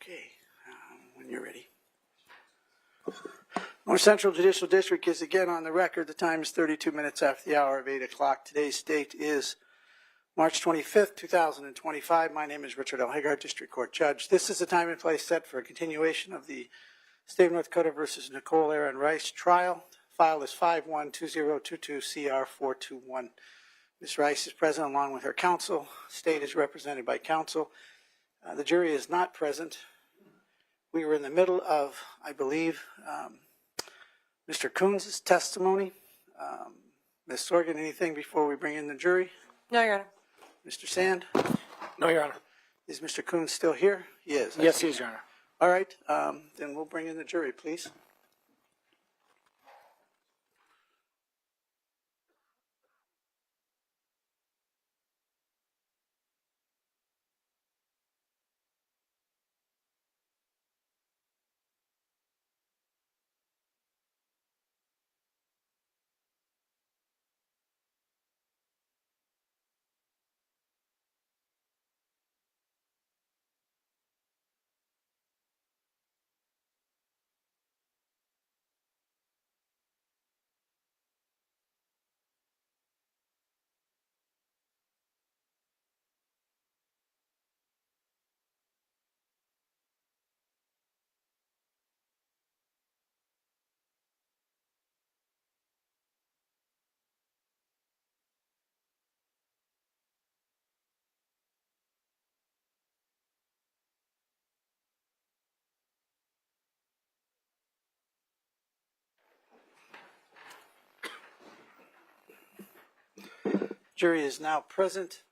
Okay, when you're ready. North Central Judicial District is again on the record. The time is 32 minutes after the hour of 8 o'clock. Today's date is March 25th, 2025. My name is Richard L. Haggard, District Court Judge. This is the time and place set for a continuation of the State of North Dakota versus Nichole Rice trial. File is 512022CR421. Ms. Rice is present along with her counsel. State is represented by counsel. The jury is not present. We were in the middle of, I believe, Mr. Coons' testimony. Ms. Sorgan, anything before we bring in the jury? No, Your Honor. Mr. Sand? No, Your Honor. Is Mr. Coons still here? He is. Yes, he is, Your Honor. All right, then we'll bring in the jury, please. Jury is now present.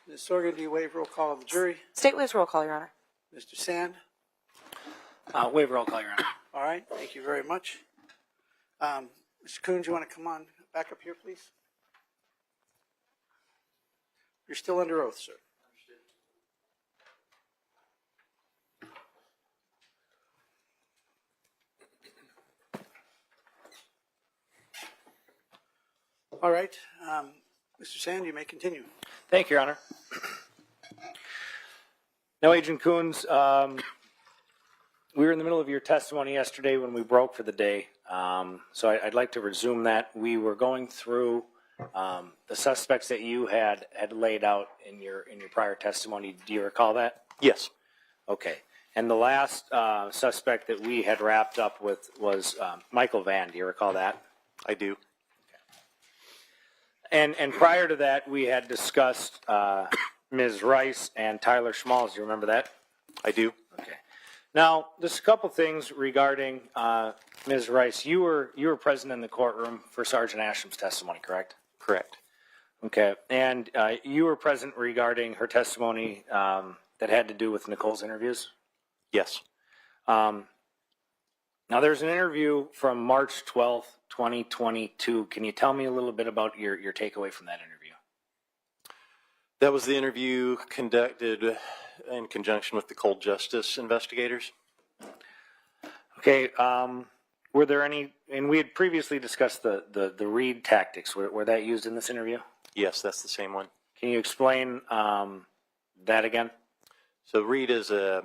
Ms. Sorgan, do you waive roll call of the jury? State waives roll call, Your Honor. Mr. Sand? Waive roll call, Your Honor. All right, thank you very much. Mr. Coons, you want to come on back up here, please? You're still under oath, sir. All right, Mr. Sand, you may continue. Thank you, Your Honor. Now, Agent Coons, we were in the middle of your testimony yesterday when we broke for the day, so I'd like to resume that. We were going through the suspects that you had laid out in your prior testimony. Do you recall that? Yes. Okay. And the last suspect that we had wrapped up with was Michael Van. Do you recall that? I do. And prior to that, we had discussed Ms. Rice and Tyler Schmalz. Do you remember that? I do. Okay. Now, just a couple things regarding Ms. Rice. You were present in the courtroom for Sergeant Asham's testimony, correct? Correct. Okay. And you were present regarding her testimony that had to do with Nichole's interviews? Yes. Now, there's an interview from March 12th, 2022. Can you tell me a little bit about your takeaway from that interview? That was the interview conducted in conjunction with the cold justice investigators. Okay. Were there any, and we had previously discussed the read tactics. Were that used in this interview? Yes, that's the same one. Can you explain that again? So read is a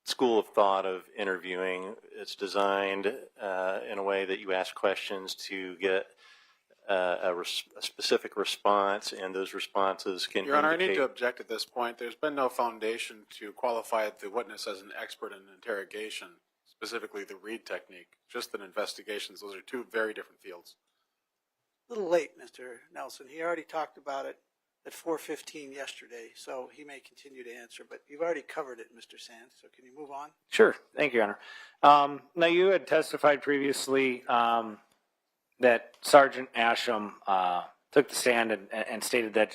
school of thought of interviewing. It's designed in a way that you ask questions to get a specific response, and those responses can Your Honor, indicate... I need to object at this point. There's been no foundation to qualify the witness as an expert in interrogation, specifically the read technique, just in investigations. Those are two very different fields. A little late, Mr. Nelson. He already talked about it at 4:15 yesterday, so he may continue to answer, but you've already covered it, Mr. Sands, so can you move on? Sure. Thank you, Your Honor. Now, you had testified previously that Sergeant Asham took the stand and stated that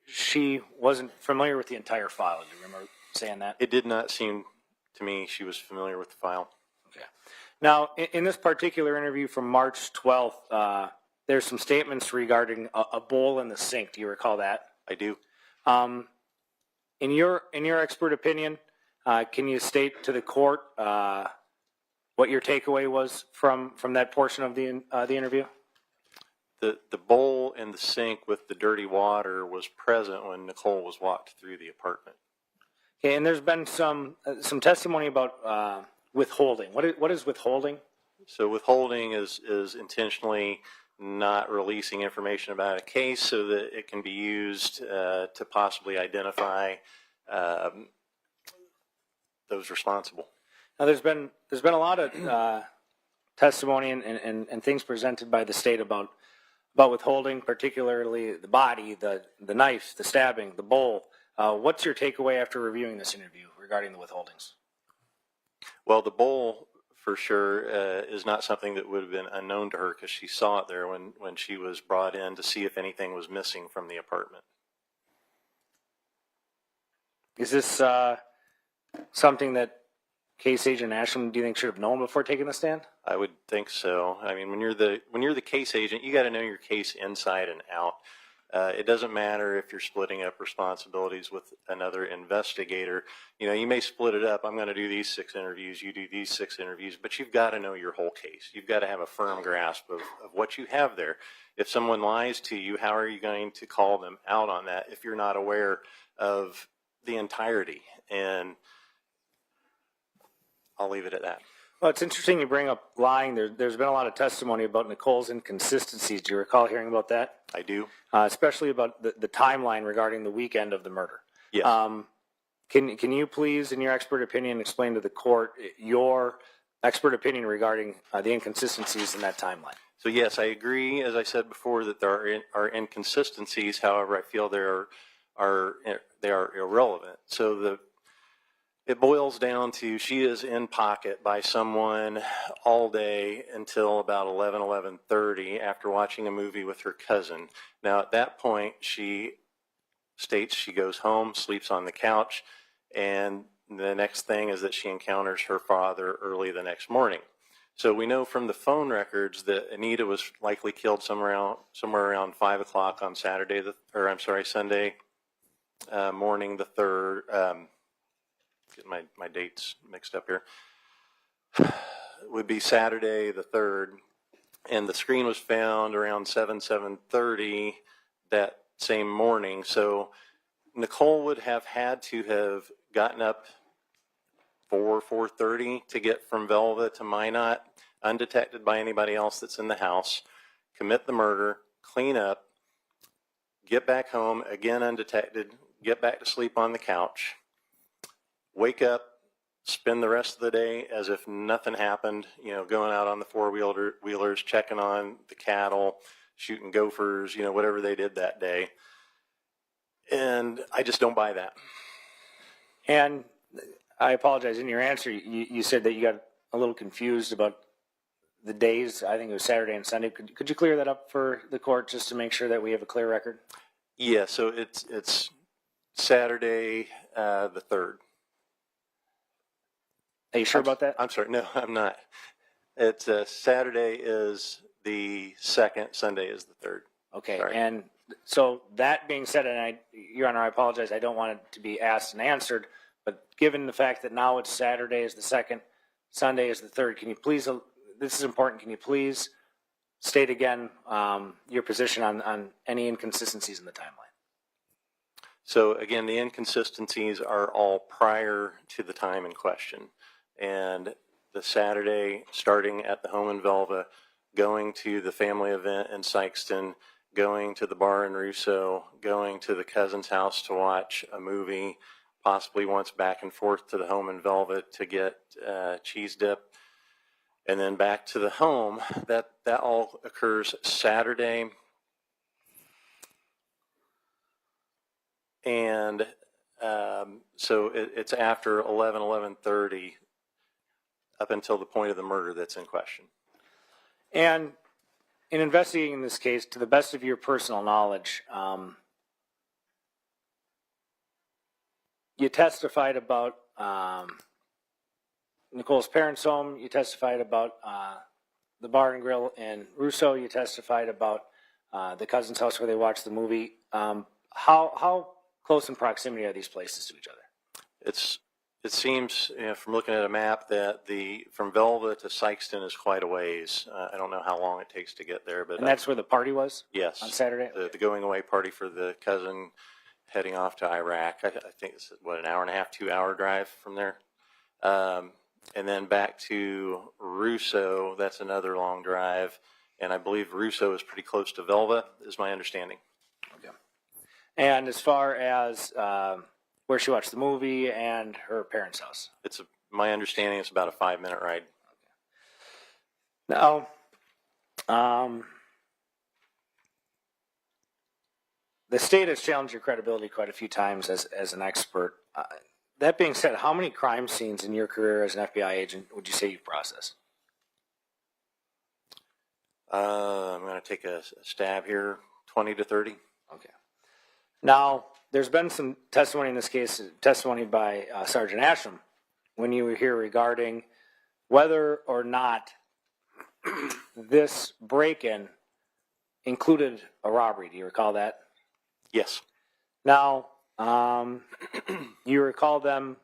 she wasn't familiar with the entire file. Do you remember saying that? It did not seem to me she was familiar with the file. Okay. Now, in this particular interview from March 12th, there's some statements regarding a bowl in the sink. Do you recall that? I do. In your expert opinion, can you state to the court what your takeaway was from that portion of the interview? The bowl in the sink with the dirty water was present when Nichole was walked through the apartment. Okay, and there's been some testimony about withholding. What is withholding? So withholding is intentionally not releasing information about a case so that it can be used to possibly identify those responsible. Now, there's been a lot of testimony and things presented by the state about withholding, particularly the body, the knife, the stabbing, the bowl. What's your takeaway after reviewing this interview regarding the withholdings? Well, the bowl, for sure, is not something that would have been unknown to her because she saw it there when she was brought in to see if anything was missing from the apartment. Is this something that Case Agent Ashland, do you think, should have known before taking the stand? I would think so. I mean, when you're the case agent, you got to know your case inside and out. It doesn't matter if you're splitting up responsibilities with another investigator. You know, you may split it up. I'm going to do these 6 interviews. You do these 6 interviews. But you've got to know your whole case. You've got to have a firm grasp of what you have there. If someone lies to you, how are you going to call them out on that if you're not aware of the entirety? And I'll leave it at that. Well, it's interesting you bring up lying. There's been a lot of testimony about Nichole's inconsistencies. Do you recall hearing about that? I do. Especially about the timeline regarding the weekend of the murder. Yes. Can you please, in your expert opinion, explain to the court your expert opinion regarding the inconsistencies in that timeline? So yes, I agree, as I said before, that there are inconsistencies. However, I feel they are irrelevant. So it boils down to she is in pocket by someone all day until about 11:30 after watching a movie with her cousin. Now, at that point, she states she goes home, sleeps on the couch, and the next thing is that she encounters her father early the next morning. So we know from the phone records that Anita was likely killed somewhere around 5 o'clock on Sunday morning the 3rd. Getting my dates mixed up here. Would be Saturday the 3rd, and the screen was found around 7:30 that same morning. So Nichole would have had to have gotten up 4:30 to get from Velva to Minot, undetected by anybody else that's in the house, commit the murder, clean up, get back home, again undetected, get back to sleep on the couch, wake up, spend the rest of the day as if nothing happened, going out on the four-wheelers, checking on the cattle, shooting gophers, whatever they did that day. And I just don't buy that. And I apologize, in your answer, you said that you got a little confused about the days. I think it was Saturday and Sunday. Could you clear that up for the court just to make sure that we have a clear record? Yeah, so it's Saturday the 3rd. Are you sure about that? I'm sorry, no, I'm not. It's Saturday is the 2nd, Sunday is the 3rd. Okay, Sorry. And so that being said, and Your Honor, I apologize, I don't want it to be asked and answered, but given the fact that now it's Saturday is the 2nd, Sunday is the 3rd, can you please, this is important, can you please state again your position on any inconsistencies in the timeline? So again, the inconsistencies are all prior to the time in question. And the Saturday, starting at the home in Velva, going to the family event in Sykeston, going to the bar in Russo, going to the cousin's house to watch a movie, possibly once back and forth to the home in Velva to get cheese dip, and then back to the home. That all occurs Saturday. And so it's after 11:30 up until the point of the murder that's in question. And in investigating this case, to the best of your personal knowledge, you testified about Nichole's parents' home, you testified about the bar and grill in Russo, you testified about the cousin's house where they watched the movie. How close in proximity are these places to each other? It seems, from looking at a map, that from Velva to Sykeston is quite a ways. I don't know how long it takes to get there, but and that's where the party was? Yes. On Saturday? The going away party for the cousin heading off to Iraq. I think it's, what, an hour and a half, 2-hour drive from there. And then back to Russo, that's another long drive. And I believe Russo is pretty close to Velva, is my understanding. Okay. And as far as where she watched the movie and her parents' house? My understanding it's about a 5-minute ride. Now, the state has challenged your credibility quite a few times as an expert. That being said, how many crime scenes in your career as an FBI agent would you say you've processed? I'm going to take a stab here, 20 to 30. Okay. Now, there's been some testimony in this case, testimony by Sergeant Asham, when you were here regarding whether or not this break-in included a robbery. Do you recall that? Yes. Now, you recall them,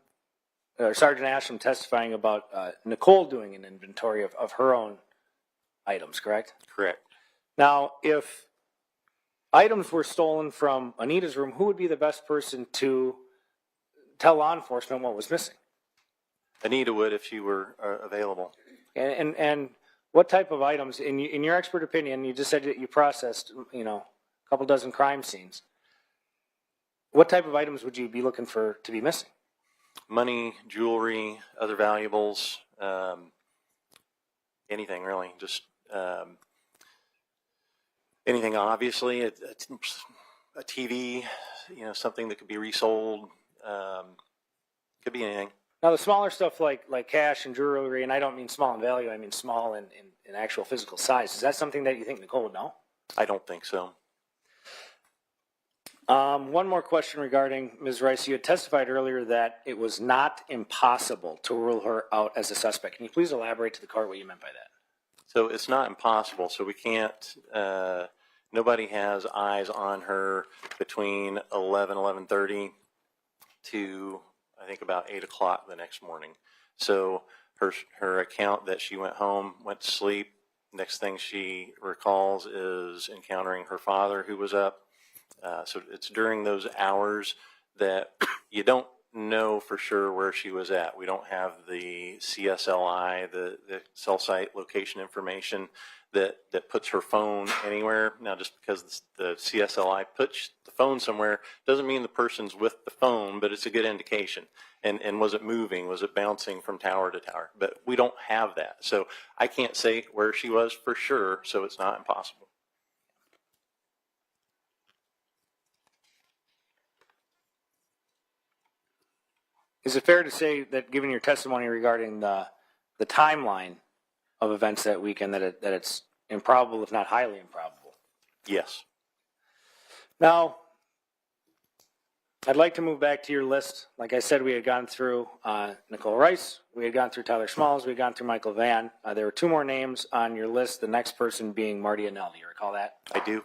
Sergeant Asham testifying about Nichole doing an inventory of her own items, correct? Correct. Now, if items were stolen from Anita's room, who would be the best person to tell law enforcement what was missing? Anita would if she were available. And what type of items, in your expert opinion, you just said that you processed, a couple dozen crime scenes. What type of items would you be looking for to be missing? Money, jewelry, other valuables, anything really. Just anything, obviously. A TV, something that could be resold. Could be anything. Now, the smaller stuff like cash and jewelry, and I don't mean small in value, I mean small in actual physical size. Is that something that you think Nichole would know? I don't think so. One more question regarding Ms. Rice. You had testified earlier that it was not impossible to rule her out as a suspect. Can you please elaborate to the court what you meant by that? So it's not impossible. So we can't, nobody has eyes on her between 11:30 to, I think, about 8 o'clock the next morning. So her account that she went home, went to sleep, next thing she recalls is encountering her father who was up. So it's during those hours that you don't know for sure where she was at. We don't have the CSLI, the cell site location information that puts her phone anywhere. Now, just because the CSLI puts the phone somewhere doesn't mean the person's with the phone, but it's a good indication. And was it moving? Was it bouncing from tower to tower? But we don't have that. So I can't say where she was for sure, so it's not impossible. Is it fair to say that, given your testimony regarding the timeline of events that weekend, that it's improbable, if not highly improbable? Yes. Now, I'd like to move back to your list. Like I said, we had gone through Nichole Rice, we had gone through Tyler Smalls, we had gone through Michael Vann. There were 2 more names on your list, the next person being Marty Annell. Do you recall that? I do.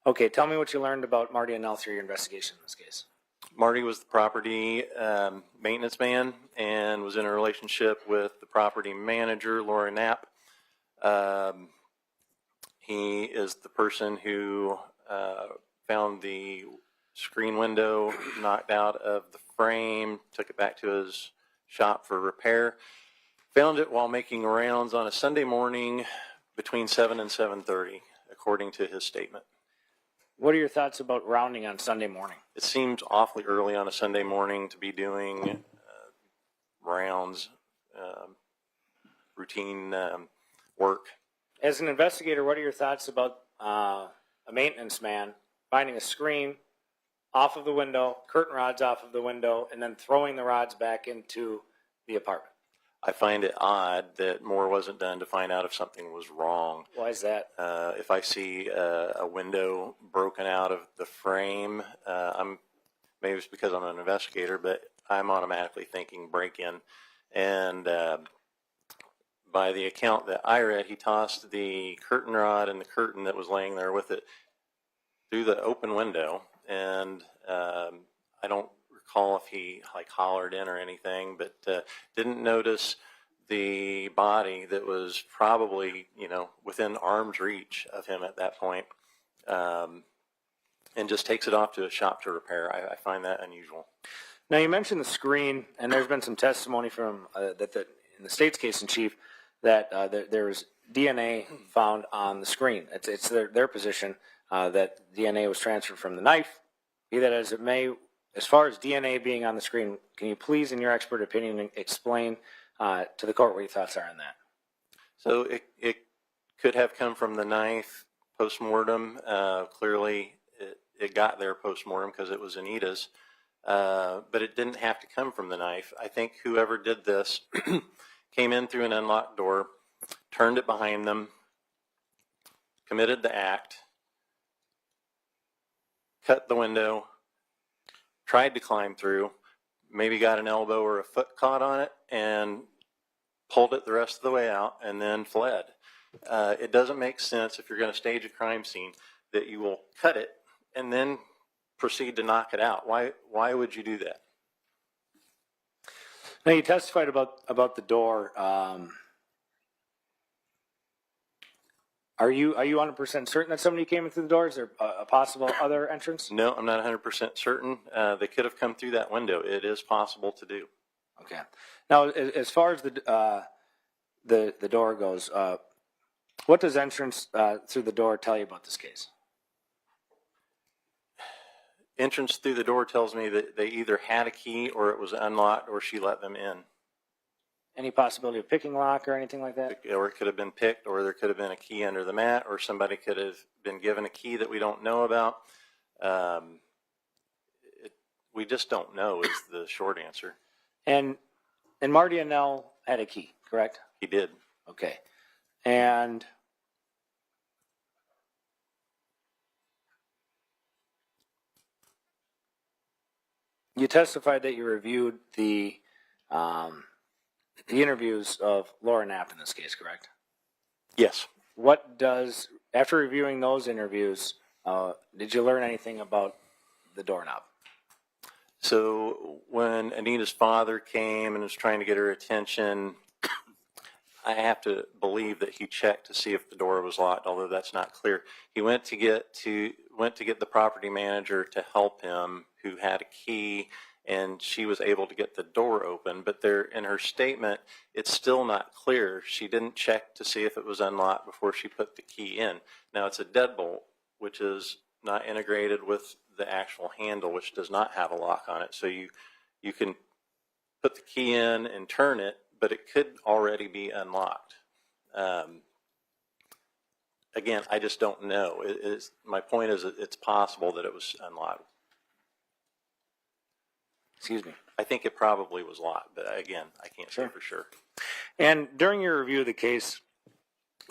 Okay, tell me what you learned about Marty Annell through your investigation in this case. Marty was the property maintenance man and was in a relationship with the property manager, Laura Knapp. He is the person who found the screen window knocked out of the frame, took it back to his shop for repair, found it while making rounds on a Sunday morning between 7 and 7:30, according to his statement. What are your thoughts about rounding on Sunday morning? It seems awfully early on a Sunday morning to be doing rounds, routine work. As an investigator, what are your thoughts about a maintenance man finding a screen off of the window, curtain rods off of the window, and then throwing the rods back into the apartment? I find it odd that more wasn't done to find out if something was wrong. Why is that? If I see a window broken out of the frame, maybe it's because I'm an investigator, but I'm automatically thinking break-in. And by the account that I read, he tossed the curtain rod and the curtain that was laying there with it through the open window. And I don't recall if he hollered in or anything, but didn't notice the body that was probably within arm's reach of him at that point. And and just takes it off to a shop to repair. I find that unusual. Now, you mentioned the screen, and there's been some testimony from in the state's case in chief that there's DNA found on the screen. It's their position that DNA was transferred from the knife. Be that as it may, as far as DNA being on the screen, can you please, in your expert opinion, explain to the court what your thoughts are on that? So it could have come from the knife post-mortem. Clearly, it got there post-mortem because it was Anita's. But it didn't have to come from the knife. I think whoever did this came in through an unlocked door, turned it behind them, committed the act, cut the window, tried to climb through, maybe got an elbow or a foot caught on it, and pulled it the rest of the way out, and then fled. It doesn't make sense if you're going to stage a crime scene that you will cut it and then proceed to knock it out. Why would you do that? Now, you testified about the door. Are you 100% certain that somebody came in through the door? Is there a possible other entrance? No, I'm not 100% certain. They could have come through that window. It is possible to do. Okay. Now, as far as the door goes, what does entrance through the door tell you about this case? Entrance through the door tells me that they either had a key or it was unlocked or she let them in. Any possibility of picking lock or anything like that? Or it could have been picked, or there could have been a key under the mat, or somebody could have been given a key that we don't know about. We just don't know is the short answer. And Marty and Nell had a key, correct? He did. Okay. And you testified that you reviewed the interviews of Laura Knapp in this case, correct? Yes. After reviewing those interviews, did you learn anything about the doorknob? So when Anita's father came and was trying to get her attention, I have to believe that he checked to see if the door was locked, although that's not clear. He went to get the property manager to help him, who had a key, and she was able to get the door open. But there, in her statement, it's still not clear. She didn't check to see if it was unlocked before she put the key in. Now, it's a deadbolt, which is not integrated with the actual handle, which does not have a lock on it. So you can put the key in and turn it, but it could already be unlocked. Again, I just don't know. My point is it's possible that it was unlocked. Excuse me. I think it probably was locked, but again, I can't say for sure. And during your review of the case,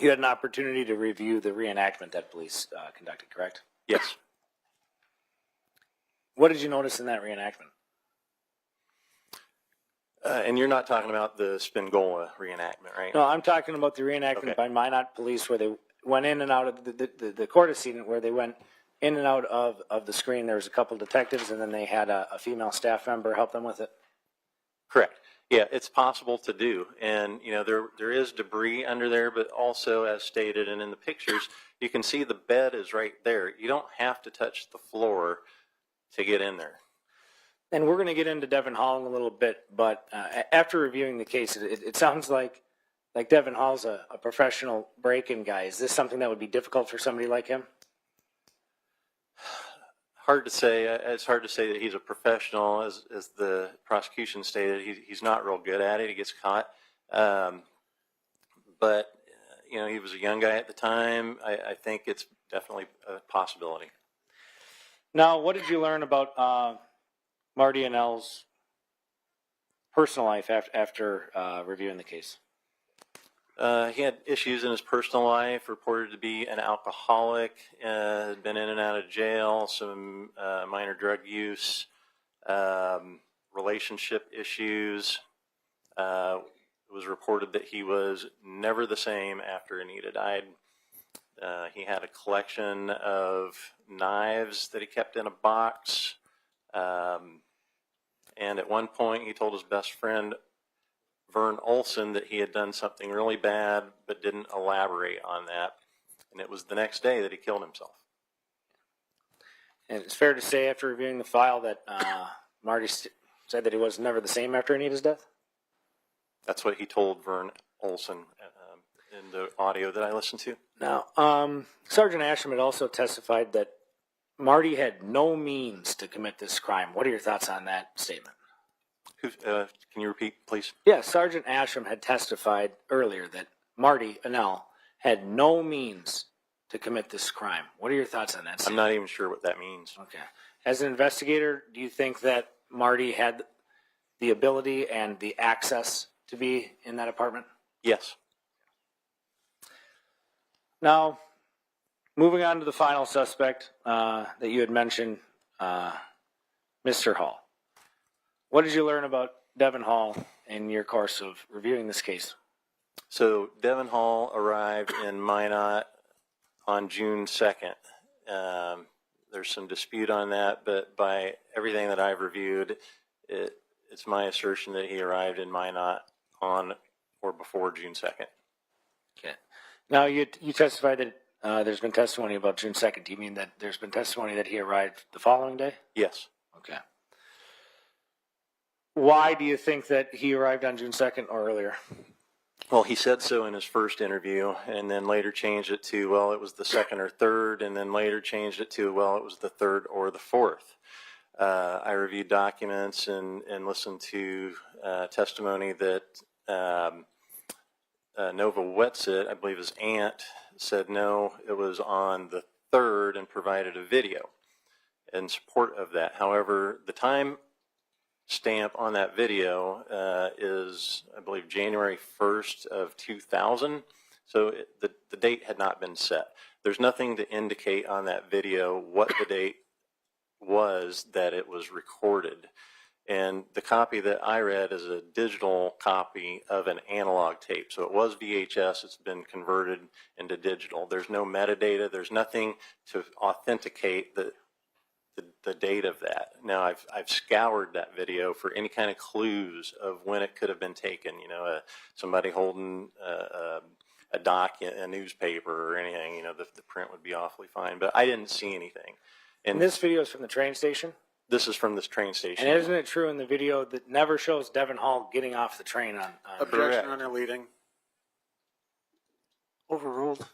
you had an opportunity to review the reenactment that police conducted, correct? Yes. What did you notice in that reenactment? And you're not talking about the Spingola reenactment, right? No, I'm talking about the reenactment by Minot police where they went in and out of the court scene, where they went in and out of the screen. There was a couple detectives, and then they had a female staff member help them with it. Correct. Yeah, it's possible to do. And, you know, there is debris under there, but also, as stated and in the pictures, you can see the bed is right there. You don't have to touch the floor to get in there. And we're going to get into Devin Hall in a little bit, but after reviewing the case, it sounds like Devin Hall's a professional break-in guy. Is this something that would be difficult for somebody like him? Hard to say. It's hard to say that he's a professional, as the prosecution stated. He's not real good at it. He gets caught. But, you know, he was a young guy at the time. I think it's definitely a possibility. Now, what did you learn about Marty and Nell's personal life after reviewing the case? He had issues in his personal life, reported to be an alcoholic, had been in and out of jail, some minor drug use, relationship issues. It was reported that he was never the same after Anita died. He had a collection of knives that he kept in a box. And at one point, he told his best friend, Vern Olson, that he had done something really bad, but didn't elaborate on that. And it was the next day that he killed himself. And it's fair to say after reviewing the file that Marty said that he was never the same after Anita's death? That's what he told Vern Olson in the audio that I listened to. Now, Sergeant Asham had also testified that Marty had no means to commit this crime. What are your thoughts on that statement? Can you repeat, please? Yes, Sergeant Asham had testified earlier that Marty Annell had no means to commit this crime. What are your thoughts on that I'm statement? not even sure what that means. Okay. As an investigator, do you think that Marty had the ability and the access to be in that apartment? Yes. Now, moving on to the final suspect that you had mentioned, Mr. Hall. What did you learn about Devin Hall in your course of reviewing this case? So Devin Hall arrived in Minot on June 2nd. There's some dispute on that, but by everything that I've reviewed, it's my assertion that he arrived in Minot on or before June 2nd. Okay. Now, you testified that there's been testimony about June 2nd. Do you mean that there's been testimony that he arrived the following day? Yes. Okay. Why do you think that he arrived on June 2nd or earlier? Well, he said so in his first interview, and then later changed it to, well, it was the 2nd or 3rd, and then later changed it to, well, it was the 3rd or the 4th. I reviewed documents and listened to testimony that Nova Wetsit, I believe his aunt, said no, it was on the 3rd and provided a video in support of that. However, the time stamp on that video is, I believe, January 1st of 2000. So the date had not been set. There's nothing to indicate on that video what the date was that it was recorded. And the copy that I read is a digital copy of an analog tape. So it was VHS. It's been converted into digital. There's no metadata. There's nothing to authenticate the date of that. Now, I've scoured that video for any kind of clues of when it could have been taken. You know, somebody holding a a newspaper or anything. You know, the print would be awfully fine. But I didn't see anything. And this video is from the train station? This is from this train station. And isn't it true in the video that never shows Devin Hall getting off the train on Objection Correct. under leading. Overruled.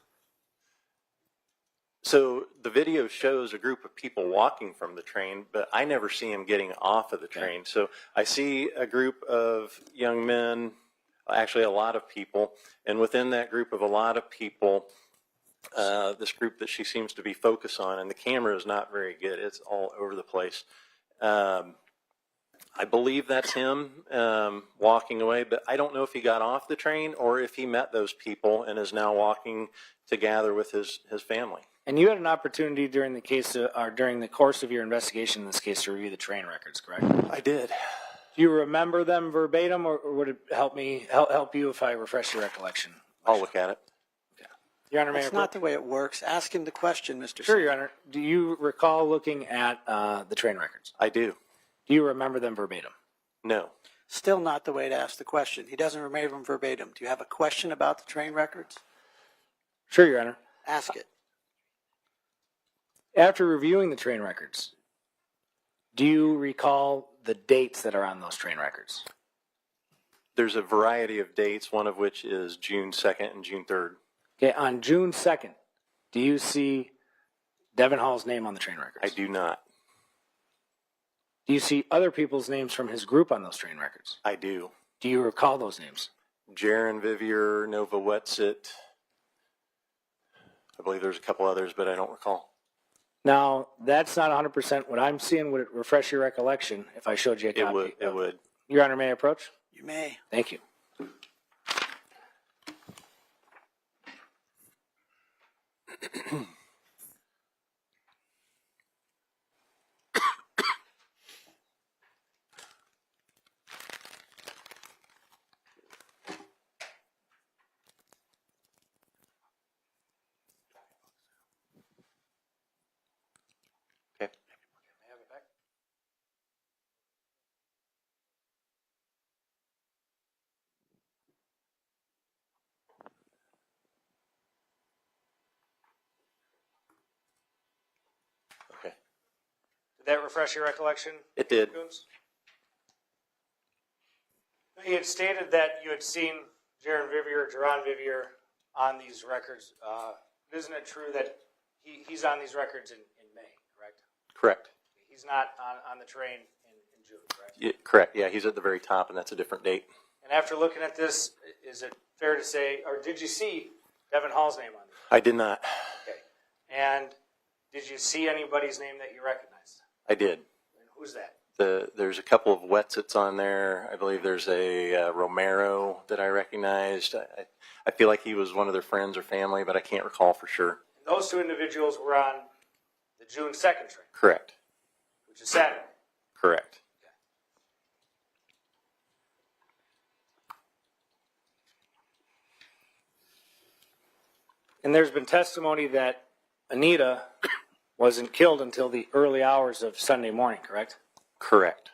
So the video shows a group of people walking from the train, but I never see them getting off of the train. So I see a group of young men, actually a lot of people, and within that group of a lot of people, this group that she seems to be focused on, and the camera is not very good. It's all over the place. I believe that's him walking away, but I don't know if he got off the train or if he met those people and is now walking to gather with his family. And you had an opportunity during the case, or during the course of your investigation in this case, to review the train records, correct? I did. Do you remember them verbatim, or would it help you if I refresh your recollection? I'll look at it. Okay. Your Honor, That's Mayor. not the way it works. Ask him the question, Mr. Sure, Singh. Your Honor. Do you recall looking at the train records? I do. Do you remember them verbatim? No. Still not the way to ask the question. He doesn't remember them verbatim. Do you have a question about the train records? Sure, Your Honor. Ask it. After reviewing the train records, do you recall the dates that are on those train records? There's a variety of dates, one of which is June 2nd and June 3rd. Okay, on June 2nd, do you see Devin Hall's name on the train records? I do not. Do you see other people's names from his group on those train records? I do. Do you recall those names? Jaron Vivier, Nova Wetsit. I believe there's a couple others, but I don't recall. Now, that's not 100% what I'm seeing. Would it refresh your recollection if I showed you a copy? It would. It would. Your Honor, may I approach? You may. Thank you. Okay. Did that refresh your recollection? It did. Coons? You had stated that you had seen Jaron Vivier on these records. Isn't it true that he's on these records in May, correct? Correct. He's not on the train in June, correct? Yeah, correct. Yeah, he's at the very top, and that's a different date. And after looking at this, is it fair to say, or did you see Devin Hall's name on this? I did not. Okay. And did you see anybody's name that you recognized? I did. And who's that? There's a couple of Wetzits on there. I believe there's a Romero that I recognized. I feel like he was one of their friends or family, but I can't recall for sure. And those two individuals were on the June 2nd train, Correct. which is Saturday. Correct. And there's been testimony that Anita wasn't killed until the early hours of Sunday morning, correct? Correct.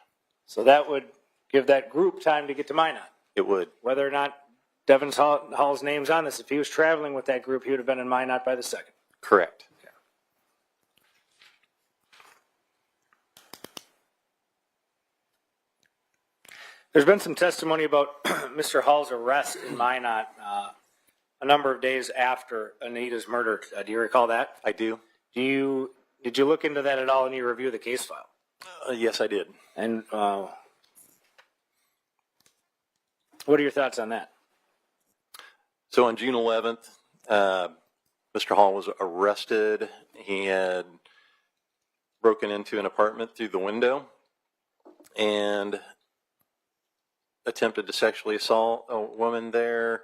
So that would give that group time to get to Minot. It would. Whether or not Devin Hall's name's on this, if he was traveling with that group, he would have been in Minot by the 2nd. Correct. There's been some testimony about Mr. Hall's arrest in Minot a number of days after Anita's murder. Do you recall that? I do. Did you look into that at all in your review of the case file? Yes, I did. And what are your thoughts on that? So on June 11th, Mr. Hall was arrested. He had broken into an apartment through the window and attempted to sexually assault a woman there.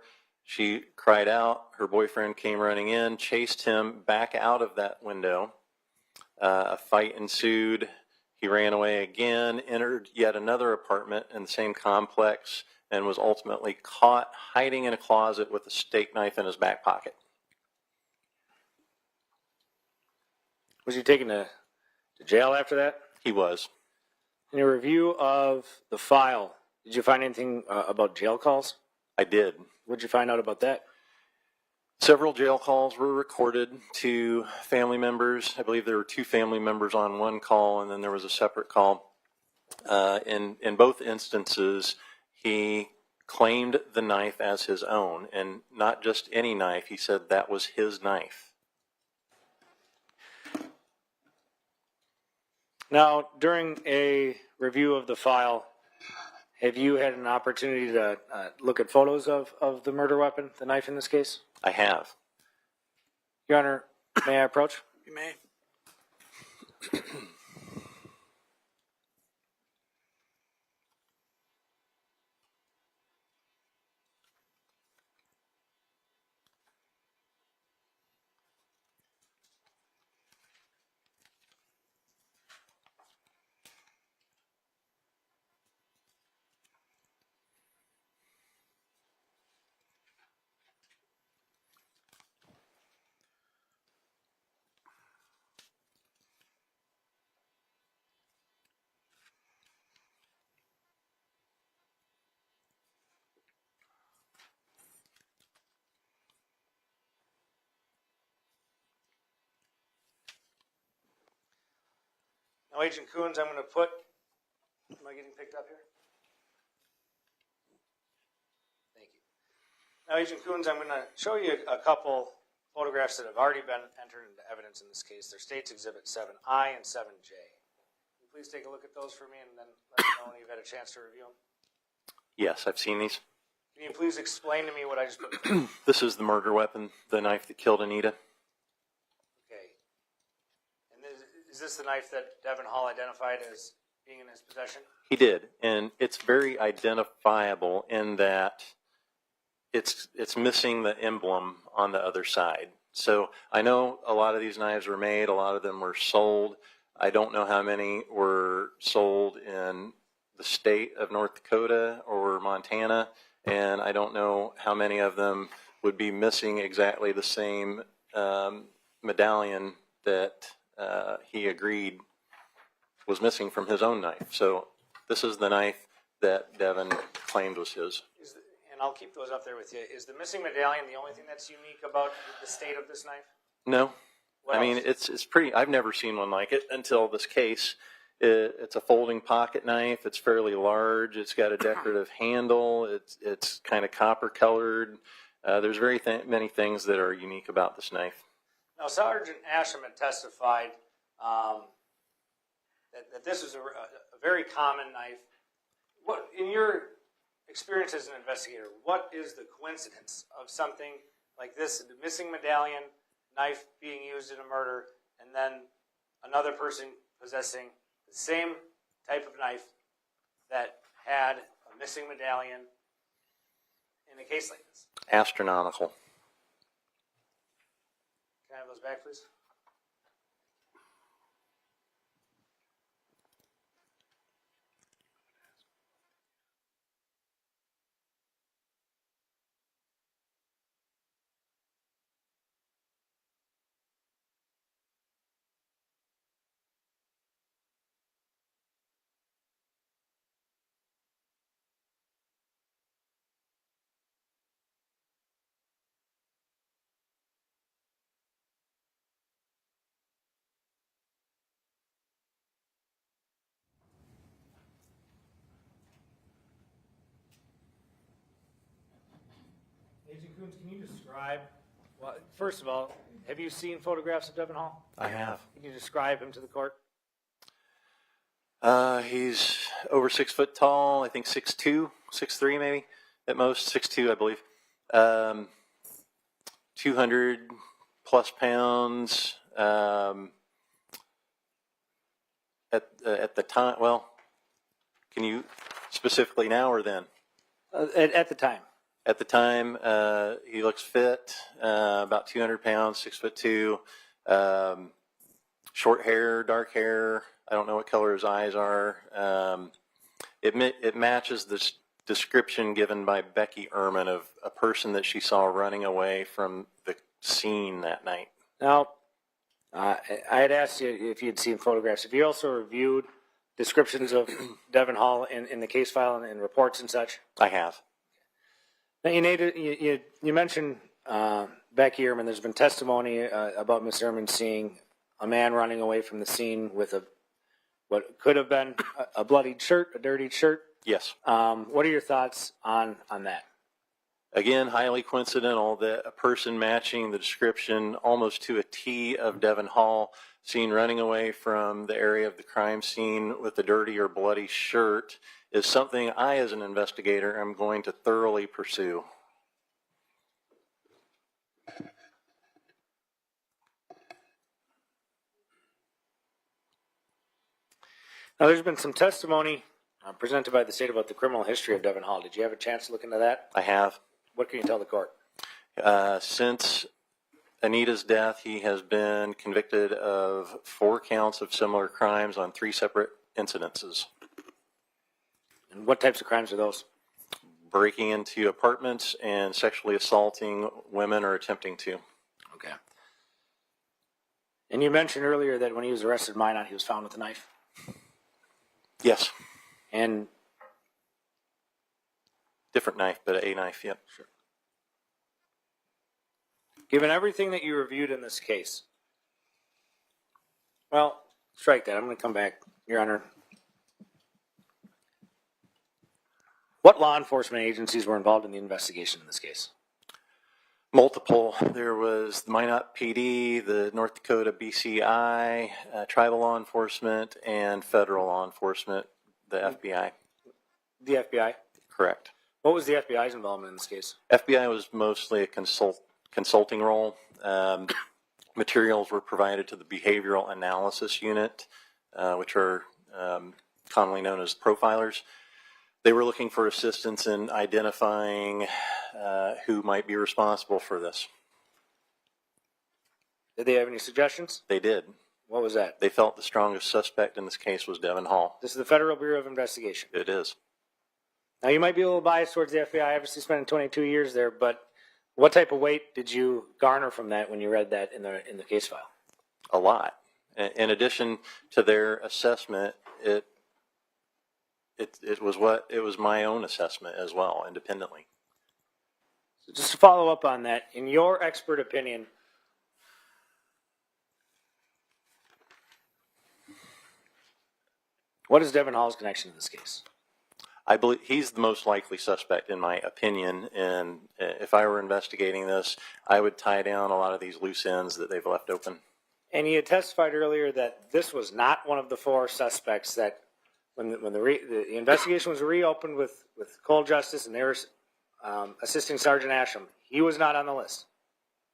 She cried out. Her boyfriend came running in, chased him back out of that window. A fight ensued. He ran away again, entered yet another apartment in the same complex, and was ultimately caught hiding in a closet with a steak knife in his back pocket. Was he taken to jail after that? He was. In your review of the file, did you find anything about jail calls? I did. What did you find out about that? Several jail calls were recorded to family members. I believe there were 2 family members on one call, and then there was a separate call. In both instances, he claimed the knife as his own, and not just any knife. He said that was his knife. Now, during a review of the file, have you had an opportunity to look at photos of the murder weapon, the knife in this case? I have. Your Honor, may I approach? You may. Now, Agent Coons, I'm going to put, am I getting picked up here? Thank you. Now, Agent Coons, I'm going to show you a couple photographs that have already been entered into evidence in this case. They're State's Exhibit 7I and 7J. Can you please take a look at those for me and then let me know when you've had a chance to review them? Yes, I've seen these. Can you please explain to me what I just put? This is the murder weapon, the knife that killed Anita. Okay. And is this the knife that Devin Hall identified as being in his possession? He did, and it's very identifiable in that it's missing the emblem on the other side. So I know a lot of these knives were made, a lot of them were sold. I don't know how many were sold in the state of North Dakota or Montana, and I don't know how many of them would be missing exactly the same medallion that he agreed was missing from his own knife. So this is the knife that Devin claimed was his. And I'll keep those up there with you. Is the missing medallion the only thing that's unique about the state of this knife? No. What I mean, else? it's pretty. I've never seen one like it until this case. It's a folding pocket knife. It's fairly large. It's got a decorative handle. It's kind of copper colored. There's many things that are unique about this knife. Now, Sergeant Asham had testified that this is a very common knife. What, in your experience as an investigator, what is the coincidence of something like this, the missing medallion, knife being used in a murder, and then another person possessing the same type of knife that had a missing medallion in a case like this? Astronomical. Can I have those back, please? Agent Coons, can you describe, well, first of all, have you seen photographs of Devin Hall? I have. Can you describe him to the court? He's over 6 foot tall. I think 6'2", 6'3", maybe at most. 6'2", I believe. 200 plus pounds. At the time, well, can you specifically now or then? At the time. At the time, he looks fit, about 200 pounds, 6'2", short hair, dark hair. I don't know what color his eyes are. It matches the description given by Becky Ehrman of a person that she saw running away from the scene that night. Now, I had asked you if you'd seen photographs. Have you also reviewed descriptions of Devin Hall in the case file and reports and such? I have. Now, you mentioned Becky Ehrman. There's been testimony about Ms. Ehrman seeing a man running away from the scene with what could have been a bloodied shirt, a dirtied shirt. Yes. What are your thoughts on that? Again, highly coincidental that a person matching the description almost to a T of Devin Hall seen running away from the area of the crime scene with a dirty or bloody shirt is something I, as an investigator, am going to thoroughly pursue. Now, there's been some testimony presented by the state about the criminal history of Devin Hall. Did you have a chance to look into that? I have. What can you tell the court? Since Anita's death, he has been convicted of 4 counts of similar crimes on 3 separate incidences. And what types of crimes are those? Breaking into apartments and sexually assaulting women or attempting to. Okay. And you mentioned earlier that when he was arrested in Minot, he was found with a knife. Yes. And Different knife, but a knife, yep. sure. Given everything that you reviewed in this case, well, strike that. I'm going to come back, Your Honor. What law enforcement agencies were involved in the investigation in this case? Multiple. There was the Minot PD, the North Dakota BCI, tribal law enforcement, and federal law enforcement, the FBI. The FBI? Correct. What was the FBI's involvement in this case? FBI was mostly a consulting role. Materials were provided to the Behavioral Analysis Unit, which are commonly known as profilers. They were looking for assistance in identifying who might be responsible for this. Did they have any suggestions? They did. What was that? They felt the strongest suspect in this case was Devin Hall. This is the Federal Bureau of Investigation. It is. Now, you might be a little biased towards the FBI, obviously spending 22 years there, but what type of weight did you garner from that when you read that in the case file? A lot. In addition to their assessment, it was my own assessment as well, independently. So just to follow up on that, in your expert opinion, What is Devin Hall's connection to this case? I believe he's the most likely suspect, in my opinion. And if I were investigating this, I would tie down a lot of these loose ends that they've left open. And he had testified earlier that this was not one of the 4 suspects that, when the investigation was reopened with Cold Justice and they were assisting Sergeant Asham, he was not on the list.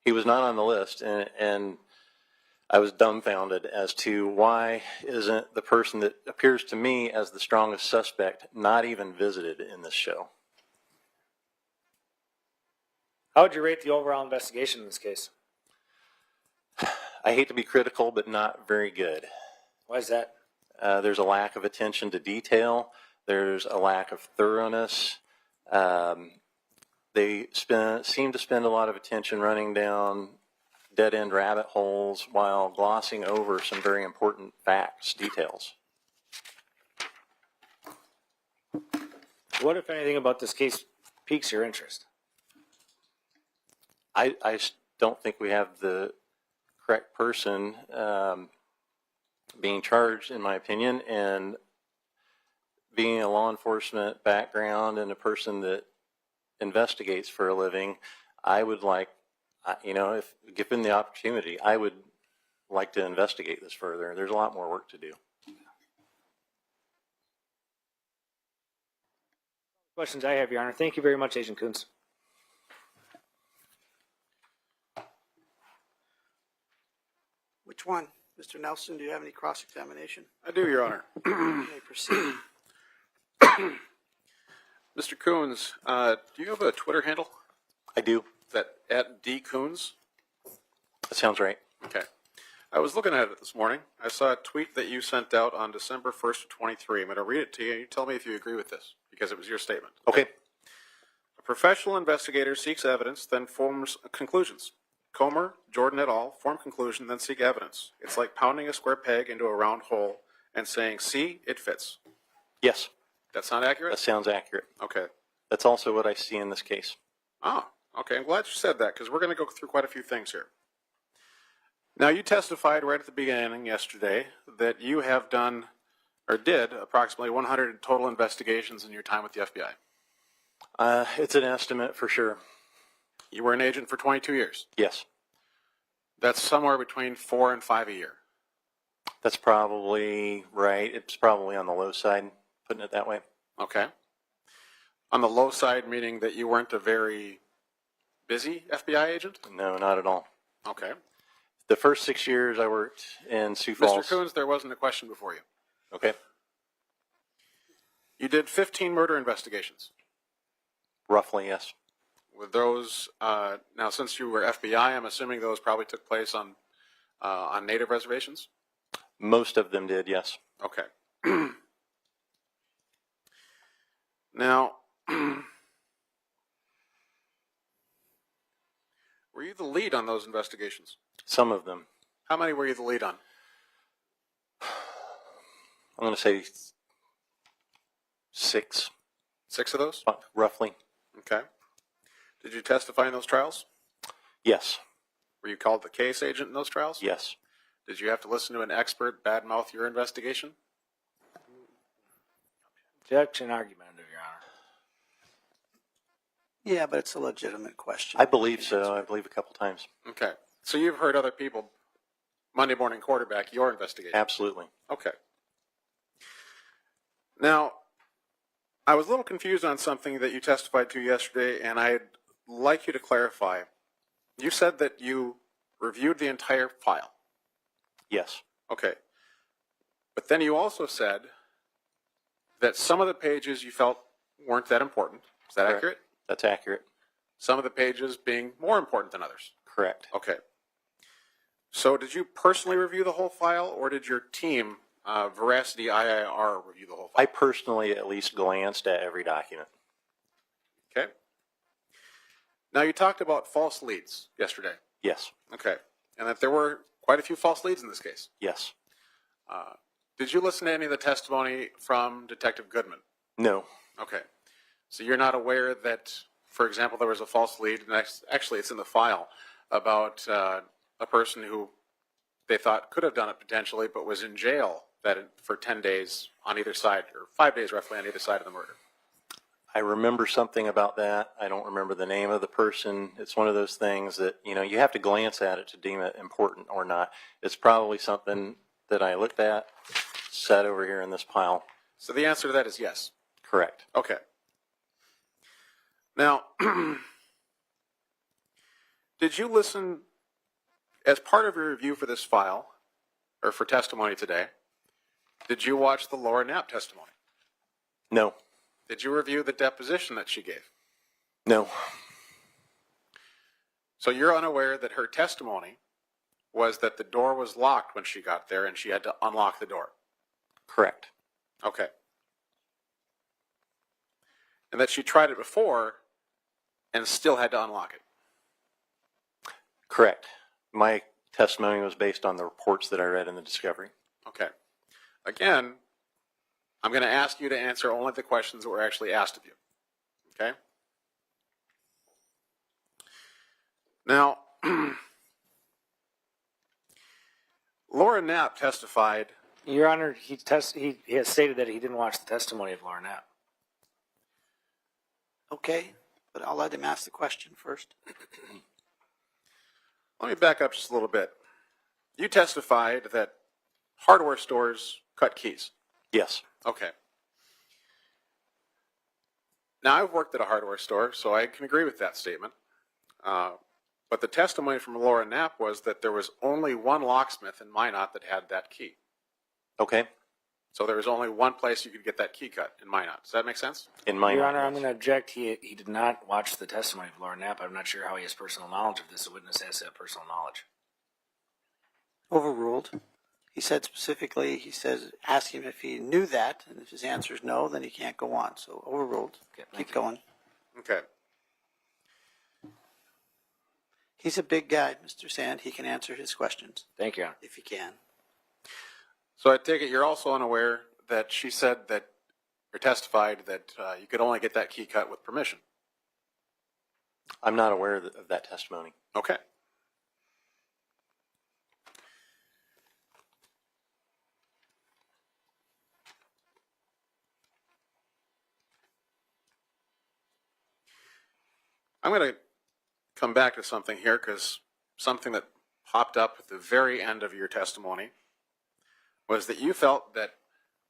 He was not on the list, and I was dumbfounded as to why isn't the person that appears to me as the strongest suspect not even visited in this show. How would you rate the overall investigation in this case? I hate to be critical, but not very good. Why is that? There's a lack of attention to detail. There's a lack of thoroughness. They seem to spend a lot of attention running down dead-end rabbit holes while glossing over some very important facts, details. What, if anything, about this case piques your interest? I don't think we have the correct person being charged, in my opinion, and being a law enforcement background and a person that investigates for a living, I would like, if given the opportunity, I would like to investigate this further. There's a lot more work to do. Questions I have, Your Honor. Thank you very much, Agent Kuntz. Which one? Mr. Nelson, do you have any cross-examination? I do, Your Honor. You may proceed. Mr. Coons, do you have a Twitter handle? I do. Is that at @dcoons? That sounds right. Okay. I was looking at it this morning. I saw a tweet that you sent out on December 1st, 23. I'm going to read it to you, and you tell me if you agree with this, because it was your statement. Okay. A professional investigator seeks evidence, then forms conclusions. Comer, Jordan et al. Form conclusion, then seek evidence. It's like pounding a square peg into a round hole and saying, see, it fits. Yes, That sound accurate? that sounds accurate. Okay. That's also what I see in this case. Oh, okay. I'm glad you said that, because we're going to go through quite a few things here. Now, you testified right at the beginning yesterday that you have done, or did, approximately 100 total investigations in your time with the FBI. It's an estimate for sure. You were an agent for 22 years. Yes, That's somewhere between 4 and 5 a year. that's probably right. It's probably on the low side, putting it that way. Okay. On the low side, meaning that you weren't a very busy FBI agent? No, not at all. Okay. The first 6 years I worked in Sioux Falls. Mr. Coons, there wasn't a question before you. Okay, You did 15 murder investigations. roughly, yes. With those, now since you were FBI, I'm assuming those probably took place on native reservations? Most of them did, yes. Okay. Now, were you the lead on those investigations? Some of them. How many were you the lead on? I'm going to say 6, 6 of those? roughly. Okay. Did you testify in those trials? Yes, Were you called the case agent in those trials? yes. Did you have to listen to an expert badmouth your investigation? Objection, argumentative, Your Honor. Yeah, but it's a legitimate question. I believe so. I believe a couple times. Okay. So you've heard other people Monday morning quarterback your investigation? Absolutely. Okay. Now, I was a little confused on something that you testified to yesterday, and I'd like you to clarify. You said that you reviewed the entire file. Yes, Okay. But then you also said that some of the pages you felt weren't that important. Is that Correct. accurate? that's accurate. Some of the pages being more important than others. Correct. Okay. So did you personally review the whole file, or did your team, Veracity IIR, review the whole file? I personally at least glanced at every document. Okay. Now, you talked about false leads yesterday. Yes, Okay. And that there were quite a few false leads in this case. yes. Did you listen to any of the testimony from Detective Goodman? No, Okay. So you're not aware that, for example, there was a false lead, and actually it's in the file, about a person who they thought could have done it potentially, but was in jail for 10 days on either side, or 5 days roughly on either side of the murder. I remember something about that. I don't remember the name of the person. It's one of those things that, you have to glance at it to deem it important or not. It's probably something that I looked at, set over here in this pile. So the answer to that is yes. Correct. Okay. Now, did you listen, as part of your review for this file, or for testimony today, did you watch the Laura Knapp testimony? No. Did you review the deposition that she gave? No. So you're unaware that her testimony was that the door was locked when she got there and she had to unlock the door? Correct. Okay. And that she tried it before and still had to unlock it? Correct. My testimony was based on the reports that I read in the discovery. Okay. Again, I'm going to ask you to answer only the questions that were actually asked of you. Okay? Now, Laura Knapp testified. Your Honor, he has stated that he didn't watch the testimony of Laura Knapp. Okay, but I'll let him ask the question first. Let me back up just a little bit. You testified that hardware stores cut keys. Yes. Okay. Now, I've worked at a hardware store, so I can agree with that statement. But the testimony from Laura Knapp was that there was only one locksmith in Minot that had that key. Okay. So there was only one place you could get that key cut in Minot. Does that make sense? In my Your mind, Honor, I'm yes. going to object. He did not watch the testimony of Laura Knapp. I'm not sure how he has personal knowledge of this. The witness has to have personal knowledge. Overruled. He said specifically, ask him if he knew that, and if his answer is no, then he can't go on. So overruled. Okay, thank Keep you. going. Okay. He's a big guy, Mr. Sand. He can answer his questions, Thank you, Your Honor. if he can. So I take it you're also unaware that she said that, or testified that you could only get that key cut with permission. I'm not aware of that testimony. Okay. I'm going to come back to something here because something that popped up at the very end of your testimony was that you felt that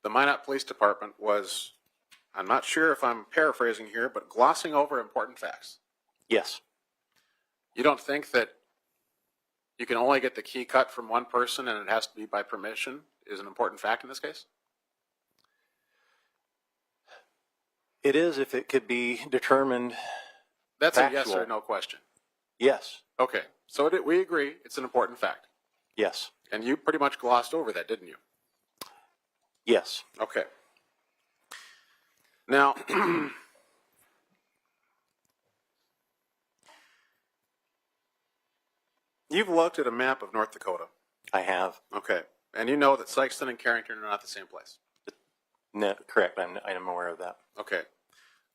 the Minot Police Department was, I'm not sure if I'm paraphrasing here, but glossing over important facts. Yes. You don't think that you can only get the key cut from one person and it has to be by permission is an important fact in this case? It is if it could be determined. That's Factual. a yes or no question. Yes. Okay, so we agree it's an important fact. Yes. And you pretty much glossed over that, didn't you? Yes. Okay. Now, you've looked at a map of North Dakota. I have. Okay. And you know that Sykeston and Carrington are not the same place. No, correct. I'm aware of that. Okay.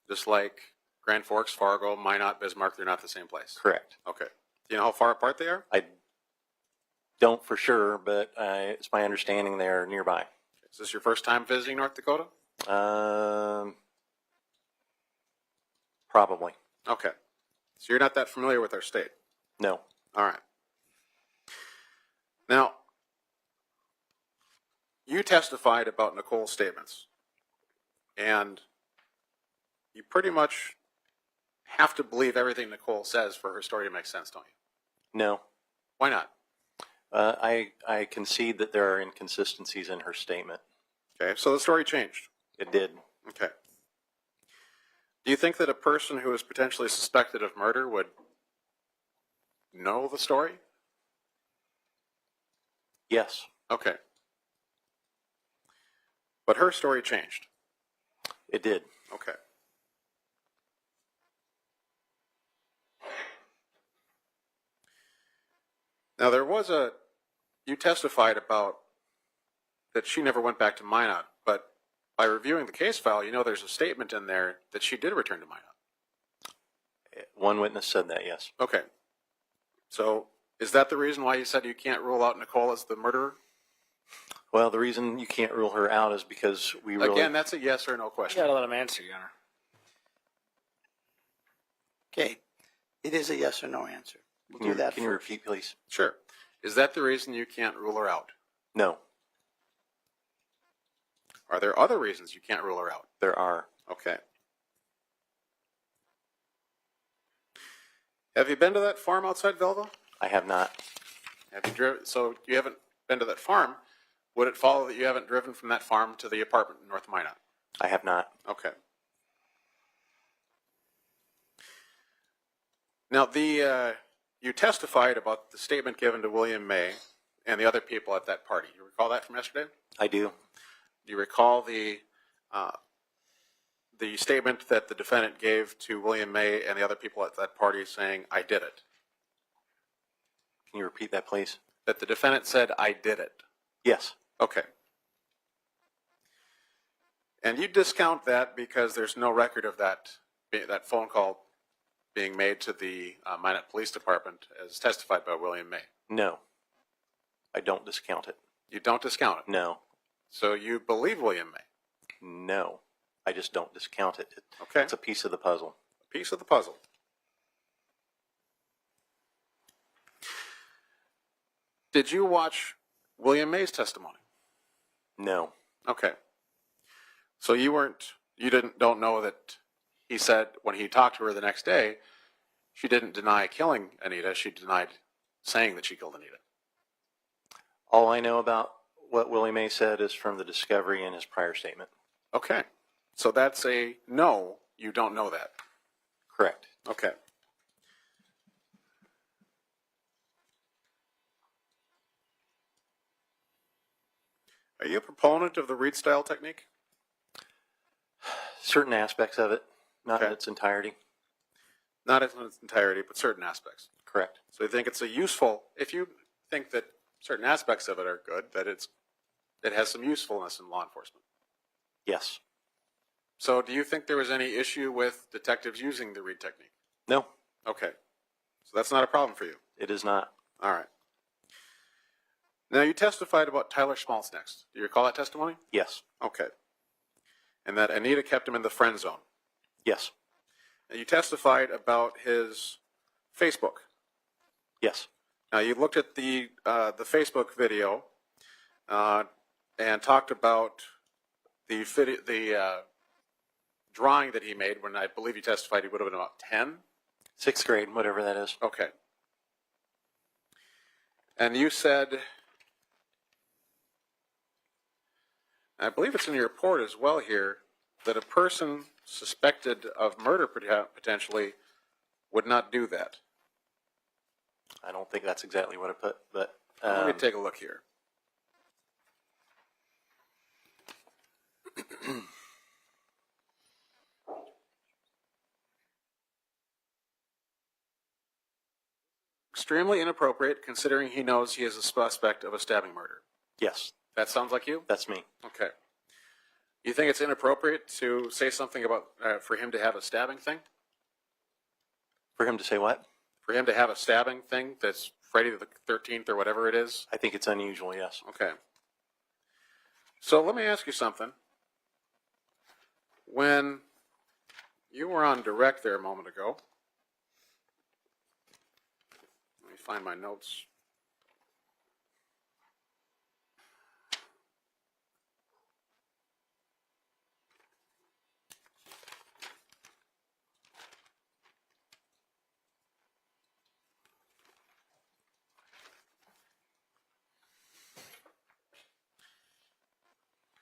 Just like Grand Forks, Fargo, Minot, Bismarck, they're not the same place. Correct. Okay. Do you know how far apart they are? I don't for sure, but it's my understanding they're nearby. Is this your first time visiting North Dakota? Probably. Okay. So you're not that familiar with our state? No. All right. Now, you testified about Nichole's statements, and you pretty much have to believe everything Nichole says for her story to make sense, don't you? No. Why not? I concede that there are inconsistencies in her statement. Okay, so the story changed. It did. Okay. Do you think that a person who is potentially suspected of murder would know the story? Yes. Okay. But her story changed. It did. Okay. Now there was you testified about that she never went back to Minot, but by reviewing the case file, you know there's a statement in there that she did return to Minot. One witness said that, yes. Okay. So is that the reason why you said you can't rule out Nichole as the murderer? Well, the reason you can't rule her out is because we really... Again, that's a yes or no You question. gotta let him answer, Your Honor. Okay, it is a yes or no answer. We'll do that Can you first. repeat, please? Sure. Is that the reason you can't rule her out? No, Are there other reasons you can't rule her out? there are. Okay. Have you been to that farm outside Belleville? I have not. Have you driven? So you haven't been to that farm. Would it follow that you haven't driven from that farm to the apartment in North Minot? I have not. Okay. Now, you testified about the statement given to William May and the other people at that party. You recall that from yesterday? I do. Do you recall the statement that the defendant gave to William May and the other people at that party saying, "I did it"? Can you repeat that, please? That the defendant said, "I did it." Yes. Okay. And you discount that because there's no record of that phone call being made to the Minot Police Department as testified by William May. No. I don't discount it. You don't discount it. No. So you believe William May. No. I just don't discount it. Okay. It's a piece of the puzzle. A piece of the puzzle. Did you watch William May's testimony? No. Okay. So don't know that he said when he talked to her the next day, she didn't deny killing Anita. She denied saying that she killed Anita. All I know about what Willie May said is from the discovery in his prior statement. Okay. So that's a no, you don't know that. Correct. Okay. Are you a proponent of the Reed style technique? Certain aspects of it, not in Okay. its entirety. Not in its entirety, but certain aspects. Correct. So you think it's a useful, if you think that certain aspects of it are good, that it has some usefulness in law enforcement. Yes. So do you think there was any issue with detectives using the Reed technique? No, Okay. So that's not a problem for you. it is not. All right. Now you testified about Tyler Schmaltz next. Do you recall that testimony? Yes. Okay. And that Anita kept him in the friend zone. Yes. And you testified about his Facebook. Yes. Now you looked at the Facebook video and talked about the drawing that he made when I believe you testified he would have been about 10. 6th grade, whatever that is. Okay. And you said, I believe it's in your report as well here, that a person suspected of murder potentially would not do that. I don't think that's exactly what I put, but Let me take a look here. Extremely inappropriate considering he knows he is a suspect of a stabbing murder. yes, That sounds like you? that's me. Okay. You think it's inappropriate to say something about, for him to have a stabbing thing? For him to say what? For him to have a stabbing thing that's Friday the 13th or whatever it is? I think it's unusual, yes. Okay. So let me ask you something. When you were on direct there a moment ago, let me find my notes.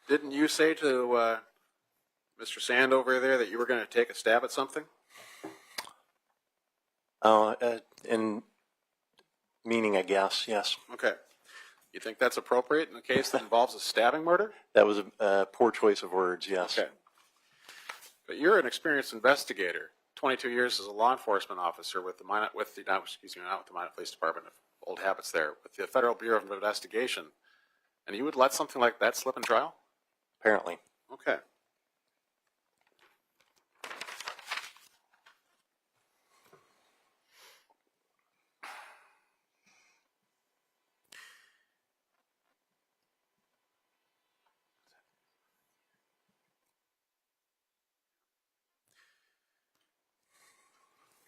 Didn't you say to Mr. Sand over there that you were going to take a stab at something? In meaning, I guess, yes. Okay. You think that's appropriate in a case that involves a stabbing murder? That was a poor choice of words, yes. Okay. But you're an experienced investigator. 22 years as a law enforcement officer with not with the Minot Police Department, old habits there, with the Federal Bureau of Investigation, and you would let something like that slip in trial? Apparently. Okay.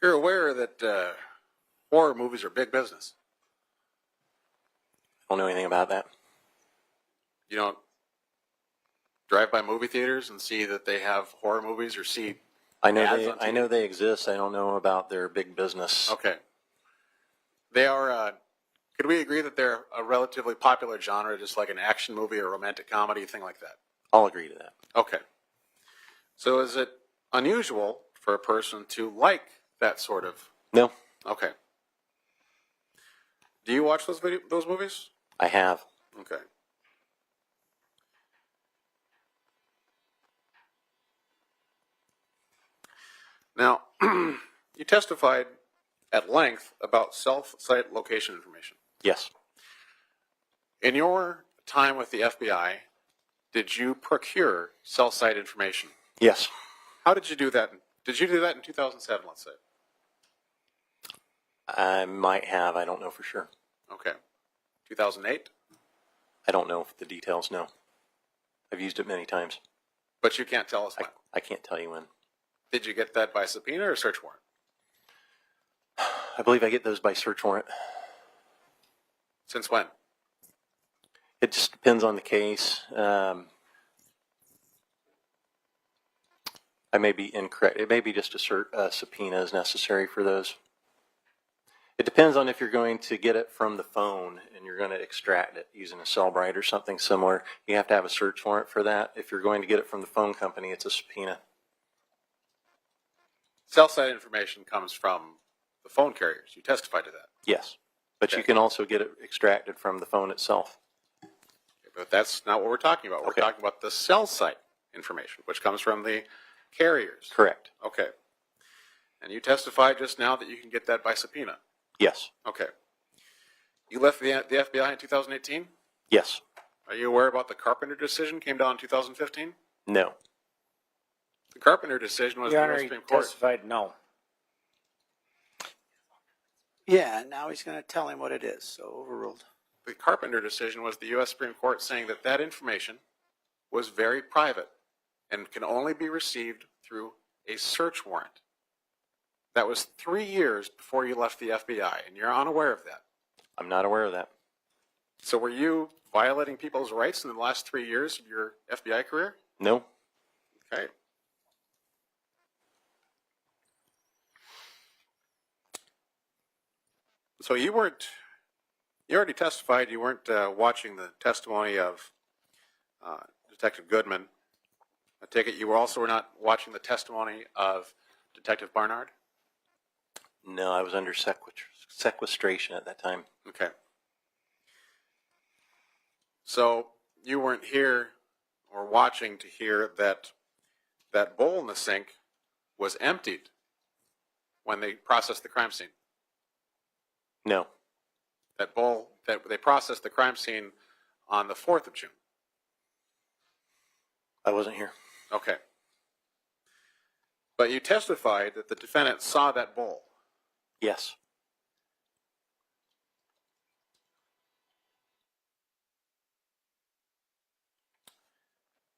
You're aware that horror movies are big business. I don't know anything about that. You don't drive by movie theaters and see that they have horror movies or see I know ads they, on I TV? know they exist. I don't know about their big business. Okay. They are, could we agree that they're a relatively popular genre, just like an action movie or romantic comedy, thing like that? I'll agree to that. Okay. So is it unusual for a person to like that sort of? No, Okay. Do you watch those movies? I have. Okay. Now, you testified at length about self-site location information. Yes. In your time with the FBI, did you procure cell site information? Yes. How did you do that? Did you do that in 2007, let's say? I might have. I don't know for sure. Okay. 2008? I don't know the details. No. I've used it many times. But you can't tell us when. I can't tell you when. Did you get that by subpoena or search warrant? I believe I get those by search warrant. Since when? It just depends on the case. I may be incorrect. It may be just a subpoena is necessary for those. It depends on if you're going to get it from the phone and you're going to extract it using a Cellbrite or something similar. You have to have a search warrant for that. If you're going to get it from the phone company, it's a subpoena. Cell site information comes from the phone carriers. You testified to that. Yes. But Okay. you can also get it extracted from the phone itself. But that's not what we're talking about. We're Okay. talking about the cell site information, which comes from the carriers. Correct. Okay. And you testified just now that you can get that by subpoena. Yes. Okay. You left the FBI in 2018? Yes. Are you aware about the Carpenter decision came down in 2015? No. The Carpenter decision was Your the Honor, U.S. he Supreme Court. testified no. Yeah, now he's going to tell him what it is, so overruled. The Carpenter decision was the U.S. Supreme Court saying that that information was very private and can only be received through a search warrant. That was 3 years before you left the FBI, and you're unaware of that. I'm not aware of that. So were you violating people's rights in the last 3 years of your FBI career? No. Okay. So you already testified you weren't watching the testimony of Detective Goodman. I take it you also were not watching the testimony of Detective Barnard? No, I was under sequestration at that time. Okay. So you weren't here or watching to hear that that bowl in the sink was emptied when they processed the crime scene? No. That bowl, that they processed the crime scene on the 4th of June. I wasn't here. Okay. But you testified that the defendant saw that bowl. Yes.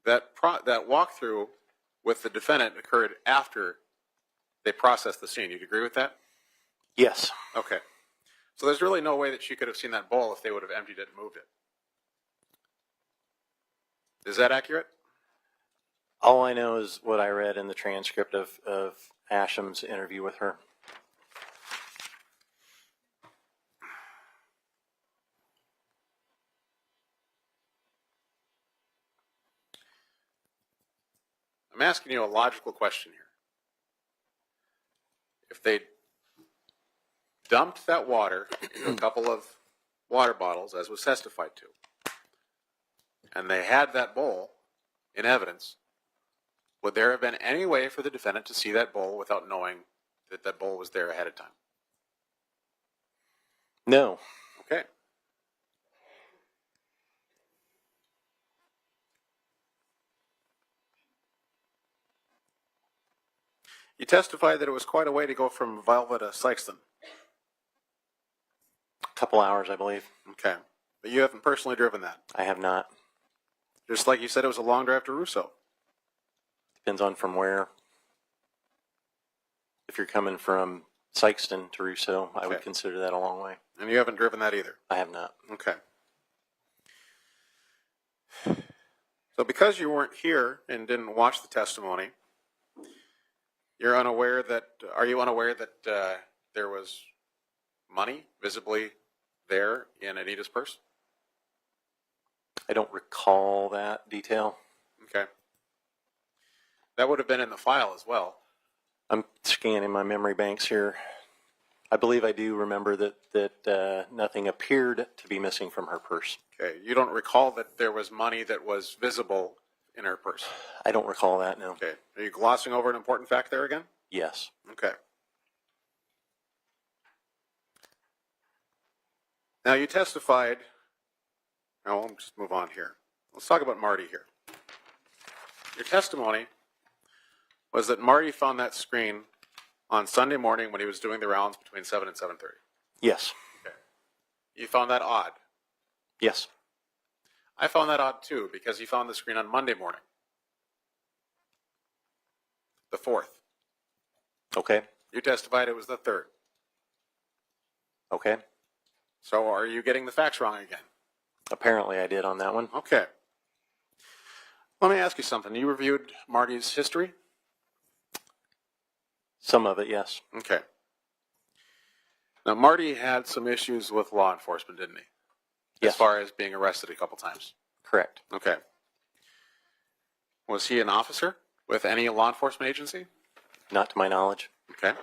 That walkthrough with the defendant occurred after they processed the scene. You'd agree with that? Yes. Okay. So there's really no way that she could have seen that bowl if they would have emptied it and moved it. Is that accurate? All I know is what I read in the transcript of Asham's interview with her. I'm asking you a logical question here. If they dumped that water into a couple of water bottles, as was testified to, and they had that bowl in evidence, would there have been any way for the defendant to see that bowl without knowing that that bowl was there ahead of time? No. Okay. You testified that it was quite a way to go from Velva to Sykeston. A couple hours, I believe. Okay. But you haven't personally driven that. I have not. Just like you said, it was a long drive to Russo. Depends on from where. If you're coming from Sykeston to Russo, I would Okay. consider that a long way. And you haven't driven that either? I have not. Okay. So because you weren't here and didn't watch the testimony, you're unaware that, are you unaware that there was money visibly there in Anita's purse? I don't recall that detail. Okay. That would have been in the file as well. I'm scanning my memory banks here. I believe I do remember that nothing appeared to be missing from her purse. Okay. You don't recall that there was money that was visible in her purse? I don't recall that, no. Okay. Are you glossing over an important fact there again? Yes. Okay. Now you testified. Now we'll just move on here. Let's talk about Marty here. Your testimony was that Marty found that screen on Sunday morning when he was doing the rounds between 7 and 7:30. Yes. Okay. You found that odd. Yes. I found that odd too because he found the screen on Monday morning, the 4th. Okay. You testified it was the 3rd. Okay. So are you getting the facts wrong again? Apparently I did on that one. Okay. Let me ask you something. You reviewed Marty's history? Some of it, yes. Okay. Now, Marty had some issues with law enforcement, didn't he? Yes. As far as being arrested a couple times. Correct. Okay. Was he an officer with any law enforcement agency? Not to my knowledge. Okay.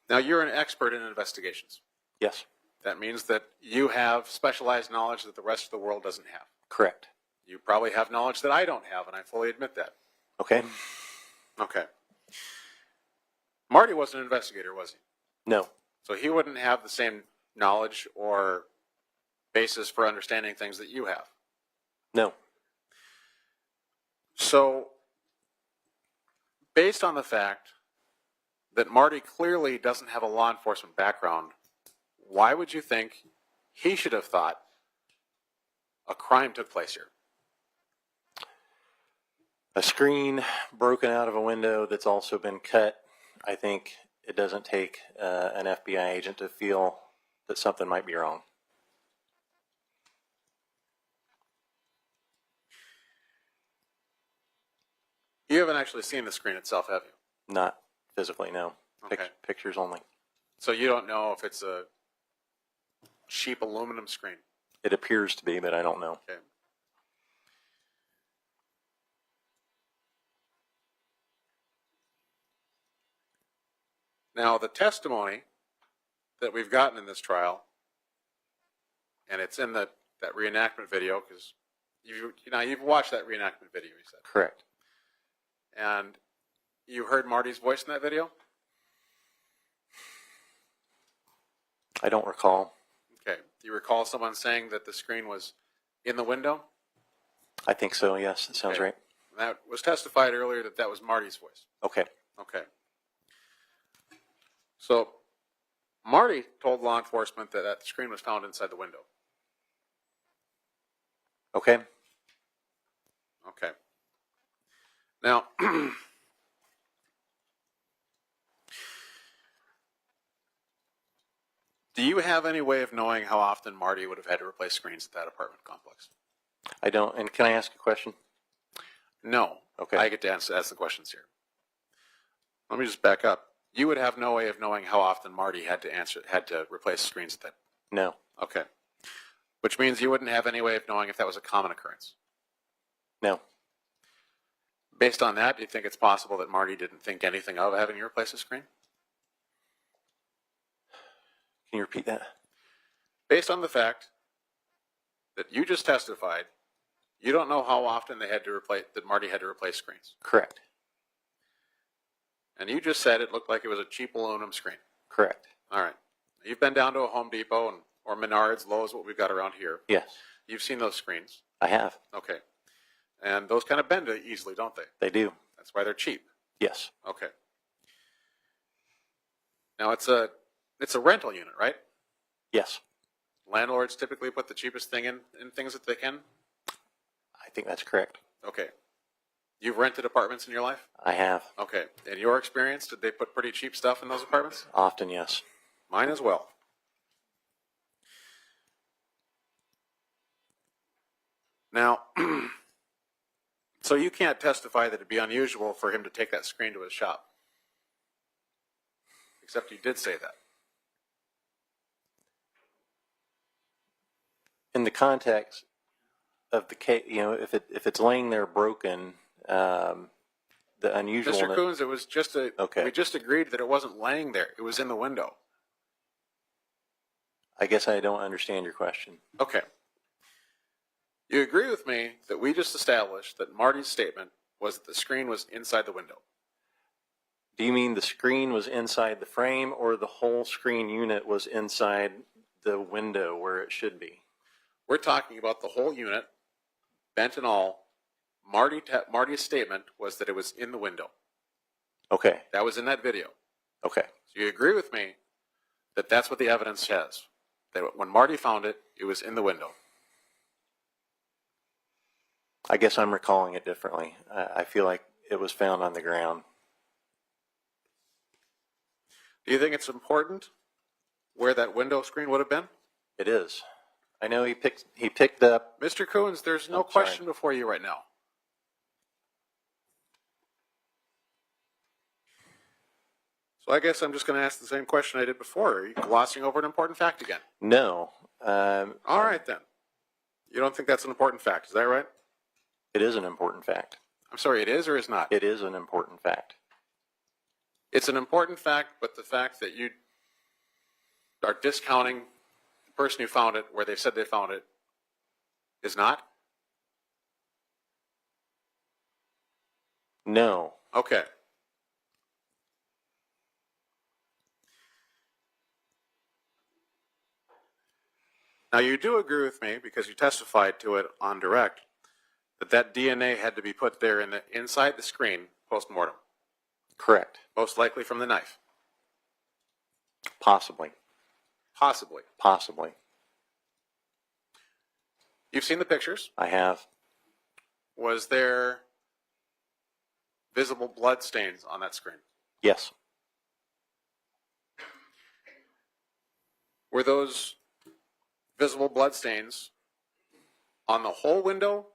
Now, you're an expert in investigations. Yes. That means that you have specialized knowledge that the rest of the world doesn't have. Correct. You probably have knowledge that I don't have, and I fully admit that. Okay. Okay. Marty wasn't an investigator, was he? No. So he wouldn't have the same knowledge or basis for understanding things that you have. No. So, based on the fact that Marty clearly doesn't have a law enforcement background, why would you think he should have thought a crime took place here? A screen broken out of a window that's also been cut. I think it doesn't take an FBI agent to feel that something might be wrong. You haven't actually seen the screen itself, have you? Not physically, no. Okay. Pictures only. So you don't know if it's a cheap aluminum screen. It appears to be, but I don't know. Okay. Now, the testimony that we've gotten in this trial, and it's in that reenactment video, because you've watched that reenactment video, you said. Correct. And you heard Marty's voice in that video? I don't recall. Okay. Do you recall someone saying that the screen was in the window? I think so, yes. That sounds Okay. right. And that was testified earlier that was Marty's voice. Okay. Okay. So, Marty told law enforcement that that screen was found inside the window. Okay. Okay. Now, do you have any way of knowing how often Marty would have had to replace screens at that apartment complex? I don't. And can I ask a question? No. Okay. I get to ask the questions here. Let me just back up. You would have no way of knowing how often Marty had to replace screens at that. No. Okay. Which means you wouldn't have any way of knowing if that was a common occurrence. No. Based on that, do you think it's possible that Marty didn't think anything of having you replace a screen? Can you repeat that? Based on the fact that you just testified, you don't know how often that Marty had to replace screens. Correct. And you just said it looked like it was a cheap aluminum screen. Correct. All right. You've been down to a Home Depot or Menards, Lowe's, what we've got around here. Yes. You've seen those screens. I have. Okay. And those kind of bend easily, don't they? They do. That's why they're cheap. Yes. Okay. Now it's a rental unit, right? Yes. Landlords typically put the cheapest thing in things that they can. I think that's correct. Okay. You've rented apartments in your life? I have. Okay. In your experience, did they put pretty cheap stuff in those apartments? Often, yes. Mine as well. Now, so you can't testify that it'd be unusual for him to take that screen to his shop. Except you did say that. In the context of the case, if it's laying there broken, the unusual. Mr. Coons, it was just Okay. we just agreed that it wasn't laying there. It was in the window. I guess I don't understand your question. Okay. You agree with me that we just established that Marty's statement was that the screen was inside the window. Do you mean the screen was inside the frame, or the whole screen unit was inside the window where it should be? We're talking about the whole unit, bent and all. Marty's statement was that it was in the window. Okay. That was in that video. Okay. So you agree with me that that's what the evidence says, that when Marty found it, it was in the window. I guess I'm recalling it differently. I feel like it was found on the ground. Do you think it's important where that window screen would have been? It is. I know he picked up. Mr. Coons, there's no I'm sorry. question before you right now. So I guess I'm just going to ask the same question I did before. Are you glossing over an important fact again? No. All right, then. You don't think that's an important fact, is that right? It is an important fact. I'm sorry, it is or is not? It is an important fact. It's an important fact, but the fact that you are discounting the person who found it where they said they found it is not? No. Okay. Now, you do agree with me, because you testified to it on direct, that DNA had to be put there inside the screen post-mortem, Correct. most likely from the knife. Possibly. Possibly. Possibly. You've seen the pictures. I have. Was there visible blood stains on that screen? Yes. Were those visible blood stains on the whole window,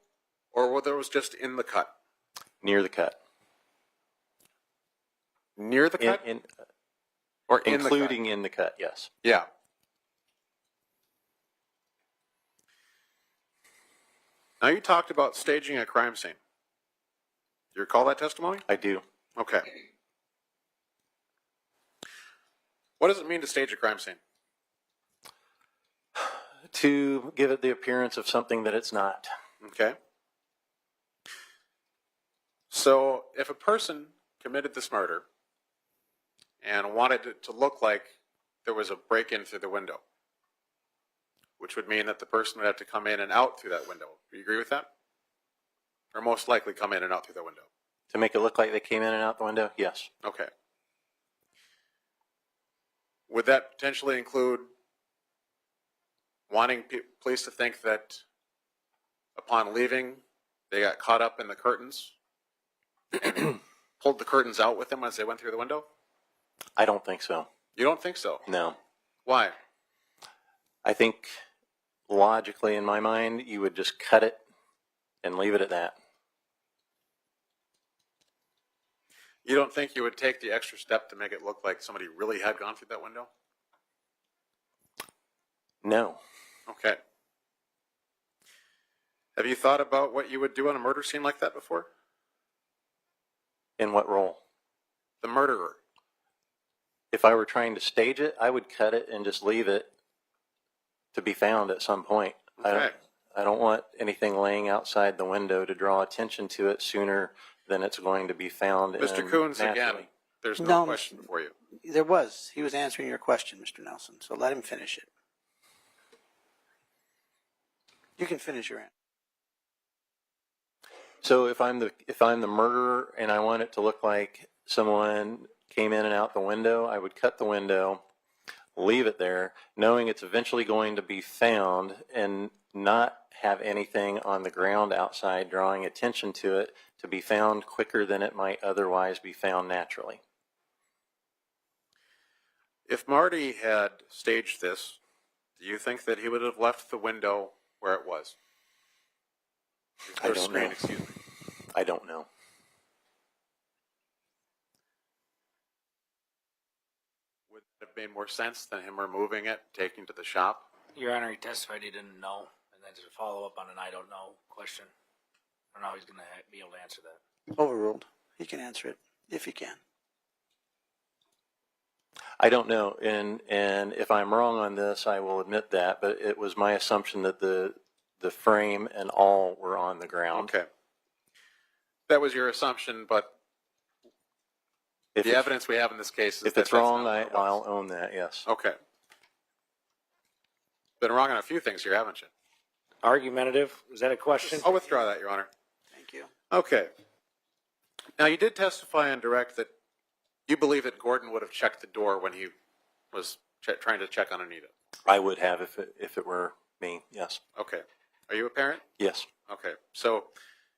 or were those just in the cut? Near the cut. Near the cut? Or in Including the cut? in the cut, yes. Yeah. Now, you talked about staging a crime scene. Do you recall that testimony? I do. Okay. What does it mean to stage a crime scene? To give it the appearance of something that it's not. Okay. So if a person committed this murder and wanted it to look like there was a break-in through the window, which would mean that the person would have to come in and out through that window. Do you agree with that? Or most likely come in and out through the window? To make it look like they came in and out the window? Yes. Okay. Would that potentially include wanting police to think that upon leaving, they got caught up in the curtains and pulled the curtains out with them as they went through the window? I don't think so. You don't think so? No. Why? I think logically in my mind, you would just cut it and leave it at that. You don't think you would take the extra step to make it look like somebody really had gone through that window? No. Okay. Have you thought about what you would do on a murder scene like that before? In what role? The murderer. If I were trying to stage it, I would cut it and just leave it to be found at some point. Okay. I don't want anything laying outside the window to draw attention to it sooner than it's going to be found. Mr. Coons, again, naturally. there's no No, question for you. There was. He was answering your question, Mr. Nelson, so let him finish it. You can finish your answer. So if I'm the murderer and I want it to look like someone came in and out the window, I would cut the window, leave it there, knowing it's eventually going to be found, and not have anything on the ground outside drawing attention to it to be found quicker than it might otherwise be found naturally. If Marty had staged this, do you think that he would have left the window where it was? I Or don't screen, know. excuse me. I don't know. Would it have made more sense than him removing it, taking it to the shop? Your Honor, he testified he didn't know, and then to follow up on an I don't know question. I don't know how he's going to be able to answer that. Overruled. He can answer it if he can. I don't know, and if I'm wrong on this, I will admit that, but it was my assumption that the frame and all were on the ground. Okay. That was your assumption, but If the it's, evidence we have in this case is if that it's that's wrong, not what it was. I'll own that, yes. Okay. Been wrong on a few things here, haven't you? Argumentative, is that a question? I'll withdraw that, Your Honor. Thank you. Okay. Now, you did testify on direct that you believe that Gordon would have checked the door when he was trying to check on Anita. I would have if it were me, yes. Okay. Are you a parent? Yes. Okay. So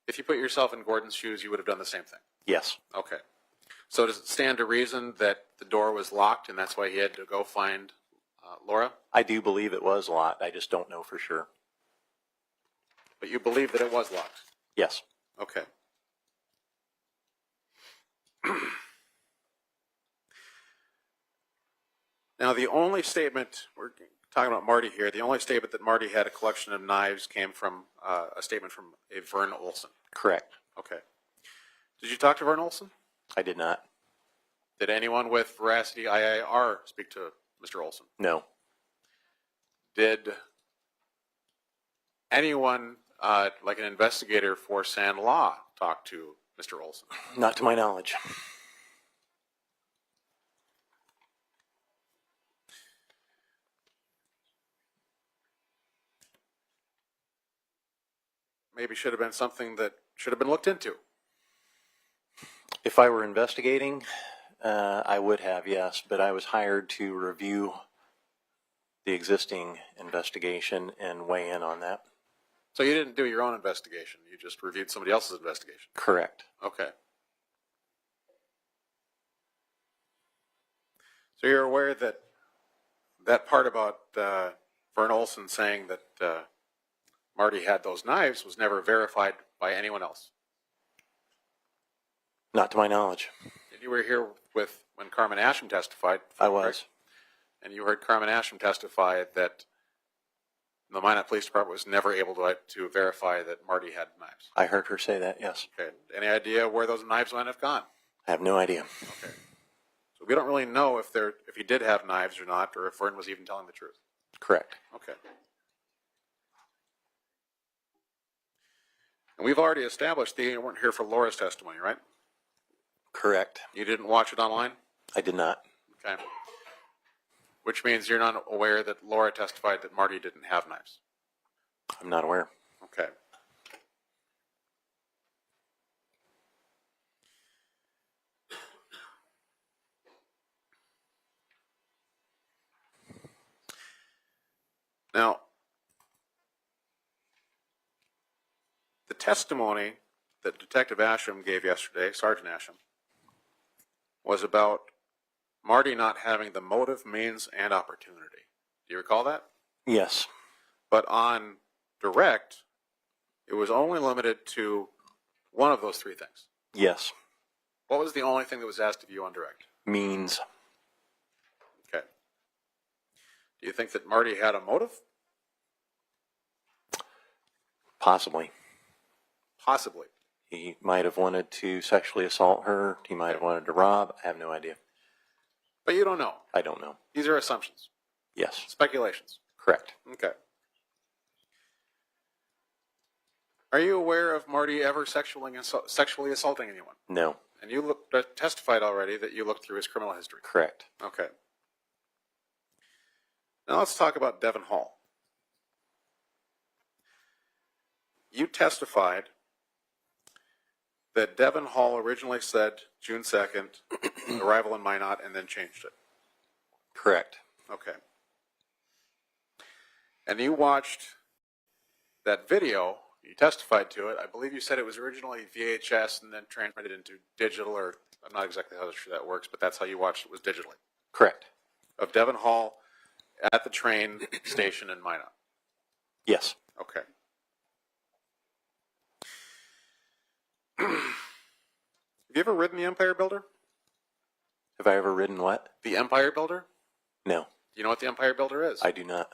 if you put yourself in Gordon's shoes, you would have done the same thing. Yes. Okay. So does it stand to reason that the door was locked and that's why he had to go find Laura? I do believe it was locked. I just don't know for sure. But you believe that it was locked? Yes. Okay. Now, the only statement, we're talking about Marty here, the only statement that Marty had a collection of knives came from a statement from a Vern Olson. Correct. Okay. Did you talk to Vern Olson? I did not. Did anyone with Veracity IIR speak to Mr. Olson? No. Did anyone, like an investigator for San Law, talk to Mr. Olson? Not to my knowledge. Maybe should have been something that should have been looked into. If I were investigating, I would have, yes, but I was hired to review the existing investigation and weigh in on that. So you didn't do your own investigation. You just reviewed somebody else's investigation. Correct. Okay. So you're aware that that part about Vern Olson saying that Marty had those knives was never verified by anyone else? Not to my knowledge. And you were here with when Carmen Asham testified. I was. And you heard Carmen Asham testify that the Minot Police Department was never able to verify that Marty had knives. I heard her say that, yes. Okay. Any idea where those knives might have gone? I have no idea. Okay. So we don't really know if he did have knives or not, or if Vern was even telling the truth. Correct. Okay. And we've already established that you weren't here for Laura's testimony, right? Correct. You didn't watch it online? I did not. Okay. Which means you're not aware that Laura testified that Marty didn't have knives. I'm not aware. Okay. Now, the testimony that Detective Asham gave yesterday, Sergeant Asham, was about Marty not having the motive, means, and opportunity. Do you recall that? Yes. But on direct, it was only limited to one of those three things. Yes. What was the only thing that was asked of you on direct? Means. Okay. Do you think that Marty had a motive? Possibly. Possibly. He might have wanted to sexually assault her. He might have wanted to rob. I have no idea. But you don't know. I don't know. These are assumptions, Yes. speculations. Correct. Okay. Are you aware of Marty ever sexually assaulting anyone? No. And you testified already that you looked through his criminal history. Correct. Okay. Now let's talk about Devin Hall. You testified that Devin Hall originally said June 2nd, arrival in Minot, and then changed it. Correct. Okay. And you watched that video, you testified to it. I believe you said it was originally VHS and then transmitted into digital, or I'm not exactly how sure that works, but that's how you watched it, was digitally. Correct. Of Devon Hall at the train station in Minot. Yes. Okay. Have you ever ridden the Empire Builder? Have I ever ridden what? The Empire Builder? No, Do you know what the Empire Builder is? I do not.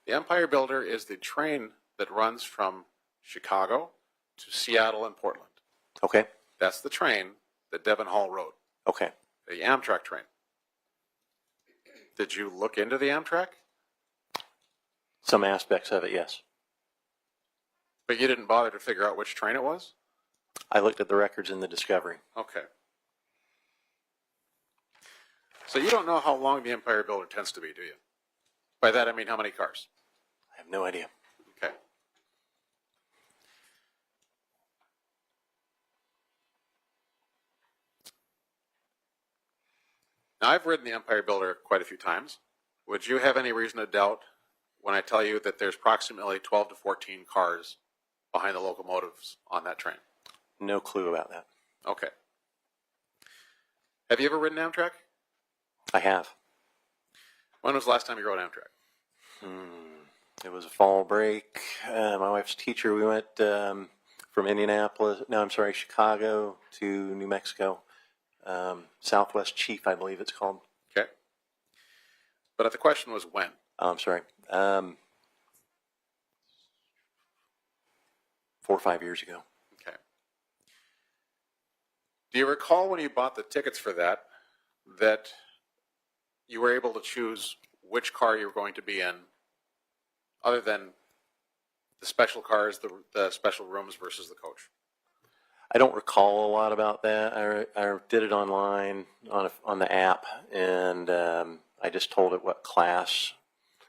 The Empire Builder is the train that runs from Chicago to Seattle and Portland. Okay. That's the train that Devon Hall rode, Okay. the Amtrak train. Did you look into the Amtrak? Some aspects of it, yes. But you didn't bother to figure out which train it was? I looked at the records in the discovery. Okay. So you don't know how long the Empire Builder tends to be, do you? By that I mean how many cars? I have no idea. Okay. Now, I've ridden the Empire Builder quite a few times. Would you have any reason to doubt when I tell you that there's approximately 12 to 14 cars behind the locomotives on that train? No clue about that. Okay. Have you ever ridden Amtrak? I have. When was the last time you rode Amtrak? It was a fall break. My wife's teacher, we went from Chicago to New Mexico. Southwest Chief, I believe it's called. Okay. But the question was when? Oh, I'm sorry. 4 or 5 years ago. Okay. Do you recall when you bought the tickets for that you were able to choose which car you were going to be in, other than the special cars, the special rooms versus the coach? I don't recall a lot about that. I did it online on the app, and I just told it what class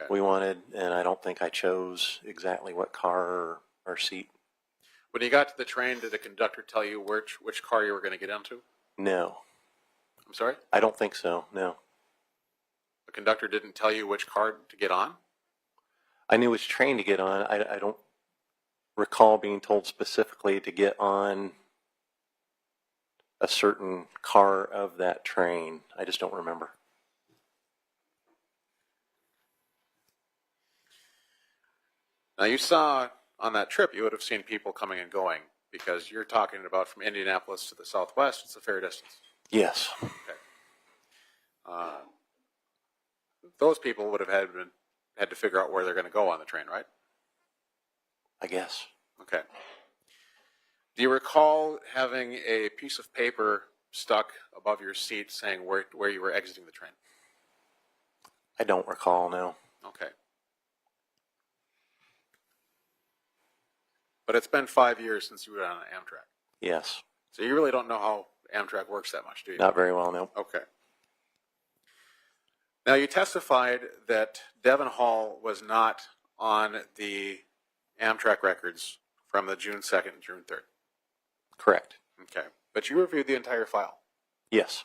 we wanted, and I don't think I chose exactly what car or seat. When you got to the train, did the conductor tell you which car you were going to get into? No. I'm sorry? I don't think so, no. The conductor didn't tell you which car to get on? I knew which train to get on. I don't recall being told specifically to get on a certain car of that train. I just don't remember. Now, you saw on that trip, you would have seen people coming and going, because you're talking about from Indianapolis to the southwest, it's a fair distance. Yes. Okay. Those people would have had to figure out where they're going to go on the train, right? I guess. Okay. Do you recall having a piece of paper stuck above your seat saying where you were exiting the train? I don't recall, no. Okay. But it's been 5 years since you were on Amtrak. Yes. So you really don't know how Amtrak works that much, do you? Not very well, no. Okay. Now, you testified that Devon Hall was not on the Amtrak records from the June 2nd and June 3rd. Correct. Okay. But you reviewed the entire file. Yes.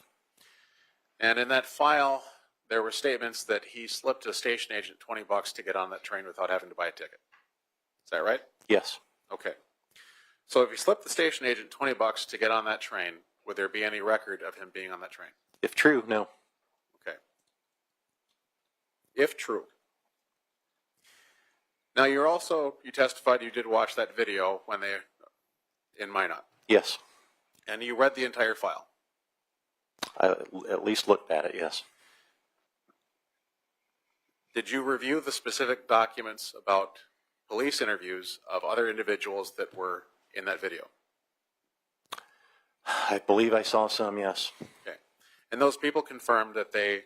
And in that file, there were statements that he slipped a station agent $20 to get on that train without having to buy a ticket. Is that right? Yes. Okay. So if he slipped the station agent $20 to get on that train, would there be any record of him being on that train? If true, no. Okay. If true. Now, you testified you did watch that video in Minot, Yes. and you read the entire file. I at least looked at it, yes. Did you review the specific documents about police interviews of other individuals that were in that video? I believe I saw some, yes. Okay. And those people confirmed that they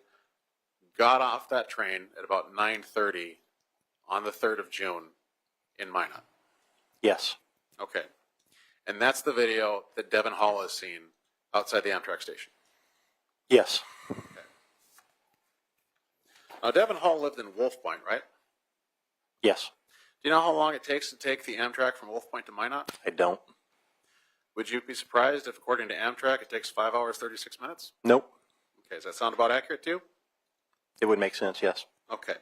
got off that train at about 9:30 on the 3rd of June in Minot. Yes. Okay. And that's the video that Devon Hall has seen outside the Amtrak station. Yes. Now, Devon Hall lived in Wolf Point, right? Yes. Do you know how long it takes to take the Amtrak from Wolf Point to Minot? I don't. Would you be surprised if, according to Amtrak, it takes 5 hours, 36 minutes? Nope. Okay, does that sound about accurate to you? It would make sense, yes. Okay.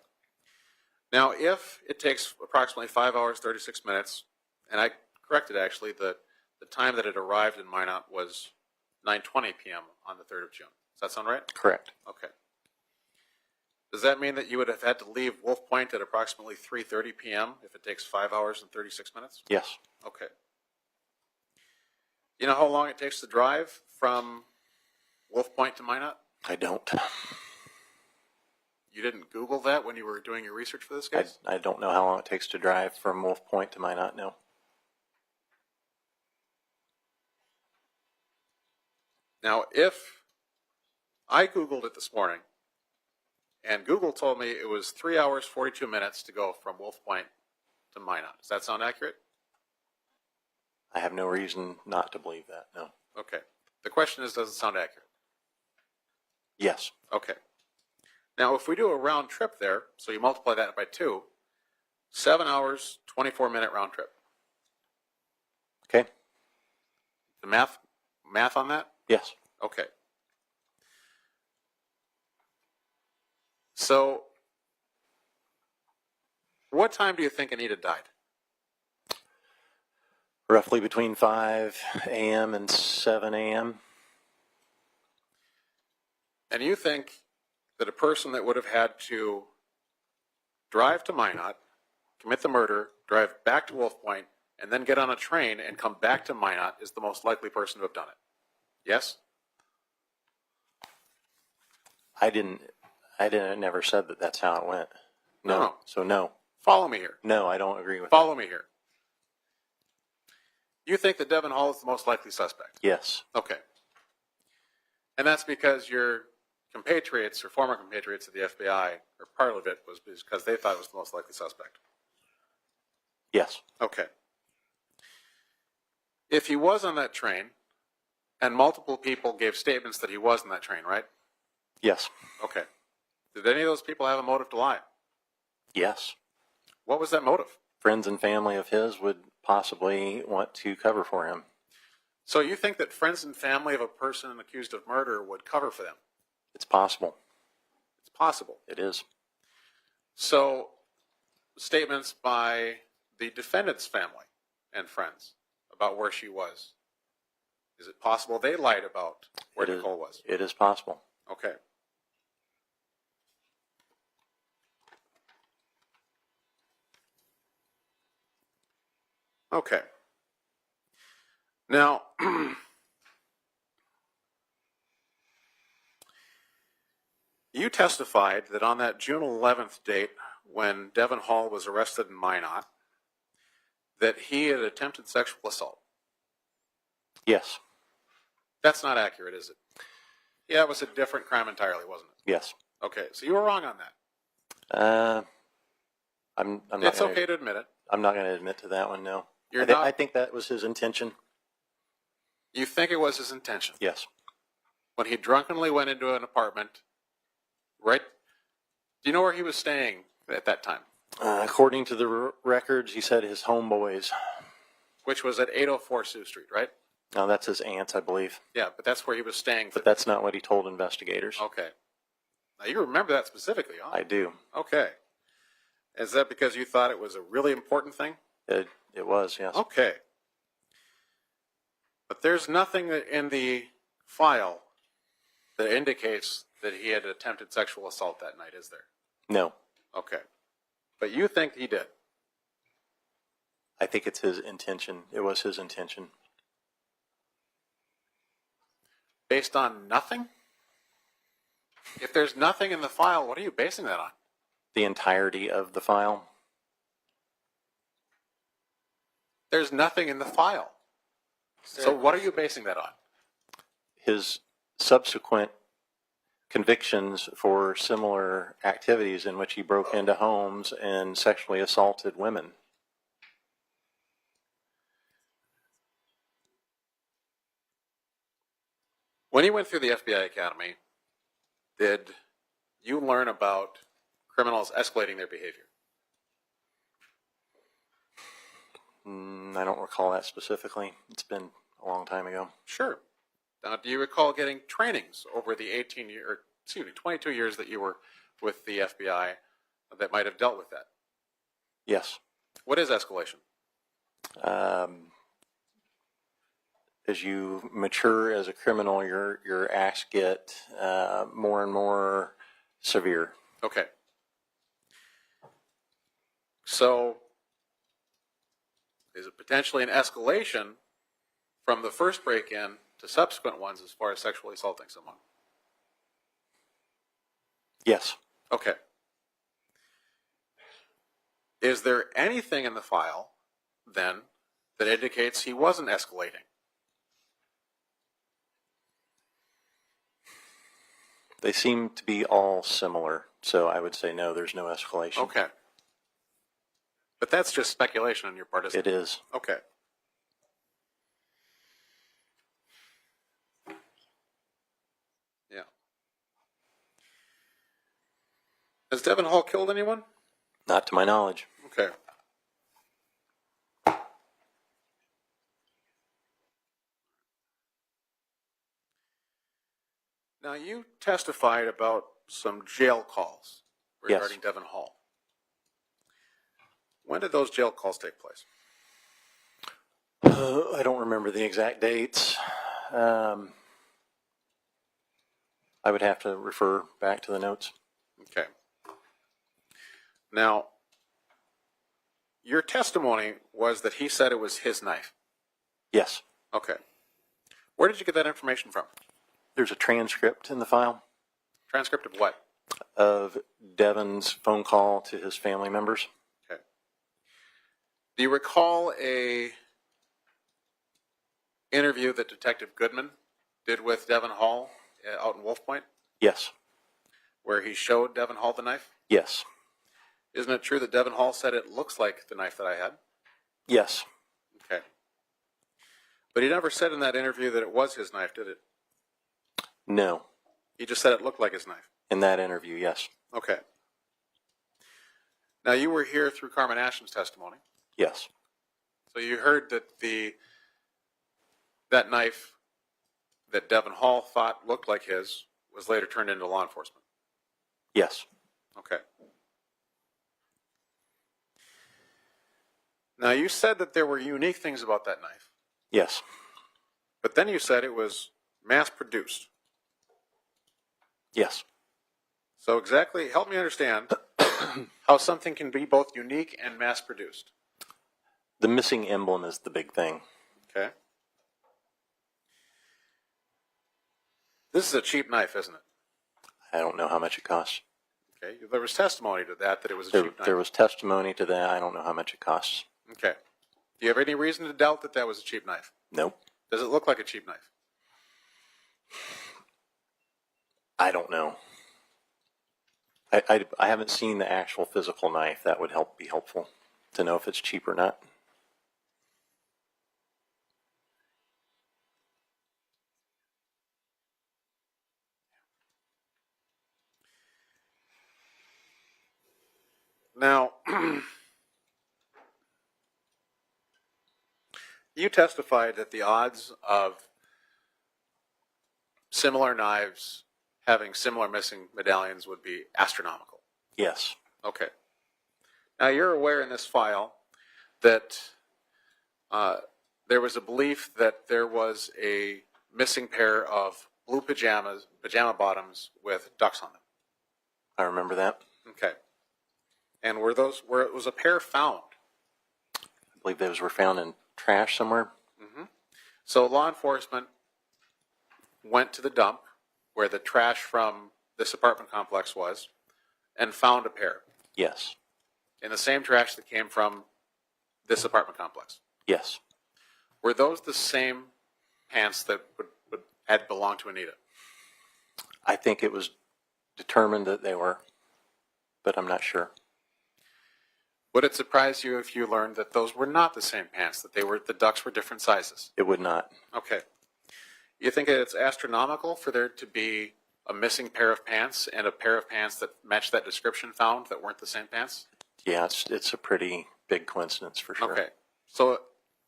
Now, if it takes approximately 5 hours, 36 minutes, and I corrected actually, the time that it arrived in Minot was 9:20 p.m. on the 3rd of June. Does that sound right? Correct. Okay. Does that mean that you would have had to leave Wolf Point at approximately 3:30 p.m. if it takes 5 hours and 36 minutes? Yes. Okay. You know how long it takes to drive from Wolf Point to Minot? I don't. You didn't Google that when you were doing your research for this case? I don't know how long it takes to drive from Wolf Point to Minot, no. Now, if I Googled it this morning, and Google told me it was 3 hours, 42 minutes to go from Wolf Point to Minot. Does that sound accurate? I have no reason not to believe that, no. Okay. The question is, does it sound accurate? Yes. Okay. Now, if we do a round trip there, so you multiply that by 2, 7 hours, 24-minute round trip. Okay. The math on that? Yes. Okay. So, what time do you think Anita died? Roughly between 5 a.m. and 7 a.m. And you think that a person that would have had to drive to Minot, commit the murder, drive back to Wolf Point, and then get on a train and come back to Minot is the most likely person to have done it? Yes? I never said that that's how it went. No. No. So no. Follow me here. No, I don't agree with Follow me here. You think that Devin Hall is the most likely suspect? that. Yes. Okay. And that's because your compatriots or former compatriots of the FBI, or part of it was because they thought it was the most likely suspect. Yes. Okay. If he was on that train, and multiple people gave statements that he was on that train, right? Yes. Okay. Did any of those people have a motive to lie? Yes. What was that motive? Friends and family of his would possibly want to cover for him. So you think that friends and family of a person accused of murder would cover for them? It's possible. It's possible. It is. So statements by the defendant's family and friends about where she was, is it possible they lied about where Nichole was? It is possible. Okay. Okay. Now, you testified that on that June 11th date when Devin Hall was arrested in Minot, that he had attempted sexual assault. Yes. That's not accurate, is it? Yeah, it was a different crime entirely, wasn't it? Yes. Okay, so you were wrong on that. I'm not It's gonna, okay to admit it. I'm not going to admit to that one, no. You're not. I think that was his intention. You think it was his intention? Yes. When he drunkenly went into an apartment, right? Do you know where he was staying at that time? According to the records, he said his homeboys. Which was at 804 Sioux Street, right? No, that's his aunt's, I believe. Yeah, but that's where he was staying. But that's not what he told investigators. Okay. Now you remember that specifically, huh? I do. Okay. Is that because you thought it was a really important thing? It was, yes. Okay. But there's nothing in the file that indicates that he had attempted sexual assault that night, is there? No. Okay. But you think he did? I think it's his intention. It was his intention. Based on nothing? If there's nothing in the file, what are you basing that on? The entirety of the file. There's nothing in the file. So what are you basing that on? His subsequent convictions for similar activities in which he broke into homes and sexually assaulted women. When you went through the FBI Academy, did you learn about criminals escalating their behavior? I don't recall that specifically. It's been a long time ago. Sure. Now, do you recall getting trainings over the 22 years that you were with the FBI that might have dealt with that. Yes. What is escalation? As you mature as a criminal, your acts get more and more severe. Okay. So, is it potentially an escalation from the first break-in to subsequent ones as far as sexually assaulting someone? Yes. Okay. Is there anything in the file, then, that indicates he wasn't escalating? They seem to be all similar, so I would say no, there's no escalation. Okay. But that's just speculation on your part, isn't it? It is. Okay. Yeah. Has Devin Hall killed anyone? Not to my knowledge. Okay. Now, you testified about some jail calls regarding Yes. Devin Hall. When did those jail calls take place? I don't remember the exact dates. I would have to refer back to the notes. Okay. Now, your testimony was that he said it was his knife. Yes. Okay. Where did you get that information from? There's a transcript in the file Transcript of what? of Devin's phone call to his family members. Okay. Do you recall a interview that Detective Goodman did with Devin Hall out in Wolf Point, Yes. where he showed Devin Hall the knife? Yes. Isn't it true that Devin Hall said it looks like the knife that I had? Yes. Okay. But he never said in that interview that it was his knife, did it? No. He just said it looked like his knife. In that interview, yes. Okay. Now, you were here through Carmen Ashton's testimony. Yes. So you heard that that knife that Devin Hall thought looked like his was later turned into law enforcement. Yes. Okay. Now, you said that there were unique things about that knife, Yes. but then you said it was mass-produced. Yes. So exactly, help me understand how something can be both unique and mass-produced. The missing emblem is the big thing. Okay. This is a cheap knife, isn't it? I don't know how much it costs. Okay. There was testimony to that it was a There, cheap knife. there was testimony to that. I don't know how much it costs. Okay. Do you have any reason to doubt that that was a cheap knife? Nope. Does it look like a cheap knife? I don't know. I haven't seen the actual physical knife. That would be helpful to know if it's cheap or not. Now, you testified that the odds of similar knives having similar missing medallions would be astronomical. Yes. Okay. Now, you're aware in this file that there was a belief that there was a missing pair of blue pajama bottoms with ducks on them. I remember that. Okay. And where it was a pair found? I believe those were found in trash somewhere. Mm-hmm. So law enforcement went to the dump where the trash from this apartment complex was and found a pair Yes. in the same trash that came from this apartment complex. Yes. Were those the same pants that had belonged to Anita? I think it was determined that they were, but I'm not sure. Would it surprise you if you learned that those were not the same pants, that the ducks were different sizes? It would not. Okay. You think it's astronomical for there to be a missing pair of pants and a pair of pants that match that description found that weren't the same pants? Yeah, it's a pretty big coincidence for sure. Okay. So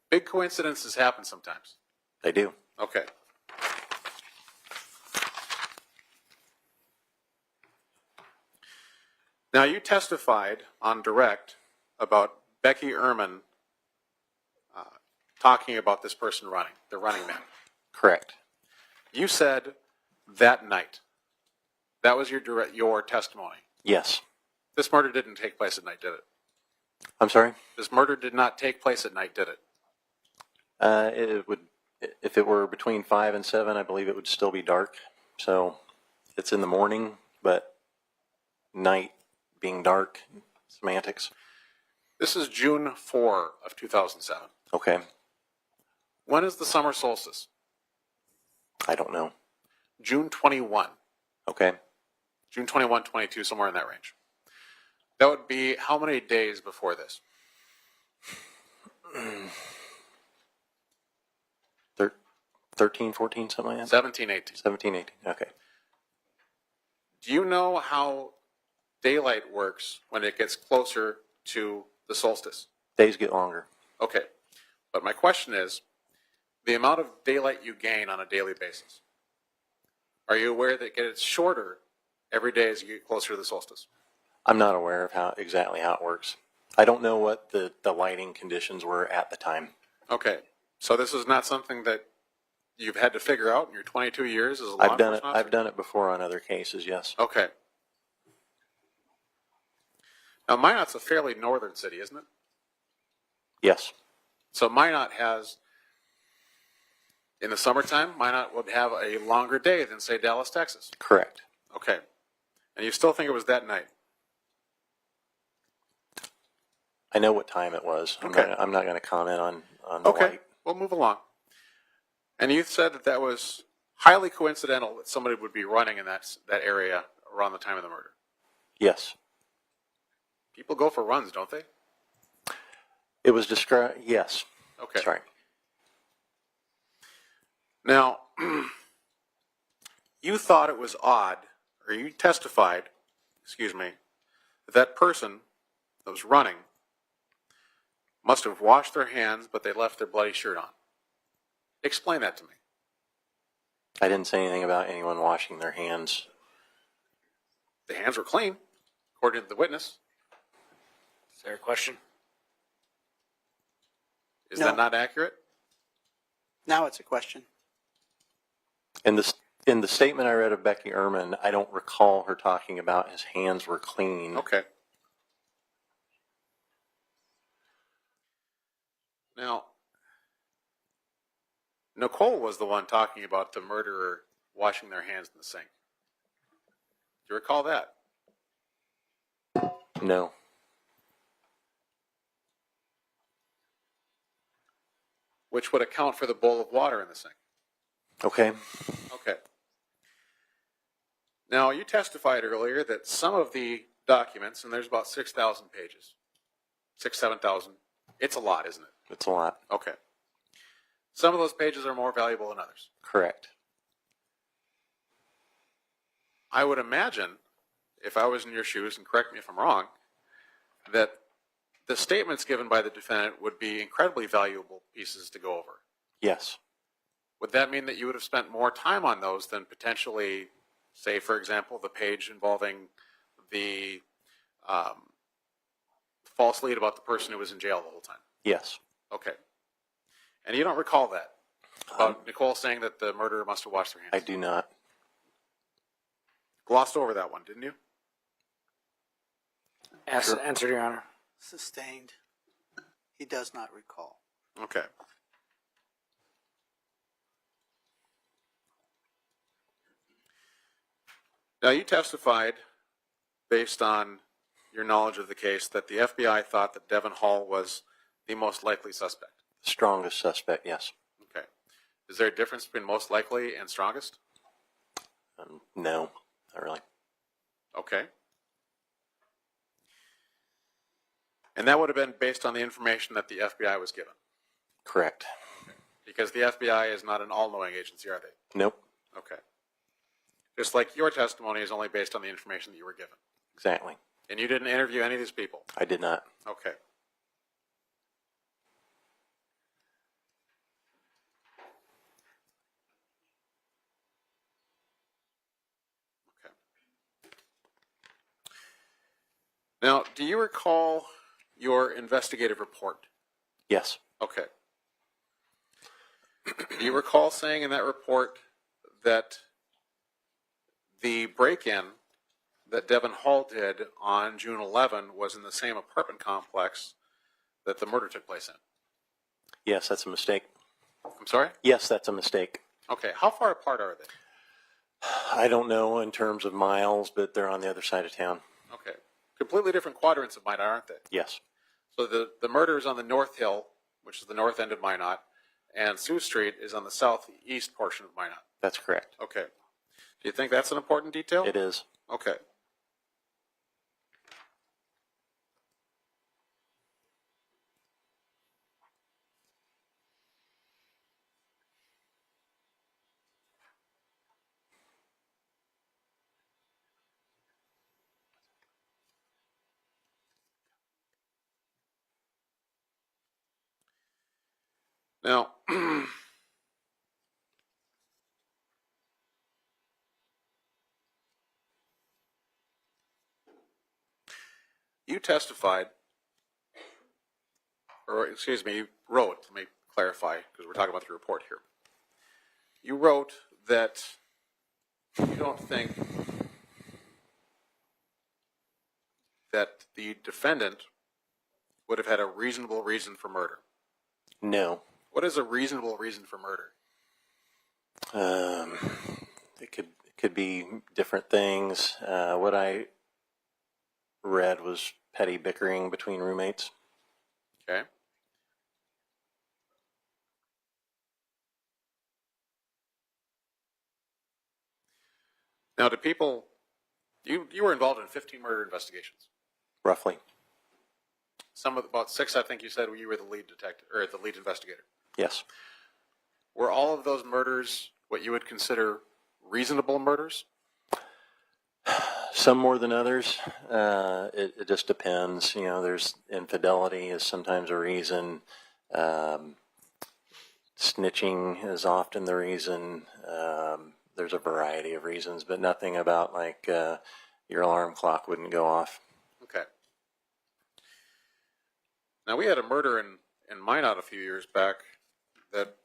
big coincidences happen sometimes. They do. Okay. Now, you testified on direct about Becky Ehrman talking about this person running, the running man. Correct. You said that night. That was your testimony. Yes. This murder didn't take place at night, did it? I'm sorry? This murder did not take place at night, did it? It would, if it were between 5 and 7, I believe it would still be dark. So it's in the morning, but night being dark, semantics. This is June 4 of 2007. Okay. When is the summer solstice? I don't know. June 21. Okay. June 21, 22, somewhere in that range. That would be how many days before this? 13, 14, something like that? 17, 18. 17, 18. Okay. Do you know how daylight works when it gets closer to the solstice? Days get longer. Okay. But my question is, the amount of daylight you gain on a daily basis, are you aware that it gets shorter every day as you get closer to the solstice? I'm not aware of exactly how it works. I don't know what the lighting conditions were at the time. Okay. So this is not something that you've had to figure out in your 22 years as a law enforcement officer? I've done it before on other cases, yes. Okay. Now, Minot's a fairly northern city, isn't it? Yes. So Minot has, in the summertime, Minot would have a longer day than, say, Dallas, Texas. Correct. Okay. And you still think it was that night? I know what time it was. Okay. I'm not going to comment on the Okay. light. We'll move along. And you said that was highly coincidental that somebody would be running in that area around the time of the murder. Yes. People go for runs, don't they? It was described, yes. Okay. Sorry. Now, you thought it was odd, or you testified, that person that was running must have washed their hands, but they left their bloody shirt on. Explain that to me. I didn't say anything about anyone washing their hands. The hands were clean, according to the witness. Is there a question? Is No. that not accurate? Now it's a question. In the statement I read of Becky Ehrman, I don't recall her talking about his hands were clean. Okay. Now, Nichole was the one talking about the murderer washing their hands in the sink. Do you recall that? No. Which would account for the bowl of water in the sink. Okay. Okay. Now, you testified earlier that some of the documents, and there's about 6,000 pages, 7,000. It's a lot, isn't it? It's a lot. Okay. Some of those pages are more valuable than others. Correct. I would imagine, if I was in your shoes, and correct me if I'm wrong, that the statements given by the defendant would be incredibly valuable pieces to go over. Yes. Would that mean that you would have spent more time on those than potentially, say, for example, the page involving the false lead about the person who was in jail the whole time? Yes. Okay. And you don't recall that? About Nichole saying that the murderer must have washed their hands? I do not. Glossed over that one, didn't you? Yes, answer, Your Honor. Sustained. He does not recall. Okay. Now, you testified, based on your knowledge of the case, that the FBI thought that Devin Hall was the most likely suspect. Strongest suspect, yes. Okay. Is there a difference between most likely and strongest? No, not really. Okay. And that would have been based on the information that the FBI was given? Correct. Because the FBI is not an all-knowing agency, are they? Nope. Okay. Just like your testimony is only based on the information that you were given. Exactly. And you didn't interview any of these people? I did not. Okay. Okay. Now, do you recall your investigative report? Yes. Okay. Do you recall saying in that report that the break-in that Devin Hall did on June 11 was in the same apartment complex that the murder took place in? Yes, that's a mistake. I'm sorry? Yes, that's a mistake. Okay. How far apart are they? I don't know in terms of miles, but they're on the other side of town. Okay. Completely different quadrants of Minot, aren't they? Yes. So the murder is on the North Hill, which is the north end of Minot, and Sioux Street is on the southeast portion of Minot. That's correct. Okay. Do you think that's an important detail? It is. Okay. Now, you testified, or excuse me, you wrote, let me clarify, because we're talking about the report here. You wrote that you don't think that the defendant would have had a reasonable reason for murder. No. What is a reasonable reason for murder? It could be different things. What I read was petty bickering between roommates. Okay. Now, do people, you were involved in 15 murder investigations. Roughly. About 6, I think you said you were the lead detective, or the lead investigator. Yes. Were all of those murders what you would consider reasonable murders? Some more than others. It just depends. You know, there's infidelity is sometimes a reason. Snitching is often the reason. There's a variety of reasons, but nothing about like your alarm clock wouldn't go off. Okay. Now, we had a murder in Minot a few years back that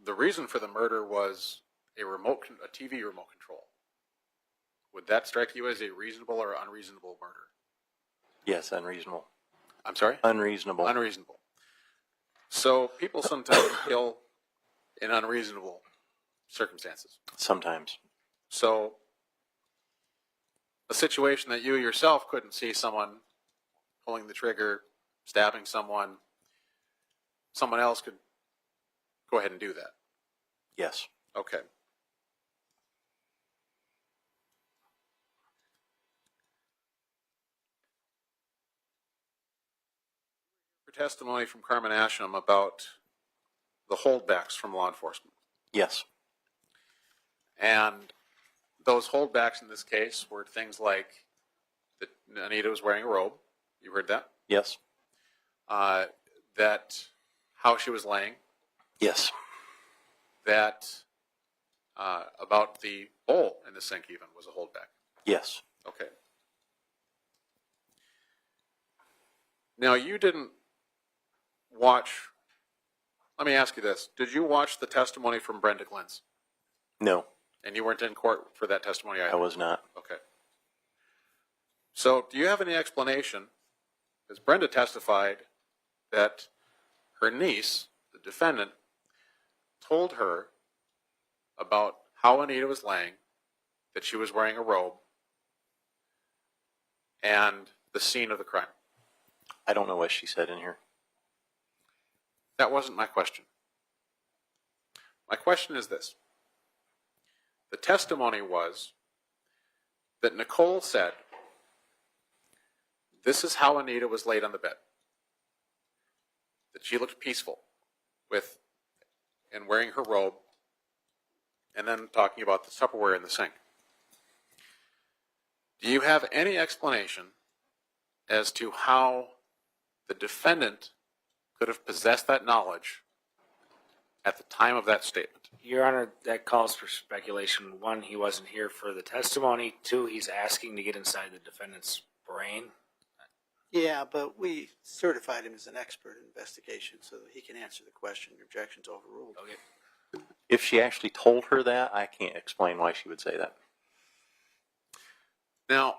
the reason for the murder was a TV remote control. Would that strike you as a reasonable or unreasonable murder? Yes, unreasonable. I'm sorry? Unreasonable. Unreasonable. So people sometimes kill in unreasonable circumstances. Sometimes. So a situation that you yourself couldn't see someone pulling the trigger, stabbing someone else could go ahead and do that. Yes. Okay. For testimony from Carmen Asham about the holdbacks from law enforcement. Yes. And those holdbacks in this case were things like that Anita was wearing a robe. You heard that? Yes. That how she was laying. Yes. That about the bowl in the sink even was a holdback. Yes. Okay. Now, you didn't watch, let me ask you this. Did you watch the testimony from Brenda Glintz? No, And you weren't in court for that testimony either? I was not. Okay. So, do you have any explanation? Because Brenda testified that her niece, the defendant, told her about how Anita was laying, that she was wearing a robe, and the scene of the crime. I don't know what she said in here. That wasn't my question. My question is this. The testimony was that Nichole said, this is how Anita was laid on the bed. That she looked peaceful and wearing her robe, and then talking about the Tupperware in the sink. Do you have any explanation as to how the defendant could have possessed that knowledge at the time of that statement? Your Honor, that calls for speculation. One, he wasn't here for the testimony. Two, he's asking to get inside the defendant's brain. Yeah, but we certified him as an expert in investigation so that he can answer the question. Your objection's overruled. Okay. If she actually told her that, I can't explain why she would say that. Now,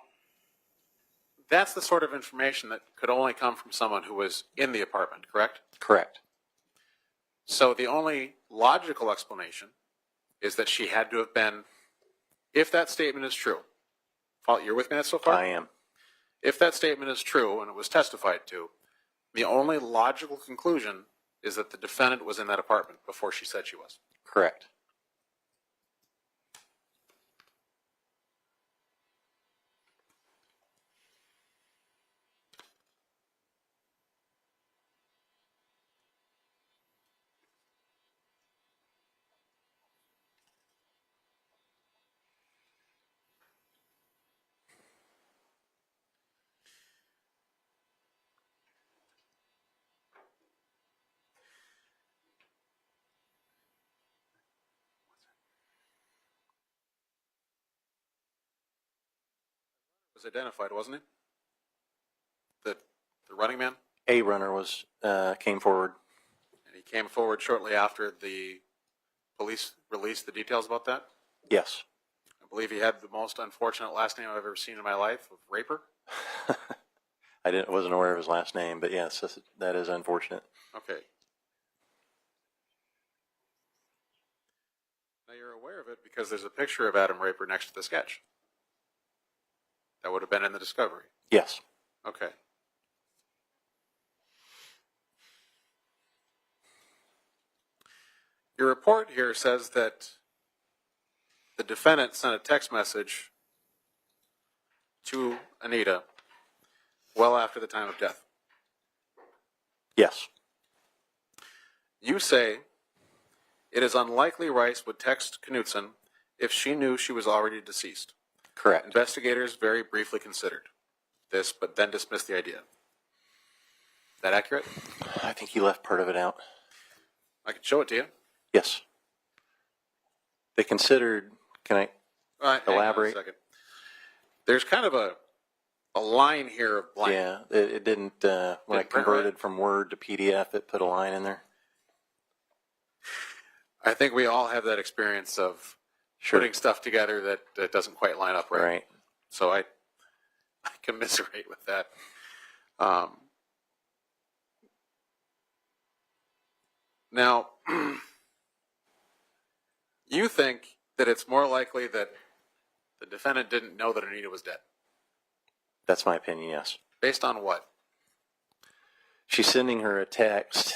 that's the sort of information that could only come from someone who was in the apartment, correct? Correct. So the only logical explanation is that she had to have been, if that statement is true, you're with me so far? I am. If that statement is true and it was testified to, the only logical conclusion is that the defendant was in that apartment before she said she was. Correct. Was identified, wasn't he? The running man? A runner was came forward. And he came forward shortly after the police released the details about that? Yes. I believe he had the most unfortunate last name I've ever seen in my life, of Raper. Wasn't aware of his last name, but yes, that is unfortunate. Okay. Now you're aware of it because there's a picture of Adam Raper next to the sketch. That would have been in the discovery. Yes. Okay. Your report here says that the defendant sent a text message to Anita well after the time of death. Yes. You say it is unlikely Rice would text Knutson if she knew she was already deceased. Correct. Investigators very briefly considered this, but then dismissed the idea. Is that accurate? I think he left part of it out. I can show it to you. Yes. They considered, can I Hang on a elaborate? second. There's kind of a line here of blank. Yeah, it didn't, when I Didn't print converted right? from Word to PDF, it put a line in there. I think we all have that experience of Sure. putting stuff together that doesn't quite line up right. Right. So I commiserate with that. Now, you think that it's more likely that the defendant didn't know that Anita was dead. That's my opinion, yes. Based on what? She's sending her a text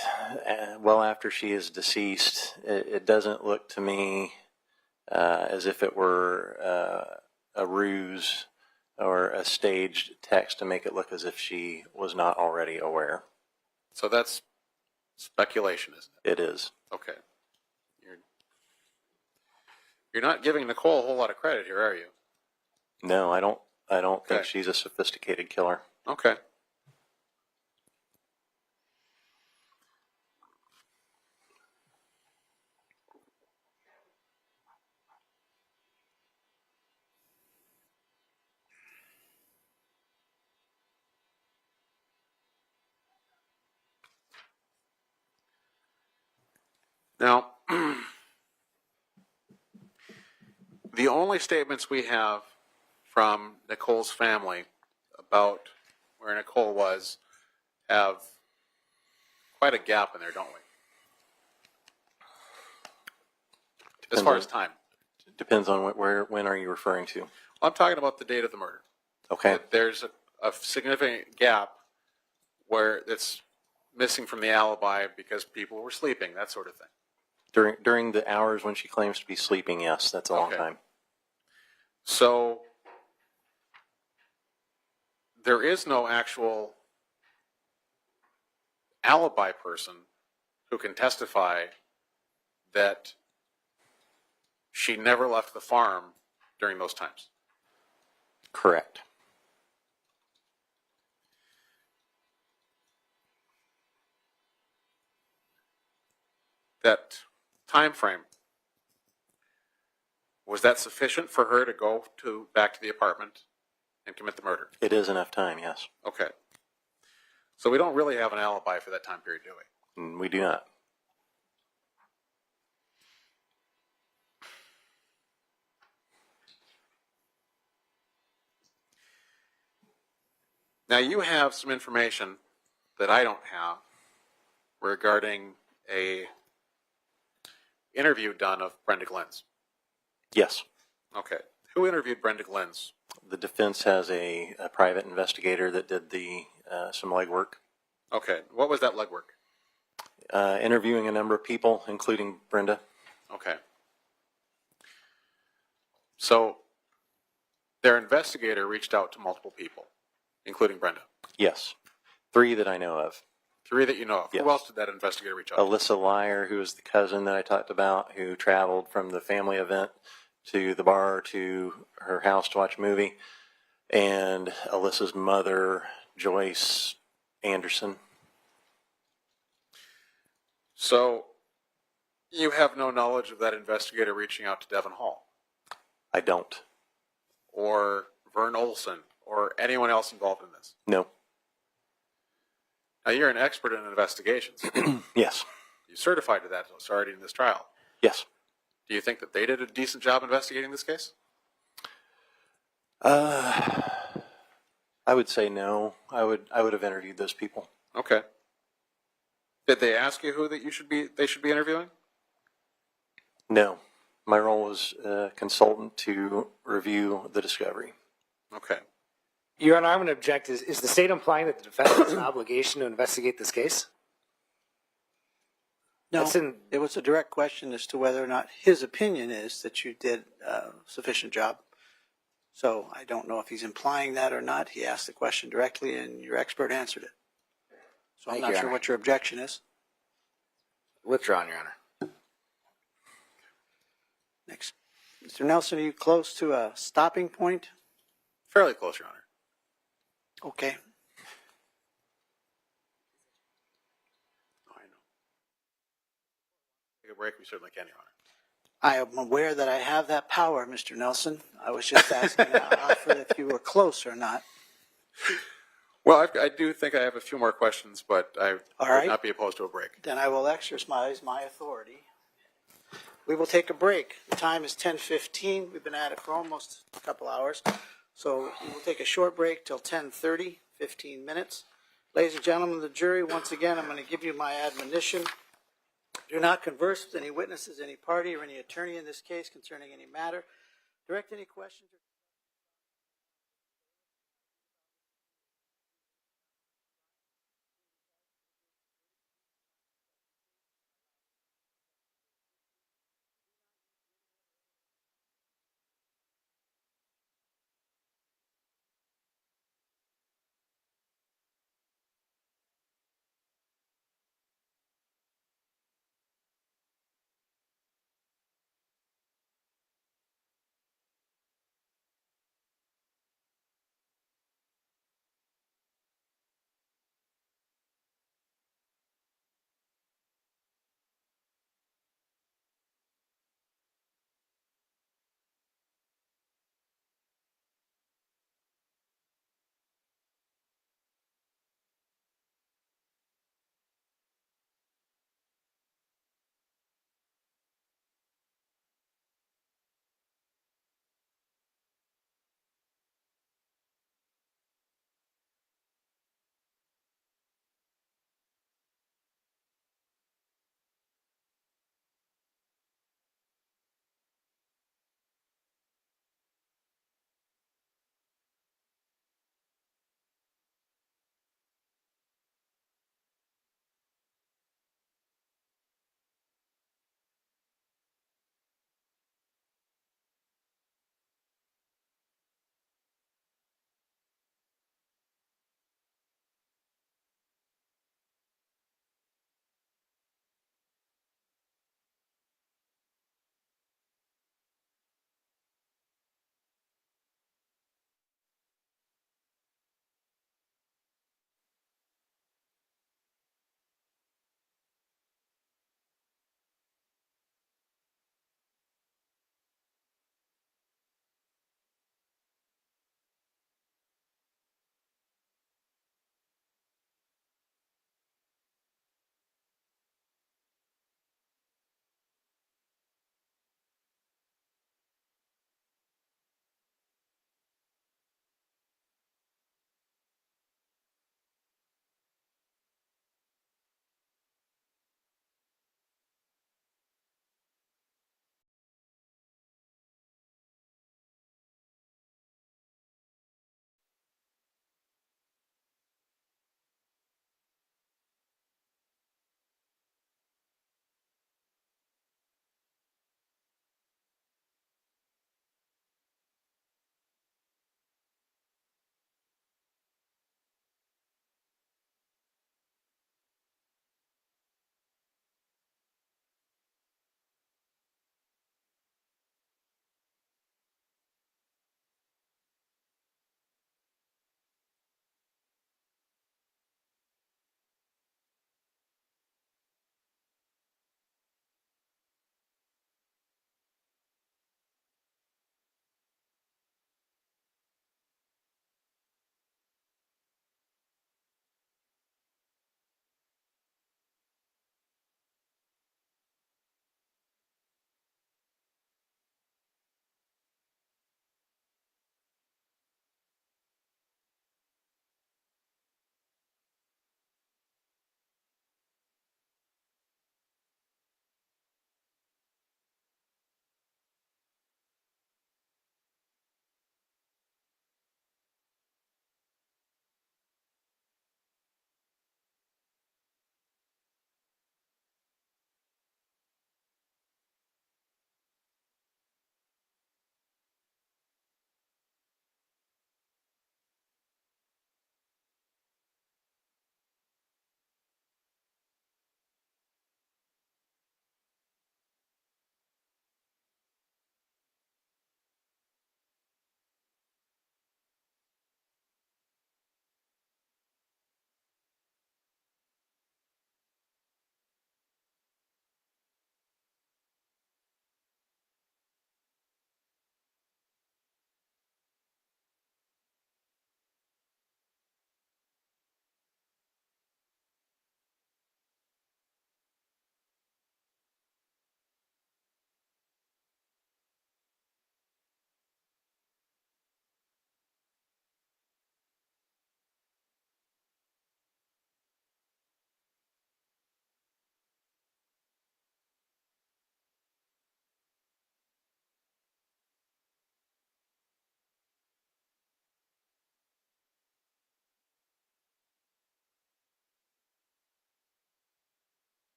well after she is deceased. It doesn't look to me as if it were a ruse or a staged text to make it look as if she was not already aware. So that's speculation, isn't it? It is. Okay. You're not giving Nichole a whole lot of credit here, are you? No, I don't think Okay. she's a sophisticated killer. Okay. Now, the only statements we have from Nichole's family about where Nichole was have quite a gap in there, don't we? As far as time. Depends on when are you referring to? Well, I'm talking about the date of the murder. Okay. There's a significant gap where it's missing from the alibi because people were sleeping, that sort of thing. During the hours when she claims to be sleeping, yes, that's a long Okay. time. So there is no actual alibi person who can testify that she never left the farm during those times. Correct. That time frame, was that sufficient for her to go back to the apartment and commit the murder? It is enough time, yes. Okay. So we don't really have an alibi for that time period, do we? We do not. Now, you have some information that I don't have regarding a interview done of Brenda Glenn's. Yes. Okay. Who interviewed Brenda Glenn's? The defense has a private investigator that did some legwork, Okay. What was that legwork? interviewing a number of people, including Brenda. Okay. So their investigator reached out to multiple people, including Brenda. Yes. 3 that I know of. 3 that you know of. Yes. Who else did that investigator reach out to? Alyssa Lyer, who is the cousin that I talked about, who traveled from the family event to the bar to her house to watch a movie, and Alyssa's mother, Joyce Anderson. So you have no knowledge of that investigator reaching out to Devin Hall I don't. or Vern Olson or anyone else involved in this? No. Now, you're an expert in investigations. Yes. You certified to that starting this trial. Yes. Do you think that they did a decent job investigating this case? I would say no. I would have interviewed those people. Okay. Did they ask you who that they should be interviewing? No. My role was consultant to review the discovery. Okay. Your Honor, I'm going to object. Is the state implying that the defendant has an obligation to investigate this case? No, That's in- it was a direct question as to whether or not his opinion is that you did a sufficient job. So I don't know if he's implying that or not. He asked the question directly, and your expert answered it. So I'm Thank not you, sure Honor. what your objection is. Withdrawn, Your Honor. Next. Mr. Nelson, are you close to a stopping point? Fairly close, Your Honor. Okay. Oh, I know. Take a break. We certainly can, Your Honor. I am aware that I have that power, Mr. Nelson. I was just asking Alfred if you were close or not. Well, I do think I have a few more questions, but I All would right. not be opposed to a break. Then I will exercise my authority. We will take a break. The time is 10:15. We've been at it for almost a couple hours. So we will take a short break till 10:30, 15 minutes. Ladies and gentlemen of the jury, once again, I'm going to give you my admonition. Do not converse with any witnesses, any party, or any attorney in this case concerning any matter. Direct any questions.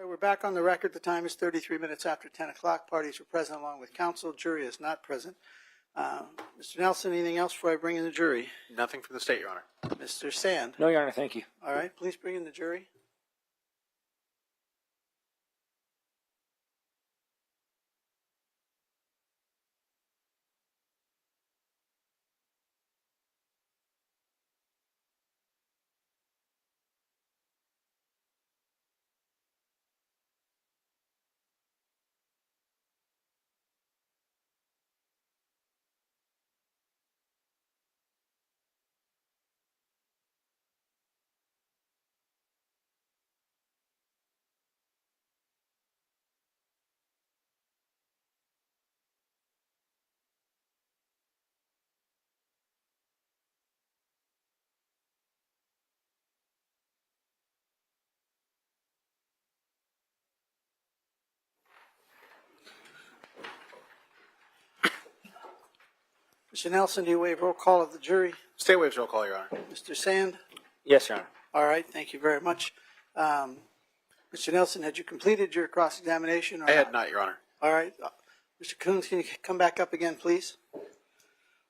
All right, we're back on the record. The time is 33 minutes after 10 o'clock. Parties are present along with counsel. Jury is not present. Mr. Nelson, anything else before I bring in the jury? Nothing from the state, Your Honor. Mr. Sand? No, Your Honor, thank you. All right, please bring in the jury. Mr. Nelson, do you waive roll call of the jury? State waives roll call, Your Honor. Mr. Sand? Yes, Your Honor. All right, thank you very much. Mr. Nelson, had you completed your cross-examination? I had not, Your Honor. All right. Mr. Coons, can you come back up again, please?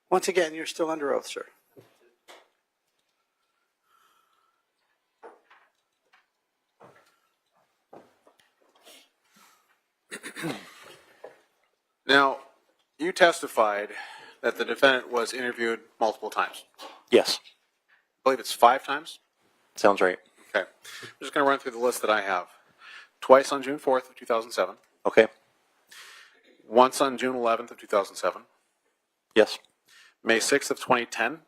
Once again, you're still under oath, sir. Now, you testified that the defendant was interviewed multiple times. Yes, I believe it's 5 times? sounds right. Okay. I'm just going to run through the list that I have. Twice on June 4th of 2007. Okay, Once on June 11th of 2007. yes, May 6th of 2010.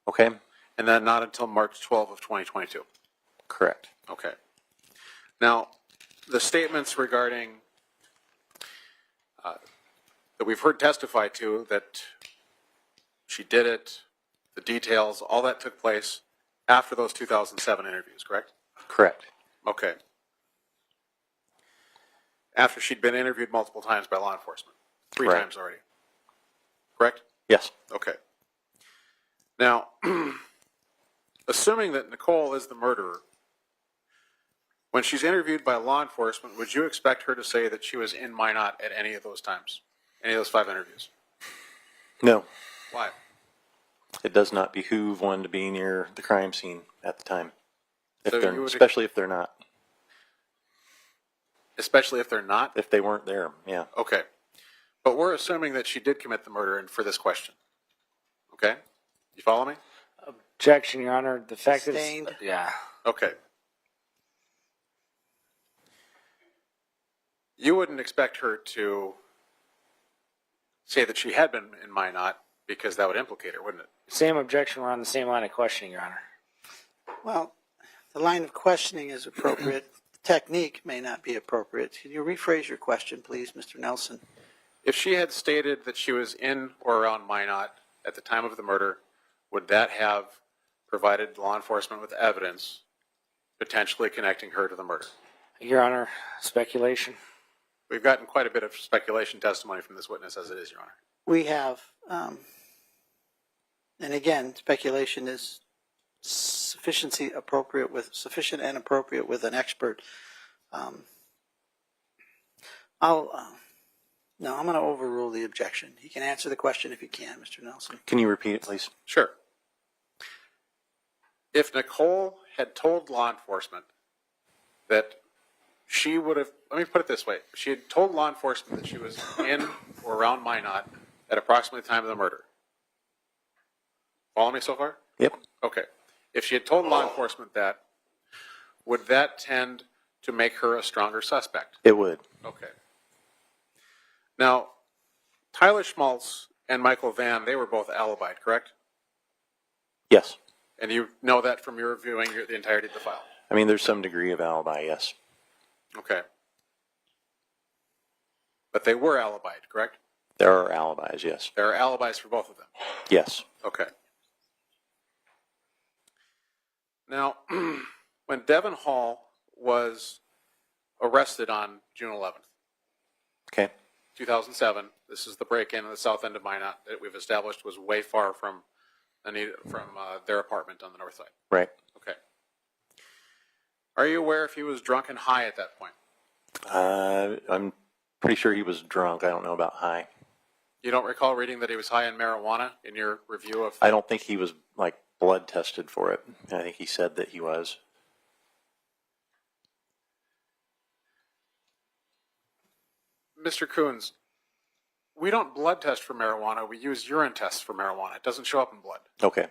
okay, And then not until March 12th of 2022. correct. Okay. Now, the statements regarding that we've heard testified to, that she did it, the details, all that took place after those 2007 interviews, correct? Correct. Okay. After she'd been interviewed multiple times by law enforcement. 3 Correct. times already. Correct? Yes, Okay. Now, assuming that Nichole is the murderer, when she's interviewed by law enforcement, would you expect her to say that she was in Minot at any of those times? Any of those 5 interviews? no, Why? it does not behoove one to be near the crime scene at the time, So you would- especially if they're not, Especially if they're not? if they weren't there, yeah. Okay. But we're assuming that she did commit the murder for this question. Okay? You follow me? Objection, Your Honor. The fact that Sustained. it's, yeah. Okay. You wouldn't expect her to say that she had been in Minot because that would implicate her, wouldn't it? Same objection. We're on the same line of questioning, Your Honor. Well, the line of questioning is appropriate. The technique may not be appropriate. Can you rephrase your question, please, Mr. Nelson? If she had stated that she was in or around Minot at the time of the murder, would that have provided law enforcement with evidence potentially connecting her to the murder? Your Honor, speculation. We've gotten quite a bit of speculation testimony from this witness as it is, Your Honor. We have, and again, speculation is sufficient and appropriate with an expert. No, I'm going to overrule the objection. He can answer the question if he can, Mr. Nelson. Can you repeat it, please? Sure. If Nichole had told law enforcement that she would have, let me put it this way, she had told law enforcement that she was in or around Minot at approximately the time of the murder. Follow me so far? Yep. Okay. If she had told law enforcement that, would that tend to make her a stronger suspect? It would. Okay. Now, Tyler Schmaltz and Michael Van, they were both alibied, correct? Yes. And you know that from your reviewing the entirety of the file? I mean, there's some degree of alibi, yes. Okay. But they were alibied, correct? There are alibis, yes. There are alibis for both of them. Yes. Okay. Now, when Devin Hall was arrested on June 11th, Okay. 2007, this is the break-in in the south end of Minot that we've established was way far from their apartment on the north side. Right. Okay. Are you aware if he was drunk and high at that point? I'm pretty sure he was drunk. I don't know about high. You don't recall reading that he was high in marijuana in your review of? I don't think he was like blood tested for it. I think he said that he was. Mr. Coons, we don't blood test for marijuana. We use urine tests for marijuana. It doesn't show up in blood. Okay.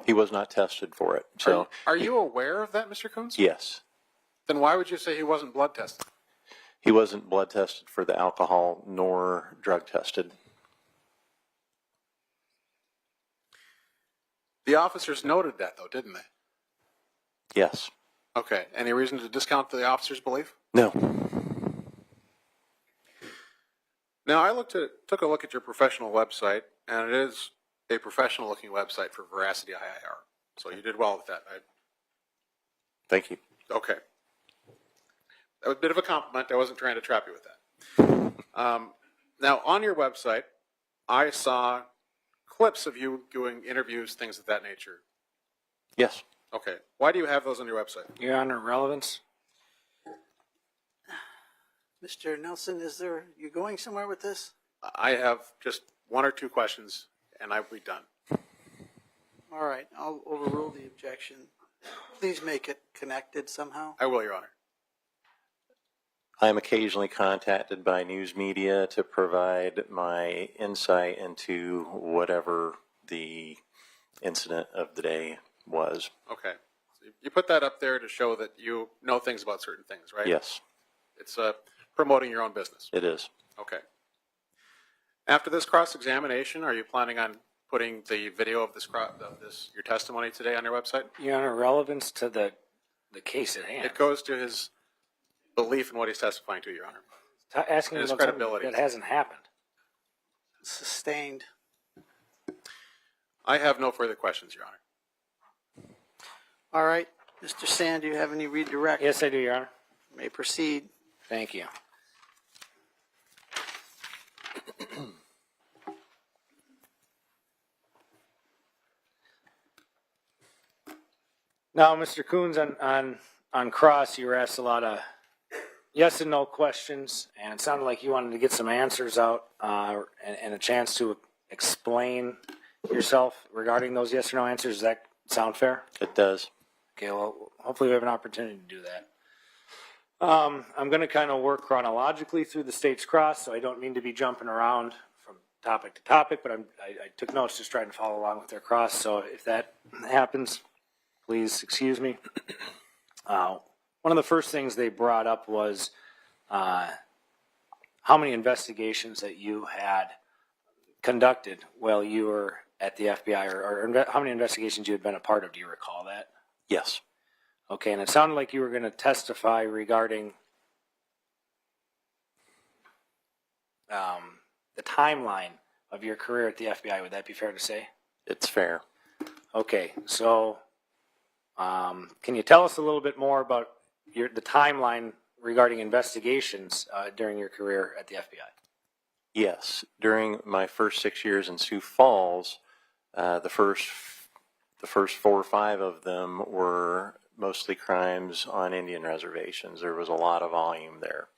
He was not tested for it. So Are you aware of that, Mr. Coons? yes, Then why would you say he wasn't blood tested? he wasn't blood tested for the alcohol nor drug tested. The officers noted that, though, didn't they? Yes. Okay. Any reason to discount the officers' belief? No. Now, I took a look at your professional website, and it is a professional-looking website for Veracity IIR. So you did well with that. Thank you. Okay. That was a bit of a compliment. I wasn't trying to trap you with that. Now, on your website, I saw clips of you doing interviews, things of that nature. Yes. Okay. Why do you have those on your website? Your Honor, relevance? Mr. Nelson, you going somewhere with this? I have just one or two questions, and I will be done. All right, I'll overrule the objection. Please make it connected somehow. I will, Your Honor. I am occasionally contacted by news media to provide my insight into whatever the incident of the day was. Okay. So you put that up there to show that you know things about certain things, right? Yes, It's promoting your own business. it is. Okay. After this cross-examination, are you planning on putting the video of your testimony today on your website? Your Honor, relevance to the case at hand. It goes to his belief in what he's testifying to, Your Honor. Asking his about something credibility. that hasn't happened. Sustained. I have no further questions, Your Honor. All right, Mr. Sand, do you have any redirect? Yes, I do, Your Honor. You may proceed. Thank you. Now, Mr. Coons, on cross, you were asked a lot of yes and no questions, and it sounded like you wanted to get some answers out and a chance to explain yourself regarding those yes or no answers. Does that sound fair? It does. Okay, well, hopefully we have an opportunity to do that. I'm going to kind of work chronologically through the state's cross, so I don't mean to be jumping around from topic to topic, but I took notes just trying to follow along with their cross, so if that happens, please excuse me. One of the first things they brought up was how many investigations that you had conducted while you were at the FBI, or how many investigations you had been a part of. Do you recall that? Yes. Okay, and it sounded like you were going to testify regarding the timeline of your career at the FBI. Would that be fair to say? It's fair. Okay, so can you tell us a little bit more about the timeline regarding investigations during your career at the FBI? Yes. During my first 6 years in Sioux Falls, the first 4 or 5 of them were mostly crimes on Indian reservations. There was a lot of volume there.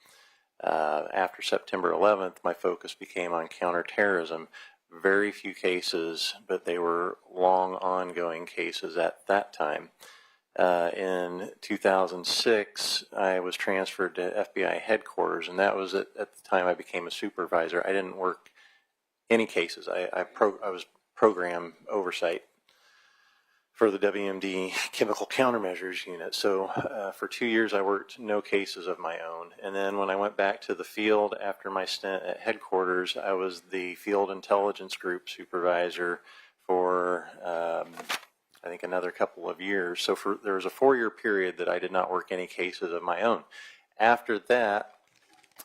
After September 11th, my focus became on counterterrorism. Very few cases, but they were long ongoing cases at that time. In 2006, I was transferred to FBI headquarters, and that was at the time I became a supervisor. I didn't work any cases. I was program oversight for the WMD Chemical Countermeasures Unit. So for 2 years, I worked no cases of my own. And then when I went back to the field after my stint at headquarters, I was the Field Intelligence Group supervisor for I think another couple of years. So there was a 4-year period that I did not work any cases of my own. After that,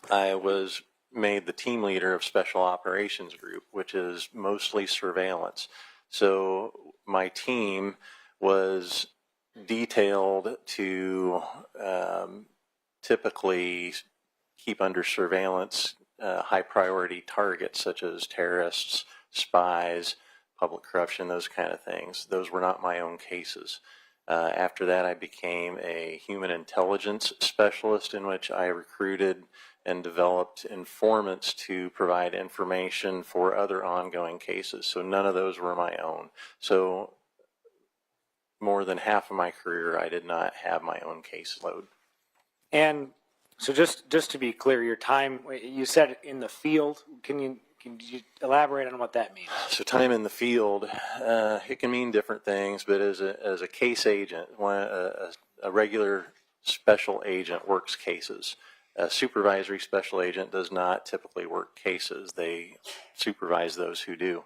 I was made the team leader of Special Operations Group, which is mostly surveillance. So my team was detailed to typically keep under surveillance high priority targets such as terrorists, spies, public corruption, those kind of things. Those were not my own cases. After that, I became a human intelligence specialist, in which I recruited and developed informants to provide information for other ongoing cases. So none of those were my own. So more than half of my career, I did not have my own caseload. And so just to be clear, your time, you said in the field. Can you elaborate on what that means? So time in the field, it can mean different things, but as a case agent, a regular special agent works cases. A supervisory special agent does not typically work cases. They supervise those who do.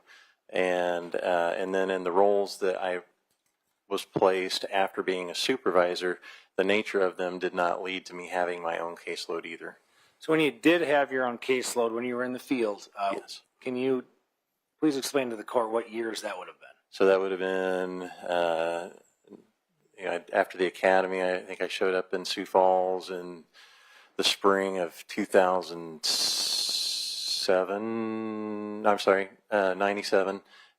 And then in the roles that I was placed after being a supervisor, the nature of them did not lead to me having my own caseload either. So when you did have your own caseload, when you were in the field, Yes. Can you please explain to the court what years that would have been? So that would have been, after the academy, I think I showed up in Sioux Falls in the spring of 97.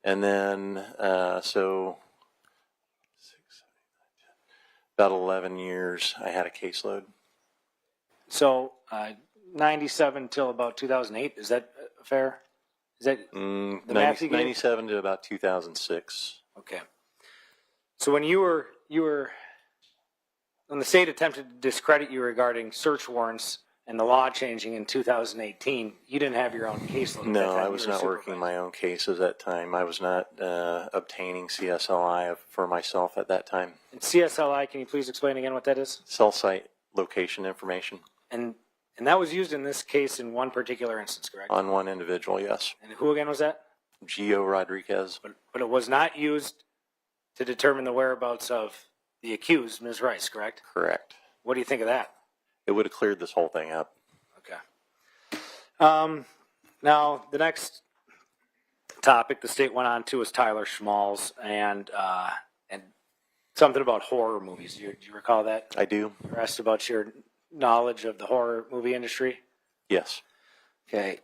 And then, so about 11 years I had a caseload. So 97 till about 2008, is that fair? Is that the math you gave? 97 to about 2006. Okay. So when you were when the state attempted to discredit you regarding search warrants and the law changing in 2018, you didn't have your own caseload. At that No, time. I was not working my own cases at that time. I was not obtaining CSLI for myself at that time. And CSLI, can you please explain again what that is? Cell site location information. And that was used in this case in one particular instance, correct? On one individual, yes. And who again was that? Gio Rodriguez. But it was not used to determine the whereabouts of the accused, Ms. Rice, correct? Correct. What do you think of that? It would have cleared this whole thing up. Okay. Now, the next topic the state went on to was Tyler Schmalz and something about horror movies. Do you recall that? I do. You were asked about your knowledge of the horror movie industry. Yes. Okay.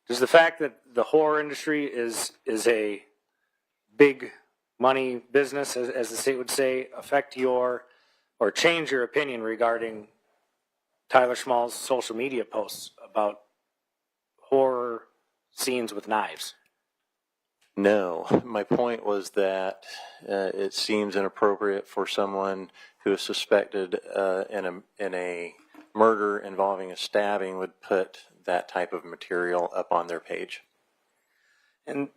Does the fact that the horror industry is a big money business, as the state would say, affect your or change your opinion regarding Tyler Schmalz's social media posts about horror scenes with knives? No. My point was that it seems inappropriate for someone who is suspected in a murder involving a stabbing would put that type of material up on their page. And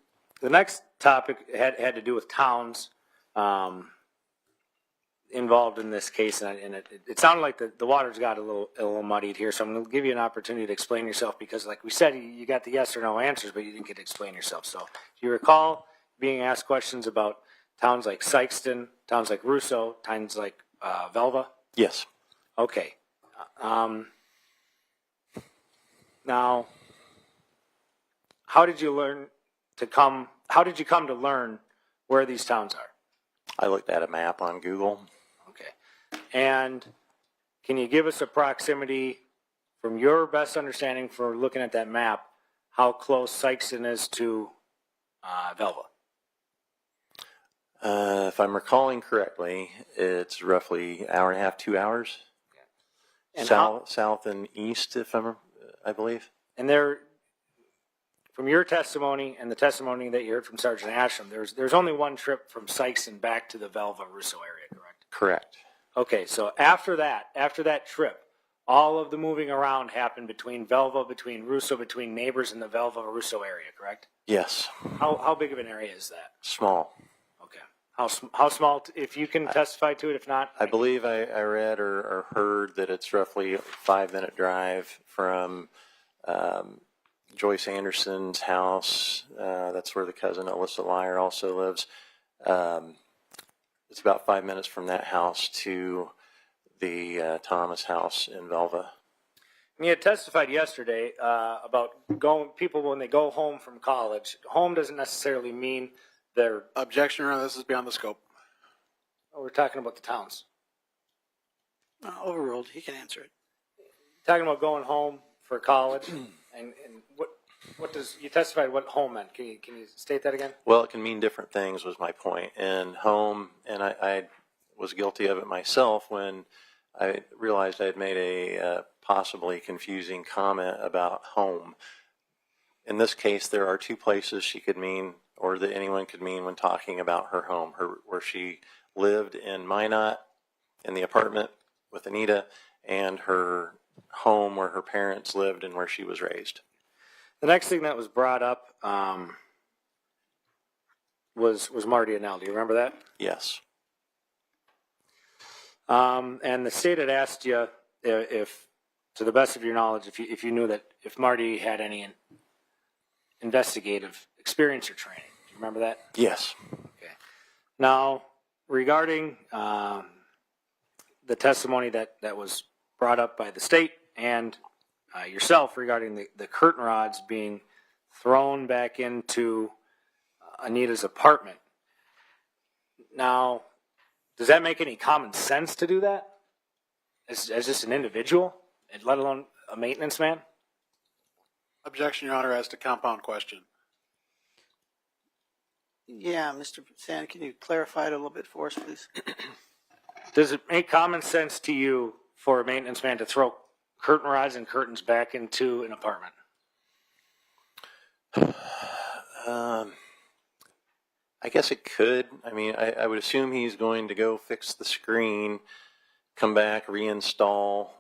the next topic had to do with towns involved in this case, and it sounded like the waters got a little muddied here, so I'm going to give you an opportunity to explain yourself, because like we said, you got the yes or no answers, but you didn't get to explain yourself. So do you recall being asked questions about towns like Sykeston, towns like Russo, towns like Velva? Yes. Okay. Now, how did you come to learn where these towns are? I looked at a map on Google. Okay. And can you give us a proximity, from your best understanding for looking at that map, how close Sykeston is to Velva? If I'm recalling correctly, it's roughly an hour and a half, 2 hours. And South and east, I believe. And there, from your testimony and the testimony that you heard from Sergeant Asham, there's only one trip from Sykeston back to the Velva-Russo area, correct? Correct. Okay, so after that trip, all of the moving around happened between Velva, between Russo, between neighbors in the Velva-Russo area, correct? Yes. How big of an area is that? Small. Okay. How small, if you can testify to it, if not? I believe I read or heard that it's roughly a 5-minute drive from Joyce Anderson's house. That's where the cousin Alyssa Lyer also lives. It's about 5 minutes from that house to the Thomas house in Velva. And you had testified yesterday about people when they go home from college. Home doesn't necessarily mean they're... Objection, Your Honor, this is beyond the scope. Oh, we're talking about the towns. Overruled. He can answer it. Talking about going home for college, and you testified what home meant? Can you state that again? Well, it can mean different things was my point. And home, and I was guilty of it myself when I realized I had made a possibly confusing comment about home. In this case, there are two places she could mean, or that anyone could mean when talking about her home, where she lived in Minot, in the apartment with Anita, and her home where her parents lived and where she was raised. The next thing that was brought up was Marty and Al. Do you remember that? Yes. And the state had asked you if, to the best of your knowledge, if you knew that if Marty had any investigative experience or training. Do you remember that? Yes. Okay. Now, regarding the testimony that was brought up by the state and yourself regarding the curtain rods being thrown back into Anita's apartment. Now, does that make any common sense to do that as just an individual, let alone a maintenance man? Objection, Your Honor, as to compound question. Yeah, Mr. Sand, can you clarify it a little bit for us, please? Does it make common sense to you for a maintenance man to throw curtain rods and curtains back into an apartment? I guess it could. I mean, I would assume he's going to go fix the screen, come back, reinstall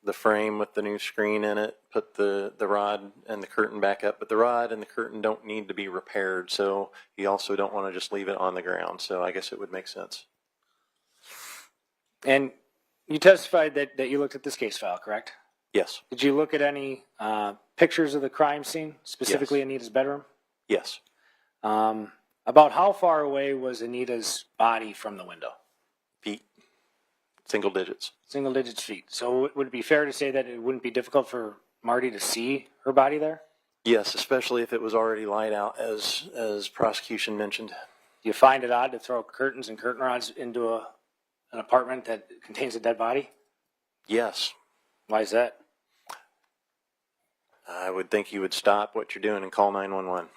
the frame with the new screen in it, put the rod and the curtain back up. But the rod and the curtain don't need to be repaired, so you also don't want to just leave it on the ground. So I guess it would make sense. And you testified that you looked at this case file, correct? Yes. Did you look at any pictures of the crime scene, specifically Yes. Anita's bedroom? Yes. About how far away was Anita's body from the window? Feet. Single digits. Single digits feet. So would it be fair to say that it wouldn't be difficult for Marty to see her body there? Yes, especially if it was already light out, as prosecution mentioned. Do you find it odd to throw curtains and curtain rods into an apartment that contains a dead body? Yes. Why is that? I would think you would stop what you're doing and call 911.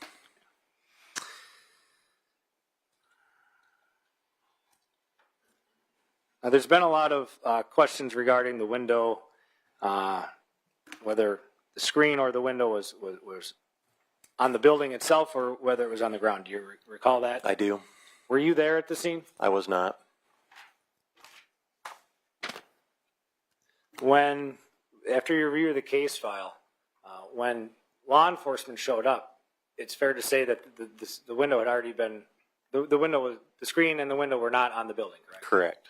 Now, there's been a lot of questions regarding the window, whether the screen or the window was on the building itself or whether it was on the ground. Do you recall that? I do. Were you there at the scene? I was not. When, after you review the case file, when law enforcement showed up, it's fair to say that the window had already been, the window was, the screen and the window were not on the building, correct? Correct.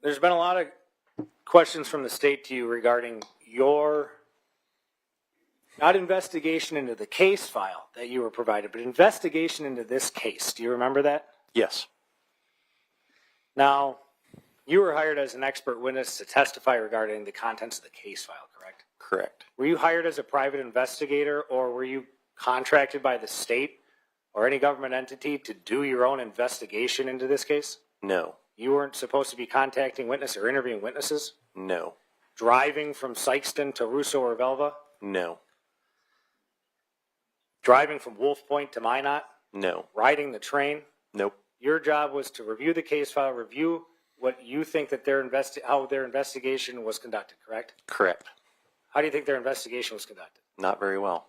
There's been a lot of questions from the state to you regarding your, not investigation into the case file that you were provided, but investigation into this case. Do you remember that? Yes. Now, you were hired as an expert witness to testify regarding the contents of the case file, correct? Correct. Were you hired as a private investigator, or were you contracted by the state or any government entity to do your own investigation into this case? No. You weren't supposed to be contacting witnesses or interviewing witnesses? No. Driving from Sykeston to Russo or Velva? No. Driving from Wolf Point to Minot? No. Riding the train? Nope. Your job was to review the case file, review what you think that how their investigation was conducted, correct? Correct. How do you think their investigation was conducted? Not very well.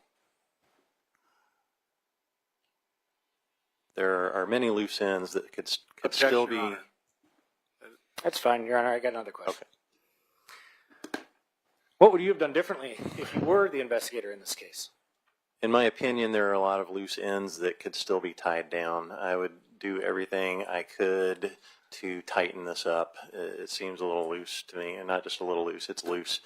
There are many loose ends that could Objection, still be. Your Honor. That's fine, Your Honor. I got another question. Okay. What would you have done differently if you were the investigator in this case? In my opinion, there are a lot of loose ends that could still be tied down. I would do everything I could to tighten this up. It seems a little loose to me, and not just a little loose, it's loose.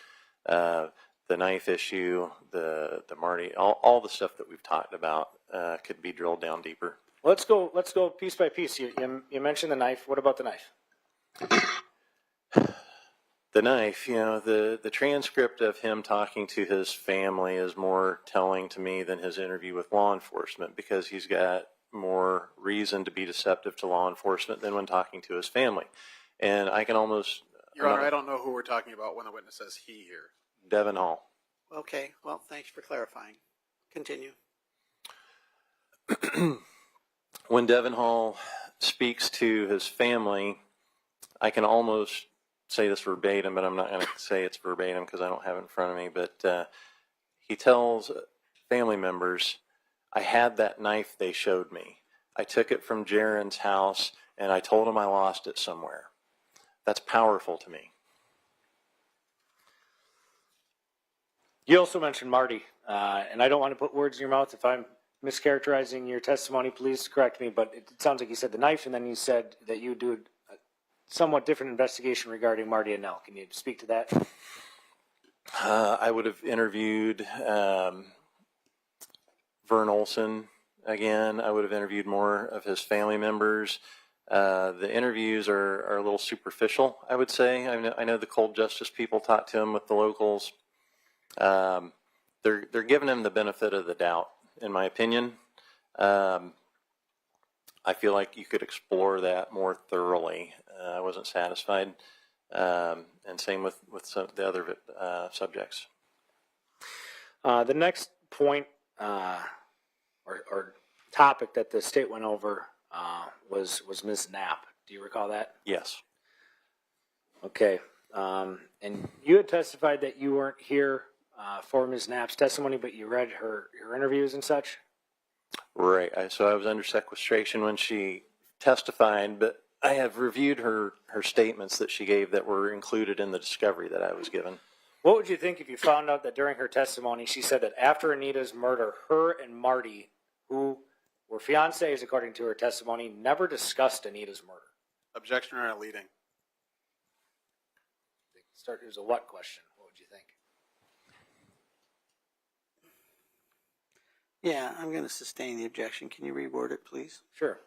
The knife issue, the Marty, all the stuff that we've talked about could be drilled down deeper. Let's go piece by piece. You mentioned the knife. What about the knife? The knife, the transcript of him talking to his family is more telling to me than his interview with law enforcement, because he's got more reason to be deceptive to law enforcement than when talking to his family. And I can almost Your Honor, I don't know who we're talking about when the witness says he here. Devin Hall. Okay, well, thanks for clarifying. Continue. When Devin Hall speaks to his family, I can almost say this verbatim, but I'm not going to say it's verbatim because I don't have it in front of me. But he tells family members, I had that knife they showed me. I took it from Jaron's house, and I told him I lost it somewhere. That's powerful to me. You also mentioned Marty, and I don't want to put words in your mouth. If I'm mischaracterizing your testimony, please correct me, but it sounds like you said the knife, and then you said that you would do a somewhat different investigation regarding Marty and Nell. Can you speak to that? I would have interviewed Vern Olson again. I would have interviewed more of his family members. The interviews are a little superficial, I would say. I know the cold justice people talked to him with the locals. They're giving him the benefit of the doubt, in my opinion. I feel like you could explore that more thoroughly. I wasn't satisfied, and same with some of the other subjects. The next point or topic that the state went over was Ms. Knapp. Do you recall that? Yes. Okay. And you had testified that you weren't here for Ms. Knapp's testimony, but you read her interviews and such? Right. So I was under sequestration when she testified, but I have reviewed her statements that she gave that were included in the discovery that I was given. What would you think if you found out that during her testimony she said that after Anita's murder, her and Marty, who were fiancés according to her testimony, never discussed Anita's murder? Objection or leading? Start. It was a what question? What would you think? Yeah, I'm going to sustain the objection. Can you reword it, please? Sure.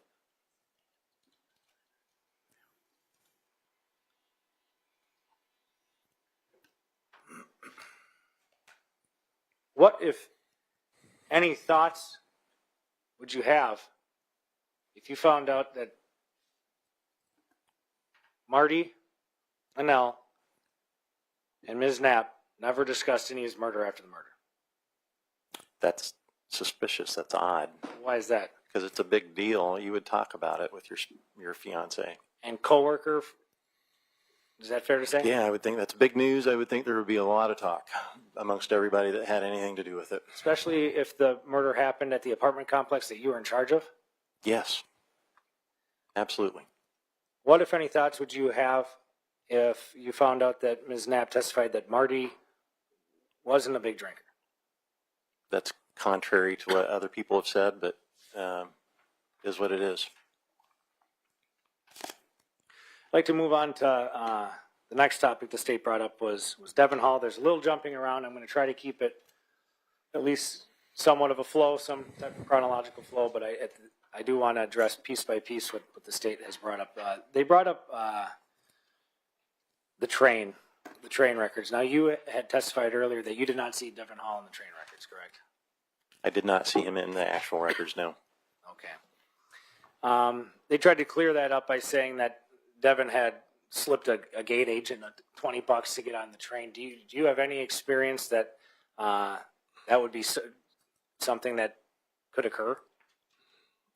What, if any, thoughts would you have if you found out that Marty, Annelle, and Ms. Knapp never discussed Anita's murder after the murder? That's Suspicious. That's odd. Why is that? Because it's a big deal. You would talk about it with your fiance. And coworker, is that fair to say? Yeah, I would think that's big news. I would think there would be a lot of talk amongst everybody that had anything to do with it. Especially if the murder happened at the apartment complex that you were in charge of? Yes, absolutely. What, if any, thoughts would you have if you found out that Ms. Knapp testified that Marty wasn't a big drinker? That's contrary to what other people have said, but is what it is. I'd like to move on to the next topic the state brought up was Devin Hall. There's a little jumping around. I'm going to try to keep it at least somewhat of a flow, some type of chronological flow, but I do want to address piece by piece what the state has brought up. They brought up the train records. Now, you had testified earlier that you did not see Devin Hall in the train records, correct? I did not see him in the actual records, no. Okay. They tried to clear that up by saying that Devin had slipped a gate agent $20 to get on the train. Do you have any experience that that would be something that could occur?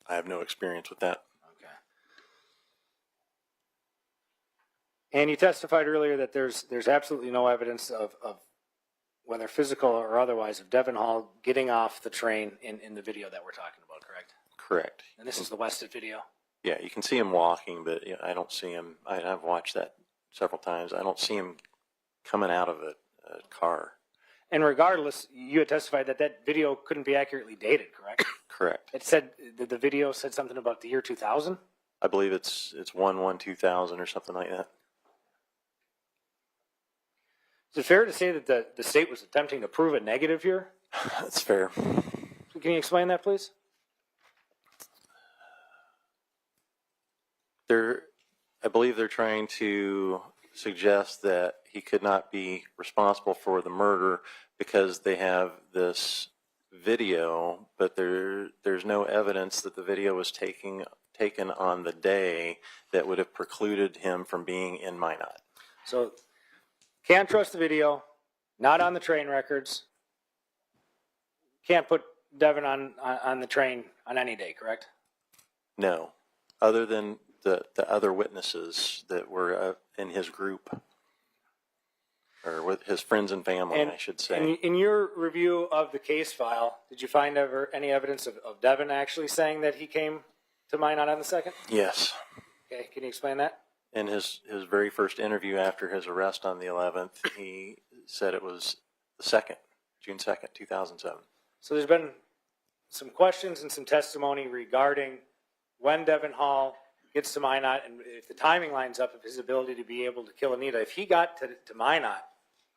I have no experience with that. Okay. And you testified earlier that there's absolutely no evidence of whether physical or otherwise of Devin Hall getting off the train in the video that we're talking about, correct? Correct. And this is the Wested video? Yeah, you can see him walking, but I don't see him. I've watched that several times. I don't see him coming out of a car. And regardless, you had testified that video couldn't be accurately dated, correct? Correct. It said, the video said something about the year 2000? I believe it's 1/1/2000 or something like that. Is it fair to say that the state was attempting to prove a negative here? That's fair. Can you explain that, please? I believe they're trying to suggest that he could not be responsible for the murder because they have this video, but there's no evidence that the video was taken on the day that would have precluded him from being in Minot. So can't trust the video, not on the train records. Can't put Devin on the train on any day, correct? No, other than the other witnesses that were in his group, or with his friends and family, I should say. In your review of the case file, did you find ever any evidence of Devin actually saying that he came to Minot on the 2nd? Yes. Okay, can you explain that? In his very first interview after his arrest on the 11th, he said it was the 2nd, June 2nd, 2007. So there's been some questions and some testimony regarding when Devin Hall gets to Minot and if the timing lines up of his ability to be able to kill Anita. If he got to Minot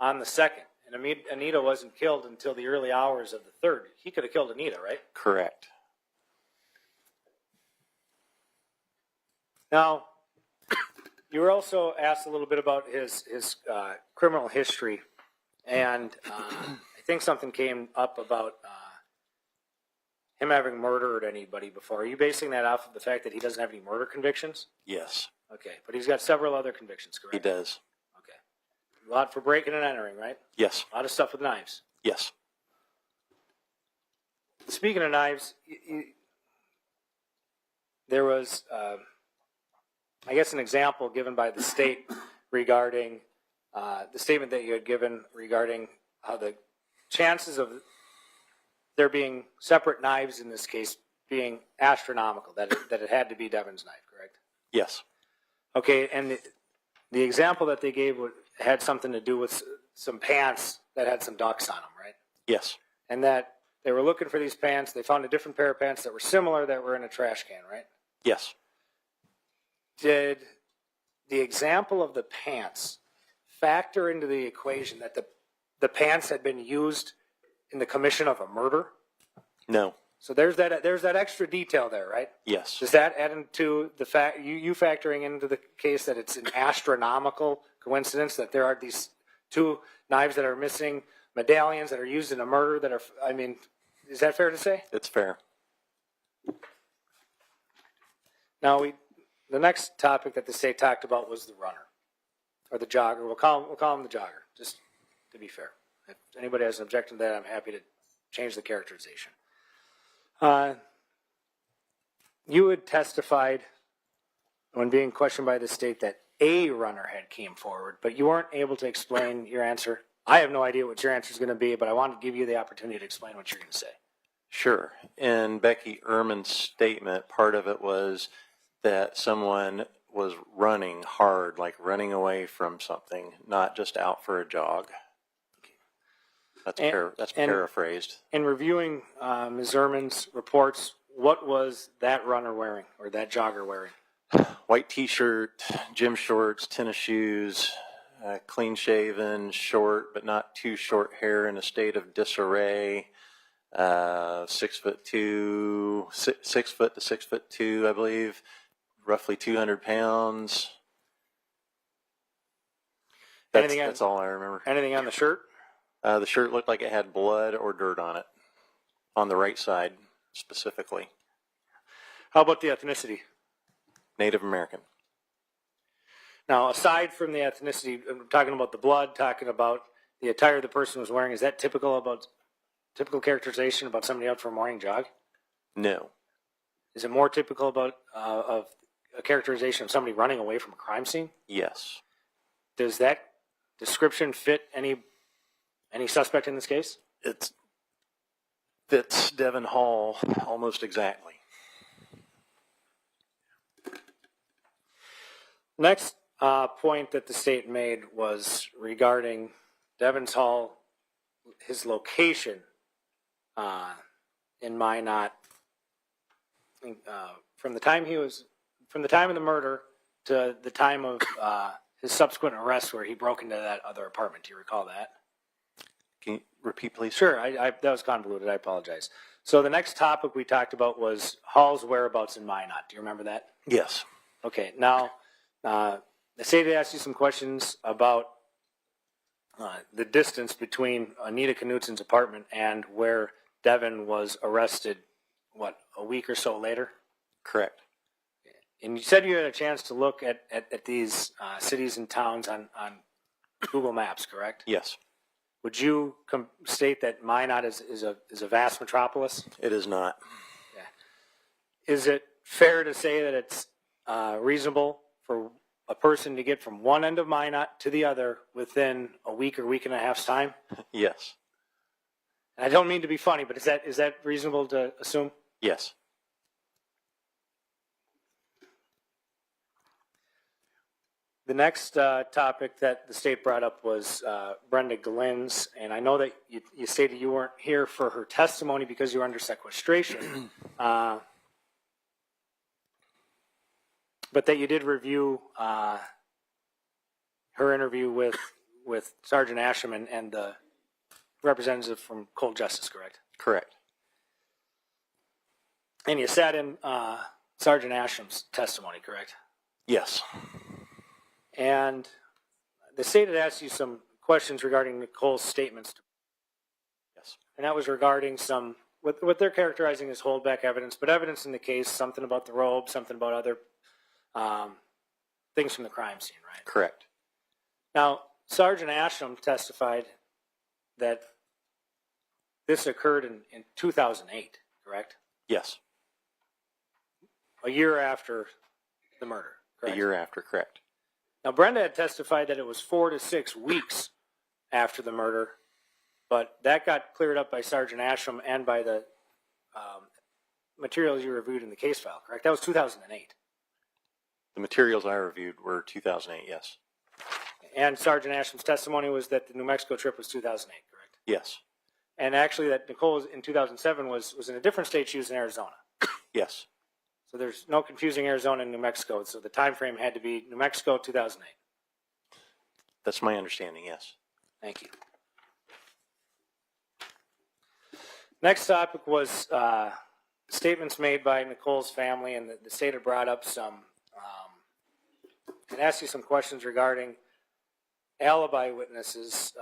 on the 2nd and Anita wasn't killed until the early hours of the 3rd, he could have killed Anita, right? Correct. Now, you were also asked a little bit about his criminal history, and I think something came up about him having murdered anybody before. Are you basing that off of the fact that he doesn't have any murder convictions? Yes, Okay, but he's got several other convictions, correct? he does. Okay. A lot for breaking and entering, right? Yes, A lot of stuff with knives. yes. Speaking of knives, there was, I guess, an example given by the state regarding the statement that you had given regarding how the chances of there being separate knives in this case being astronomical, that it had to be Devin's knife, correct? Yes, Okay, and the example that they gave had something to do with some pants that had some ducks on them, right? yes, And that they were looking for these pants. They found a different pair of pants that were similar that were in a trash can, right? yes. Did the example of the pants factor into the equation that the pants had been used in the commission of a murder? No, So there's that extra detail there, right? yes. Does that add into the fact you factoring into the case that it's an astronomical coincidence that there are these two knives that are missing, medallions that are used in a murder that are, I mean, is that fair to say? It's fair. Now the next topic that the state talked about was the runner or the jogger. We'll call him the jogger, just to be fair. If anybody has an objection to that, I'm happy to change the characterization. You had testified when being questioned by the state that a runner had came forward, but you weren't able to explain your answer. I have no idea what your answer is going to be, but I want to give you the opportunity to explain what you're going to say. Sure. In Becky Ehrman's statement, part of it was that someone was running hard, like running away from something, not just out for a jog. That's paraphrased. In reviewing Ms. Ehrman's reports, what was that runner wearing or that jogger wearing? White T-shirt, gym shorts, tennis shoes, clean shaven, short but not too short hair in a state of disarray. 6'2", 6 foot to 6'2", I believe, roughly 200 pounds. That's all I remember. Anything on the shirt? The shirt looked like it had blood or dirt on it, on the right side specifically. How about the ethnicity? Native American. Now, aside from the ethnicity, I'm talking about the blood, talking about the attire the person was wearing, is that typical characterization about somebody out for a morning jog? No. Is it more typical about of a characterization of somebody running away from a crime scene? Yes. Does that description fit any suspect in this case? It fits Devin Hall almost exactly. Next point that the state made was regarding Devin Hall, his location in Minot, from the time of the murder to the time of his subsequent arrest, where he broke into that other apartment. Do you recall that? Can you repeat, please? Sure. That was convoluted. I apologize. So the next topic we talked about was Hall's whereabouts in Minot. Do you remember that? Yes. Okay. Now, the state had asked you some questions about the distance between Anita Knutson's apartment and where Devin was arrested, a week or so later? Correct. and you said you had a chance to look at these cities and towns on Google Maps, correct? Yes, Would you state that Minot is a vast metropolis? it is not. Is it fair to say that it's reasonable for a person to get from one end of Minot to the other within a week or week and a half's time? Yes, And I don't mean to be funny, but is that reasonable to assume? yes. The next topic that the state brought up was Brenda Glynn's, and I know that you stated you weren't here for her testimony because you were under sequestration, but that you did review her interview with Sergeant Asham and the representative from Cold Justice, correct? Correct. And you sat in Sergeant Asham's testimony, correct? Yes. And the state had asked you some questions regarding Nichole's statements. Yes. And that was regarding some, what they're characterizing as holdback evidence, but evidence in the case, something about the robe, something about other things from the crime scene, right? Correct. Now, Sergeant Asham testified that this occurred in 2008, correct? Yes. A year after the murder, correct? A year after, correct. Now, Brenda had testified that it was 4 to 6 weeks after the murder, but that got cleared up by Sergeant Asham and by the materials you reviewed in the case file, correct? That was 2008. The materials I reviewed were 2008, yes. And Sergeant Asham's testimony was that the New Mexico trip was 2008, correct? Yes. And actually that Nichole in 2007 was in a different state. She was in Arizona. Yes. So there's no confusing Arizona and New Mexico. So the time frame had to be New Mexico, 2008. That's my understanding, yes. Thank you. Next topic was statements made by Nichole's family, and the state had brought up some, and asked you some questions regarding alibi witnesses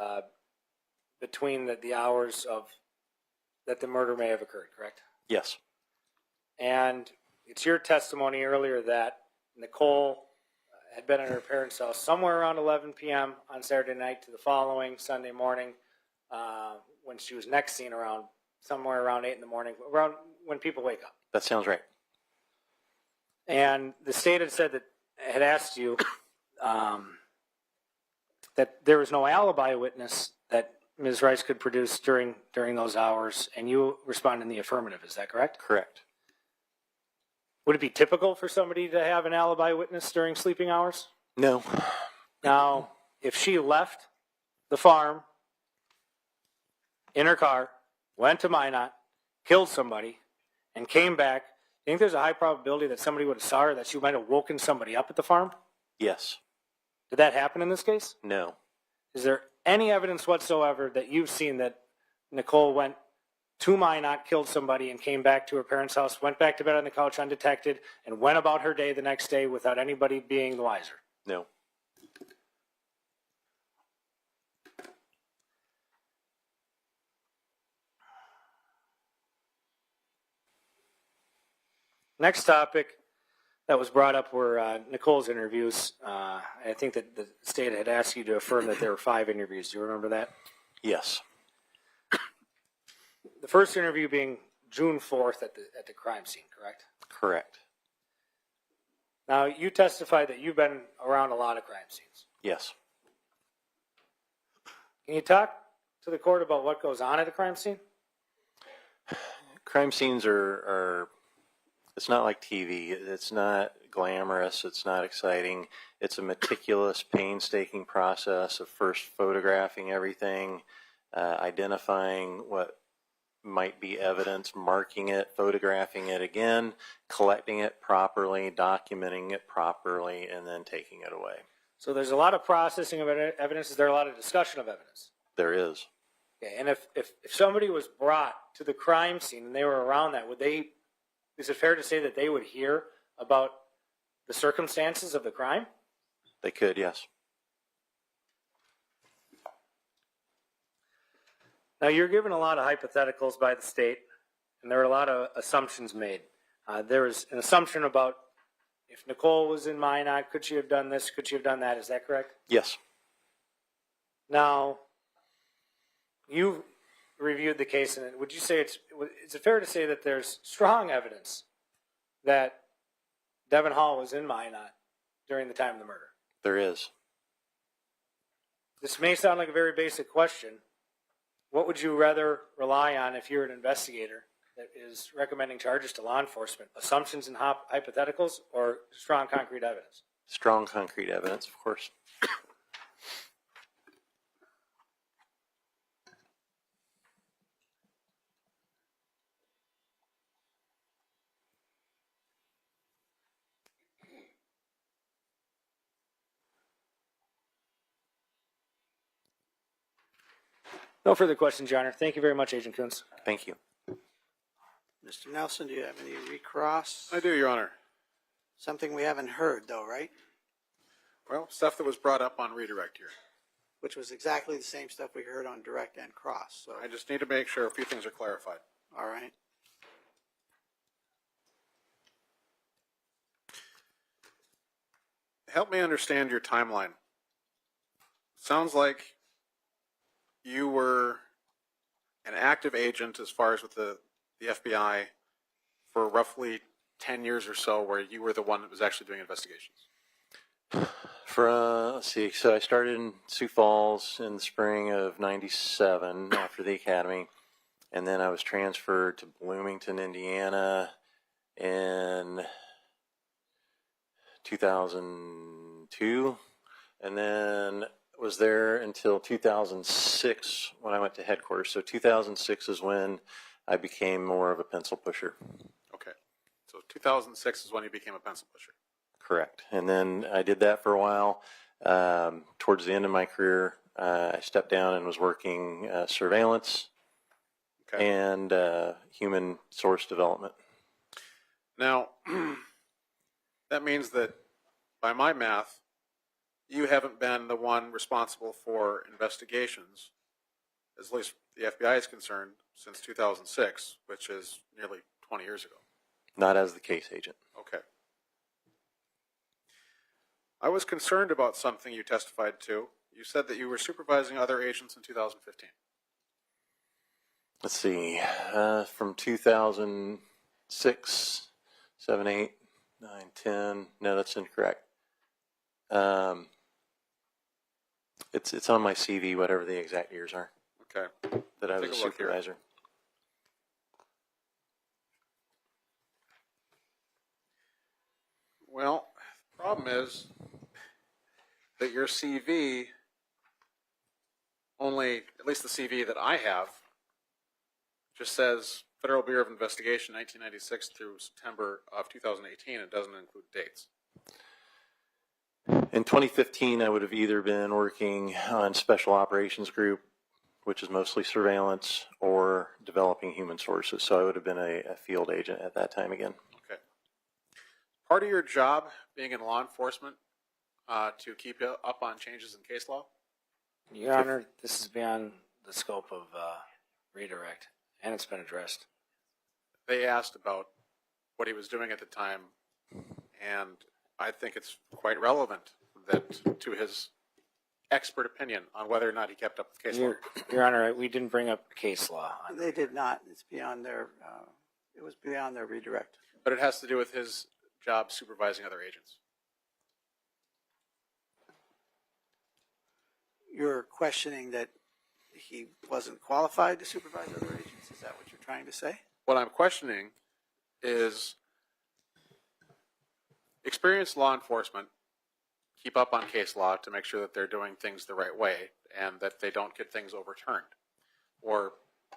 between the hours of that the murder may have occurred, correct? Yes. And it's your testimony earlier that Nichole had been at her parents' house somewhere around 11 p.m. on Saturday night to the following Sunday morning, when she was next seen around somewhere around 8 in the morning, around when people wake up. That sounds right. And the state had said that, had asked you that there was no alibi witness that Ms. Rice could produce during those hours, and you responded in the affirmative. Is that correct? Correct. Would it be typical for somebody to have an alibi witness during sleeping hours? No. Now, if she left the farm in her car, went to Minot, killed somebody, and came back, do you think there's a high probability that somebody would have saw her, that she might have woken somebody up at the farm? Yes. Did that happen in this case? No. Is there any evidence whatsoever that you've seen that Nichole went to Minot, killed somebody, and came back to her parents' house, went back to bed on the couch undetected, and went about her day the next day without anybody being the wiser? No. Next topic that was brought up were Nichole's interviews. I think that the state had asked you to affirm that there were 5 interviews. Do you remember that? Yes. The first interview being June 4th at the crime scene, correct? Correct. Now, you testified that you've been around a lot of crime scenes. Yes. Can you talk to the court about what goes on at a crime scene? Crime scenes are it's not like TV. It's not glamorous. It's not exciting. It's a meticulous, painstaking process of first photographing everything, identifying what might be evidence, marking it, photographing it again, collecting it properly, documenting it properly, and then taking it away. So there's a lot of processing of evidence. Is there a lot of discussion of evidence? There is. Okay, and if somebody was brought to the crime scene and they were around that, is it fair to say that they would hear about the circumstances of the crime? They could, yes. Now, you're given a lot of hypotheticals by the state, and there are a lot of assumptions made. There is an assumption about if Nichole was in Minot, could she have done this? Could she have done that? Is that correct? Yes. Now, you reviewed the case, and would you say is it fair to say that there's strong evidence that Devin Hall was in Minot during the time of the murder? There is. This may sound like a very basic question. What would you rather rely on if you're an investigator that is recommending charges to law enforcement? Assumptions and hypotheticals, or strong concrete evidence? Strong concrete evidence, of course. No further questions, Your Honor. Thank you very much, Agent Kuntz. Thank you. Mr. Nelson, do you have any recross? I do, Your Honor. Something we haven't heard, though, right? Well, stuff that was brought up on redirect here. Which was exactly the same stuff we heard on direct and cross. So, I just need to make sure a few things are clarified. all right. Help me understand your timeline. Sounds like you were an active agent as far as with the FBI for roughly 10 years or so, where you were the one that was actually doing investigations. Let's see, so I started in Sioux Falls in the spring of '97 after the academy, and then I was transferred to Bloomington, Indiana in 2002, and then was there until 2006 when I went to headquarters. So 2006 is when I became more of a pencil pusher. Okay. So 2006 is when you became a pencil pusher. Correct. And then I did that for a while. Towards the end of my career, I stepped down and was working surveillance and human source development. Now, that means that by my math, you haven't been the one responsible for investigations, as at least the FBI is concerned, since 2006, which is nearly 20 years ago. Not as the case agent. Okay. I was concerned about something you testified to. You said that you were supervising other agents in 2015. Let's see, from 2006, 7, 8, 9, 10. No, that's incorrect. It's on my CV, whatever the exact years are. Okay. That I was Take a a look here. supervisor. Well, the problem is that your CV only, at least the CV that I have, just says Federal Bureau of Investigation 1996 through September of 2018. It doesn't include dates. In 2015, I would have either been working on Special Operations Group, which is mostly surveillance, or developing human sources. So I would have been a field agent at that time again. Okay. Part of your job being in law enforcement to keep up on changes in case law? Your Honor, this is beyond the scope of redirect, and it's been addressed. They asked about what he was doing at the time, and I think it's quite relevant that to his expert opinion on whether or not he kept up with case law. Your Honor, we didn't bring up case law. They did not. It's beyond their, it was beyond their redirect. But it has to do with his job supervising other agents. You're questioning that he wasn't qualified to supervise other agents? Is that what you're trying to say? What I'm questioning is experienced law enforcement keep up on case law to make sure that they're doing things the right way and that they don't get things overturned or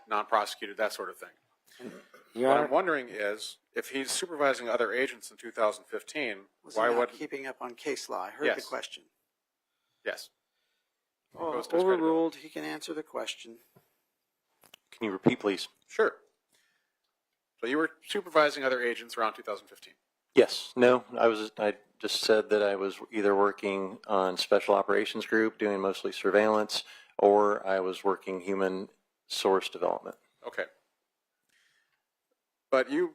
non-prosecuted, that sort of thing. Your What Honor, I'm wondering is, if he's supervising other agents in 2015, Was why he not would keeping up on case law? I heard the Yes. question. yes? Oh, Goes to his credibility. overruled. He can answer the question. Can you repeat, please? Sure. So you were supervising other agents around 2015. Yes. No, I just said that I was either working on Special Operations Group, doing mostly surveillance, or I was working human source development. Okay. But you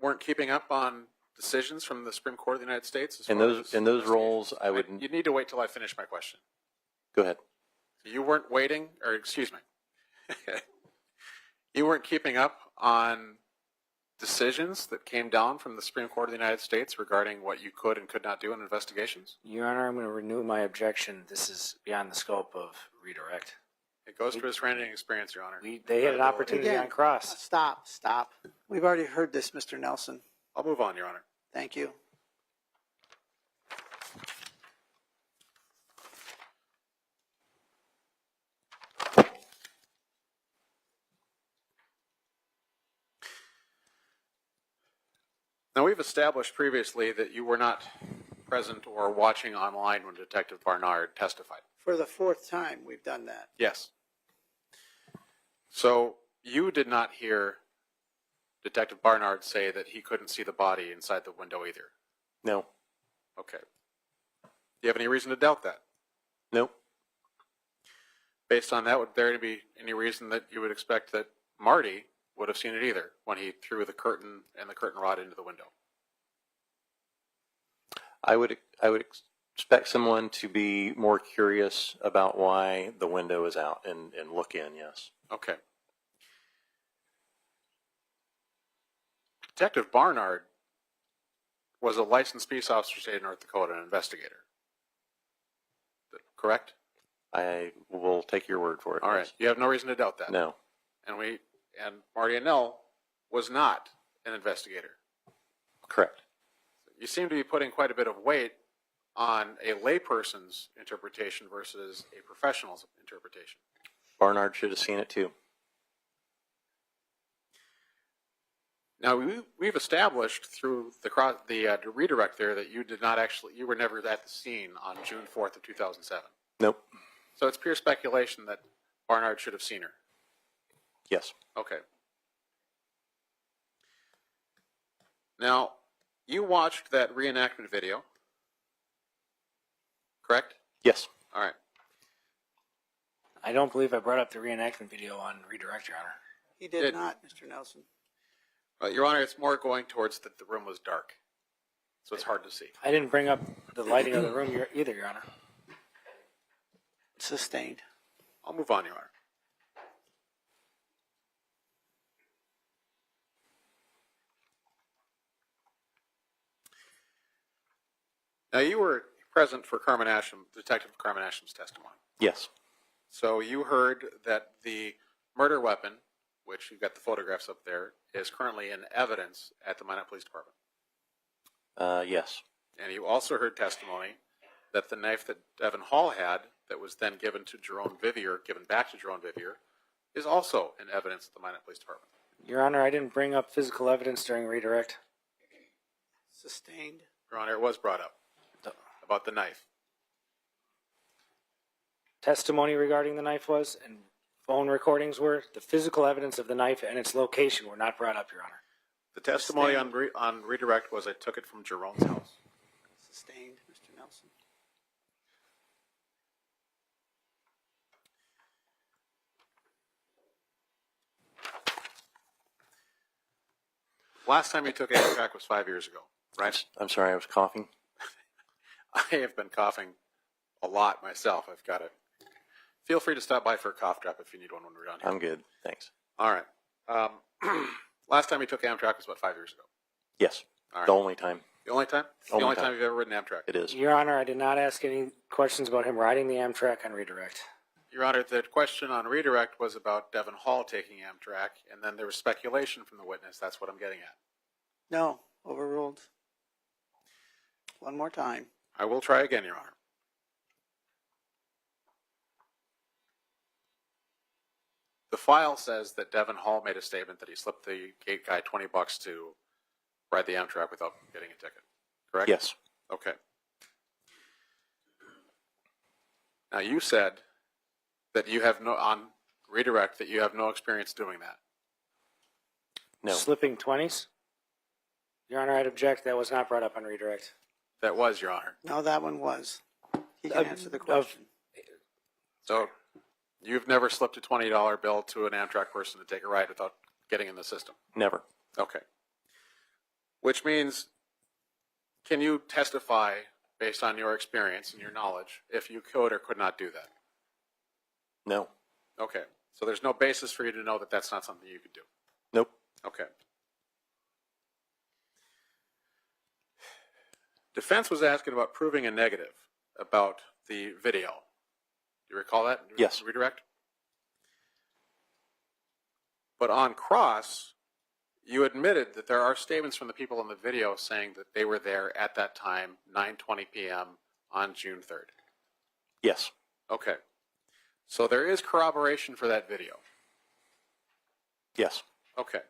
weren't keeping up on decisions from the Supreme Court of the United States? As In far those as in those investigations? roles, I would You need to wait till I finish my question. go ahead. You weren't waiting, or excuse me, you weren't keeping up on decisions that came down from the Supreme Court of the United States regarding what you could and could not do in investigations? Your Honor, I'm going to renew my objection. This is beyond the scope of redirect. It goes to his training experience, Your Honor. They had an opportunity Again, on cross. Stop. We've already heard this, Mr. Nelson. I'll move on, Your Honor. Thank you. Now, we've established previously that you were not present or watching online when Detective Barnard testified. For the fourth time, we've done that. Yes. So you did not hear Detective Barnard say that he couldn't see the body inside the window either? No. Okay. Do you have any reason to doubt that? No. Based on that, would there be any reason that you would expect that Marty would have seen it either when he threw the curtain and the curtain rod into the window? I would expect someone to be more curious about why the window is out and look in, yes. Okay. Detective Barnard was a licensed peace officer for the state of North Dakota, an investigator. Correct? I will take your word for it. All right. yes. You have no reason to doubt that. No. And Marty Annell was not an investigator. Correct. You seem to be putting quite a bit of weight on a layperson's interpretation versus a professional's interpretation. Barnard should have seen it too. Now, we've established through the redirect there that you were never at the scene on June 4th of 2007. Nope. So it's pure speculation that Barnard should have seen her. Yes. Okay. Now, you watched that reenactment video, correct? Yes. All right. I don't believe I brought up the reenactment video on redirect, Your Honor. He did not, Mr. Nelson. Your Honor, it's more going towards that the room was dark, so it's hard to see. I didn't bring up the lighting of the room either, Your Honor. Sustained. I'll move on, Your Honor. Now, you were present for Detective Carmen Asham's testimony. Yes. So you heard that the murder weapon, which you've got the photographs up there, is currently in evidence at the Minot Police Department. Yes. And you also heard testimony that the knife that Devin Hall had that was then given back to Jerome Vivier, is also in evidence at the Minot Police Department. Your Honor, I didn't bring up physical evidence during redirect. Sustained. Your Honor, it was brought up about the knife. Testimony regarding the knife was, and phone recordings were, the physical evidence of the knife and its location were not brought up, Your Honor. The testimony on redirect was I took it from Jerome's house. Sustained, Mr. Nelson. Last time you took Amtrak was 5 years ago, right? I'm sorry, I was coughing. I have been coughing a lot myself. I've got it. Feel free to stop by for a cough drop if you need one when we're done here. I'm good. Thanks. All right. Last time you took Amtrak was about 5 years ago. Yes. All right. The only time. The only time? It's the Only only time. time you've ever ridden Amtrak. It is. Your Honor, I did not ask any questions about him riding the Amtrak on redirect. Your Honor, the question on redirect was about Devin Hall taking Amtrak, and then there was speculation from the witness. That's what I'm getting at. No, overruled. One more time. I will try again, Your Honor. The file says that Devin Hall made a statement that he slipped the gate guy $20 to ride the Amtrak without getting a ticket. Correct? Yes. Okay. Now you said that you have on redirect that you have no experience doing that. No. Slipping 20s? Your Honor, I'd object. That was not brought up on redirect. That was, Your Honor. No, that one was. He can answer the question. So you've never slipped a $20 bill to an Amtrak person to take a ride without getting in the system. Never. Okay. Which means Can you testify, based on your experience and your knowledge, if you could or could not do that? No. Okay. So there's no basis for you to know that that's not something you could do. Nope. Okay. Defense was asking about proving a negative about the video. Do you recall that? Yes. Redirect? But on cross, you admitted that there are statements from the people in the video saying that they were there at that time, 9:20 p.m. on June 3rd. Yes. Okay. So there is corroboration for that video. Yes. Okay.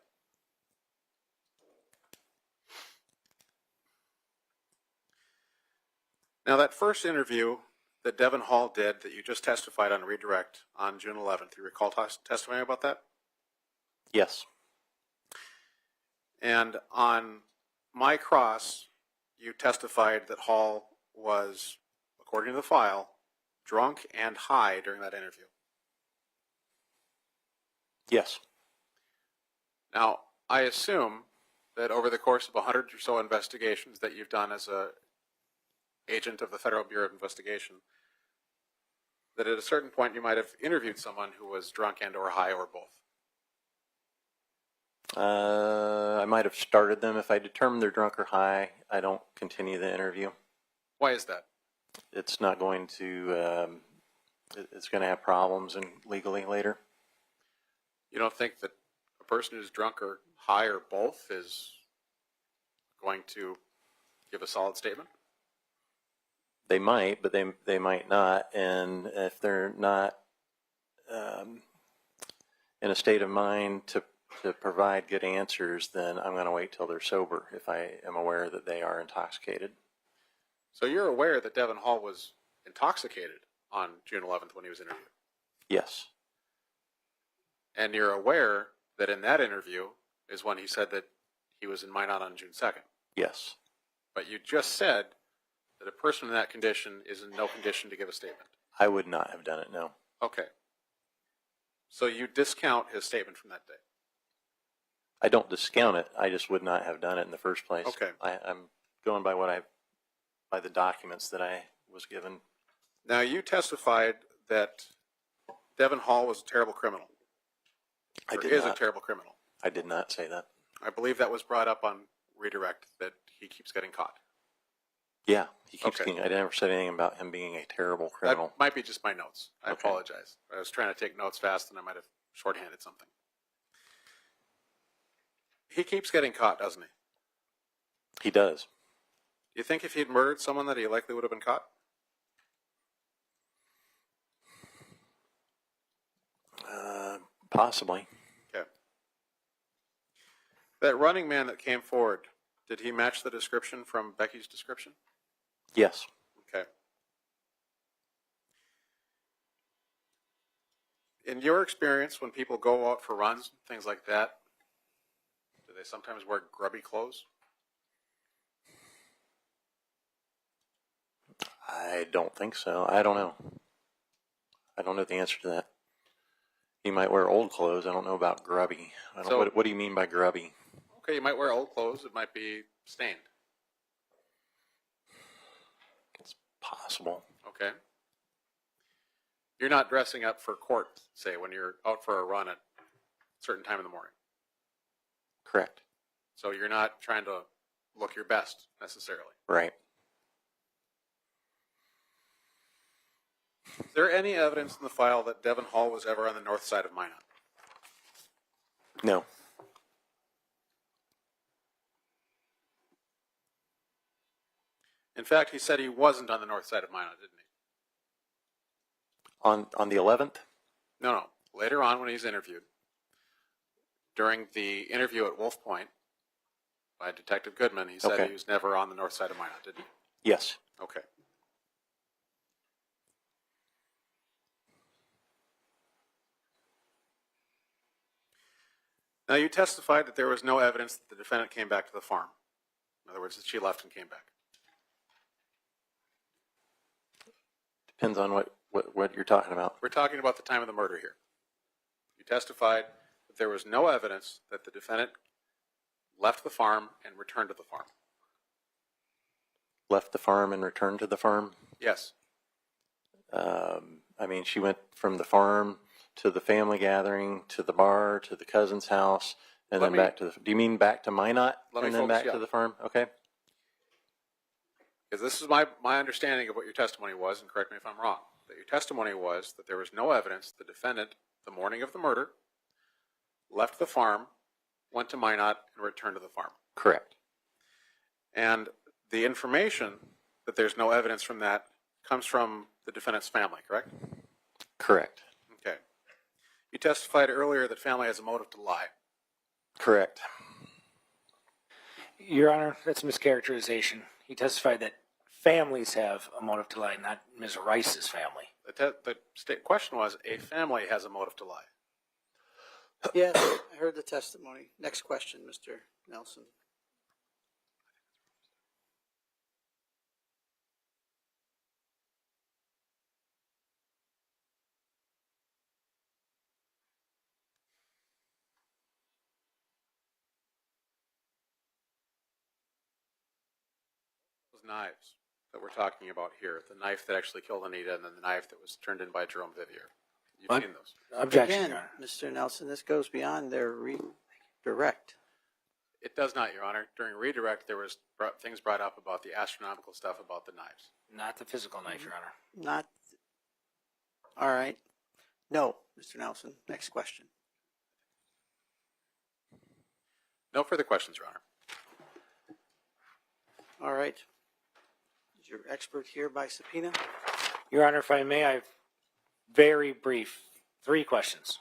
Now, that first interview that Devin Hall did that you just testified on redirect on June 11th, you recall testifying about that? Yes. And on my cross, you testified that Hall was, according to the file, drunk and high during that interview. Yes. Now, I assume that over the course of 100 or so investigations that you've done as a agent of the Federal Bureau of Investigation, that at a certain point you might have interviewed someone who was drunk and or high or both. I might have started them. If I determine they're drunk or high, I don't continue the interview. Why is that? It's not going to, it's going to have problems and legally later. You don't think that a person who's drunk or high or both is going to give a solid statement? They might, but they might not. And if they're not in a state of mind to provide good answers, then I'm going to wait till they're sober if I am aware that they are intoxicated. So you're aware that Devin Hall was intoxicated on June 11th when he was interviewed? Yes. And you're aware that in that interview is when he said that he was in Minot on June 2nd? Yes. But you just said that a person in that condition is in no condition to give a statement. I would not have done it, no. Okay. So you discount his statement from that day? I don't discount it. I just would not have done it in the first place. Okay. I'm going by by the documents that I was given. Now, you testified that Devin Hall was a terrible criminal. I Or did is not. a terrible criminal. I did not say that. I believe that was brought up on redirect, that he keeps getting caught. Yeah, he keeps Okay. getting. I never said anything about him being a terrible criminal. That might be just my notes. I Okay. apologize. I was trying to take notes fast and I might have shorthanded something. He keeps getting caught, doesn't he? He does. Do you think if he'd murdered someone that he likely would have been caught? Possibly. Okay. That running man that came forward, did he match the description from Becky's description? Yes. Okay. In your experience, when people go out for runs, things like that, do they sometimes wear grubby clothes? I don't think so. I don't know. I don't know the answer to that. He might wear old clothes. I don't know about grubby. What do you mean by grubby? Okay, you might wear old clothes. It might be stained. It's possible. Okay. You're not dressing up for court, say, when you're out for a run at a certain time in the morning. Correct. So you're not trying to look your best, necessarily. Right. Is there any evidence in the file that Devin Hall was ever on the north side of Minot? No. In fact, he said he wasn't on the north side of Minot, didn't he? On the 11th? No. Later on, when he's interviewed, during the interview at Wolf Point by Detective Goodman, he said Okay. he was never on the north side of Minot, didn't he? Yes. Okay. Now, you testified that there was no evidence that the defendant came back to the farm. In other words, that she left and came back. Depends on what you're talking about. We're talking about the time of the murder here. You testified that there was no evidence that the defendant left the farm and returned to the farm. left the farm and returned to the farm? Yes. I mean, she went from the farm to the family gathering, to the bar, to the cousin's house, and Let then me- back to the, do you mean back to Minot? Let me and then focus, back yeah. to the farm? Okay. Because this is my understanding of what your testimony was, and correct me if I'm wrong, that your testimony was that there was no evidence the defendant, the morning of the murder, left the farm, went to Minot, and returned to the farm. Correct. And the information that there's no evidence from that comes from the defendant's family, correct? Correct. Okay. You testified earlier that family has a motive to lie. Correct. Your Honor, that's mischaracterization. He testified that families have a motive to lie, not Ms. Rice's family. The question was, a family has a motive to lie. Yes, I heard the testimony. Next question, Mr. Nelson. Those knives that we're talking about here, the knife that actually killed Anita and then the knife that was turned in by Jerome Vivier. You've What? seen those. Objection, Again, Your Honor. Mr. Nelson, this goes beyond their redirect. It does not, Your Honor. During redirect, there was things brought up about the astronomical stuff about the knives. Not the physical knife, Your Honor. Not, all right. No, Mr. Nelson. Next question. No further questions, Your Honor. All right. Is your expert here by subpoena? Your Honor, if I may, I have very brief 3 questions.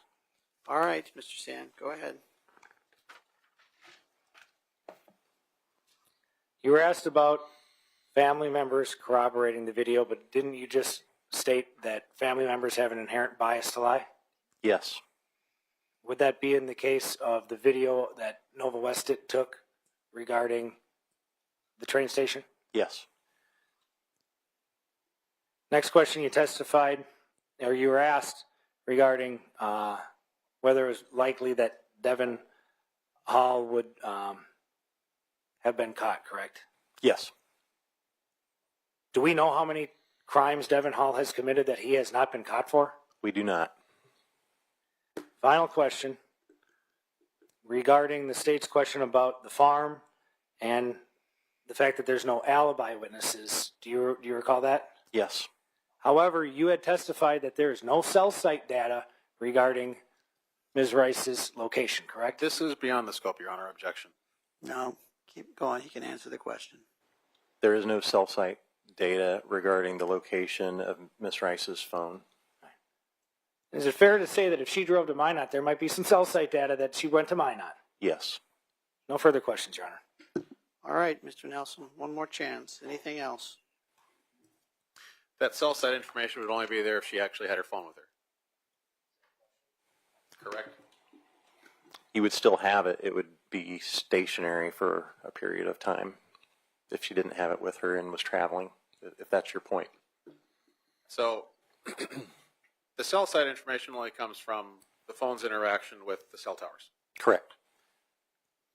All right, Mr. Sand, go ahead. You were asked about family members corroborating the video, but didn't you just state that family members have an inherent bias to lie? Yes. Would that be in the case of the video that Nova Westit took regarding the train station? Yes. Next question, you testified, or you were asked regarding whether it was likely that Devin Hall would have been caught, correct? Yes. Do we know how many crimes Devin Hall has committed that he has not been caught for? We do not. Final question regarding the state's question about the farm and the fact that there's no alibi witnesses. Do you recall that? Yes. However, you had testified that there is no cell site data regarding Ms. Rice's location, correct? This is beyond the scope, Your Honor. Objection. No, keep going. He can answer the question. There is no cell site data regarding the location of Miss Rice's phone. Is it fair to say that if she drove to Minot, there might be some cell site data that she went to Minot? Yes. No further questions, Your Honor. All right, Mr. Nelson, one more chance. Anything else? That cell site information would only be there if she actually had her phone with her. Correct? You would still have it. It would be stationary for a period of time if she didn't have it with her and was traveling, if that's your point. So the cell site information only comes from the phone's interaction with the cell towers. Correct.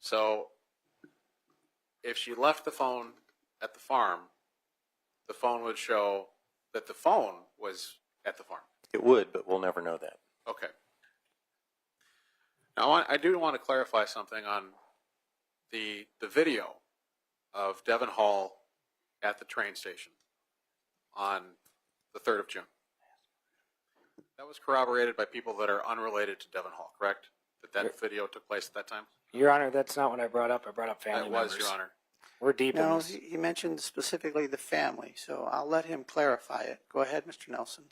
So if she left the phone at the farm, the phone would show that the phone was at the farm. It would, but we'll never know that. Okay. Now, I do want to clarify something on the video of Devin Hall at the train station on the 3rd of June. That was corroborated by people that are unrelated to Devin Hall, correct? That video took place at that time? Your Honor, that's not what I brought up. I brought up family That members. was, Your Honor. We're deep in No, this. he mentioned specifically the family, so I'll let him clarify it. Go ahead, Mr. Nelson.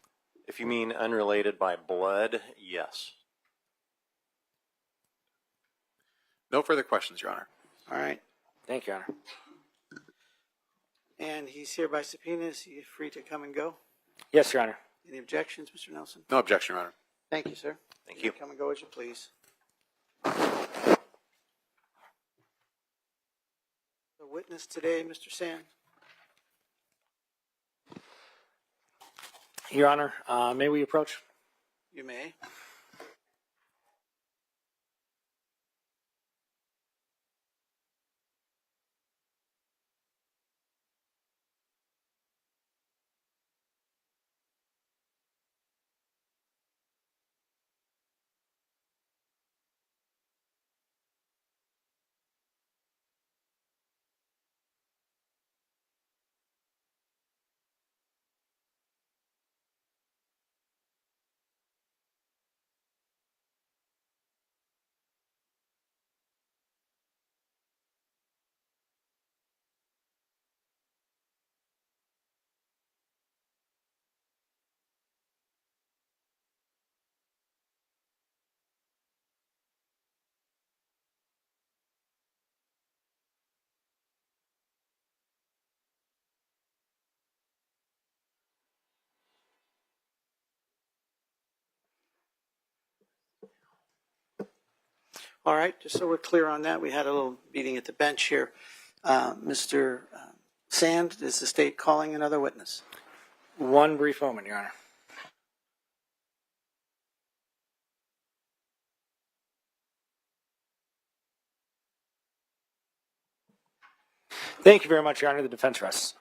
If you mean unrelated by blood, yes. No further questions, Your Honor. All right. Thank you, Your Honor. And he's here by subpoena. Is he free to come and go? Yes, Your Honor. Any objections, Mr. Nelson? No objection, Your Honor. Thank you, sir. Thank you. Come and go as you please. The witness today, Mr. Sand. Your Honor, may we approach? You may. All right, just so we're clear on that, we had a little meeting at the bench here. Mr. Sand, is the state calling another witness? One brief moment, Your Honor. Thank you very much, Your Honor. The defense rests.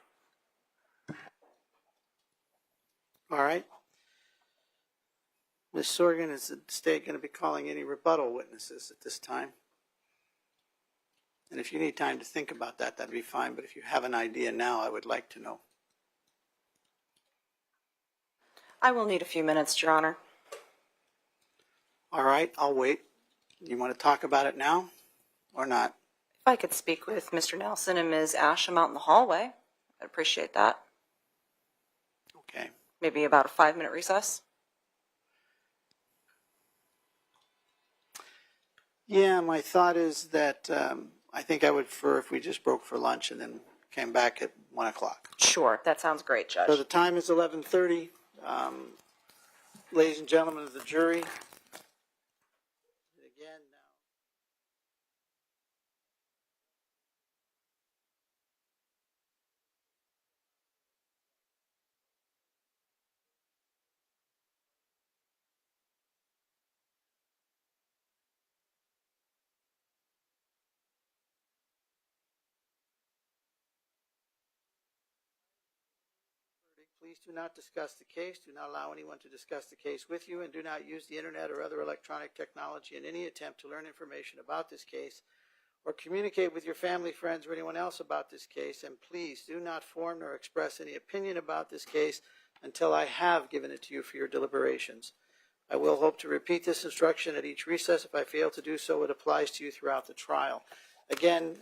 All right. Ms. Sorgan, is the state going to be calling any rebuttal witnesses at this time? And if you need time to think about that, that'd be fine. But if you have an idea now, I would like to know. I will need a few minutes, Your Honor. All right, I'll wait. You want to talk about it now or not? If I could speak with Mr. Nelson and Ms. Asham out in the hallway, I'd appreciate that. Okay. Maybe about a 5-minute recess. Yeah, my thought is that I think I would prefer if we just broke for lunch and then came back at 1 o'clock. Sure, that sounds great, Judge. So the time is 11:30. Ladies and gentlemen of the jury, again, now. Please do not discuss the case. Do not allow anyone to discuss the case with you, and do not use the internet or other electronic technology in any attempt to learn information about this case or communicate with your family, friends, or anyone else about this case. And please do not form nor express any opinion about this case until I have given it to you for your deliberations. I will hope to repeat this instruction at each recess. If I fail to do so, it applies to you throughout the trial. Again,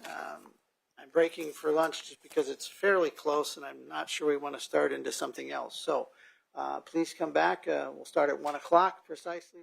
I'm breaking for lunch just because it's fairly close and I'm not sure we want to start into something else. So please come back. We'll start at 1 o'clock precisely.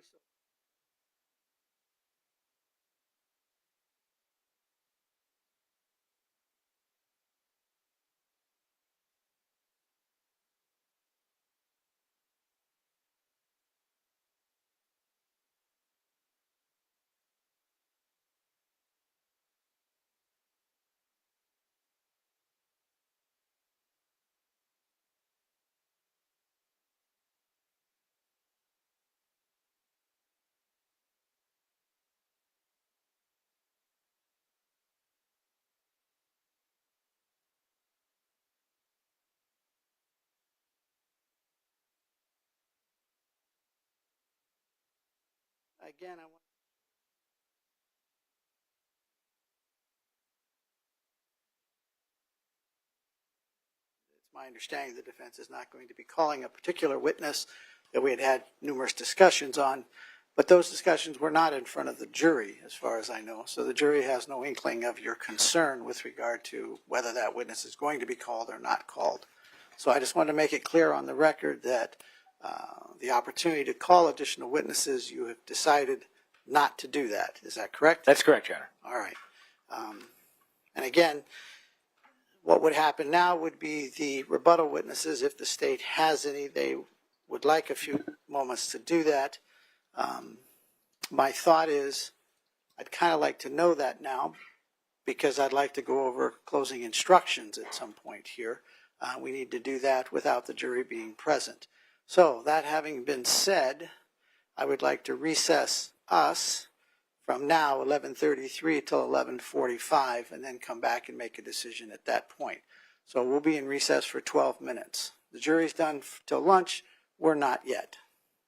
Again, it's my understanding the defense is not going to be calling a particular witness that we had had numerous discussions on, but those discussions were not in front of the jury, as far as I know. So the jury has no inkling of your concern with regard to whether that witness is going to be called or not called. So I just wanted to make it clear on the record that the opportunity to call additional witnesses, you have decided not to do that. Is that correct? That's correct, Your Honor. All right. And again, what would happen now would be the rebuttal witnesses, if the state has any, they would like a few moments to do that. My thought is I'd kind of like to know that now because I'd like to go over closing instructions at some point here. We need to do that without the jury being present. So that having been said, I would like to recess us from now 11:33 till 11:45 and then come back and make a decision at that point. So we'll be in recess for 12 minutes. The jury's done till lunch. We're not yet.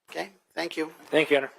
Okay, thank you. Thank you, Your Honor.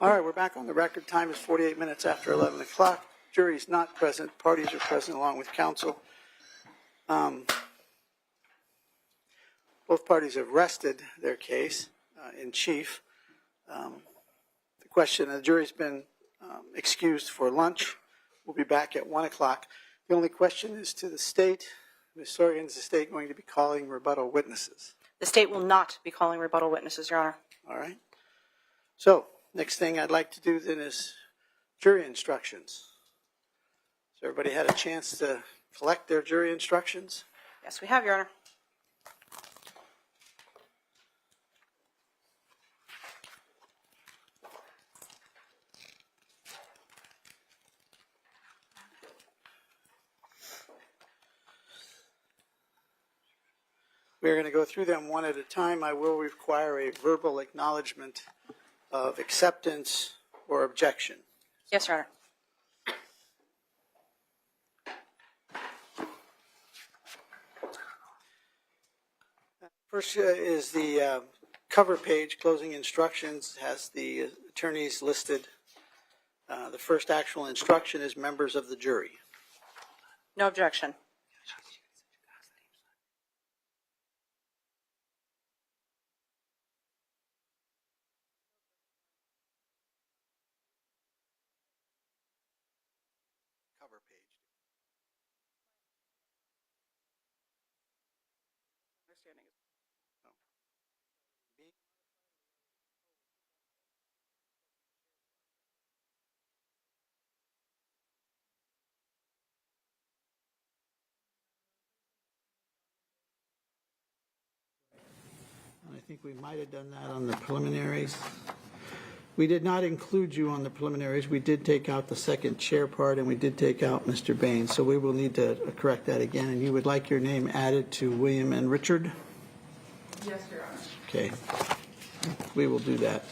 All right, we're back on the record. Time is 48 minutes after 11 o'clock. Jury's not present. Parties are present along with counsel. Both parties have rested their case in chief. The question, the jury's been excused for lunch. We'll be back at 1 o'clock. The only question is to the state. Ms. Sorgan, is the state going to be calling rebuttal witnesses? The state will not be calling rebuttal witnesses, Your Honor. All right. So, next thing I'd like to do then is jury instructions. Has everybody had a chance to collect their jury instructions? Yes, we have, Your Honor. We're going to go through them one at a time. I will require a verbal acknowledgement of acceptance or objection. Yes, Your Honor. First is the cover page, closing instructions, has the attorneys listed. The first actual instruction is members of the jury. No objection. Cover page. I think we might have done that on the preliminaries. We did not include you on the preliminaries. We did take out the second chair part, and we did take out Mr. Bain. So we will need to correct that again. And you would like your name added to William and Richard? Yes, Your Honor. Okay. We will do that.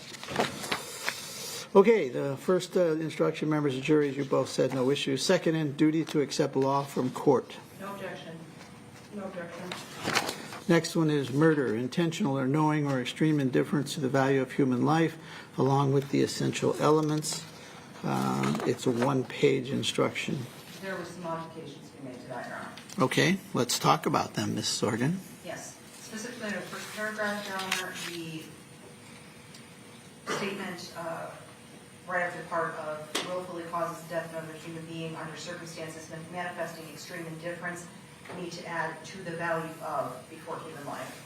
Okay, the first instruction, members of juries, you both said no issue. Second, in duty to accept law from court. No objection. No objection. Next one is murder, intentional or knowing or extreme indifference to the value of human life, along with the essential elements. It's a one-page instruction. There were some modifications we made to that, Your Honor. Okay, let's talk about them, Ms. Sorgan. Yes. Specifically, in the first paragraph, Your Honor, the statement right after the part of willfully causes the death of another human being under circumstances manifesting extreme indifference, need to add to the value of before human life.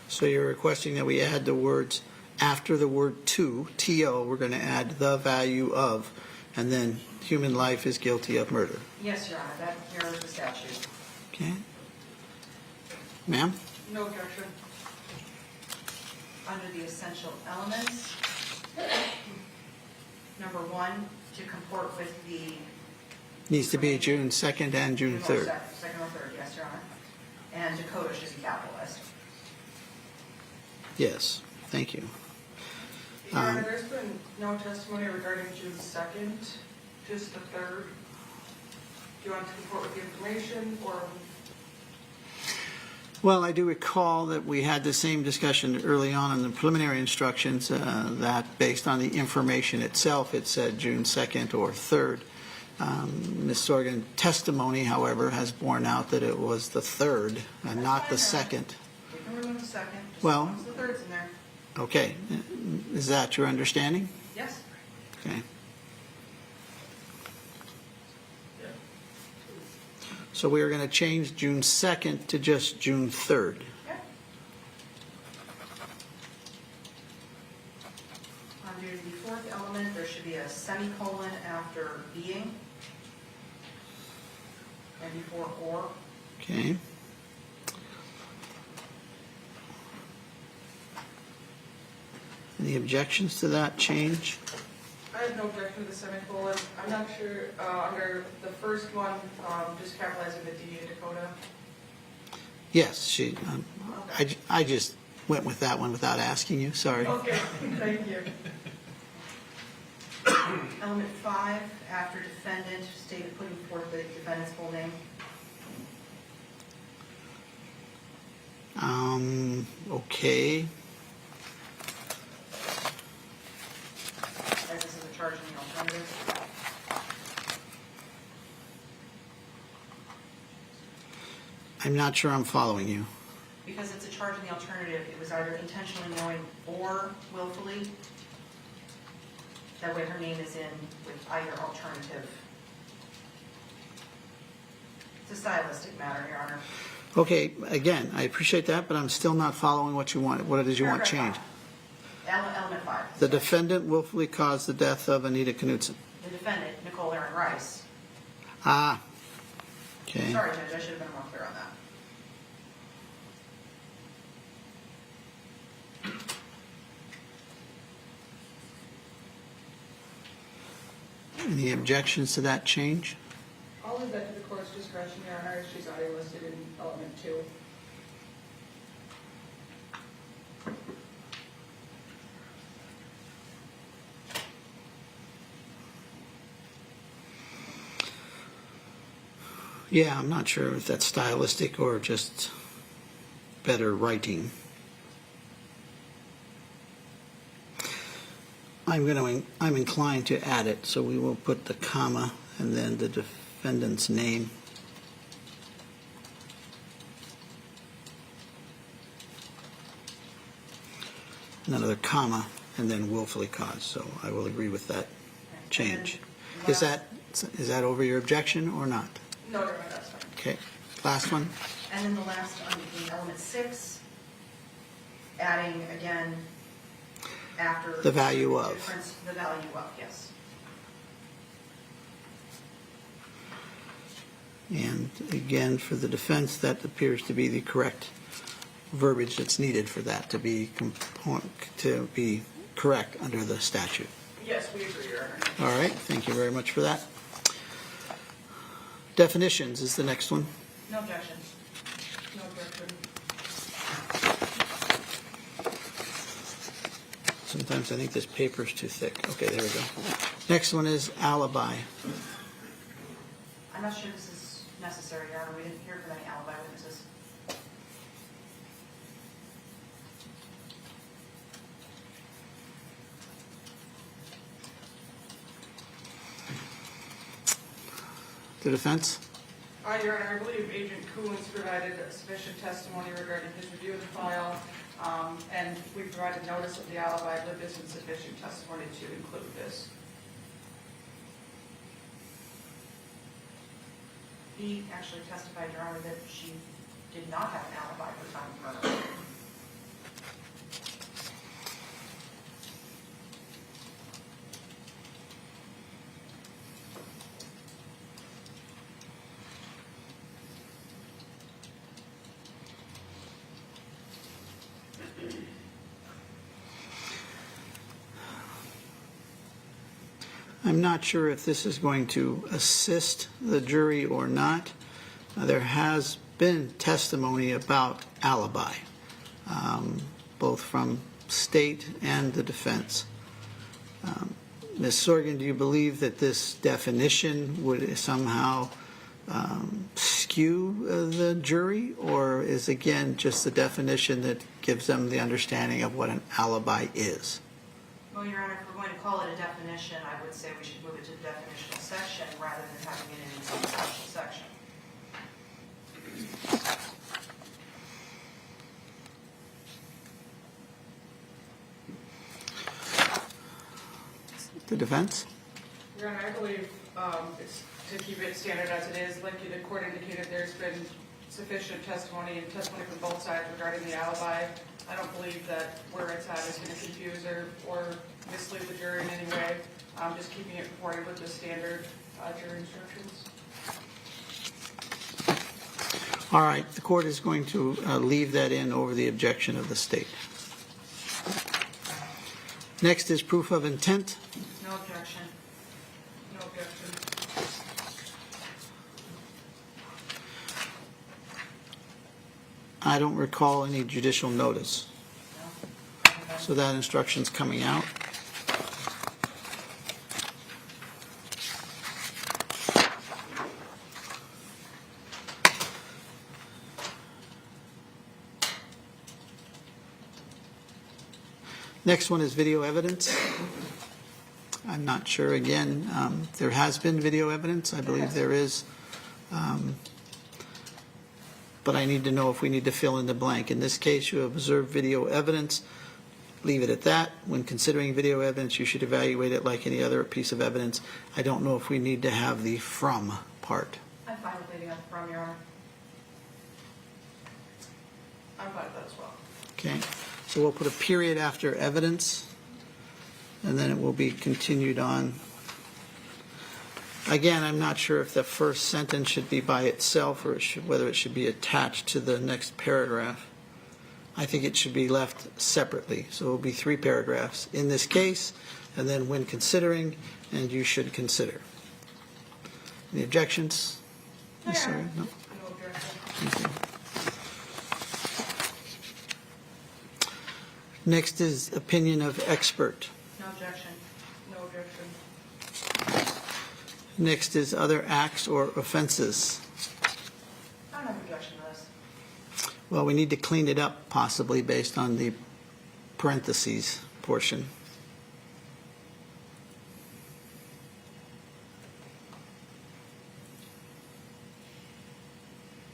So you're requesting that we add the words after the word to, T-O, we're going to add the value of, and then human life is guilty of murder. Yes, Your Honor, that mirrors the statute. Okay. Ma'am? No objection. Under the essential elements, number one, to comport with the Needs to be June 2nd and June 3rd. Second or third, yes, Your Honor. And Dakota should be capitalized. Yes, thank you. Your Honor, there's been no testimony regarding June 2nd, just the 3rd. Do you want to comport with the information, or? Well, I do recall that we had the same discussion early on in the preliminary instructions, that based on the information itself, it said June 2nd or 3rd. Ms. Sorgan's testimony, however, has borne out that it was the 3rd and not the 2nd. We can remove the second, just Well- as long as the third's in there. Okay, is that your understanding? Yes? Okay. So we are going to change June 2nd to just June 3rd. Okay. Under the fourth element, there should be a semicolon after being and before or. Okay. Any objections to that change? I have no objection to the semicolon. I'm not sure, under the first one, just capitalizing the D in Dakota. Yes, I just went with that one without asking you, sorry. Okay, thank you. Element 5, after defendant, stated putting forth the defendant's full name. Okay. As this is a charge in the alternative. I'm not sure I'm following you. Because it's a charge in the alternative, it was either intentionally knowing or willfully. That way her name is in with either alternative. It's a stylistic matter, Your Honor. Okay, again, I appreciate that, but I'm still not following what you want. What it is you want changed? Element 5. The defendant willfully caused the death of Anita Knutson. The defendant, Nichole Rice. Ah, okay. Sorry, Judge, I should have been more clear on that. Any objections to that change? I'll leave that to the court's discretion, Your Honor, as she's already listed in element 2. Yeah, I'm not sure if that's stylistic or just better writing. I'm inclined to add it, so we will put the comma and then the defendant's name. Another comma and then willfully caused, so I will agree with that change. Is that over your objection or not? No, Your Honor, that's fine. Okay, last one. And then the last, in element 6, adding again, after. The value of. Difference, the value of, yes. And again, for the defense, that appears to be the correct verbiage that's needed for that to be correct under the statute. Yes, we agree, Your Honor. All right, thank you very much for that. Definitions is the next one. No objection. No objection. Sometimes I think this paper's too thick. Okay, there we go. Next one is alibi. I'm not sure this is necessary, Your Honor. We didn't hear from any alibi witnesses. The defense? Your Honor, I believe Agent Coons provided sufficient testimony regarding his review of the file, and we provided notice of the alibi, but this is sufficient testimony to include this. He actually testified, Your Honor, that she did not have an alibi for the time of murder. I'm not sure if this is going to assist the jury or not. There has been testimony about alibi, both from state and the defense. Ms. Sorgan, do you believe that this definition would somehow skew the jury, or is again just the definition that gives them the understanding of what an alibi is? Well, Your Honor, if we're going to call it a definition, I would say we should move it to the definitional section rather than having it in some special section. The defense? Your Honor, I believe it's to keep it standard as it is. Like the court indicated, there's been sufficient testimony and testimony from both sides regarding the alibi. I don't believe that where it's at is going to confuse or mislead the jury in any way. Just keeping it reported with the standard jury instructions. All right, the court is going to leave that in over the objection of the state. Next is proof of intent. No objection. No objection. I don't recall any judicial notice, No. so that instruction's coming out. Next one is video evidence. I'm not sure, again, there has been video evidence. I believe there is. But I need to know if we need to fill in the blank. In this case, you observe video evidence. Leave it at that. When considering video evidence, you should evaluate it like any other piece of evidence. I don't know if we need to have the from part. I'm fine with leaving out the from, Your Honor. I'm fine with that as well. Okay, so we'll put a period after evidence, and then it will be continued on. Again, I'm not sure if the first sentence should be by itself or whether it should be attached to the next paragraph. I think it should be left separately. So it will be 3 paragraphs. In this case, and then when considering, and you should consider. Any objections? Yes, sir? No? No objection. Thank you. Next is opinion of expert. No objection. No objection. Next is other acts or offenses. I don't have objection to this. Well, we need to clean it up possibly based on the parentheses portion.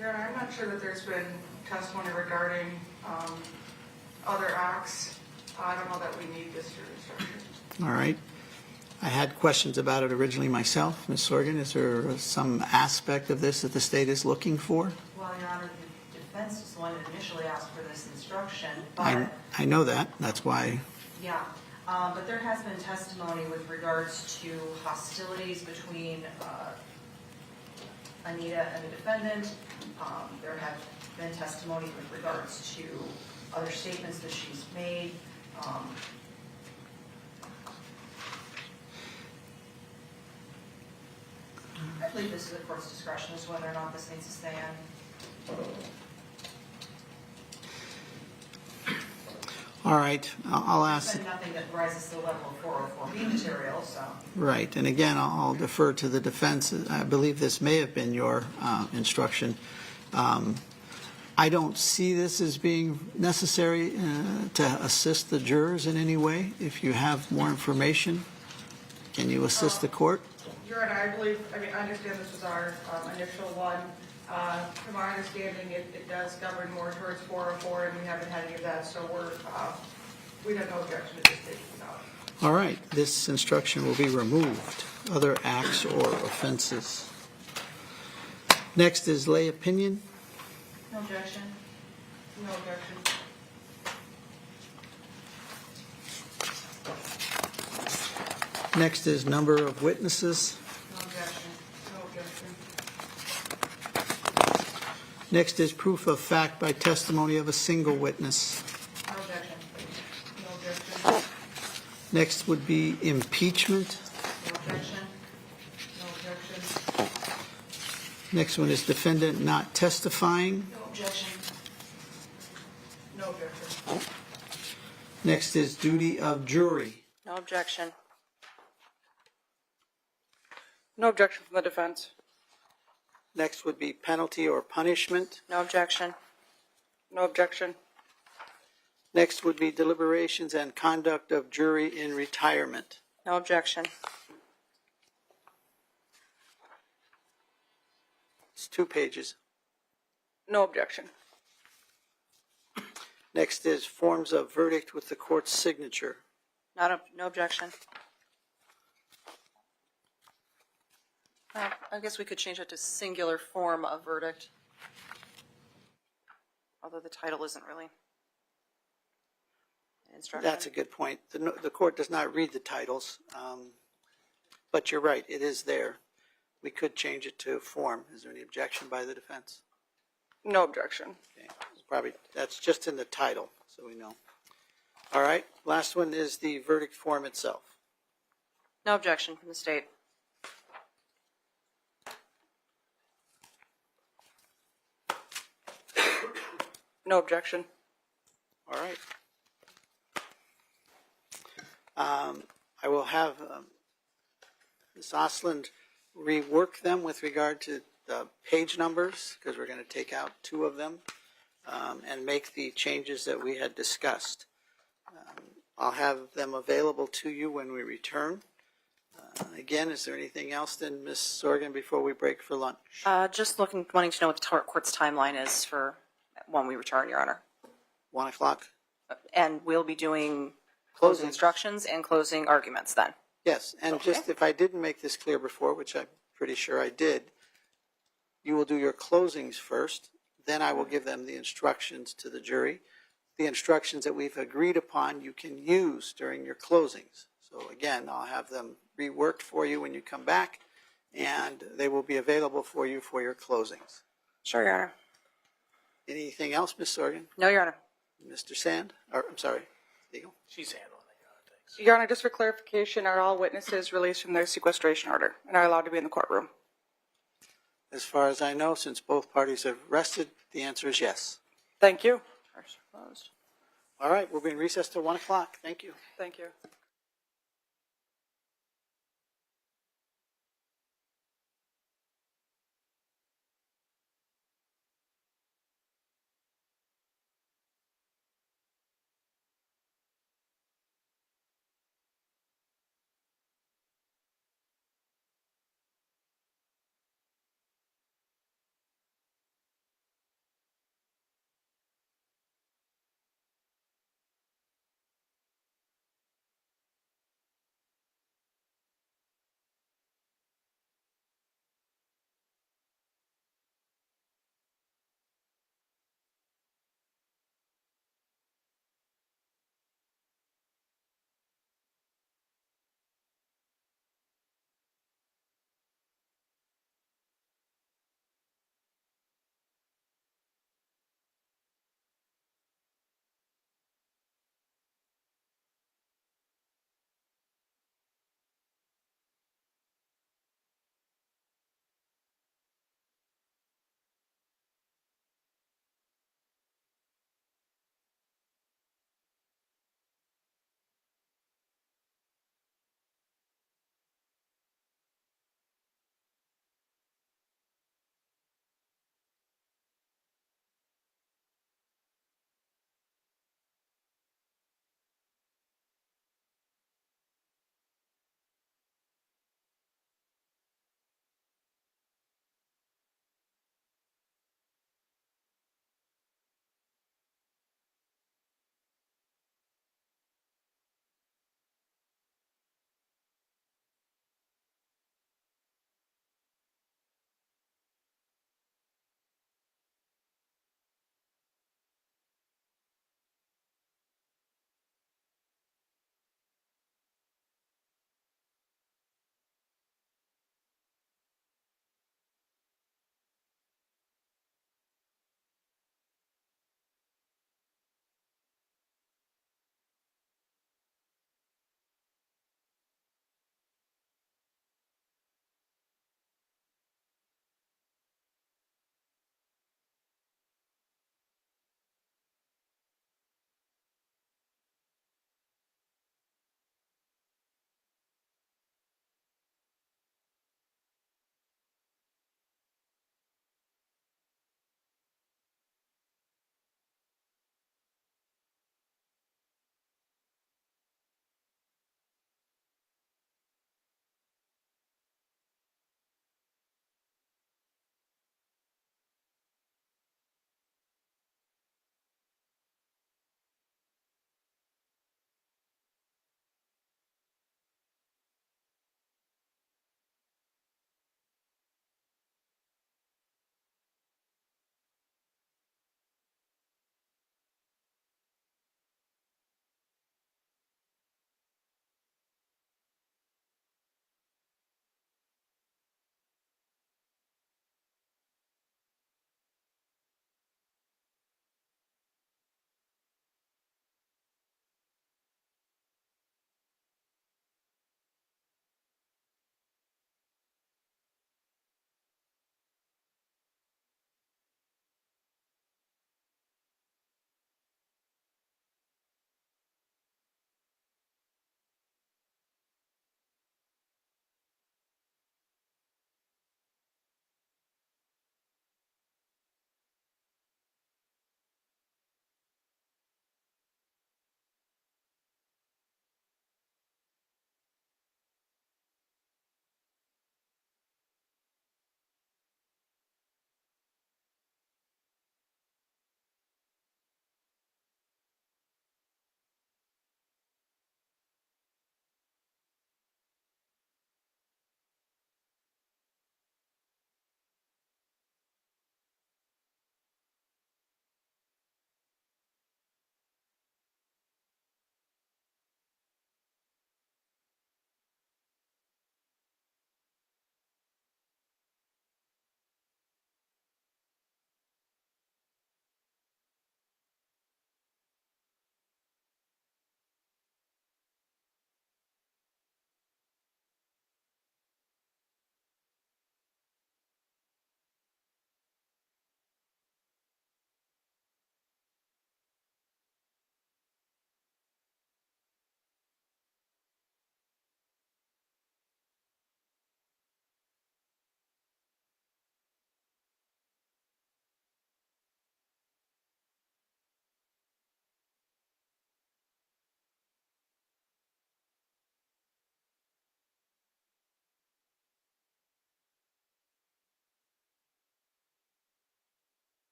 Your Honor, I'm not sure that there's been testimony regarding other acts. I don't know that we need this jury instruction. All right. I had questions about it originally myself. Ms. Sorgan, is there some aspect of this that the state is looking for? Well, Your Honor, the defense is the one that initially asked for this instruction, but, I know that. That's why. yeah. But there has been testimony with regards to hostilities between Anita and the defendant. There have been testimony with regards to other statements that she's made. I believe this is the court's discretion as to whether or not this needs to stand. All right. I'll ask. There's been nothing that rises to the level of 404B material, so. Right. And again, I'll defer to the defense. I believe this may have been your instruction. I don't see this as being necessary to assist the jurors in any way. If you have more information, can you assist the court? Your Honor, I understand this was our initial one. From our understanding, it does govern more towards 404, and we haven't had any of that, so we have no objection to this taking it out. All right. This instruction will be removed. Other acts or offenses. Next is lay opinion. No objection. No objection. Next is number of witnesses. No objection. No objection. Next is proof of fact by testimony of a single witness. No objection. No objection. Next would be impeachment. No objection. No objection. Next one is defendant not testifying. No objection. No objection. Next is duty of jury. No objection. No objection from the defense. Next would be penalty or punishment. No objection. No objection. Next would be deliberations and conduct of jury in retirement. No objection. It's 2 pages. No objection. Next is forms of verdict with the court's signature. No objection. I guess we could change it to singular form of verdict. Although the title isn't really an instruction. That's a good point. The court does not read the titles, but you're right, it is there. We could change it to form. Is there any objection by the defense? No objection. Okay. That's just in the title, so we know. All right, last one is the verdict form itself. No objection from the state. No objection. All right. I will have Ms. Osland rework them with regard to the page numbers, because we're going to take out 2 of them, and make the changes that we had discussed. I'll have them available to you when we return. Again, is there anything else then, Ms. Sorgan, before we break for lunch? Just wanting to know what the court's timeline is for when we return, Your Honor. 1 o'clock? And we'll be doing Closing. closing instructions and closing arguments then. Yes, and just if I didn't make this clear before, which I'm pretty sure I did, you will do your closings first, then I will give them the instructions to the jury. The instructions that we've agreed upon you can use during your closings. So again, I'll have them reworked for you when you come back, and they will be available for you for your closings. Sure, Your Honor. Anything else, Ms. Sorgan? No, Your Honor. Mr. Sand? Or, I'm sorry, Eagle? She's handling it. Your Honor, just for clarification, are all witnesses released from their sequestration order and are allowed to be in the courtroom? As far as I know, since both parties have rested, the answer is yes. Thank you. Closed. All right, we'll be in recess till 1 o'clock. Thank you. Thank you.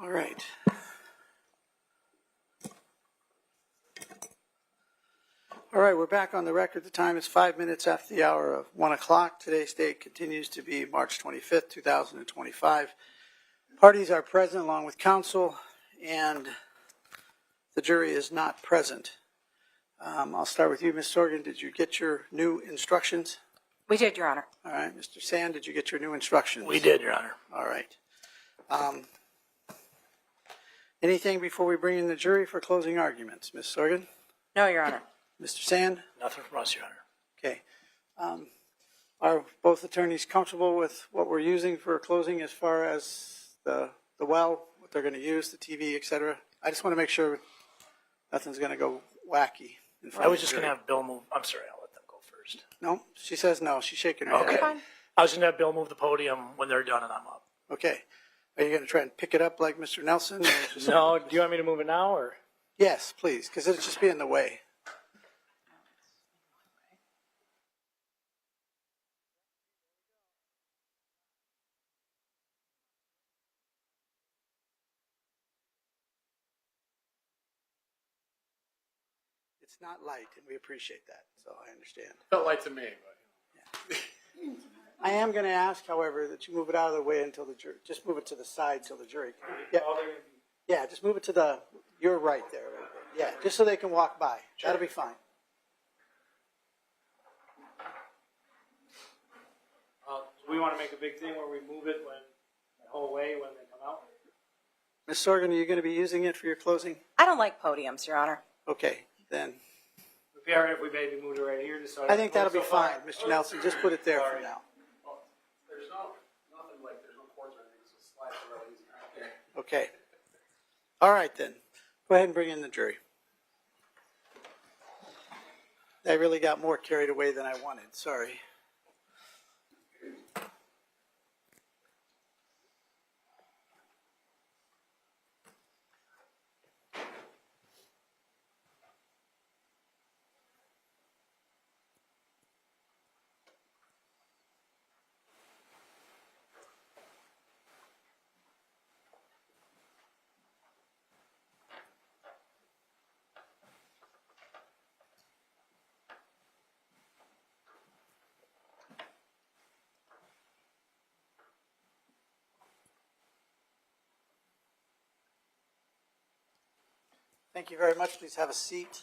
All right. All right, we're back on the record. The time is 5 minutes after the hour of 1 o'clock. Today's date continues to be March 25th, 2025. Parties are present along with counsel, and the jury is not present. I'll start with you, Ms. Sorgan. Did you get your new instructions? We did, Your Honor. All right. Mr. Sand, did you get your new instructions? We did, Your Honor. All right. Anything before we bring in the jury for closing arguments? Ms. Sorgan? No, Your Honor. Mr. Sand? Nothing from us, Your Honor. Okay. Are both attorneys comfortable with what we're using for closing as far as the well, what they're going to use, the TV, et cetera? I just want to make sure nothing's going to go wacky. In front I was of the just going to jury. have Bill move. I'm sorry, I'll let them go first. No, she says no. She's shaking her Okay. head. Fine. I was going to have Bill move the podium when they're done and I'm up. Okay. Are you going to try and pick it up like Mr. Nelson? Or just- No, do you want me to move it now, or? Yes, please, because it'll just be in the way. It's not light, and we appreciate that, so I understand. Felt like to me, but. I am going to ask, however, that you move it out of the way until the jury, just move it to the side till the jury. Yeah, yeah, just move it to you're right there. Yeah, just so they can walk by. That'll be fine. Do we want to make a big thing where we move it the whole way when they come out? Ms. Sorgan, are you going to be using it for your closing? I don't like podiums, Your Honor. Okay, then. It'd be all right if we maybe moved it right here, just so I think that'll be so far. fine. Mr. Nelson, just put it there for now. There's nothing like, there's no cords or anything, so slides are really easy. Okay. All right, then. Go ahead and bring in the jury. I really got more carried away than I wanted. Sorry. Thank you very much. Please have a seat.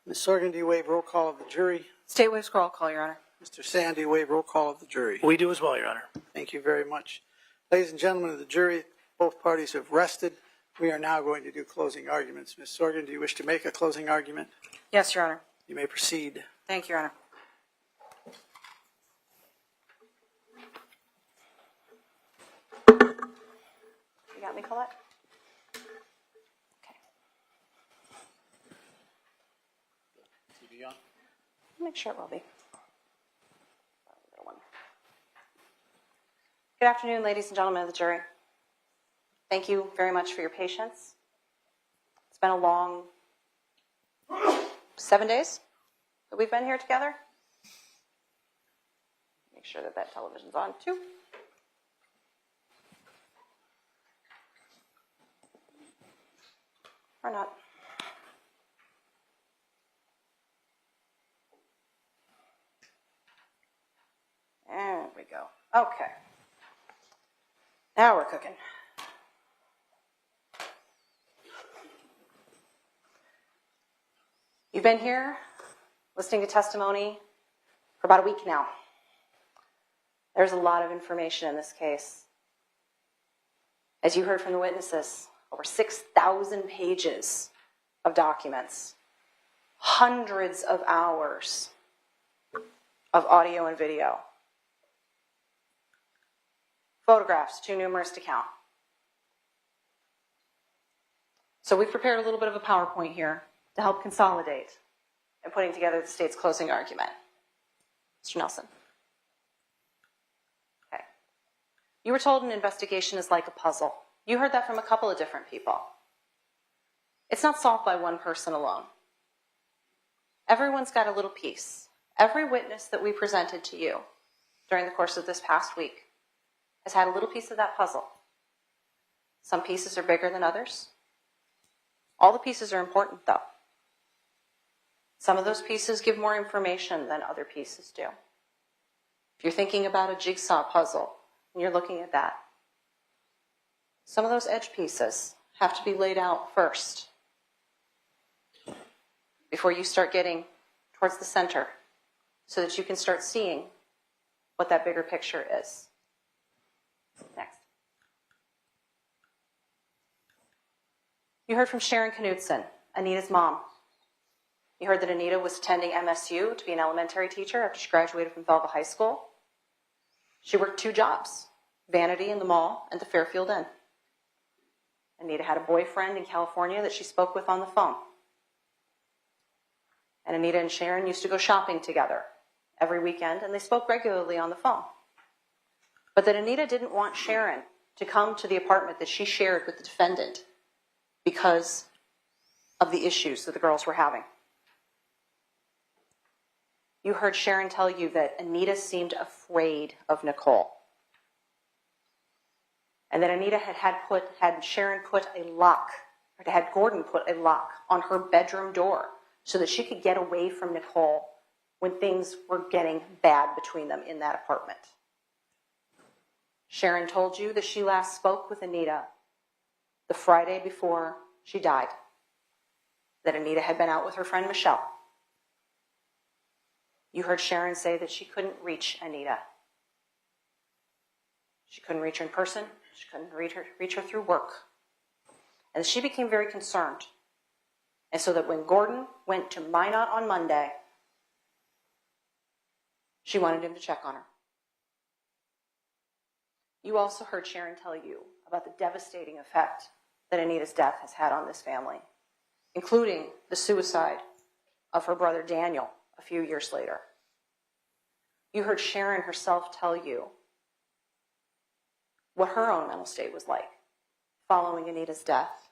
Ms. Sorgan, do you waive roll call of the jury? State waives roll call, Your Honor. Mr. Sand, do you waive roll call of the jury? We do as well, Your Honor. Thank you very much. Ladies and gentlemen of the jury, both parties have rested. We are now going to do closing arguments. Ms. Sorgan, do you wish to make a closing argument? Yes, Your Honor. You may proceed. Thank you, Your Honor. You got me, Colette? Okay. TV on? Make sure it will be. Good afternoon, ladies and gentlemen of the jury. Thank you very much for your patience. It's been a long 7 days that we've been here together. Make sure that television's on too. Or not. There we go. Okay. Now we're cooking. You've been here listening to testimony for about a week now. There's a lot of information in this case. As you heard from the witnesses, over 6,000 pages of documents, hundreds of hours of audio and video, photographs too numerous to count. So we've prepared a little bit of a PowerPoint here to help consolidate in putting together the state's closing argument. Mr. Nelson. Okay. You were told an investigation is like a puzzle. You heard that from a couple of different people. It's not solved by one person alone. Everyone's got a little piece. Every witness that we presented to you during the course of this past week has had a little piece of that puzzle. Some pieces are bigger than others. All the pieces are important, though. Some of those pieces give more information than other pieces do. If you're thinking about a jigsaw puzzle and you're looking at that, some of those edge pieces have to be laid out first before you start getting towards the center so that you can start seeing what that bigger picture is. Next. You heard from Sharon Knutson, Anita's mom. You heard that Anita was attending MSU to be an elementary teacher after she graduated from Velva High School. She worked 2 jobs, Vanity in the mall and the Fairfield Inn. Anita had a boyfriend in California that she spoke with on the phone. And Anita and Sharon used to go shopping together every weekend, and they spoke regularly on the phone. But that Anita didn't want Sharon to come to the apartment that she shared with the defendant because of the issues that the girls were having. You heard Sharon tell you that Anita seemed afraid of Nichole. And that Anita had Sharon put a lock, or had Gordon put a lock on her bedroom door so that she could get away from Nichole when things were getting bad between them in that apartment. Sharon told you that she last spoke with Anita the Friday before she died. That Anita had been out with her friend Michelle. You heard Sharon say that she couldn't reach Anita. She couldn't reach her in person. She couldn't reach her through work. And she became very concerned. And so that when Gordon went to Minot on Monday, she wanted him to check on her. You also heard Sharon tell you about the devastating effect that Anita's death has had on this family, including the suicide of her brother Daniel a few years later. You heard Sharon herself tell you what her own mental state was like following Anita's death,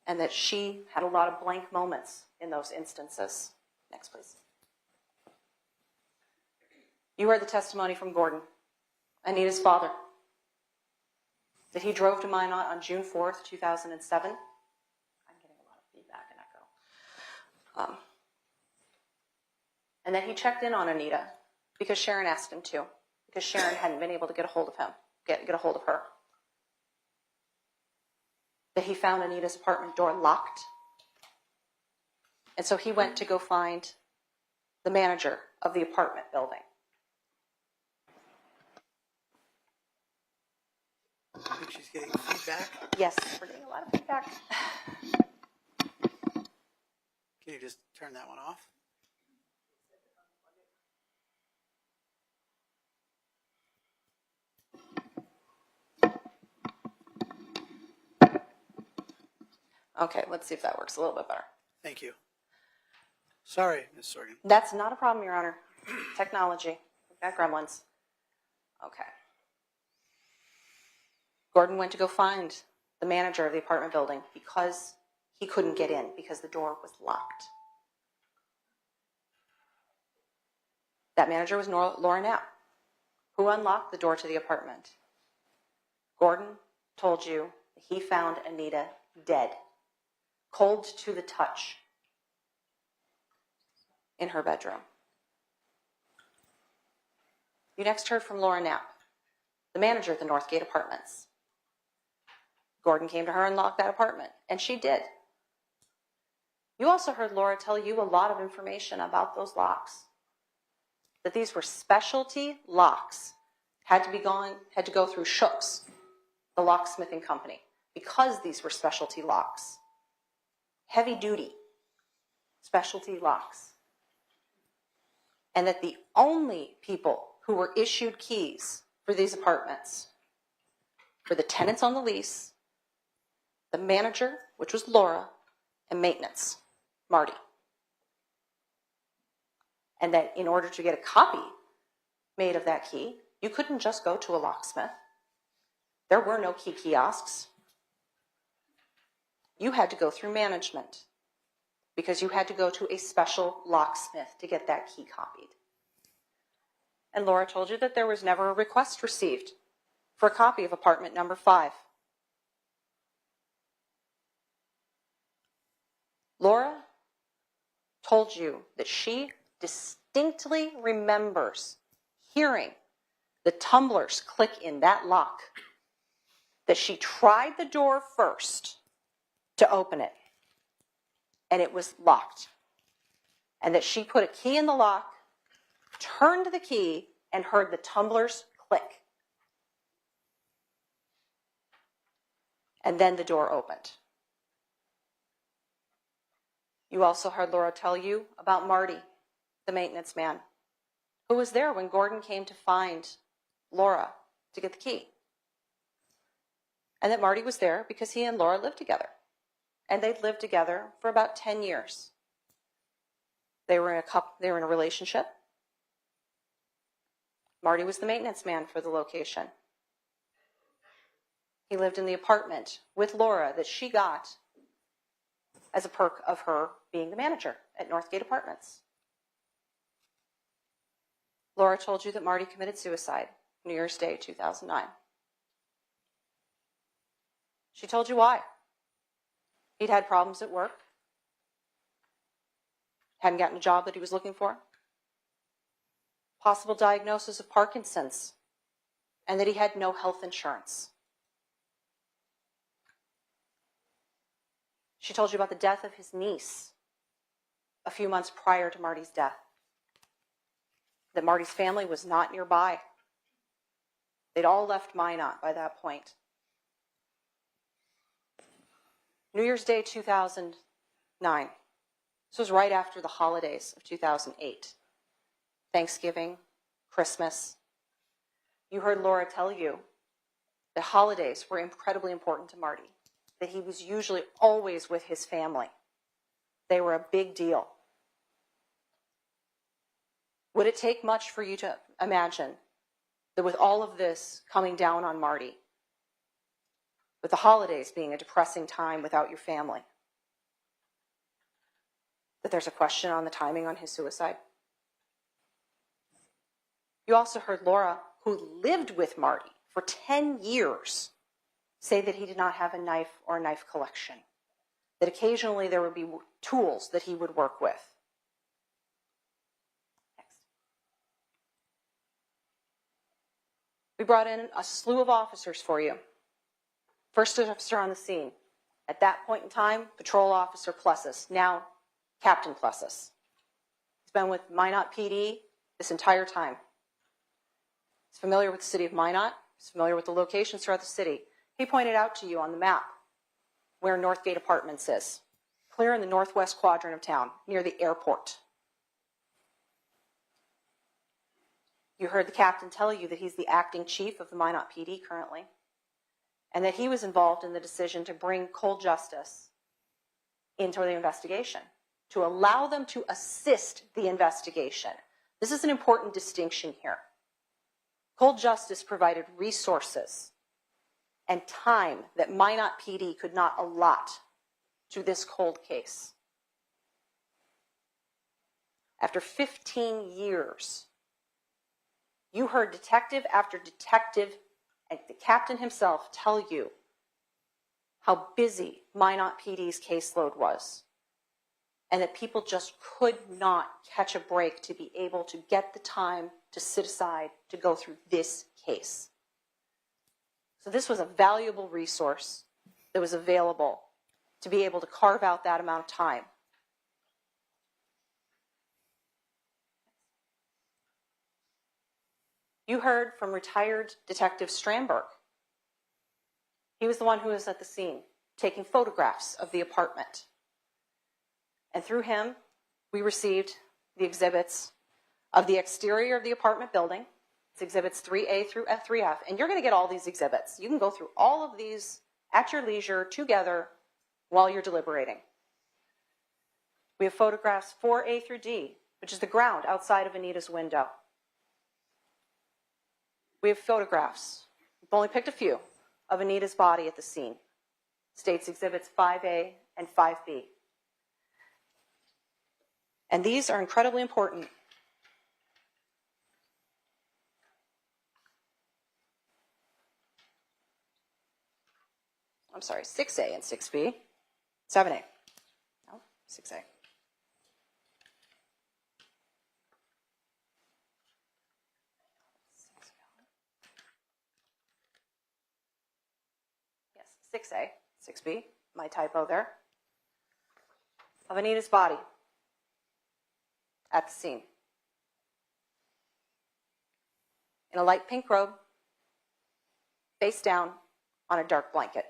and that she had a lot of blank moments in those instances. Next, please. You heard the testimony from Gordon, Anita's father, that he drove to Minot on June 4th, 2007. I'm getting a lot of feedback and echo. And then he checked in on Anita because Sharon asked him to, because Sharon hadn't been able to get a hold of him, get a hold of her. That he found Anita's apartment door locked. And so he went to go find the manager of the apartment building. I think she's getting feedback. Yes, we're getting a lot of feedback. Can you just turn that one off? Okay, let's see if that works a little bit better. Thank you. Sorry, Ms. Sorgan. That's not a problem, Your Honor. Technology. We've got gremlins. Okay. Gordon went to go find the manager of the apartment building because he couldn't get in because the door was locked. That manager was Laura Knapp, who unlocked the door to the apartment. Gordon told you that he found Anita dead, cold to the touch, in her bedroom. You next heard from Laura Knapp, the manager at the Northgate Apartments. Gordon came to her and locked that apartment, and she did. You also heard Laura tell you a lot of information about those locks. That these were specialty locks, had to go through Shook's, the locksmithing company, because these were specialty locks. Heavy duty specialty locks. And that the only people who were issued keys for these apartments were the tenants on the lease, the manager, which was Laura, and maintenance, Marty. And that in order to get a copy made of that key, you couldn't just go to a locksmith. There were no key kiosks. You had to go through management because you had to go to a special locksmith to get that key copied. And Laura told you that there was never a request received for a copy of apartment number 5. Laura told you that she distinctly remembers hearing the tumblers click in that lock, that she tried the door first to open it, and it was locked, and that she put a key in the lock, turned the key, and heard the tumblers click. And then the door opened. You also heard Laura tell you about Marty, the maintenance man, who was there when Gordon came to find Laura to get the key. And that Marty was there because he and Laura lived together. And they'd lived together for about 10 years. They were in a relationship. Marty was the maintenance man for the location. He lived in the apartment with Laura that she got as a perk of her being the manager at Northgate Apartments. Laura told you that Marty committed suicide New Year's Day 2009. She told you why. He'd had problems at work, hadn't gotten a job that he was looking for, possible diagnosis of Parkinson's, and that he had no health insurance. She told you about the death of his niece a few months prior to Marty's death, that Marty's family was not nearby. They'd all left Minot by that point. New Year's Day 2009. This was right after the holidays of 2008. Thanksgiving, Christmas. You heard Laura tell you that holidays were incredibly important to Marty, that he was usually always with his family. They were a big deal. Would it take much for you to imagine that with all of this coming down on Marty, with the holidays being a depressing time without your family, that there's a question on the timing on his suicide? You also heard Laura, who lived with Marty for 10 years, say that he did not have a knife or a knife collection, that occasionally there would be tools that he would work with. Next. We brought in a slew of officers for you. First officer on the scene. At that point in time, Patrol Officer Plessis, now Captain Plessis. He's been with Minot PD this entire time. He's familiar with the city of Minot. He's familiar with the locations throughout the city. He pointed out to you on the map where Northgate Apartments is, clear in the northwest quadrant of town, near the airport. You heard the captain tell you that he's the acting chief of the Minot PD currently, and that he was involved in the decision to bring cold justice into the investigation, to allow them to assist the investigation. This is an important distinction here. Cold justice provided resources and time that Minot PD could not allot to this cold case. After 15 years, you heard detective after detective and the captain himself tell you how busy Minot PD's caseload was, and that people just could not catch a break to be able to get the time to sit aside to go through this case. So this was a valuable resource that was available to be able to carve out that amount of time. You heard from retired Detective Strandberg. He was the one who was at the scene, taking photographs of the apartment. And through him, we received the exhibits of the exterior of the apartment building. It's exhibits 3A through 3F. And you're going to get all these exhibits. You can go through all of these at your leisure together while you're deliberating. We have photographs 4A through D, which is the ground outside of Anita's window. We have photographs, we've only picked a few, of Anita's body at the scene. States exhibits 5A and 5B. And these are incredibly important 6A and 6B, 7A. No, 6A. Yes, 6A, 6B, my typo there, of Anita's body at the scene. In a light pink robe, face down on a dark blanket.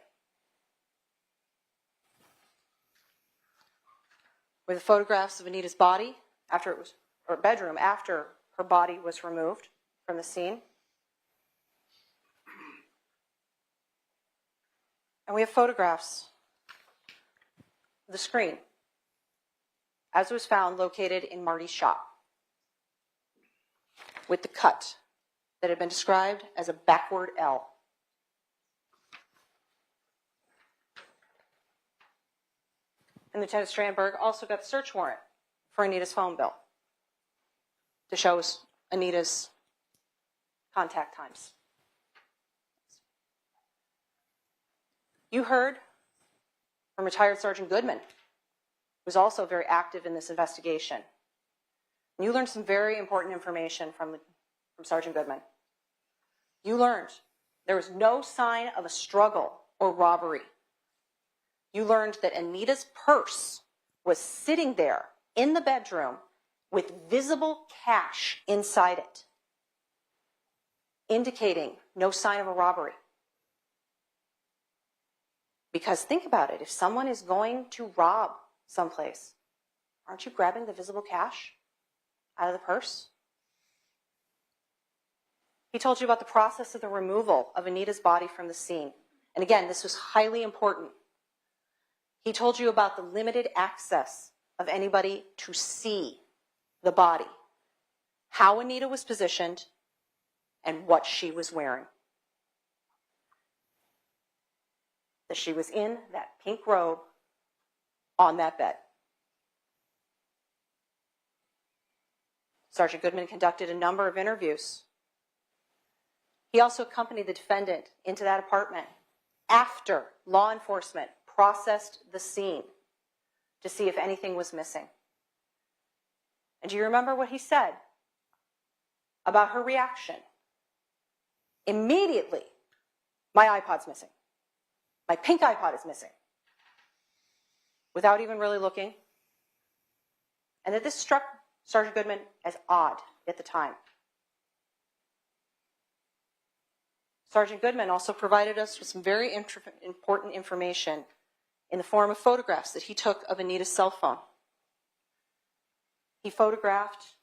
With the photographs of Anita's body after it was, or bedroom after her body was removed from the scene. And we have photographs of the screen as it was found located in Marty's shop with the cut that had been described as a backward L. And Lieutenant Strandberg also got the search warrant for Anita's phone bill to show us Anita's contact times. You heard from retired Sergeant Goodman, who was also very active in this investigation. And you learned some very important information from Sergeant Goodman. You learned there was no sign of a struggle or robbery. You learned that Anita's purse was sitting there in the bedroom with visible cash inside it, indicating no sign of a robbery. Because think about it, if someone is going to rob someplace, aren't you grabbing the visible cash out of the purse? He told you about the process of the removal of Anita's body from the scene. And again, this was highly important. He told you about the limited access of anybody to see the body, how Anita was positioned, and what she was wearing. That she was in that pink robe on that bed. Sergeant Goodman conducted a number of interviews. He also accompanied the defendant into that apartment after law enforcement processed the scene to see if anything was missing. And do you remember what he said about her reaction? Immediately, my iPod's missing. My pink iPod is missing. Without even really looking. And that this struck Sergeant Goodman as odd at the time. Sergeant Goodman also provided us with some very important information in the form of photographs that he took of Anita's cell phone. He photographed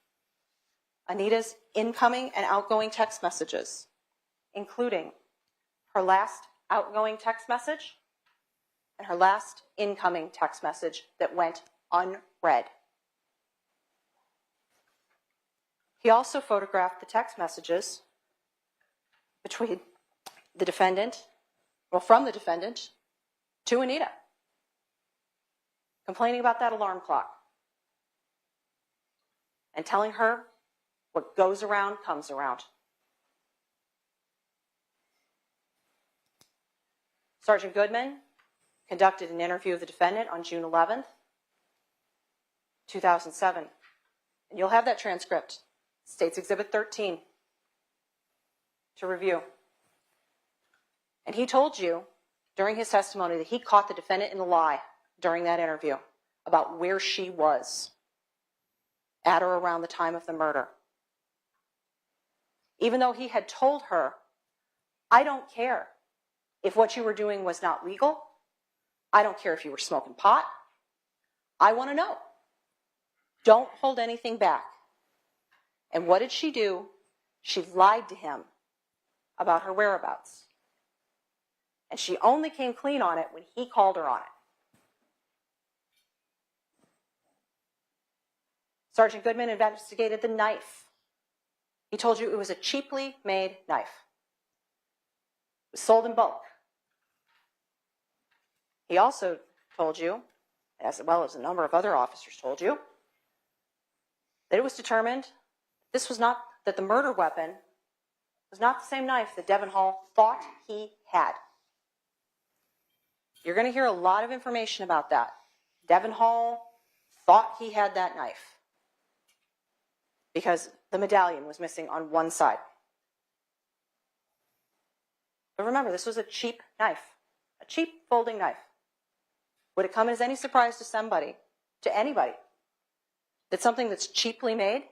Anita's incoming and outgoing text messages, including her last outgoing text message and her last incoming text message that went unread. He also photographed the text messages between the defendant, from the defendant to Anita, complaining about that alarm clock and telling her what goes around comes around. Sergeant Goodman conducted an interview of the defendant on June 11th, 2007. And you'll have that transcript, State's Exhibit 13, to review. And he told you during his testimony that he caught the defendant in a lie during that interview about where she was at or around the time of the murder. Even though he had told her, I don't care if what you were doing was not legal. I don't care if you were smoking pot. I want to know. Don't hold anything back. And what did she do? She lied to him about her whereabouts. And she only came clean on it when he called her on it. Sergeant Goodman investigated the knife. He told you it was a cheaply made knife. It was sold in bulk. He also told you, as well as a number of other officers told you, that it was determined that the murder weapon was not the same knife that Devin Hall thought he had. You're going to hear a lot of information about that. Devin Hall thought he had that knife because the medallion was missing on one side. But remember, this was a cheap knife, a cheap folding knife. Would it come as any surprise to anybody, that something that's cheaply made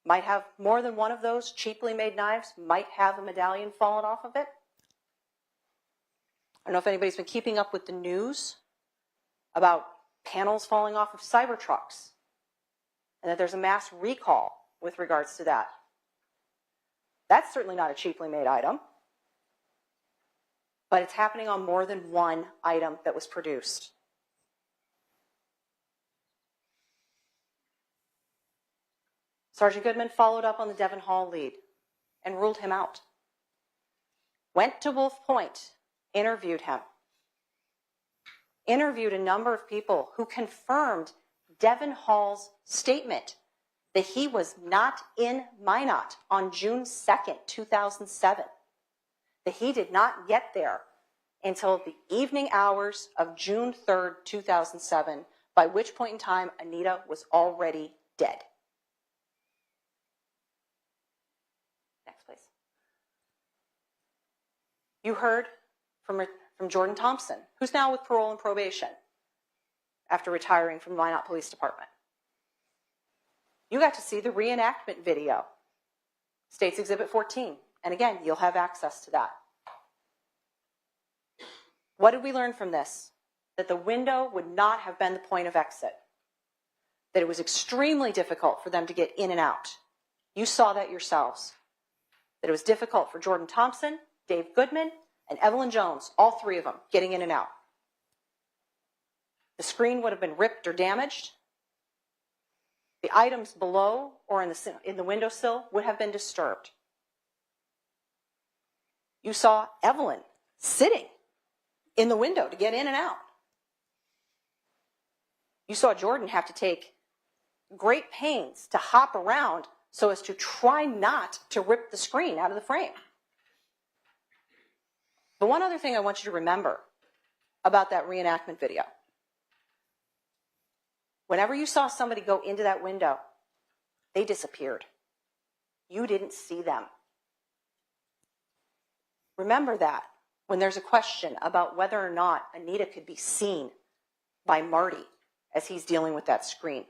might have more than one of those cheaply made knives, might have a medallion fallen off of it? I don't know if anybody's been keeping up with the news about panels falling off of Cybertrucks and that there's a mass recall with regards to that. That's certainly not a cheaply made item, but it's happening on more than one item that was produced. Sergeant Goodman followed up on the Devin Hall lead and ruled him out. Went to Wolf Point, interviewed him. Interviewed a number of people who confirmed Devin Hall's statement that he was not in Minot on June 2nd, 2007. That he did not get there until the evening hours of June 3rd, 2007, by which point in time Anita was already dead. Next, please. You heard from Jordan Thompson, who's now with parole and probation after retiring from the Minot Police Department. You got to see the reenactment video, State's Exhibit 14. And again, you'll have access to that. What did we learn from this? That the window would not have been the point of exit. That it was extremely difficult for them to get in and out. You saw that yourselves. That it was difficult for Jordan Thompson, Dave Goodman, and Evelyn Jones, all three of them, getting in and out. The screen would have been ripped or damaged. The items below or in the windowsill would have been disturbed. You saw Evelyn sitting in the window to get in and out. You saw Jordan have to take great pains to hop around so as to try not to rip the screen out of the frame. But one other thing I want you to remember about that reenactment video. Whenever you saw somebody go into that window, they disappeared. You didn't see them. Remember that when there's a question about whether or not Anita could be seen by Marty as he's dealing with that screen,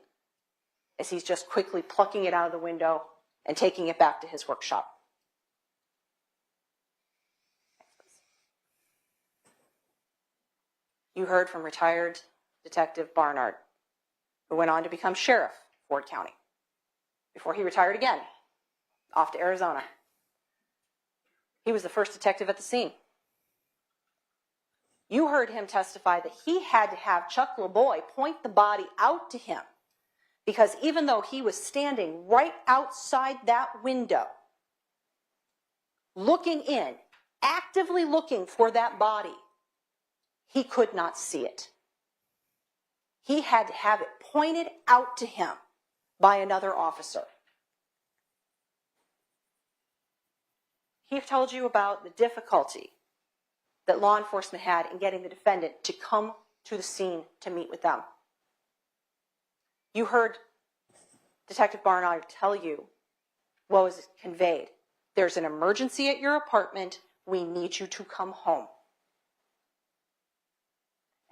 as he's just quickly plucking it out of the window and taking it back to his workshop. You heard from retired Detective Barnard, who went on to become sheriff of Ford County before he retired again, off to Arizona. He was the first detective at the scene. You heard him testify that he had to have Chuck LeBoy point the body out to him because even though he was standing right outside that window, looking in, actively looking for that body, he could not see it. He had to have it pointed out to him by another officer. He told you about the difficulty that law enforcement had in getting the defendant to come to the scene to meet with them. You heard Detective Barnard tell you what was conveyed. There's an emergency at your apartment. We need you to come home.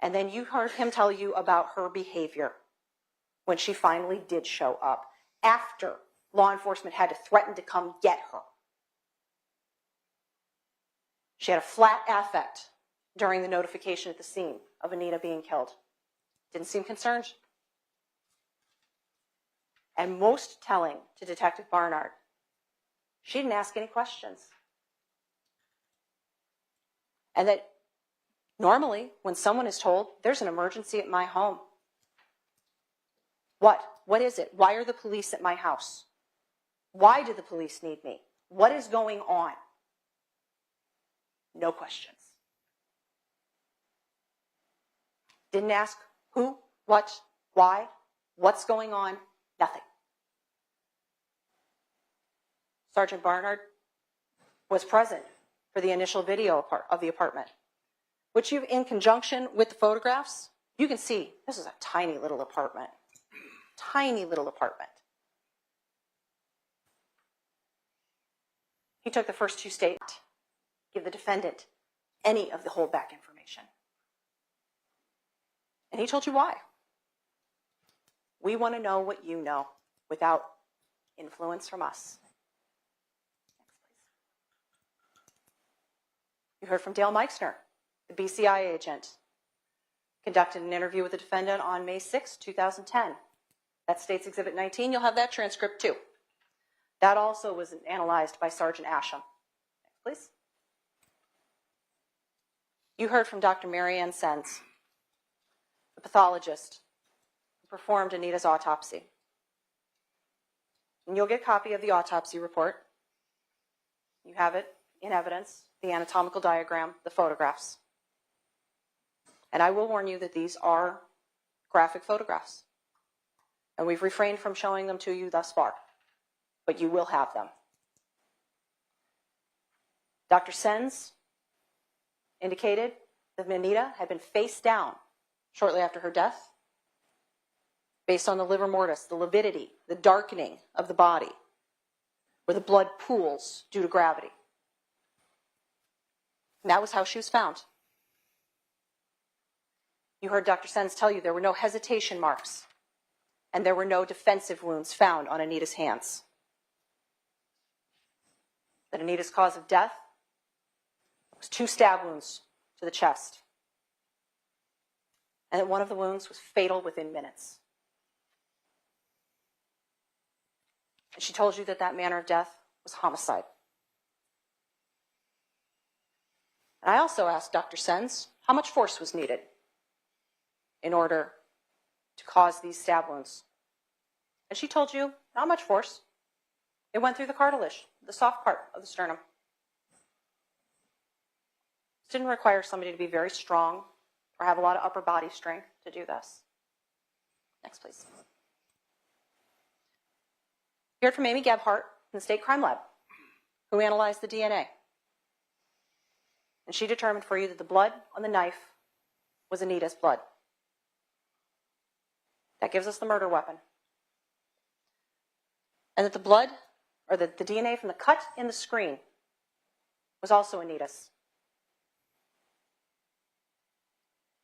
And then you heard him tell you about her behavior when she finally did show up after law enforcement had to threaten to come get her. She had a flat affect during the notification at the scene of Anita being killed. Didn't seem concerned. And most telling to Detective Barnard, she didn't ask any questions. And that normally, when someone is told, there's an emergency at my home. What? What is it? Why are the police at my house? Why do the police need me? What is going on? No questions. Didn't ask who, what, why, what's going on, nothing. Sergeant Barnard was present for the initial video of the apartment, which you, in conjunction with the photographs, you can see this is a tiny little apartment. Tiny little apartment. He took the first two statements, give the defendant any of the holdback information. And he told you why. We want to know what you know without influence from us. Next, please. You heard from Dale Meixner, the BCI agent, conducted an interview with the defendant on May 6, 2010. That's State's Exhibit 19. You'll have that transcript too. That also was analyzed by Sergeant Asham. Next, please. You heard from Dr. Marianne Sens, the pathologist who performed Anita's autopsy. And you'll get a copy of the autopsy report. You have it in evidence, the anatomical diagram, the photographs. And I will warn you that these are graphic photographs. And we've refrained from showing them to you thus far, but you will have them. Dr. Sens indicated that Anita had been face down shortly after her death, based on the livor mortis, the lividity, the darkening of the body, where the blood pools due to gravity. And that was how she was found. You heard Dr. Sens tell you there were no hesitation marks, and there were no defensive wounds found on Anita's hands. That Anita's cause of death was 2 stab wounds to the chest, and that one of the wounds was fatal within minutes. And she told you that that manner of death was homicide. And I also asked Dr. Sens how much force was needed in order to cause these stab wounds. And she told you not much force. It went through the cartilage, the soft part of the sternum. It didn't require somebody to be very strong or have a lot of upper body strength to do this. Next, please. You heard from Amy Gebhardt from the State Crime Lab, who analyzed the DNA. And she determined for you that the blood on the knife was Anita's blood. That gives us the murder weapon. And that the blood, or the DNA from the cut in the screen, was also Anita's.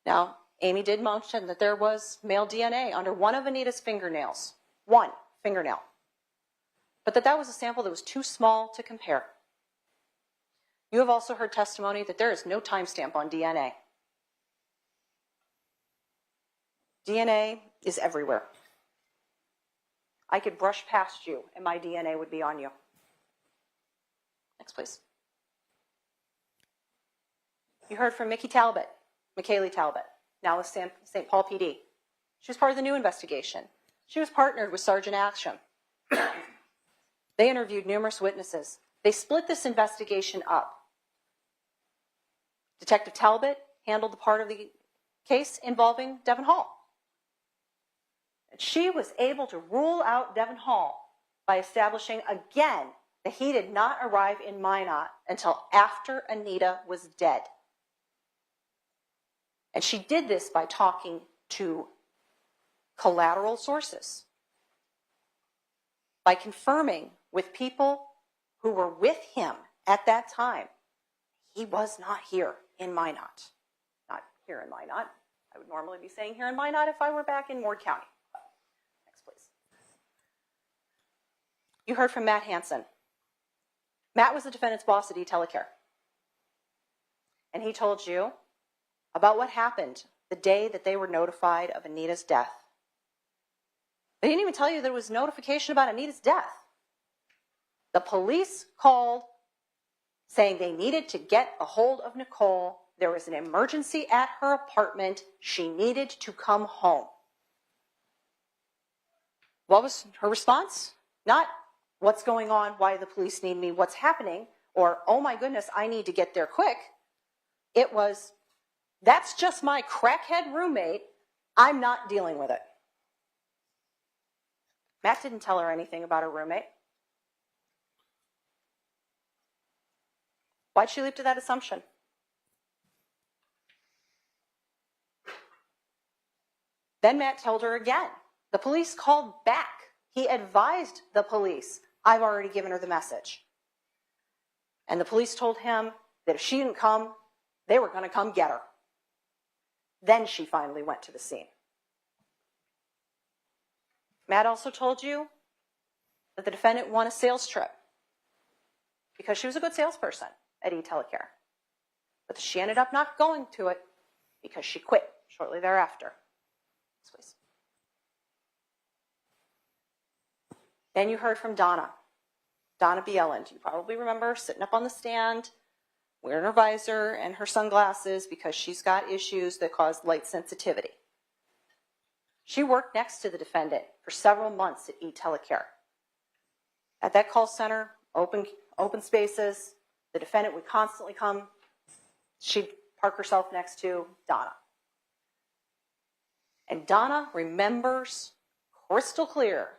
Now, Amy did mention that there was male DNA under one of Anita's fingernails. One fingernail. But that was a sample that was too small to compare. You have also heard testimony that there is no timestamp on DNA. DNA is everywhere. I could brush past you and my DNA would be on you. Next, please. You heard from Michaeli Talbot, now with St. Paul PD. She was part of the new investigation. She was partnered with Sergeant Asham. They interviewed numerous witnesses. They split this investigation up. Detective Talbot handled the part of the case involving Devon Hall. And she was able to rule out Devon Hall by establishing again that he did not arrive in Minot until after Anita was dead. And she did this by talking to collateral sources, by confirming with people who were with him at that time, he was not here in Minot. Not here in Minot. I would normally be saying here in Minot if I were back in Ward County. Next, please. You heard from Matt Hansen. Matt was the defendant's boss at eTelecare. And he told you about what happened the day that they were notified of Anita's death. They didn't even tell you there was notification about Anita's death. The police called saying they needed to get a hold of Nichole. There was an emergency at her apartment. She needed to come home. What was her response? Not, what's going on, why the police need me, what's happening, or, oh my goodness, I need to get there quick. It was, that's just my crackhead roommate. I'm not dealing with it. Matt didn't tell her anything about her roommate. Why'd she leap to that assumption? Then Matt told her again. The police called back. He advised the police, I've already given her the message. And the police told him that if she didn't come, they were going to come get her. Then she finally went to the scene. Matt also told you that the defendant won a sales trip because she was a good salesperson at eTelecare. But she ended up not going to it because she quit shortly thereafter. Please. Then you heard from Donna Bieland. You probably remember her sitting up on the stand, wearing her visor and her sunglasses because she's got issues that cause light sensitivity. She worked next to the defendant for several months at eTelecare. At that call center, open spaces, the defendant would constantly come. She'd park herself next to Donna. And Donna remembers crystal clear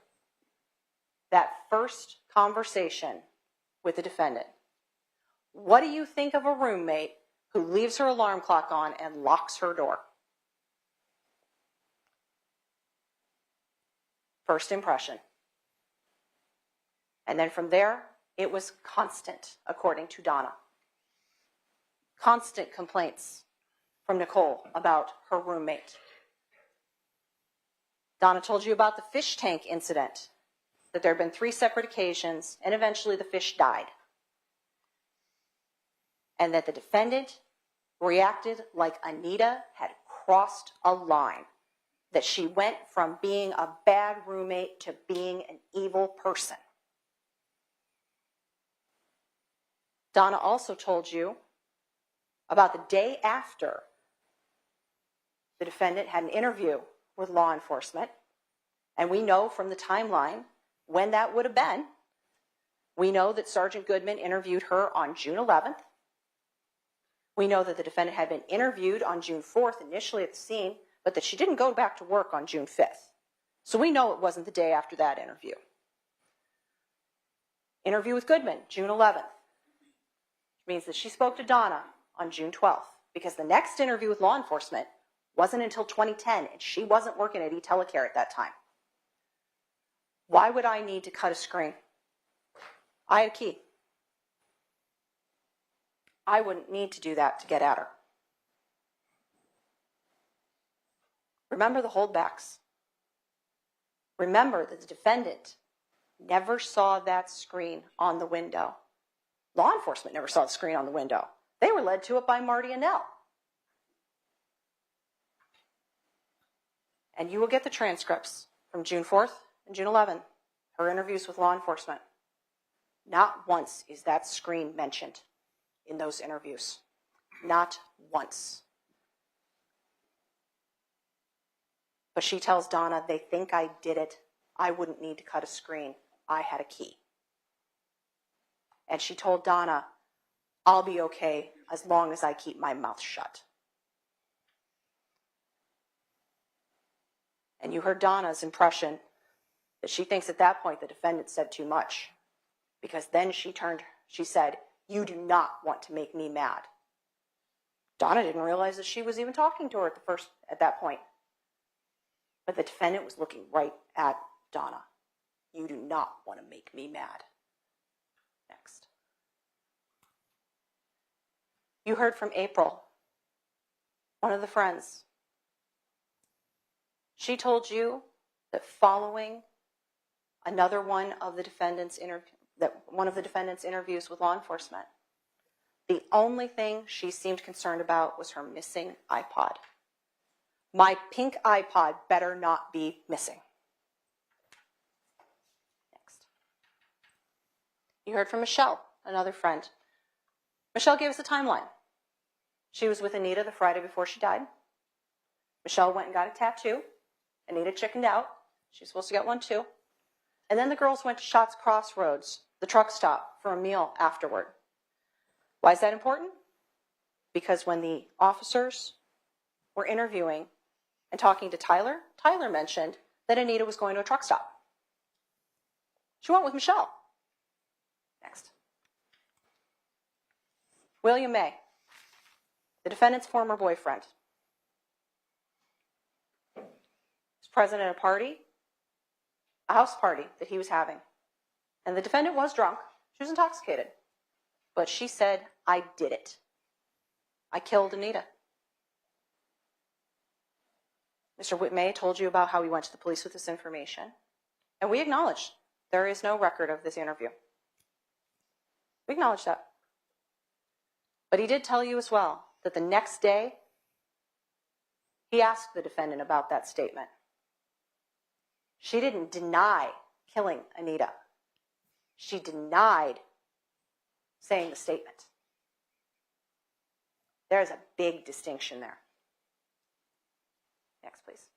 that first conversation with the defendant. What do you think of a roommate who leaves her alarm clock on and locks her door? First impression. And then from there, it was constant, according to Donna. Constant complaints from Nichole about her roommate. Donna told you about the fish tank incident, that there had been 3 separate occasions, and eventually the fish died. And that the defendant reacted like Anita had crossed a line, that she went from being a bad roommate to being an evil person. Donna also told you about the day after the defendant had an interview with law enforcement, and we know from the timeline when that would have been. We know that Sergeant Goodman interviewed her on June 11th. We know that the defendant had been interviewed on June 4th initially at the scene, but that she didn't go back to work on June 5th. So we know it wasn't the day after that interview. Interview with Goodman, June 11th. Which means that she spoke to Donna on June 12th, because the next interview with law enforcement wasn't until 2010, and she wasn't working at eTelecare at that time. Why would I need to cut a screen? I had a key. I wouldn't need to do that to get at her. Remember the holdbacks. Remember that the defendant never saw that screen on the window. Law enforcement never saw the screen on the window. They were led to it by Marty and Nell. And you will get the transcripts from June 4th and June 11th, her interviews with law enforcement. Not once is that screen mentioned in those interviews. Not once. But she tells Donna, they think I did it. I wouldn't need to cut a screen. I had a key. And she told Donna, I'll be okay as long as I keep my mouth shut. And you heard Donna's impression that she thinks at that point the defendant said too much. Because then she said, you do not want to make me mad. Donna didn't realize that she was even talking to her at that point. But the defendant was looking right at Donna. You do not want to make me mad. Next. You heard from April, one of the friends. She told you that following another one of the defendant's interviews with law enforcement, the only thing she seemed concerned about was her missing iPod. My pink iPod better not be missing. Next. You heard from Michelle, another friend. Michelle gave us a timeline. She was with Anita the Friday before she died. Michelle went and got a tattoo. Anita chickened out. She was supposed to get one too. And then the girls went to Schatz Crossroads, the truck stop, for a meal afterward. Why is that important? Because when the officers were interviewing and talking to Tyler, Tyler mentioned that Anita was going to a truck stop. She went with Michelle. Next. William May, the defendant's former boyfriend, was present at a party, a house party that he was having. And the defendant was drunk. She was intoxicated. But she said, I did it. I killed Anita. Mr. Whitmay told you about how he went to the police with this information. And we acknowledge there is no record of this interview. We acknowledge that. But he did tell you as well that the next day, he asked the defendant about that statement. She didn't deny killing Anita. She denied saying the statement. There is a big distinction there. Next, please.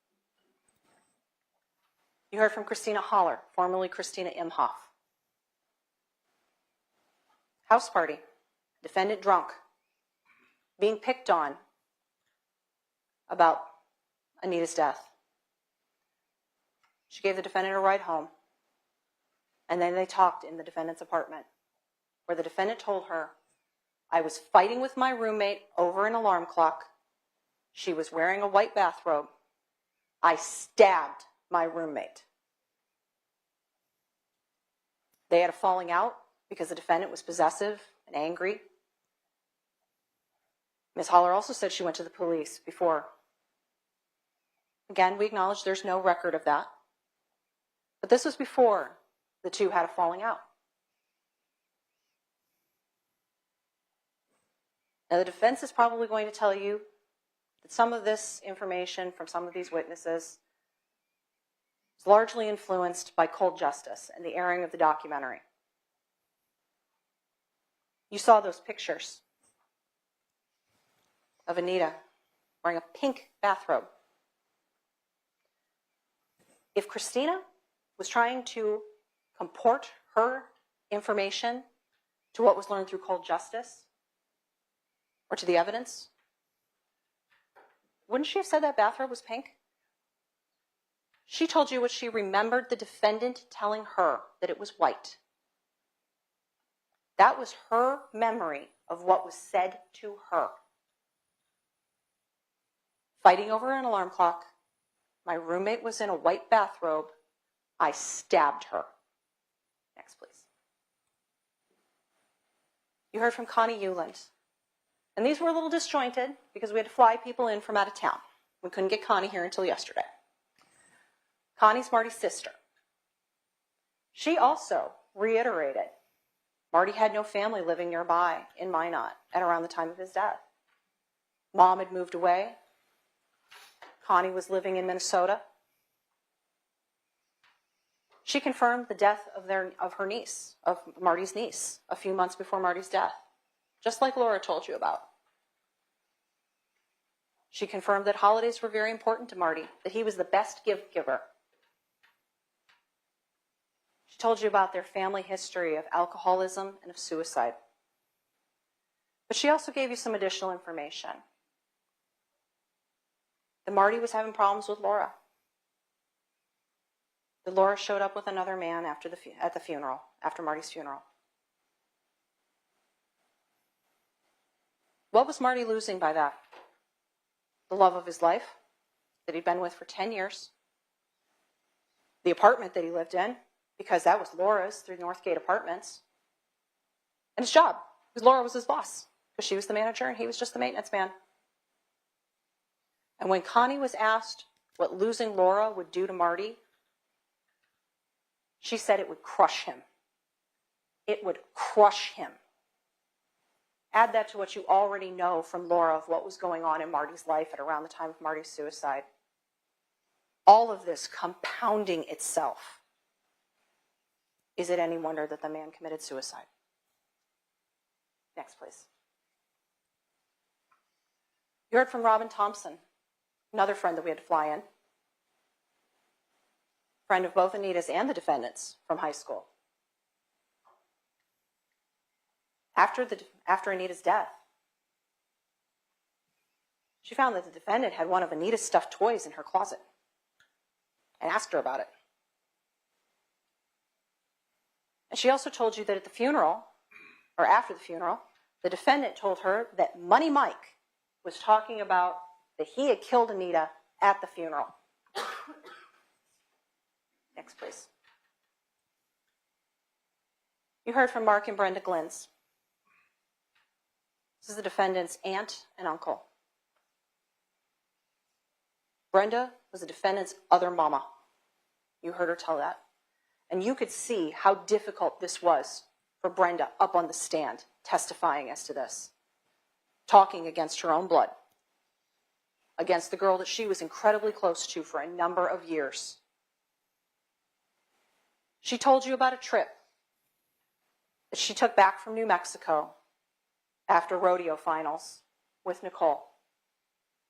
You heard from Christina Holler, formerly Christina Imhoff. House party, defendant drunk, being picked on about Anita's death. She gave the defendant a ride home, and then they talked in the defendant's apartment, where the defendant told her, I was fighting with my roommate over an alarm clock. She was wearing a white bathrobe. I stabbed my roommate. They had a falling out because the defendant was possessive and angry. Ms. Holler also said she went to the police before. Again, we acknowledge there's no record of that. But this was before the two had a falling out. Now, the defense is probably going to tell you that some of this information from some of these witnesses is largely influenced by cold justice and the airing of the documentary. You saw those pictures of Anita wearing a pink bathrobe. If Christina was trying to comport her information to what was learned through cold justice or to the evidence, wouldn't she have said that bathrobe was pink? She told you what she remembered the defendant telling her, that it was white. That was her memory of what was said to her. Fighting over an alarm clock. My roommate was in a white bathrobe. I stabbed her. Next, please. You heard from Connie Euland. And these were a little disjointed because we had to fly people in from out of town. We couldn't get Connie here until yesterday. Connie's Marty's sister. She also reiterated Marty had no family living nearby in Minot at around the time of his death. Mom had moved away. Connie was living in Minnesota. She confirmed the death of her niece, of Marty's niece, a few months before Marty's death, just like Laura told you about. She confirmed that holidays were very important to Marty, that he was the best gift giver. She told you about their family history of alcoholism and of suicide. But she also gave you some additional information. That Marty was having problems with Laura. That Laura showed up with another man at the funeral, after Marty's funeral. What was Marty losing by that? The love of his life that he'd been with for 10 years. The apartment that he lived in, because that was Laura's through Northgate Apartments. And his job, because Laura was his boss, because she was the manager and he was just the maintenance man. And when Connie was asked what losing Laura would do to Marty, she said it would crush him. It would crush him. Add that to what you already know from Laura of what was going on in Marty's life at around the time of Marty's suicide. All of this compounding itself. Is it any wonder that the man committed suicide? Next, please. You heard from Robin Thompson, another friend that we had to fly in. Friend of both Anita's and the defendant's from high school. After Anita's death, she found that the defendant had one of Anita's stuffed toys in her closet and asked her about it. And she also told you that at the funeral, or after the funeral, the defendant told her that Money Mike was talking about that he had killed Anita at the funeral. Next, please. You heard from Mark and Brenda Glynns. This is the defendant's aunt and uncle. Brenda was the defendant's other mama. You heard her tell that. And you could see how difficult this was for Brenda up on the stand, testifying as to this, talking against her own blood, against the girl that she was incredibly close to for a number of years. She told you about a trip that she took back from New Mexico after rodeo finals with Nichole,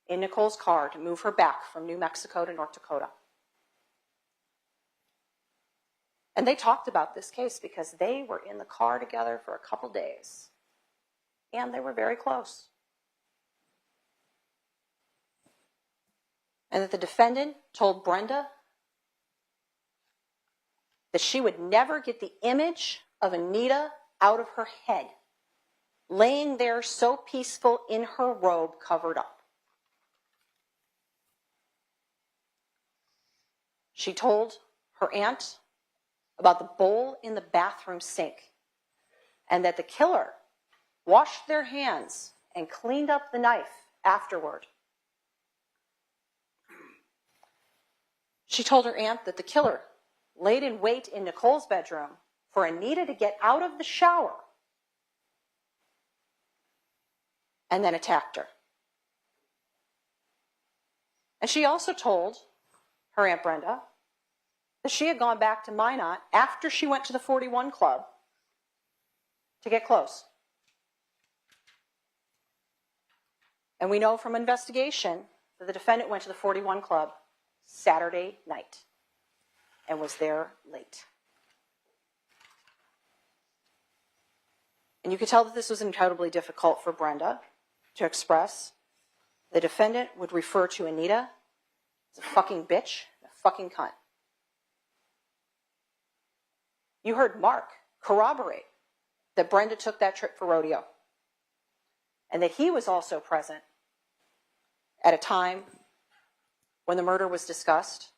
in Nichole's car to move her back from New Mexico to North Dakota. And they talked about this case because they were in the car together for a couple days. And they were very close. And that the defendant told Brenda that she would never get the image of Anita out of her head, laying there so peaceful in her robe covered up. She told her aunt about the bowl in the bathroom sink, and that the killer washed their hands and cleaned up the knife afterward. She told her aunt that the killer laid in wait in Nichole's bedroom for Anita to get out of the shower and then attacked her. And she also told her Aunt Brenda that she had gone back to Minot after she went to the 41 Club to get close. And we know from investigation that the defendant went to the 41 Club Saturday night and was there late. And you could tell that this was incredibly difficult for Brenda to express. The defendant would refer to Anita as a fucking bitch, a fucking cunt. You heard Mark corroborate that Brenda took that trip for rodeo and that he was also present at a time when the murder was discussed.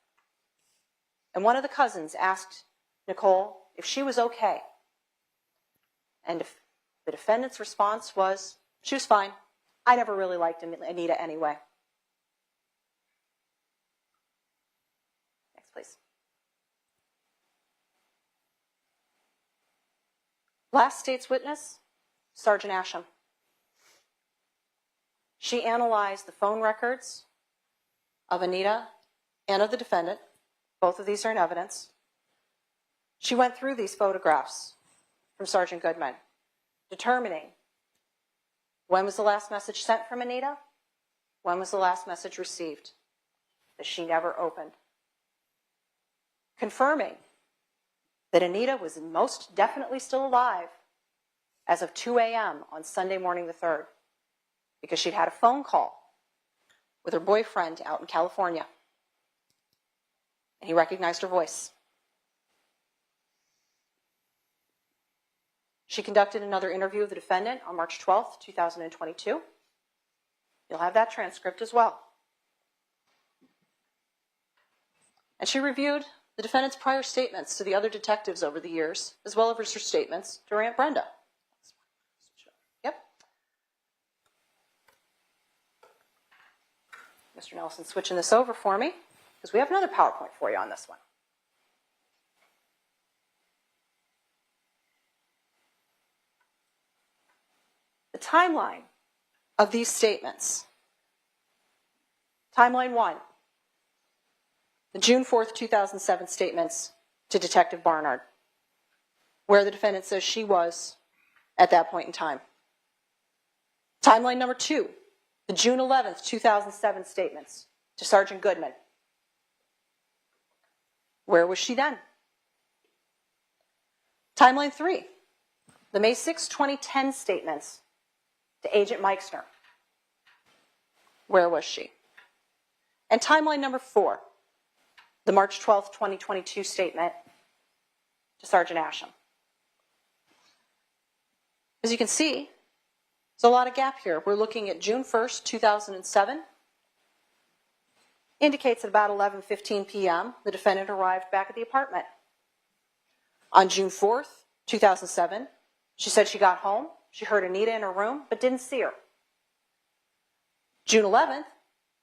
And one of the cousins asked Nichole if she was okay. And if the defendant's response was, she was fine. I never really liked Anita anyway. Next, please. Last state's witness, Sergeant Asham. She analyzed the phone records of Anita and of the defendant. Both of these are in evidence. She went through these photographs from Sergeant Goodman, determining when was the last message sent from Anita, when was the last message received that she never opened, confirming that Anita was most definitely still alive as of 2 a.m. on Sunday morning the 3rd, because she'd had a phone call with her boyfriend out in California, and he recognized her voice. She conducted another interview of the defendant on March 12th, 2022. You'll have that transcript as well. And she reviewed the defendant's prior statements to the other detectives over the years, as well as her statements to her Aunt Brenda. Yep. Mr. Nelson switching this over for me, because we have another PowerPoint for you on this one. The timeline of these statements. Timeline 1. The June 4th, 2007 statements to Detective Barnard, where the defendant says she was at that point in time. Timeline number 2, the June 11th, 2007 statements to Sergeant Goodman. Where was she then? Timeline 3, the May 6, 2010 statements to Agent Meixner. Where was she? And timeline number 4, the March 12th, 2022 statement to Sergeant Asham. As you can see, So a lot of gap here. We're looking at June 1st, 2007. Indicates at about 11:15 p.m. the defendant arrived back at the apartment. On June 4th, 2007, she said she got home, she heard Anita in her room, but didn't see her. June 11th,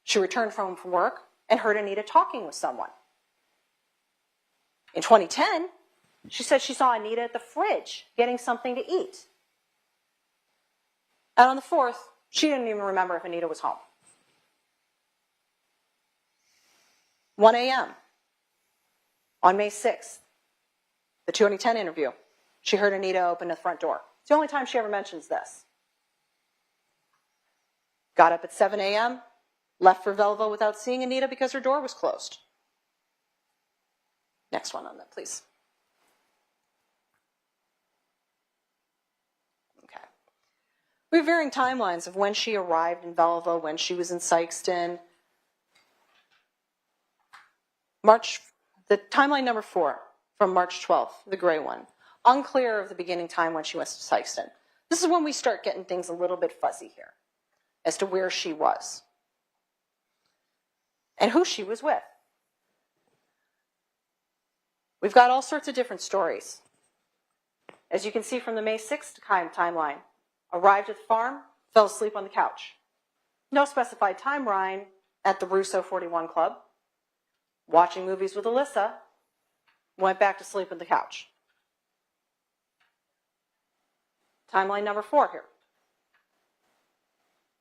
she returned home from work and heard Anita talking with someone. In 2010, she said she saw Anita at the fridge getting something to eat. And on the 4th, she didn't even remember if Anita was home. 1 a.m. on May 6th, the 2010 interview, she heard Anita open the front door. It's the only time she ever mentions this. Got up at 7 a.m., left for Velvo without seeing Anita because her door was closed. Next one on that, please. Okay. We have varying timelines of when she arrived in Velvo, when she was in Sykeston. The timeline number 4 from March 12th, the gray one. Unclear of the beginning time when she went to Sykeston. This is when we start getting things a little bit fuzzy here as to where she was and who she was with. We've got all sorts of different stories. As you can see from the May 6th timeline, arrived at the farm, fell asleep on the couch. No specified timeline at the Russo 41 Club. Watching movies with Alyssa, went back to sleep on the couch. Timeline number 4 here.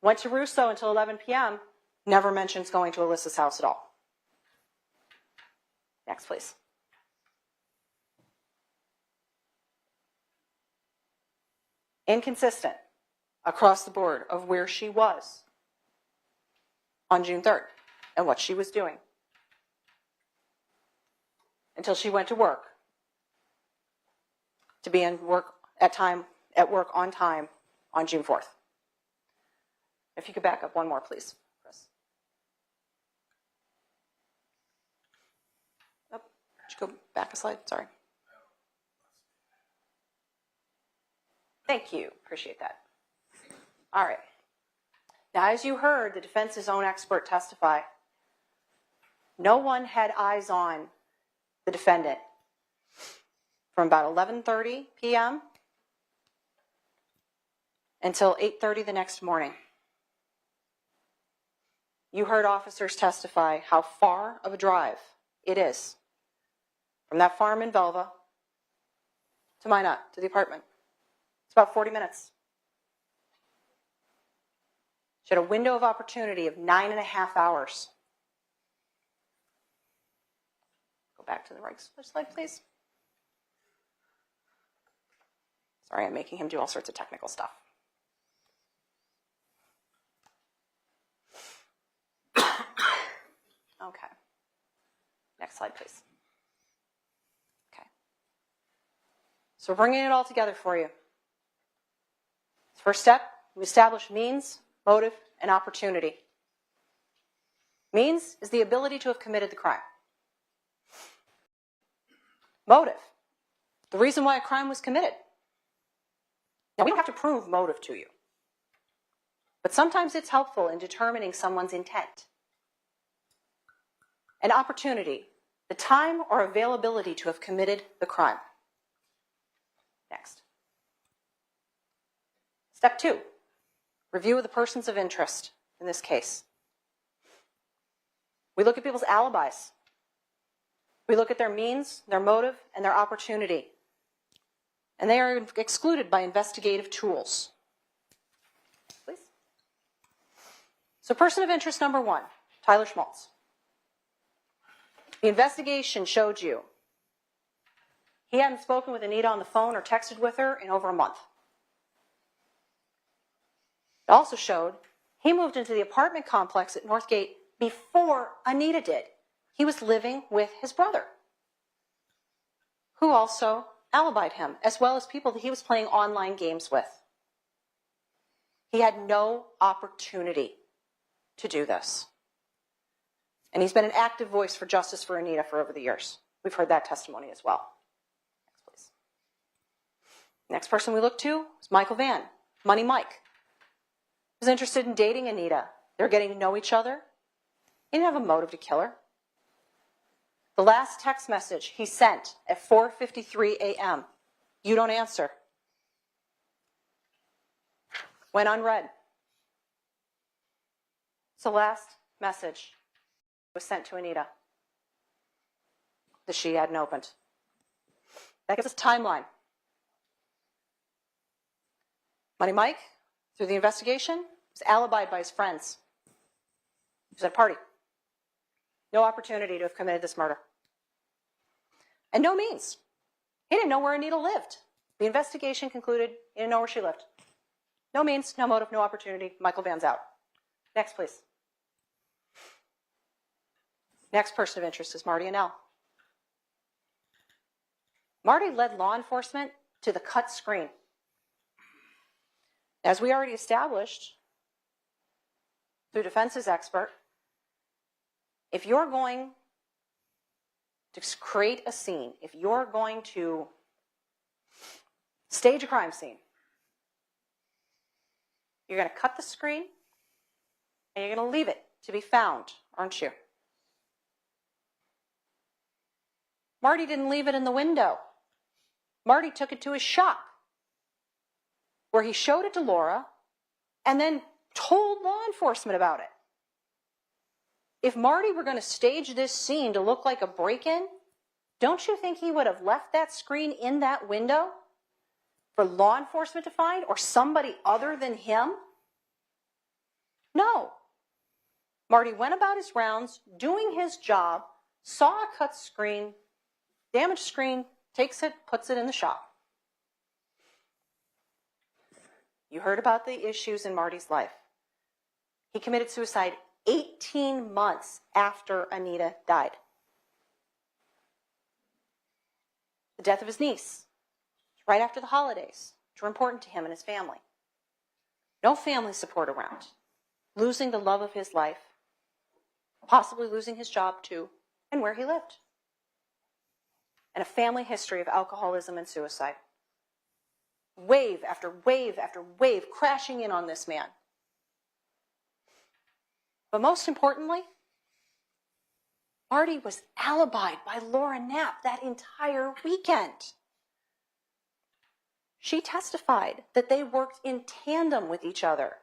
Went to Russo until 11 p.m., never mentions going to Alyssa's house at all. Next, please. Inconsistent across the board of where she was on June 3rd and what she was doing until she went to work to be at work on time on June 4th. If you could back up one more, please, Chris. Oh, could you go back a slide? Sorry. Thank you. Appreciate that. All right. Now, as you heard the defense's own expert testify, no one had eyes on the defendant from about 11:30 p.m. until 8:30 the next morning. You heard officers testify how far of a drive it is from that farm in Velva to Minot, to the apartment. It's about 40 minutes. She had a window of opportunity of 9.5 hours. Go back to the right slide, please. Sorry, I'm making him do all sorts of technical stuff. Okay. Next slide, please. Okay. So we're bringing it all together for you. First step, we establish means, motive, and opportunity. Means is the ability to have committed the crime. Motive, the reason why a crime was committed. Now, we don't have to prove motive to you, but sometimes it's helpful in determining someone's intent. An opportunity, the time or availability to have committed the crime. Next. Step 2, review of the persons of interest in this case. We look at people's alibis. We look at their means, their motive, and their opportunity. And they are excluded by investigative tools. Please. So person of interest number 1, Tyler Schmaltz. The investigation showed you he hadn't spoken with Anita on the phone or texted with her in over a month. It also showed he moved into the apartment complex at Northgate before Anita did. He was living with his brother, who also alibied him, as well as people that he was playing online games with. He had no opportunity to do this. And he's been an active voice for justice for Anita for over the years. We've heard that testimony as well. Next, please. Next person we look to is Michael Vann, Money Mike. was interested in dating Anita. They're getting to know each other. He didn't have a motive to kill her. The last text message he sent at 4:53 a.m., you don't answer, went unread. It's the last message was sent to Anita that she hadn't opened. That gives us a timeline. Money Mike, through the investigation, was alibied by his friends. He was at a party. No opportunity to have committed this murder. And no means. He didn't know where Anita lived. The investigation concluded he didn't know where she lived. No means, no motive, no opportunity. Michael Van's out. Next, please. Next person of interest is Marty Annell. Marty led law enforcement to the cut screen. As we already established through defense's expert, if you're going to create a scene, if you're going to stage a crime scene, you're going to cut the screen and you're going to leave it to be found, aren't you? Marty didn't leave it in the window. Marty took it to his shop, where he showed it to Laura and then told law enforcement about it. If Marty were going to stage this scene to look like a break-in, don't you think he would have left that screen in that window for law enforcement to find, or somebody other than him? No. Marty went about his rounds, doing his job, saw a cut screen, damaged screen, takes it, puts it in the shop. You heard about the issues in Marty's life. He committed suicide 18 months after Anita died. The death of his niece, right after the holidays, which were important to him and his family. No family support around. Losing the love of his life, possibly losing his job too, and where he lived. And a family history of alcoholism and suicide. Wave after wave after wave crashing in on this man. But most importantly, Marty was alibied by Laura Knapp that entire weekend. She testified that they worked in tandem with each other.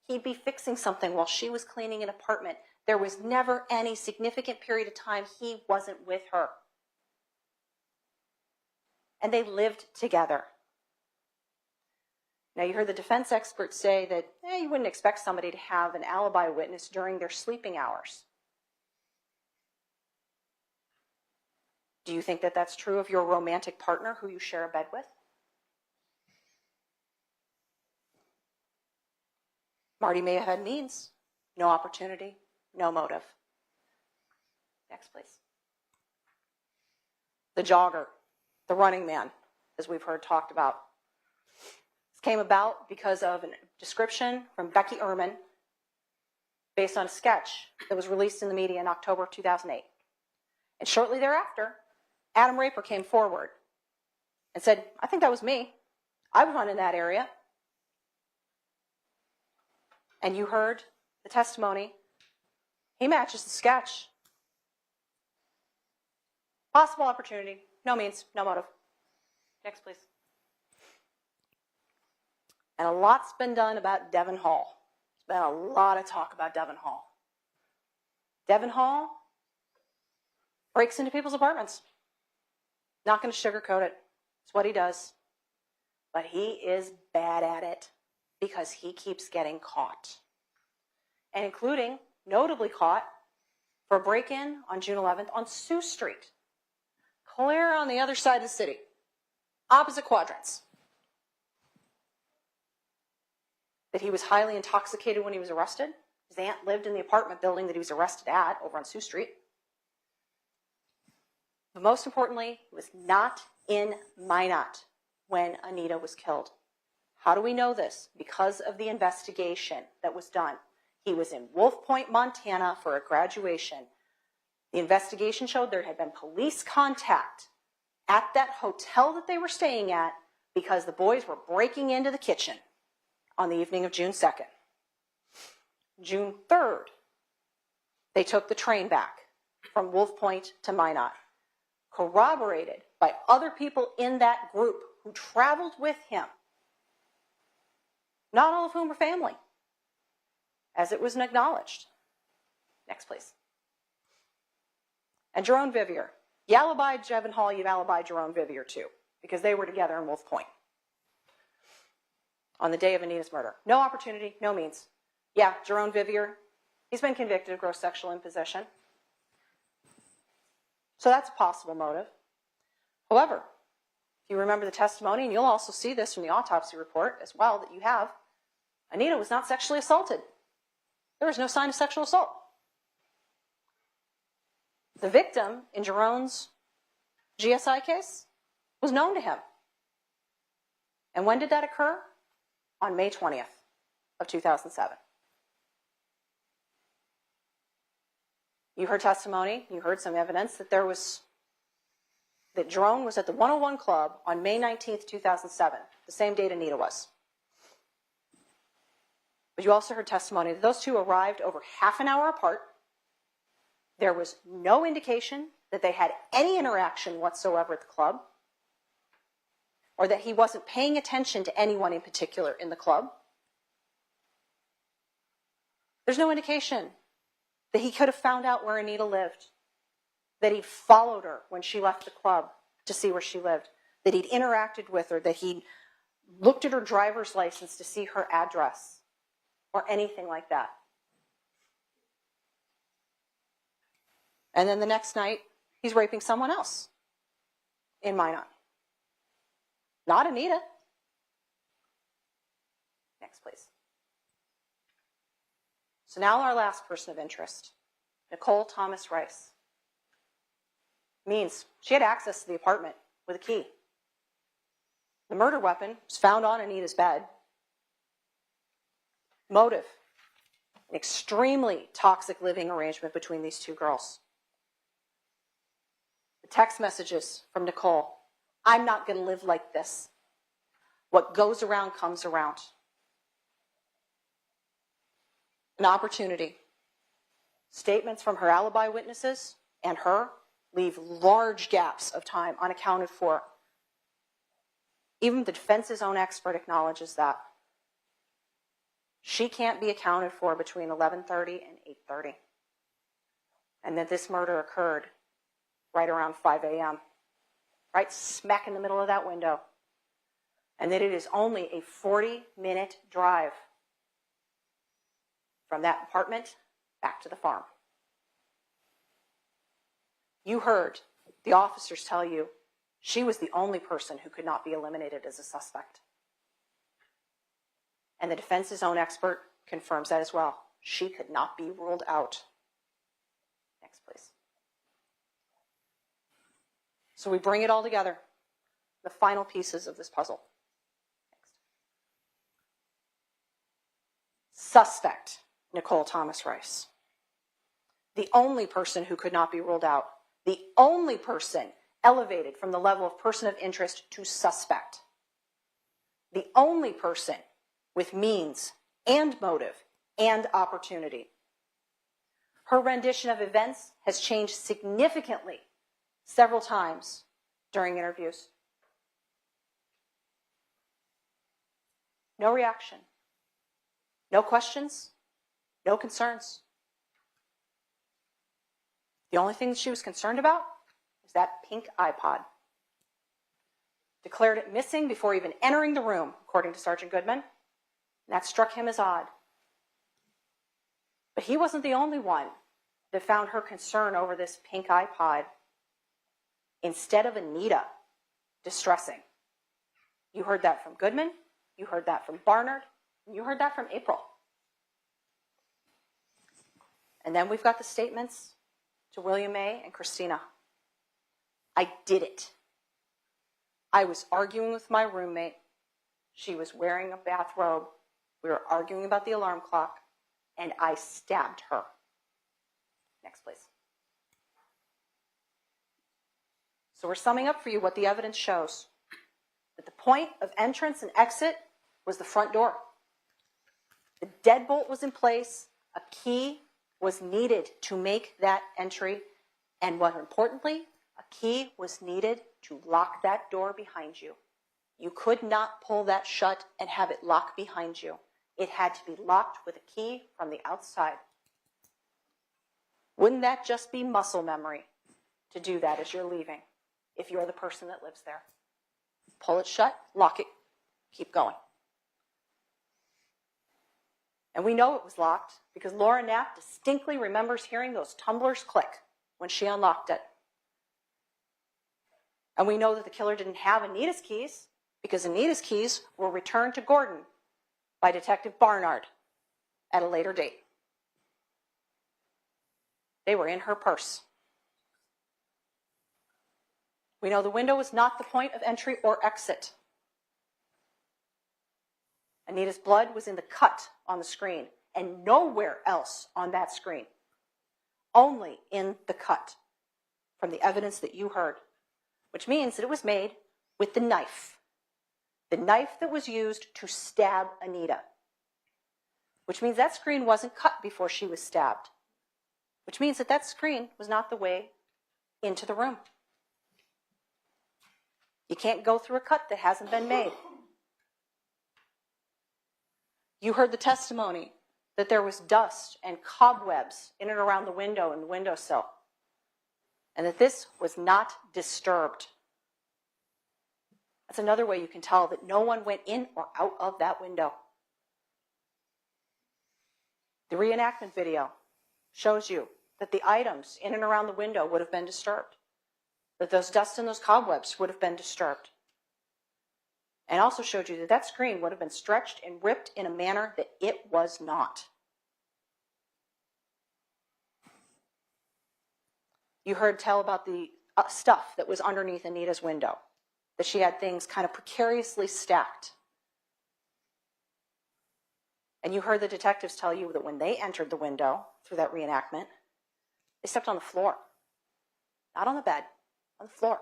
He'd be fixing something while she was cleaning an apartment. There was never any significant period of time he wasn't with her. And they lived together. Now, you heard the defense experts say that you wouldn't expect somebody to have an alibi witness during their sleeping hours. Do you think that that's true of your romantic partner who you share a bed with? Marty may have had means, no opportunity, no motive. Next, please. The jogger, the running man, as we've heard talked about. This came about because of a description from Becky Ehrman based on a sketch that was released in the media in October of 2008. And shortly thereafter, Adam Raper came forward and said, I think that was me. I was running that area. And you heard the testimony. He matches the sketch. Possible opportunity, no means, no motive. Next, please. And a lot's been done about Devon Hall. There's been a lot of talk about Devon Hall. Devon Hall breaks into people's apartments. Not going to sugarcoat it. It's what he does. But he is bad at it because he keeps getting caught. And including, notably caught, for a break-in on June 11th on Sioux Street. Clear on the other side of the city. Opposite quadrants. That he was highly intoxicated when he was arrested. His aunt lived in the apartment building that he was arrested at over on Sioux Street. But most importantly, he was not in Minot when Anita was killed. How do we know this? Because of the investigation that was done. He was in Wolf Point, Montana for a graduation. The investigation showed there had been police contact at that hotel that they were staying at because the boys were breaking into the kitchen on the evening of June 2nd. June 3rd, they took the train back from Wolf Point to Minot, corroborated by other people in that group who traveled with him, not all of whom were family, as it was acknowledged. Next, please. And Jerome Vivier. You alibi Jevin Hall, you alibi Jerome Vivier too, because they were together in Wolf Point on the day of Anita's murder. No opportunity, no means. Yeah, Jerome Vivier, he's been convicted of gross sexual imposition. So that's a possible motive. However, if you remember the testimony, and you'll also see this from the autopsy report as well that you have, Anita was not sexually assaulted. There was no sign of sexual assault. The victim in Jerome's GSI case was known to him. And when did that occur? On May 20th of 2007. You heard testimony, you heard some evidence that that Jerome was at the 101 Club on May 19th, 2007, the same date Anita was. But you also heard testimony that those two arrived over half an hour apart. There was no indication that they had any interaction whatsoever at the club, or that he wasn't paying attention to anyone in particular in the club. There's no indication that he could have found out where Anita lived, that he'd followed her when she left the club to see where she lived, that he'd interacted with her, that he'd looked at her driver's license to see her address, or anything like that. And then the next night, he's raping someone else in Minot. Not Anita. Next, please. So now our last person of interest, Nichole Thomas Rice. Means she had access to the apartment with a key. The murder weapon was found on Anita's bed. Motive, an extremely toxic living arrangement between these two girls. The text messages from Nichole: I'm not going to live like this. What goes around comes around. An opportunity. Statements from her alibi witnesses and her leave large gaps of time unaccounted for. Even the defense's own expert acknowledges that. She can't be accounted for between 11:30 and 8:30. And that this murder occurred right around 5 a.m., right smack in the middle of that window. And that it is only a 40-minute drive from that apartment back to the farm. You heard the officers tell you she was the only person who could not be eliminated as a suspect. And the defense's own expert confirms that as well. She could not be ruled out. Next, please. So we bring it all together, the final pieces of this puzzle. Next. Suspect, Nichole Thomas Rice. The only person who could not be ruled out. The only person elevated from the level of person of interest to suspect. The only person with means and motive and opportunity. Her rendition of events has changed significantly several times during interviews. No reaction. No questions. No concerns. The only thing that she was concerned about was that pink iPod. Declared it missing before even entering the room, according to Sergeant Goodman. And that struck him as odd. But he wasn't the only one that found her concern over this pink iPod, instead of Anita, distressing. You heard that from Goodman, you heard that from Barnard, and you heard that from April. And then we've got the statements to William May and Christina. I did it. I was arguing with my roommate. She was wearing a bathrobe. We were arguing about the alarm clock, and I stabbed her. Next, please. So we're summing up for you what the evidence shows. That the point of entrance and exit was the front door. The deadbolt was in place. A key was needed to make that entry, and more importantly, a key was needed to lock that door behind you. You could not pull that shut and have it lock behind you. It had to be locked with a key from the outside. Wouldn't that just be muscle memory to do that as you're leaving, if you're the person that lives there? Pull it shut, lock it, keep going. And we know it was locked because Laura Knapp distinctly remembers hearing those tumblers click when she unlocked it. And we know that the killer didn't have Anita's keys because Anita's keys were returned to Gordon by Detective Barnard at a later date. They were in her purse. We know the window was not the point of entry or exit. Anita's blood was in the cut on the screen and nowhere else on that screen. Only in the cut from the evidence that you heard, which means that it was made with the knife that was used to stab Anita, which means that screen wasn't cut before she was stabbed, which means that that screen was not the way into the room. You can't go through a cut that hasn't been made. You heard the testimony that there was dust and cobwebs in and around the window and the windowsill, and that this was not disturbed. That's another way you can tell that no one went in or out of that window. The reenactment video shows you that the items in and around the window would have been disturbed, that those dust and those cobwebs would have been disturbed, and also showed you that that screen would have been stretched and ripped in a manner that it was not. You heard tell about the stuff that was underneath Anita's window, that she had things kind of precariously stacked. And you heard the detectives tell you that when they entered the window through that reenactment, they stepped on the floor. Not on the bed, on the floor.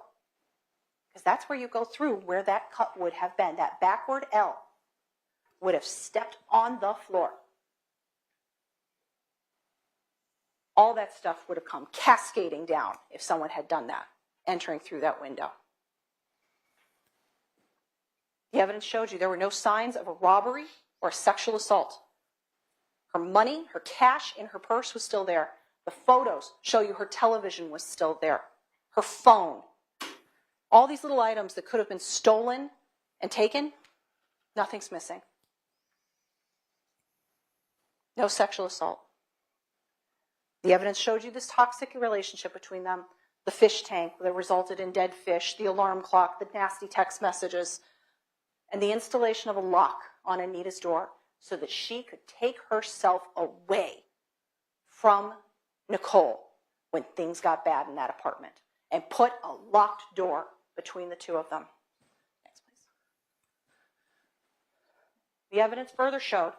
Because that's where you go through where that cut would have been. That backward L would have stepped on the floor. All that stuff would have come cascading down if someone had done that, entering through that window. The evidence showed you there were no signs of a robbery or a sexual assault. Her money, her cash in her purse was still there. The photos show you her television was still there. Her phone. All these little items that could have been stolen and taken, nothing's missing. No sexual assault. The evidence showed you this toxic relationship between them, the fish tank that resulted in dead fish, the alarm clock, the nasty text messages, and the installation of a lock on Anita's door so that she could take herself away from Nichole when things got bad in that apartment and put a locked door between the two of them. Next, please. The evidence further showed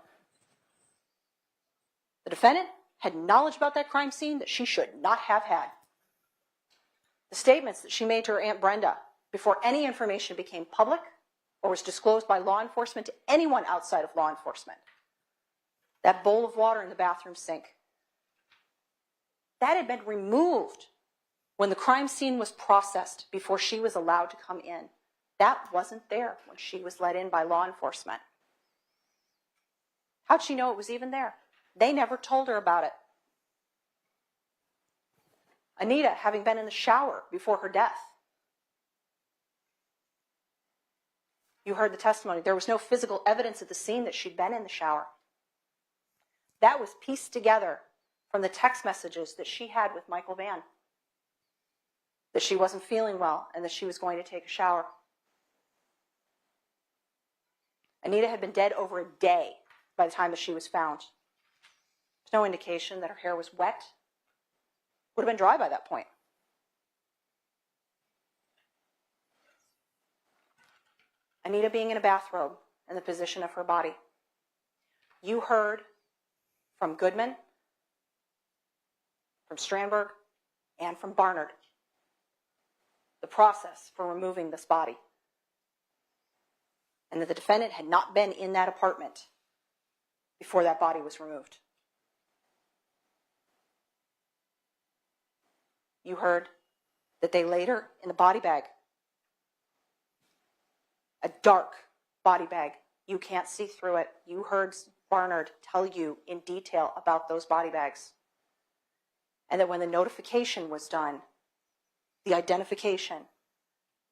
the defendant had knowledge about that crime scene that she should not have had. The statements that she made to her Aunt Brenda before any information became public or was disclosed by law enforcement to anyone outside of law enforcement. That bowl of water in the bathroom sink. That had been removed when the crime scene was processed before she was allowed to come in. That wasn't there when she was let in by law enforcement. How'd she know it was even there? They never told her about it. Anita having been in the shower before her death. You heard the testimony. There was no physical evidence at the scene that she'd been in the shower. That was pieced together from the text messages that she had with Michael Vann. That she wasn't feeling well and that she was going to take a shower. Anita had been dead over a day by the time that she was found. There's no indication that her hair was wet. Would have been dry by that point. Anita being in a bathrobe in the position of her body. You heard from Goodman, from Strandberg, and from Barnard the process for removing this body. And that the defendant had not been in that apartment before that body was removed. You heard that they laid her in the body bag, a dark body bag. You can't see through it. You heard Barnard tell you in detail about those body bags. And that when the notification was done, the identification,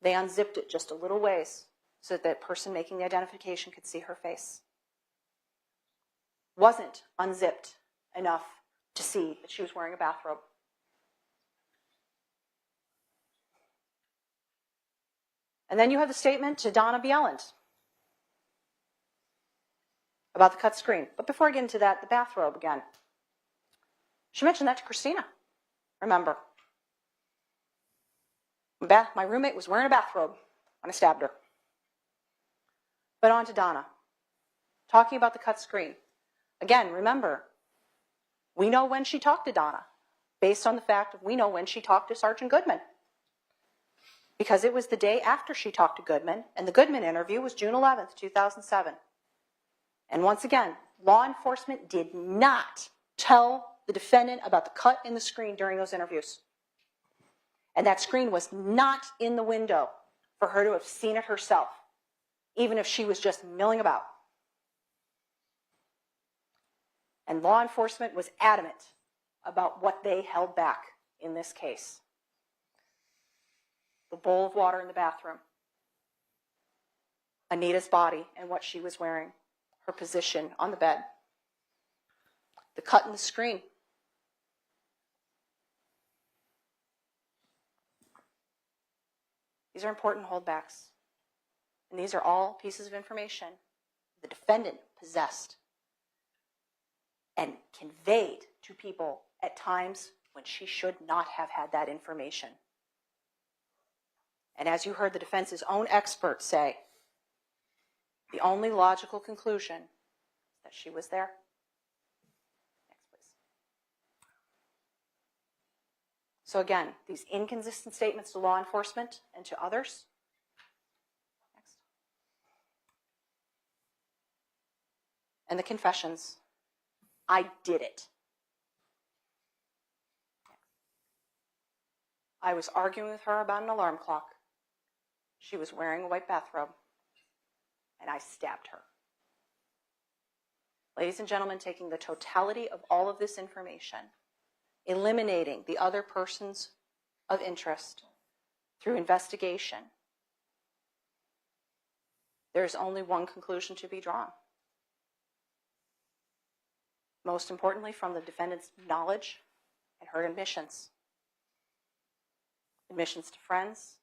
they unzipped it just a little ways so that person making the identification could see her face. Wasn't unzipped enough to see that she was wearing a bathrobe. And then you have the statement to Donna Bjelland about the cut screen. But before I get into that, the bathrobe again. She mentioned that to Christina, remember. My roommate was wearing a bathrobe when I stabbed her. But on to Donna, talking about the cut screen. Again, remember, we know when she talked to Donna, based on the fact that we know when she talked to Sergeant Goodman. Because it was the day after she talked to Goodman, and the Goodman interview was June 11th, 2007. And once again, law enforcement did not tell the defendant about the cut in the screen during those interviews. And that screen was not in the window for her to have seen it herself, even if she was just milling about. And law enforcement was adamant about what they held back in this case. The bowl of water in the bathroom, Anita's body and what she was wearing, her position on the bed, the cut in the screen. These are important holdbacks. And these are all pieces of information the defendant possessed and conveyed to people at times when she should not have had that information. And as you heard the defense's own expert say, the only logical conclusion is that she was there. Next, please. So again, these inconsistent statements to law enforcement and to others. Next. And the confessions. I did it. I was arguing with her about an alarm clock. She was wearing a white bathrobe, and I stabbed her. Ladies and gentlemen, taking the totality of all of this information, eliminating the other persons of interest through investigation, there is only one conclusion to be drawn. Most importantly, from the defendant's knowledge and her admissions. Admissions to friends,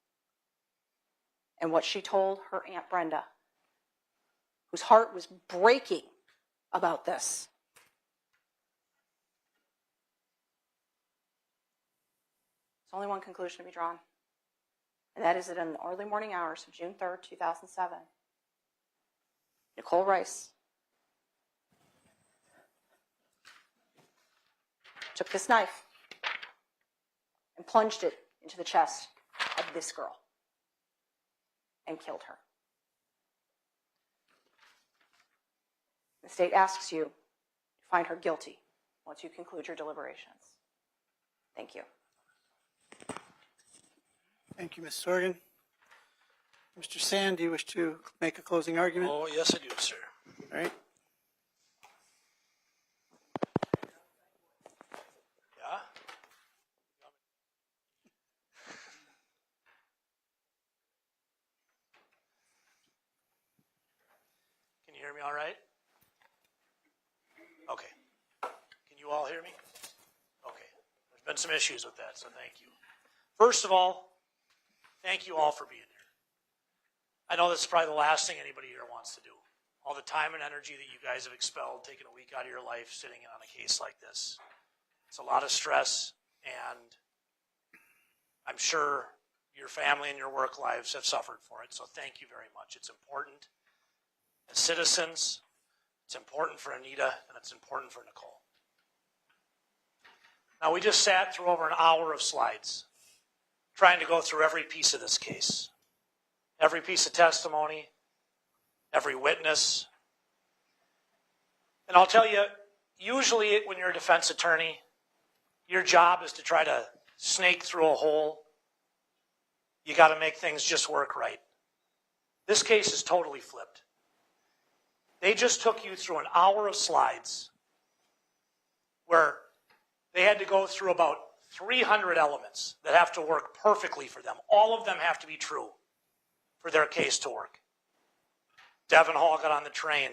and what she told her Aunt Brenda, whose heart was breaking about this. There's only one conclusion to be drawn, and that is that in the early morning hours of June 3rd, 2007, Nichole Rice took this knife and plunged it into the chest of this girl and killed her. The state asks you to find her guilty once you conclude your deliberations. Thank you. Thank you, Ms. Sorgan. Mr. Sand, do you wish to make a closing argument? Oh, yes, I do, sir. All right. Yeah? Can you hear me all right? Okay. Can you all hear me? Okay. There's been some issues with that, so thank you. First of all, thank you all for being here. I know this is probably the last thing anybody here wants to do. All the time and energy that you guys have expelled, taking a week out of your life, sitting in on a case like this. It's a lot of stress, and I'm sure your family and your work lives have suffered for it, so thank you very much. It's important. As citizens, it's important for Anita, and it's important for Nichole. Now, we just sat through over an hour of slides, trying to go through every piece of this case. Every piece of testimony, every witness. And I'll tell you, usually when you're a defense attorney, your job is to try to snake through a hole. You got to make things just work right. This case is totally flipped. They just took you through an hour of slides where they had to go through about 300 elements that have to work perfectly for them. All of them have to be true for their case to work. Devin Hall got on the train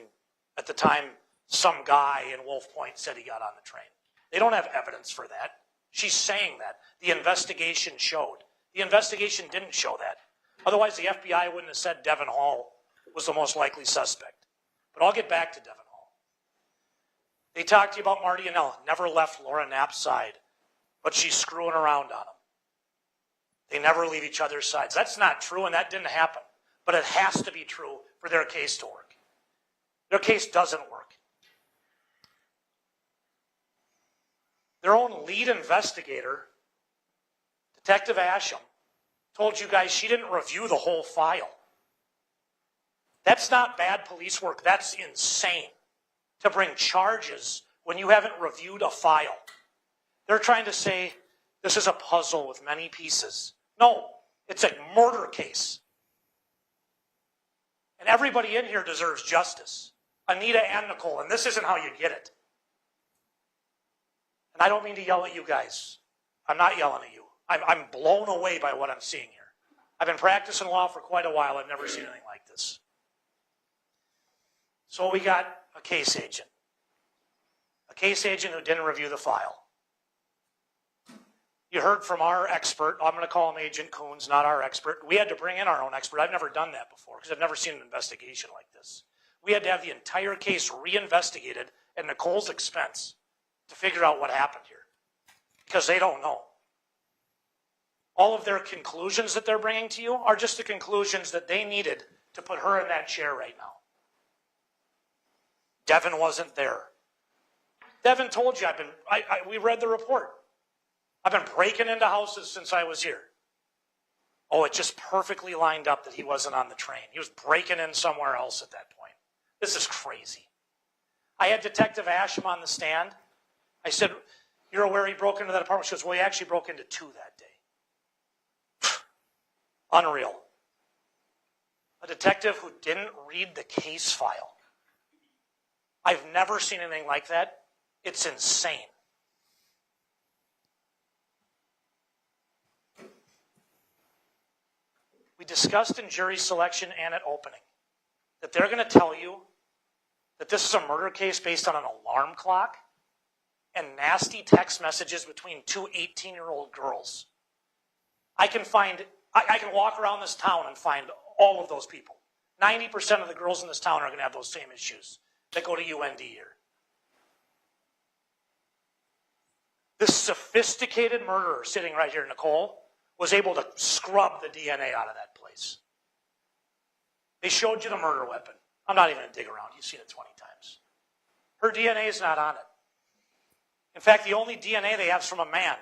at the time some guy in Wolf Point said he got on the train. They don't have evidence for that. She's saying that. The investigation showed. The investigation didn't show that. Otherwise, the FBI wouldn't have said Devin Hall was the most likely suspect. But I'll get back to Devin Hall. They talked to you about Marty and Ellen. Never left Laura Knapp's side, but she's screwing around on them. They never leave each other's sides. That's not true, and that didn't happen. But it has to be true for their case to work. Their case doesn't work. Their own lead investigator, Detective Asham, told you guys she didn't review the whole file. That's not bad police work. That's insane to bring charges when you haven't reviewed a file. They're trying to say this is a puzzle with many pieces. No, it's a murder case. And everybody in here deserves justice. Anita and Nichole, and this isn't how you get it. And I don't mean to yell at you guys. I'm not yelling at you. I'm blown away by what I'm seeing here. I've been practicing law for quite a while. I've never seen anything like this. So we got a case agent. A case agent who didn't review the file. You heard from our expert. I'm going to call him Agent Coons, not our expert. We had to bring in our own expert. I've never done that before because I've never seen an investigation like this. We had to have the entire case reinvestigated at Nichole's expense to figure out what happened here because they don't know. All of their conclusions that they're bringing to you are just the conclusions that they needed to put her in that chair right now. Devin wasn't there. Devin told you, we read the report. I've been breaking into houses since I was here. Oh, it just perfectly lined up that he wasn't on the train. He was breaking in somewhere else at that point. This is crazy. I had Detective Asham on the stand. I said, you're aware he broke into that apartment? She goes, well, he actually broke into 2 that day. Unreal. A detective who didn't read the case file. I've never seen anything like that. It's insane. We discussed in jury selection and at opening that they're going to tell you that this is a murder case based on an alarm clock and nasty text messages between 2 18-year-old girls. I can walk around this town and find all of those people. 90% of the girls in this town are going to have those same issues that go to UND here. This sophisticated murderer sitting right here, Nichole, was able to scrub the DNA out of that place. They showed you the murder weapon. I'm not even going to dig around. You've seen it 20 times. Her DNA is not on it. In fact, the only DNA they have is from a man.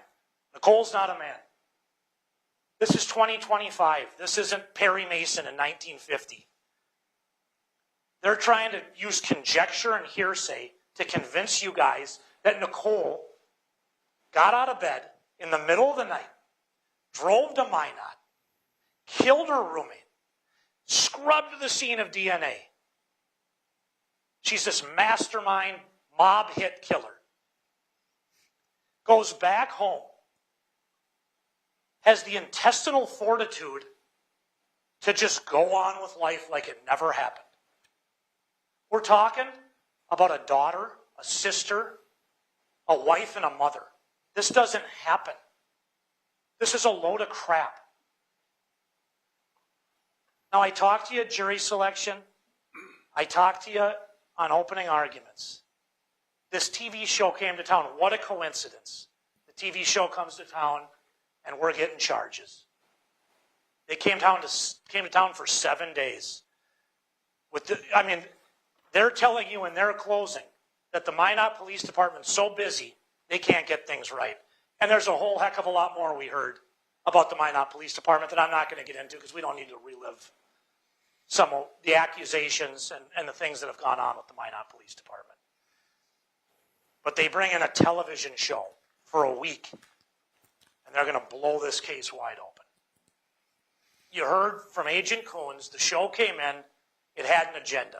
Nichole's not a man. This is 2025. This isn't Perry Mason in 1950. They're trying to use conjecture and hearsay to convince you guys that Nichole got out of bed in the middle of the night, drove to Minot, killed her roommate, scrubbed the scene of DNA. She's this mastermind mob hit killer. Goes back home, has the intestinal fortitude to just go on with life like it never happened. We're talking about a daughter, a sister, a wife, and a mother. This doesn't happen. This is a load of crap. Now, I talked to you at jury selection. I talked to you on opening arguments. This TV show came to town. What a coincidence. The TV show comes to town, and we're getting charges. They came to town for 7 days. They're telling you in their closing that the Minot Police Department's so busy, they can't get things right. And there's a whole heck of a lot more we heard about the Minot Police Department that I'm not going to get into because we don't need to relive some of the accusations and the things that have gone on with the Minot Police Department. But they bring in a television show for a week. And and they're going to blow this case wide open. You heard from Agent Coons, the show came in, it had an agenda.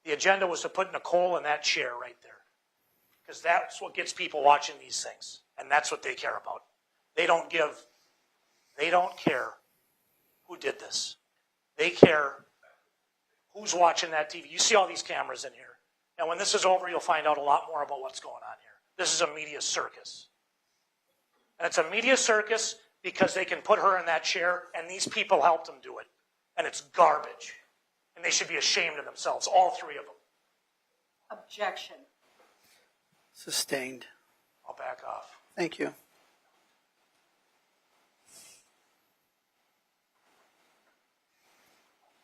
The agenda was to put Nichole in that chair right there, because that's what gets people watching these things, and that's what they care about. They don't care who did this. They care who's watching that TV. You see all these cameras in here. And when this is over, you'll find out a lot more about what's going on here. This is a media circus. And it's a media circus because they can put her in that chair, and these people helped them do it. And it's garbage. And they should be ashamed of themselves, all three of them. Objection. Sustained. I'll back off. Thank you.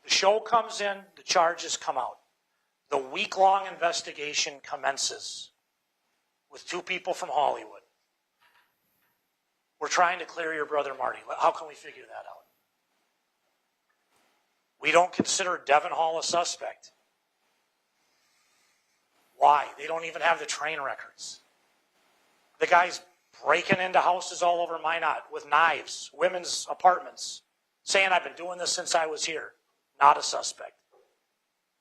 The show comes in, the charges come out. The week-long investigation commences with two people from Hollywood. We're trying to clear your brother Marty. How can we figure that out? We don't consider Devon Hall a suspect. Why? They don't even have the train records. The guy's breaking into houses all over Minot with knives, women's apartments, saying, I've been doing this since I was here. Not a suspect.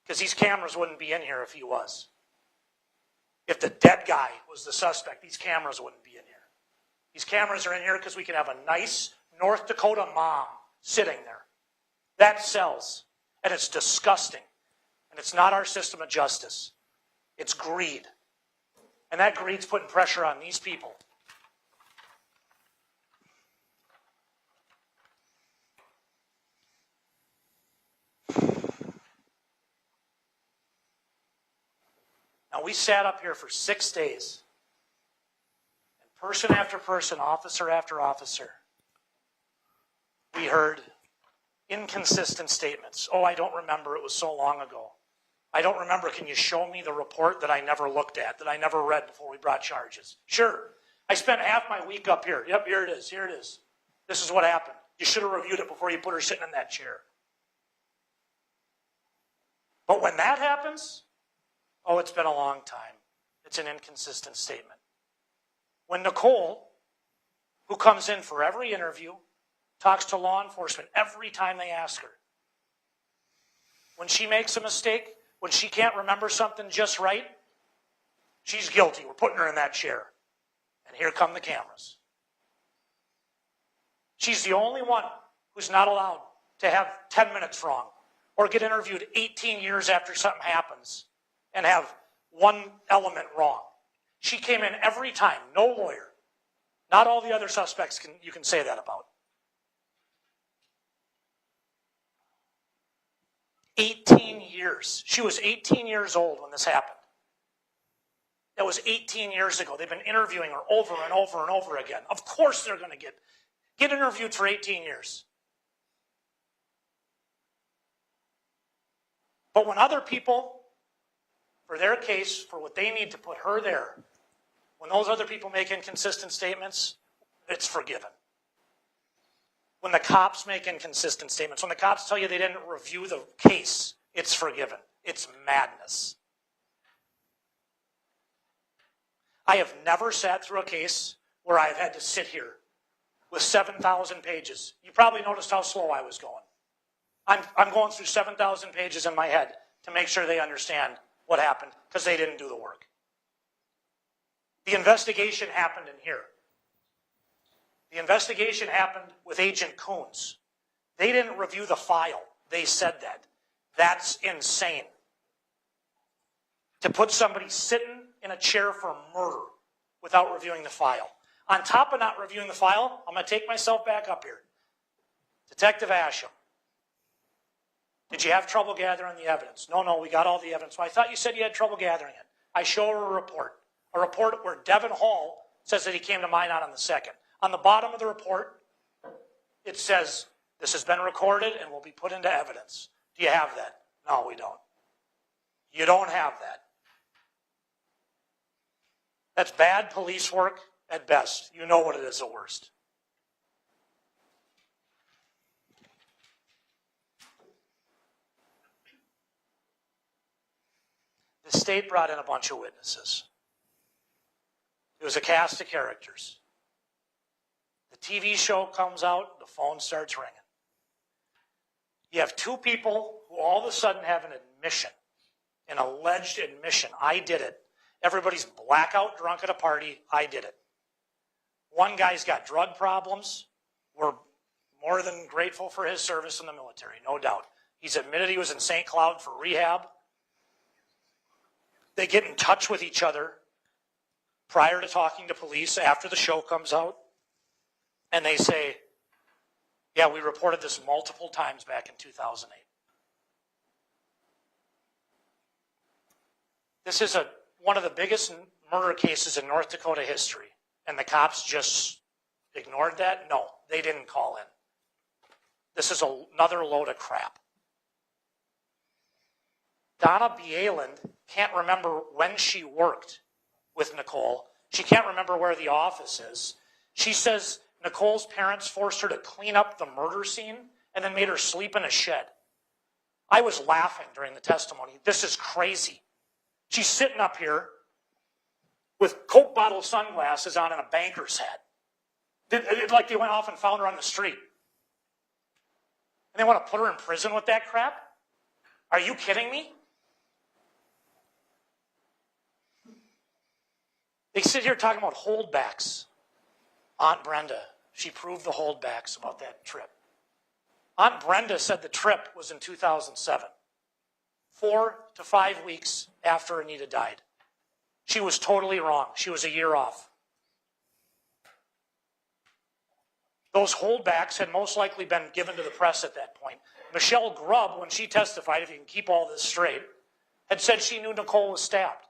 Because these cameras wouldn't be in here if he was. If the dead guy was the suspect, these cameras wouldn't be in here. These cameras are in here because we can have a nice North Dakota mom sitting there. That sells. And it's disgusting. And it's not our system of justice. It's greed. And that greed's putting pressure on these people. Now, we sat up here for 6 days, and person after person, officer after officer, we heard inconsistent statements. Oh, I don't remember, it was so long ago. I don't remember, can you show me the report that I never looked at, that I never read before we brought charges? Sure. I spent half my week up here. Yep, here it is, here it is. This is what happened. You should have reviewed it before you put her sitting in that chair. But when that happens, oh, it's been a long time. It's an inconsistent statement. When Nichole, who comes in for every interview, talks to law enforcement every time they ask her, when she makes a mistake, when she can't remember something just right, she's guilty. We're putting her in that chair. And here come the cameras. She's the only one who's not allowed to have 10 minutes wrong or get interviewed 18 years after something happens and have one element wrong. She came in every time, no lawyer. Not all the other suspects you can say that about. 18 years. She was 18 years old when this happened. That was 18 years ago. They've been interviewing her over and over and over again. Of course they're going to get interviewed for 18 years. But when other people, for their case, for what they need to put her there, when those other people make inconsistent statements, it's forgiven. When the cops make inconsistent statements, when the cops tell you they didn't review the case, it's forgiven. It's madness. I have never sat through a case where I've had to sit here with 7,000 pages. You probably noticed how slow I was going. I'm going through 7,000 pages in my head to make sure they understand what happened because they didn't do the work. The investigation happened in here. The investigation happened with Agent Coons. They didn't review the file. They said that. That's insane. To put somebody sitting in a chair for murder without reviewing the file. On top of not reviewing the file, I'm going to take myself back up here. Detective Asham, did you have trouble gathering the evidence? No, we got all the evidence. Well, I thought you said you had trouble gathering it. I show her a report where Devon Hall says that he came to Minot on the 2nd. On the bottom of the report, it says, this has been recorded and will be put into evidence. Do you have that? No, we don't. You don't have that. That's bad police work at best. You know what it is at worst. The state brought in a bunch of witnesses. It was a cast of characters. The TV show comes out, the phone starts ringing. You have two people who all of a sudden have an admission, an alleged admission. I did it. Everybody's blackout drunk at a party. I did it. One guy's got drug problems. We're more than grateful for his service in the military, no doubt. He's admitted he was in St. Cloud for rehab. They get in touch with each other prior to talking to police after the show comes out. And they say, yeah, we reported this multiple times back in 2008. This is one of the biggest murder cases in North Dakota history. And the cops just ignored that? No, they didn't call in. This is another load of crap. Donna Bieland can't remember when she worked with Nichole. She can't remember where the office is. She says Nichole's parents forced her to clean up the murder scene and then made her sleep in a shed. I was laughing during the testimony. This is crazy. She's sitting up here with Coke bottle sunglasses on and a banker's hat. Like they went off and found her on the street. And they want to put her in prison with that crap? Are you kidding me? They sit here talking about holdbacks. Aunt Brenda, she proved the holdbacks about that trip. Aunt Brenda said the trip was in 2007, 4 to 5 weeks after Anita died. She was totally wrong. She was a year off. Those holdbacks had most likely been given to the press at that point. Michelle Grubb, when she testified, if you can keep all this straight, had said she knew Nichole was stabbed.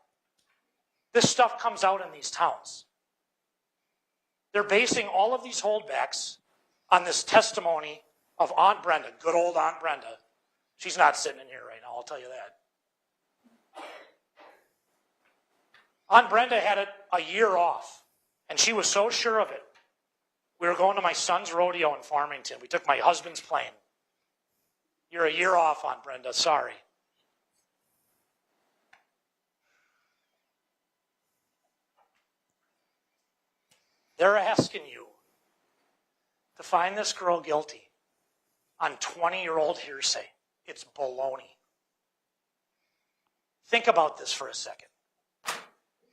This stuff comes out in these towns. They're basing all of these holdbacks on this testimony of Aunt Brenda, good old Aunt Brenda. She's not sitting in here right now, I'll tell you that. Aunt Brenda had it a year off, and she was so sure of it. We were going to my son's rodeo in Farmington. We took my husband's plane. You're a year off, Aunt Brenda, sorry. They're asking you to find this girl guilty on 20-year-old hearsay. It's baloney. Think about this for a second.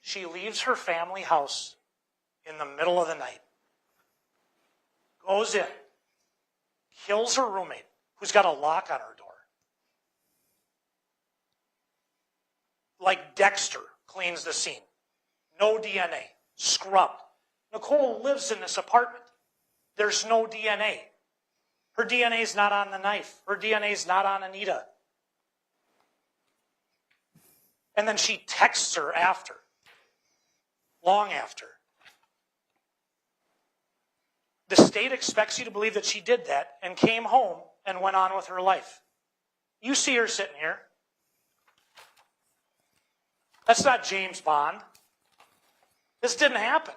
She leaves her family house in the middle of the night, goes in, kills her roommate, who's got a lock on her door. Like Dexter cleans the scene. No DNA. Scrubbed. Nichole lives in this apartment. There's no DNA. Her DNA's not on the knife. Her DNA's not on Anita. And then she texts her after. Long after. The state expects you to believe that she did that and came home and went on with her life. You see her sitting here. That's not James Bond. This didn't happen.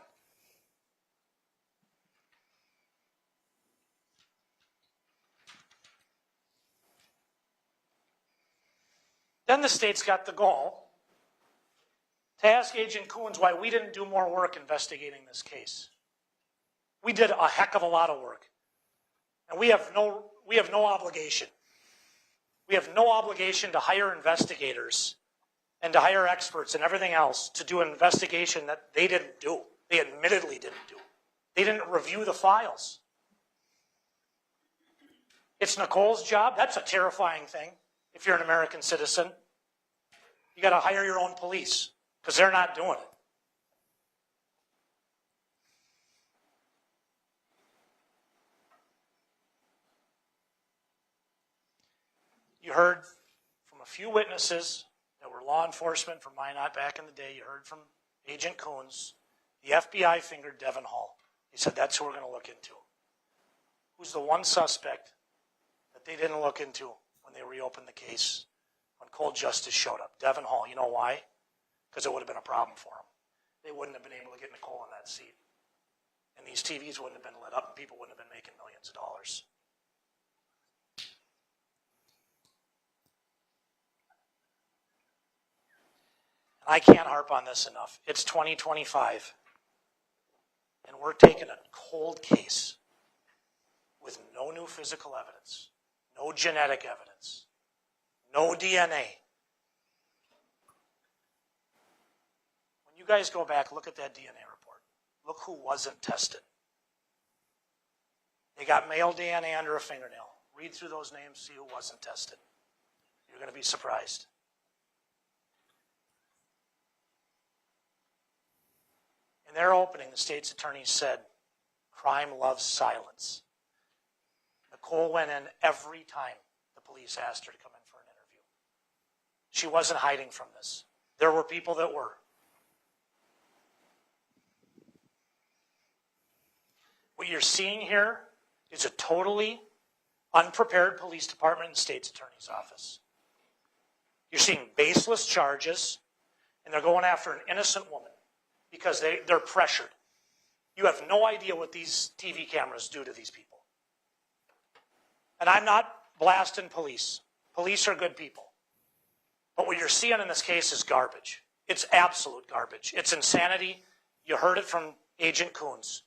Then the state's got the gall to ask Agent Coons why we didn't do more work investigating this case. We did a heck of a lot of work. And we have no obligation. We have no obligation to hire investigators and to hire experts and everything else to do an investigation that they didn't do. They admittedly didn't do. They didn't review the files. It's Nichole's job. That's a terrifying thing. If you're an American citizen, you got to hire your own police because they're not doing it. You heard from a few witnesses that were law enforcement from Minot back in the day. You heard from Agent Coons. The FBI fingered Devin Hall. He said, that's who we're going to look into. Who's the one suspect that they didn't look into when they reopened the case, when cold justice showed up? Devin Hall. You know why? Because it would have been a problem for them. They wouldn't have been able to get Nichole in that seat. And these TVs wouldn't have been lit up, and people wouldn't have been making millions of dollars. And I can't harp on this enough. It's 2025. And we're taking a cold case with no new physical evidence, no genetic evidence, no DNA. When you guys go back, look at that DNA report. Look who wasn't tested. They got male DNA under a fingernail. Read through those names, see who wasn't tested. You're going to be surprised. In their opening, the state's attorney said, crime loves silence. Nichole went in every time the police asked her to come in for an interview. She wasn't hiding from this. There were people that were. What you're seeing here is a totally unprepared police department and state's attorney's office. You're seeing baseless charges, and they're going after an innocent woman because they're pressured. You have no idea what these TV cameras do to these people. And I'm not blasting police. Police are good people. But what you're seeing in this case is garbage. It's absolute garbage. It's insanity. You heard it from Agent Coons.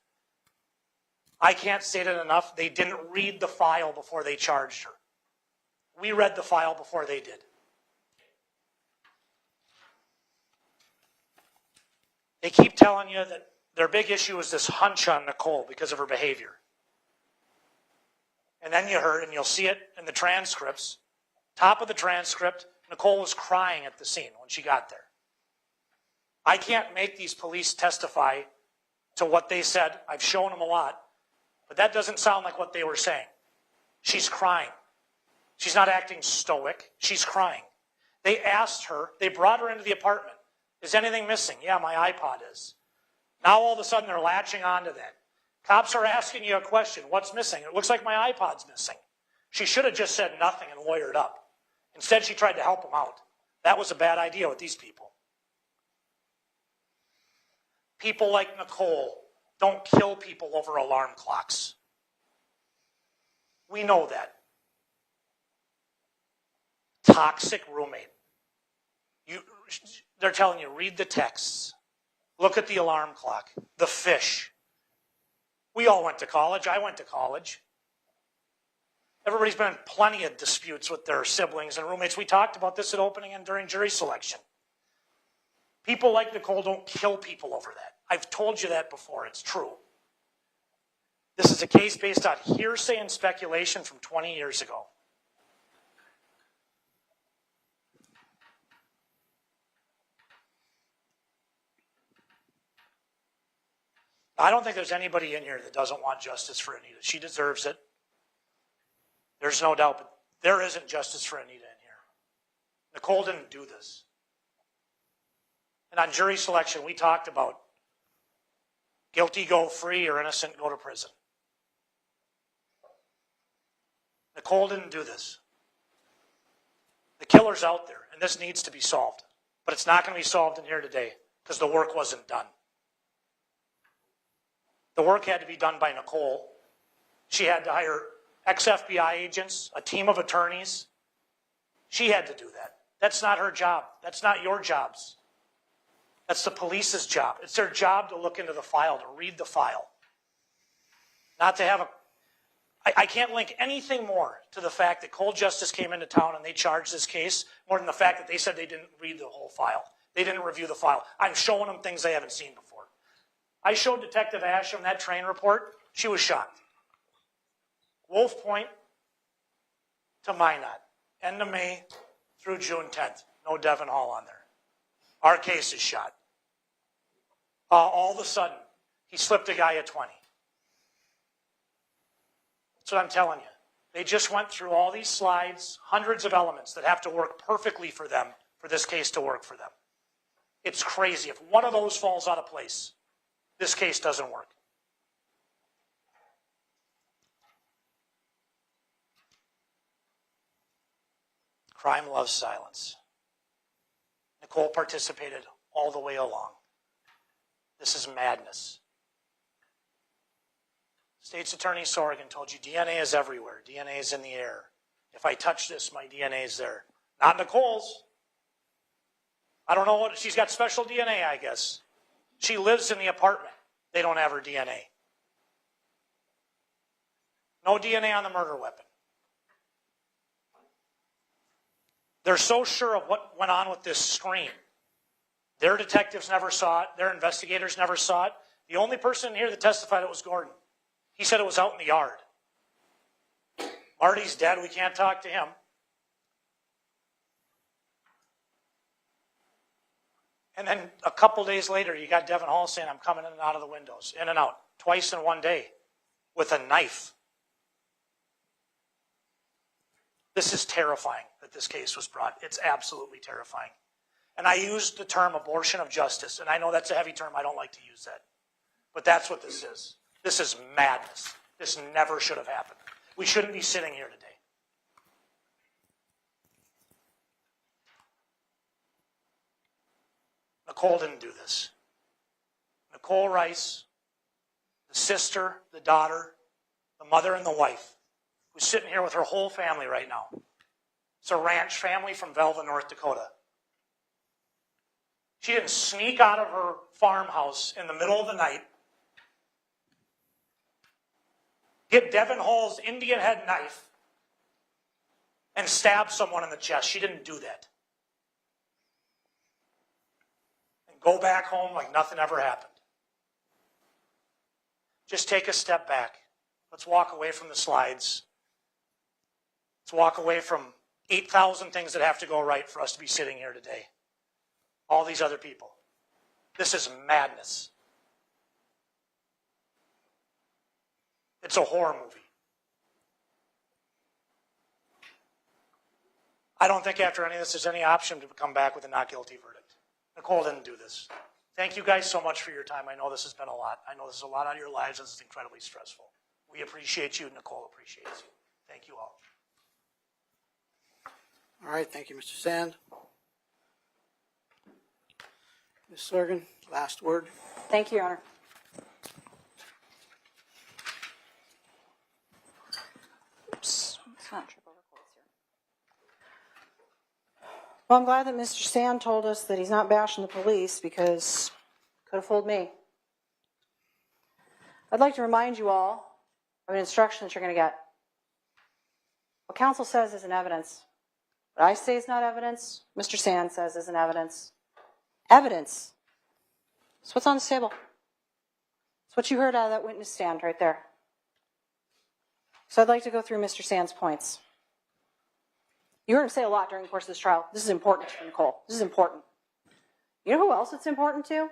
I can't state it enough. They didn't read the file before they charged her. We read the file before they did. They keep telling you that their big issue is this hunch on Nichole because of her behavior. And then you heard, and you'll see it in the transcripts, top of the transcript, Nichole was crying at the scene when she got there. I can't make these police testify to what they said. I've shown them a lot. But that doesn't sound like what they were saying. She's crying. She's not acting stoic. She's crying. They asked her, they brought her into the apartment. Is anything missing? Yeah, my iPod is. Now all of a sudden they're latching onto that. Cops are asking you a question. What's missing? It looks like my iPod's missing. She should have just said nothing and lawyered up. Instead, she tried to help them out. That was a bad idea with these people. People like Nichole don't kill people over alarm clocks. We know that. Toxic roommate. They're telling you, read the texts. Look at the alarm clock. The fish. We all went to college. I went to college. Everybody's been in plenty of disputes with their siblings and roommates. We talked about this at opening and during jury selection. People like Nichole don't kill people over that. I've told you that before. It's true. This is a case based on hearsay and speculation from 20 years ago. I don't think there's anybody in here that doesn't want justice for Anita. She deserves it. There's no doubt, but there isn't justice for Anita in here. Nichole didn't do this. And on jury selection, we talked about guilty go free or innocent go to prison. Nichole didn't do this. The killer's out there, and this needs to be solved. But it's not going to be solved in here today because the work wasn't done. The work had to be done by Nichole. She had to hire ex-FBI agents, a team of attorneys. She had to do that. That's not her job. That's not your jobs. That's the police's job. It's their job to look into the file, to read the file. Not to have a... I can't link anything more to the fact that cold justice came into town and they charged this case more than the fact that they said they didn't read the whole file. They didn't review the file. I'm showing them things they haven't seen before. I showed Detective Asham that train report. She was shocked. Wolf Point to Minot. End of May through June 10th. No Devon Hall on there. Our case is shot. All of a sudden, he slipped a guy at 20. That's what I'm telling you. They just went through all these slides, hundreds of elements that have to work perfectly for them, for this case to work for them. It's crazy. If one of those falls out of place, this case doesn't work. Crime loves silence. Nichole participated all the way along. This is madness. State's Attorney Sorgan told you DNA is everywhere. DNA is in the air. If I touch this, my DNA is there. Not Nichole's. I don't know what, she's got special DNA, I guess. She lives in the apartment. they don't have her DNA. No DNA on the murder weapon. They're so sure of what went on with this scream. Their detectives never saw it. Their investigators never saw it. The only person here that testified it was Gordon. He said it was out in the yard. Marty's dead. We can't talk to him. And then a couple days later, you got Devin Hall saying, I'm coming in and out of the windows, in and out, twice in one day, with a knife. This is terrifying that this case was brought. It's absolutely terrifying. And I used the term abortion of justice, and I know that's a heavy term. I don't like to use that. But that's what this is. This is madness. This never should have happened. We shouldn't be sitting here today. Nichole didn't do this. Nichole Rice, the sister, the daughter, the mother, and the wife, who's sitting here with her whole family right now. It's a ranch family from Velva, North Dakota. She didn't sneak out of her farmhouse in the middle of the night, get Devin Hall's Indian head knife, and stab someone in the chest. She didn't do that. And go back home like nothing ever happened. Just take a step back. Let's walk away from the slides. Let's walk away from 8,000 things that have to go right for us to be sitting here today. All these other people. This is madness. It's a horror movie. I don't think after any of this there's any option to come back with a not guilty verdict. Nichole didn't do this. Thank you guys so much for your time. I know this has been a lot. I know this is a lot out of your lives. This is incredibly stressful. We appreciate you. Nichole appreciates you. Thank you all. All right, thank you, Mr. Sand. Ms. Sorgan, last word. Thank you, Your Honor. Oops, let's not trip over quotes here. Well, I'm glad that Mr. Sand told us that he's not bashing the police, because could have fooled me. I'd like to remind you all of an instruction that you're going to get. What counsel says isn't evidence. What I say is not evidence. Mr. Sand says isn't evidence. Evidence. It's what's on the table. It's what you heard out of that witness stand right there. So I'd like to go through Mr. Sand's points. You heard him say a lot during the course of this trial. This is important to Nichole. This is important. You know who else it's important to?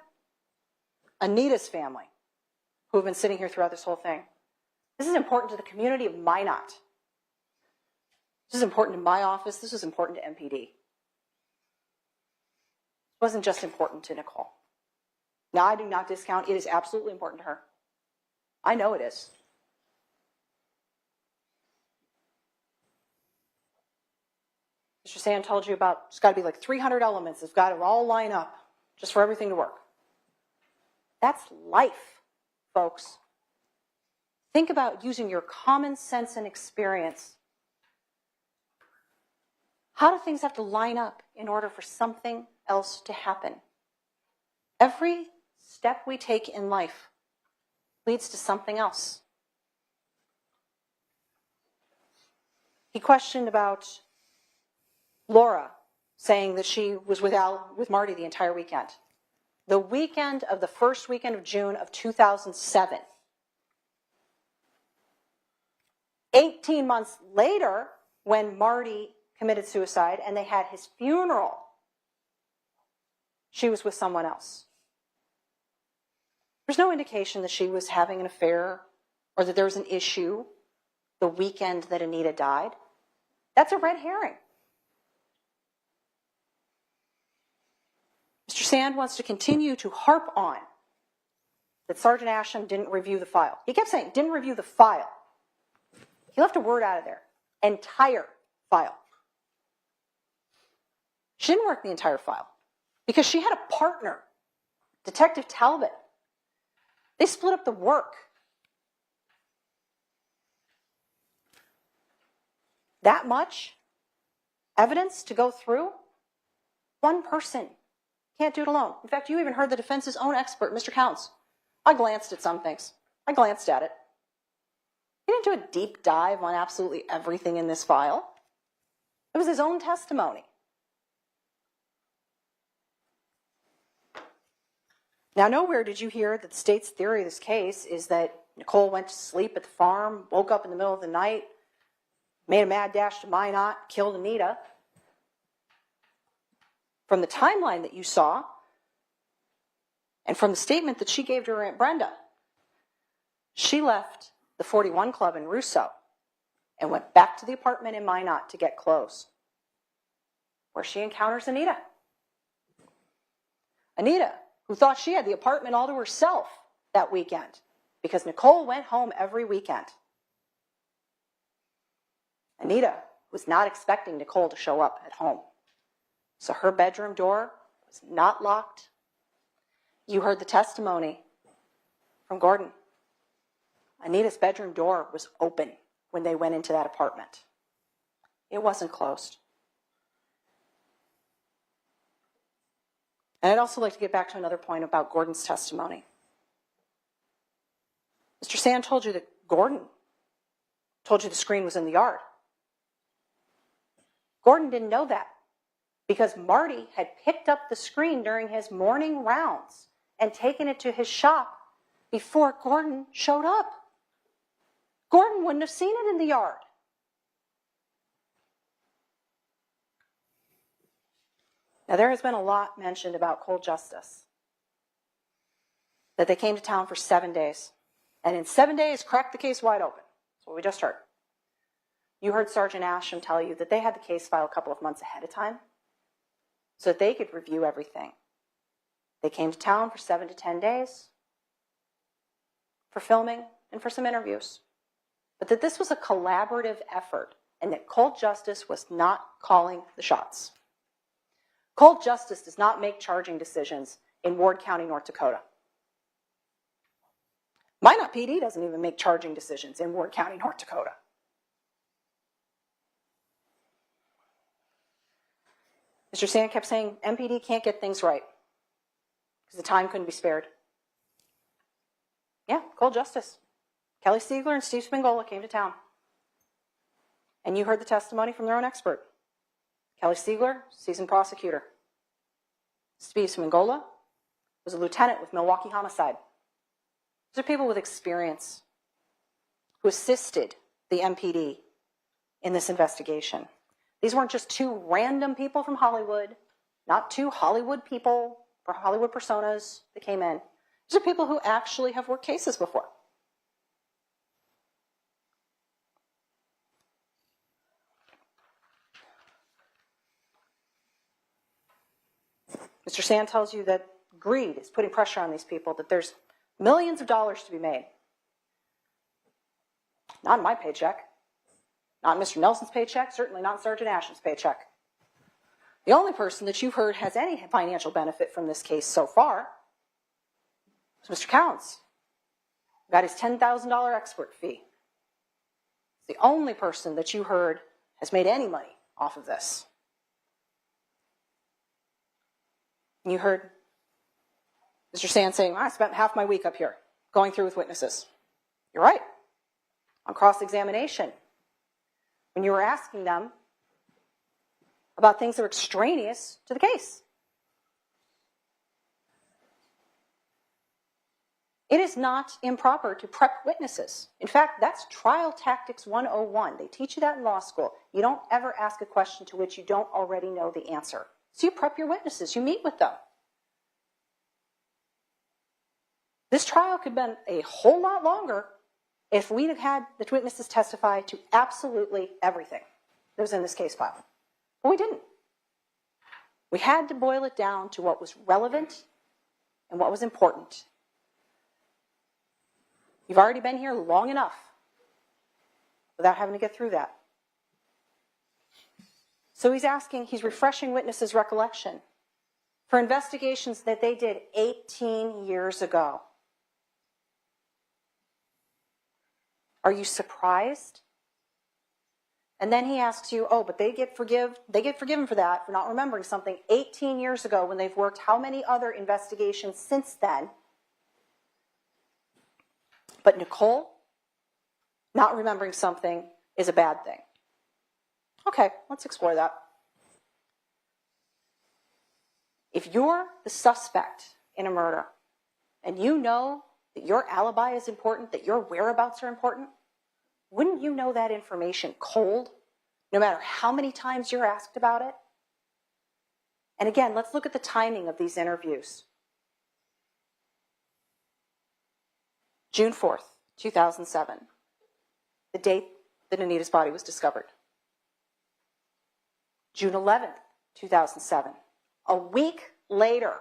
Anita's family, who have been sitting here throughout this whole thing. This is important to the community of Minot. This is important to my office. This is important to MPD. It wasn't just important to Nichole. Now, I do not discount. It is absolutely important to her. I know it is. Mr. Sand told you about, it's got to be like 300 elements. It's got to all line up just for everything to work. That's life, folks. Think about using your common sense and experience. How do things have to line up in order for something else to happen? Every step we take in life leads to something else. He questioned about Laura saying that she was with Marty the entire weekend. The weekend of the first weekend of June of 2007. 18 months later, when Marty committed suicide and they had his funeral, she was with someone else. There's no indication that she was having an affair or that there was an issue the weekend that Anita died. That's a red herring. Mr. Sand wants to continue to harp on that Sergeant Asham didn't review the file. He kept saying, didn't review the file. He left a word out of there. Entire file. She didn't work the entire file because she had a partner, Detective Talbot. They split up the work. That much evidence to go through? One person can't do it alone. In fact, you even heard the defense's own expert, Mr. Counts, I glanced at some things. I glanced at it. He didn't do a deep dive on absolutely everything in this file. It was his own testimony. Now, nowhere did you hear that the state's theory of this case is that Nichole went to sleep at the farm, woke up in the middle of the night, made a mad dash to Minot, killed Anita. From the timeline that you saw, and from the statement that she gave to her Aunt Brenda, she left the 41 Club in Russo and went back to the apartment in Minot to get clothes, where she encounters Anita. Anita, who thought she had the apartment all to herself that weekend because Nichole went home every weekend. Anita was not expecting Nichole to show up at home, so her bedroom door was not locked. You heard the testimony from Gordon. Anita's bedroom door was open when they went into that apartment. It wasn't closed. And I'd also like to get back to another point about Gordon's testimony. Mr. Sand told you that Gordon told you the screen was in the yard. Gordon didn't know that because Marty had picked up the screen during his morning rounds and taken it to his shop before Gordon showed up. Gordon wouldn't have seen it in the yard. Now, there has been a lot mentioned about cold justice. That they came to town for 7 days. And in 7 days, cracked the case wide open. That's what we just heard. You heard Sergeant Asham tell you that they had the case file a couple of months ahead of time so that they could review everything. They came to town for 7 to 10 days for filming and for some interviews. But that this was a collaborative effort and that cold justice was not calling the shots. Cold justice does not make charging decisions in Ward County, North Dakota. Minot PD doesn't even make charging decisions in Ward County, North Dakota. Mr. Sand kept saying MPD can't get things right because the time couldn't be spared. Yeah, cold justice. Kelly Siegler and Steve Spingola came to town. And you heard the testimony from their own expert. Kelly Siegler, seasoned prosecutor. Steve Spingola was a lieutenant with Milwaukee Homicide. These are people with experience who assisted the MPD in this investigation. These weren't just two random people from Hollywood, not two Hollywood people or Hollywood personas that came in. These are people who actually have worked cases before. Mr. Sand tells you that greed is putting pressure on these people, that there's millions of dollars to be made. Not in my paycheck. Not in Mr. Nelson's paycheck, certainly not in Sergeant Asham's paycheck. The only person that you've heard has any financial benefit from this case so far is Mr. Counts. Got his $10,000 expert fee. It's the only person that you heard has made any money off of this. And you heard Mr. Sand saying, I spent half my week up here going through with witnesses. You're right. On cross-examination, when you were asking them about things that were extraneous to the case. It is not improper to prep witnesses. In fact, that's trial tactics 101. They teach you that in law school. You don't ever ask a question to which you don't already know the answer. So you prep your witnesses, you meet with them. This trial could have been a whole lot longer if we'd have had the witnesses testify to absolutely everything that was in this case file. But we didn't. We had to boil it down to what was relevant and what was important. You've already been here long enough without having to get through that. So he's refreshing witnesses' recollection for investigations that they did 18 years ago. Are you surprised? And then he asks you, but they get forgiven for that, for not remembering something 18 years ago when they've worked how many other investigations since then But Nichole, not remembering something is a bad thing. Okay, let's explore that. If you're the suspect in a murder and you know that your alibi is important, that your whereabouts are important, wouldn't you know that information cold, no matter how many times you're asked about it? And again, let's look at the timing of these interviews. June 4th, 2007, the date that Anita's body was discovered. June 11th, 2007, a week later.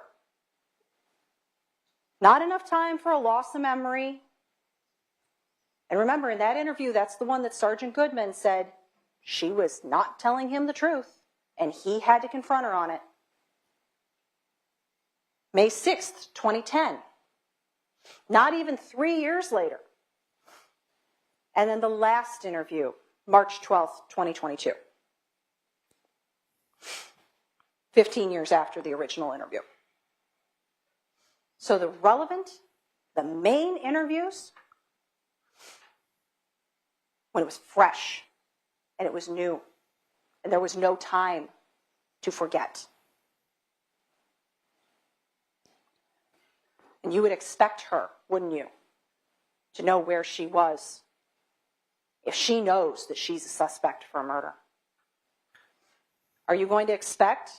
Not enough time for a loss of memory. And remember, in that interview, that's the one that Sergeant Goodman said she was not telling him the truth, and he had to confront her on it. May 6th, 2010. Not even 3 years later. And then the last interview, March 12th, 2022. 15 years after the original interview. So the main interviews, when it was fresh and it was new and there was no time to forget. And you would expect her, wouldn't you, to know where she was if she knows that she's a suspect for a murder. Are you going to expect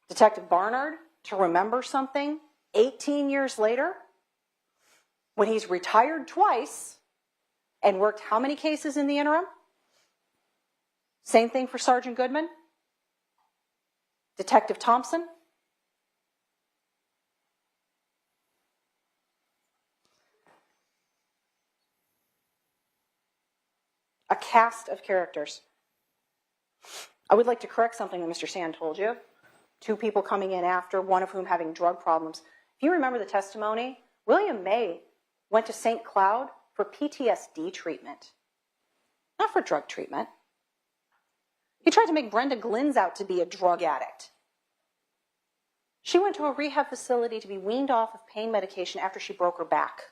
Detective Barnard to remember something 18 years later when he's retired twice and worked how many cases in the interim? Same thing for Sergeant Goodman. Detective Thompson. A cast of characters. I would like to correct something that Mr. Sand told you. 2 people coming in after, one of whom having drug problems. If you remember the testimony, William May went to St. Cloud for PTSD treatment, not for drug treatment. He tried to make Brenda Glynns out to be a drug addict. She went to a rehab facility to be weaned off of pain medication after she broke her back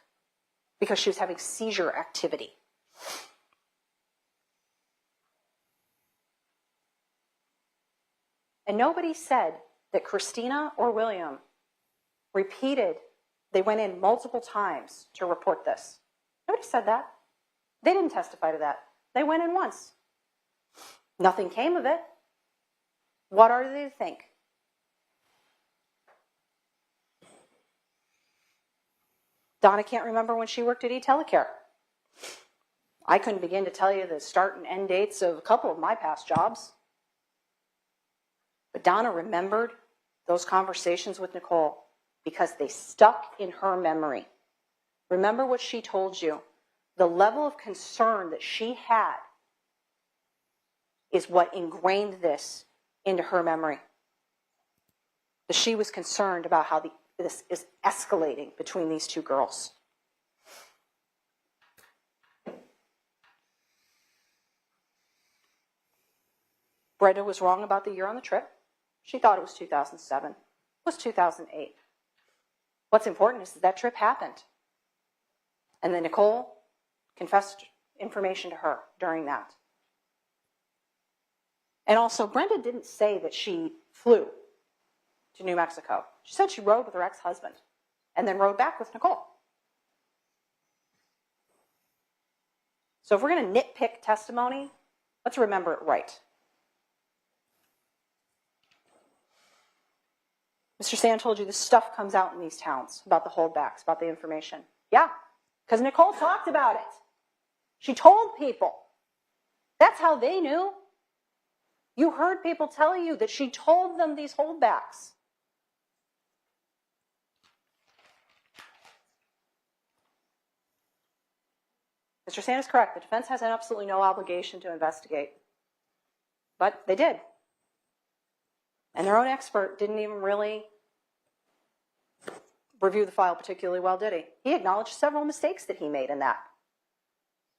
because she was having seizure activity. And nobody said that Christina or William repeated, they went in multiple times to report this. Nobody said that. They didn't testify to that. They went in once. Nothing came of it. What are they to think? Donna can't remember when she worked at eTelecare. I couldn't begin to tell you the start and end dates of a couple of my past jobs. But Donna remembered those conversations with Nichole because they stuck in her memory. Remember what she told you. The level of concern that she had is what ingrained this into her memory. That she was concerned about how this is escalating between these 2 girls. Brenda was wrong about the year on the trip. She thought it was 2007. It was 2008. What's important is that trip happened. And then Nichole confessed information to her during that. And also, Brenda didn't say that she flew to New Mexico. She said she rode with her ex-husband and then rode back with Nichole. So if we're going to nitpick testimony, let's remember it right. Mr. Sand told you this stuff comes out in these towns about the holdbacks, about the information. Yeah, because Nichole talked about it. She told people. That's how they knew. You heard people tell you that she told them these holdbacks. Mr. Sand is correct. The defense has absolutely no obligation to investigate. But they did. And their own expert didn't even really review the file particularly well, did he? He acknowledged several mistakes that he made in that,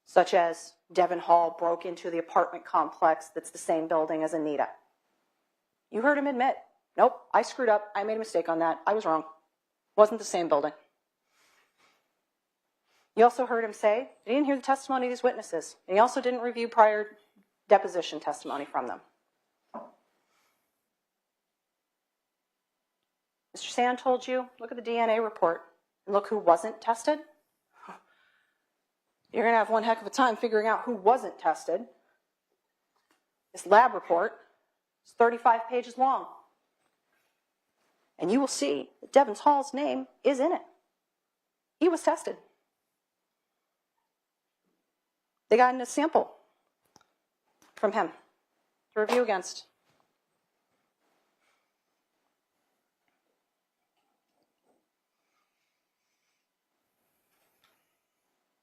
such as Devin Hall broke into the apartment complex that's the same building as Anita. You heard him admit, nope, I screwed up. I made a mistake on that. I was wrong. Wasn't the same building. You also heard him say he didn't hear the testimony of these witnesses. And he also didn't review prior deposition testimony from them. Mr. Sand told you, look at the DNA report and look who wasn't tested. You're going to have one heck of a time figuring out who wasn't tested. This lab report is 35 pages long. And you will see that Devin Hall's name is in it. He was tested. They got in a sample from him to review against.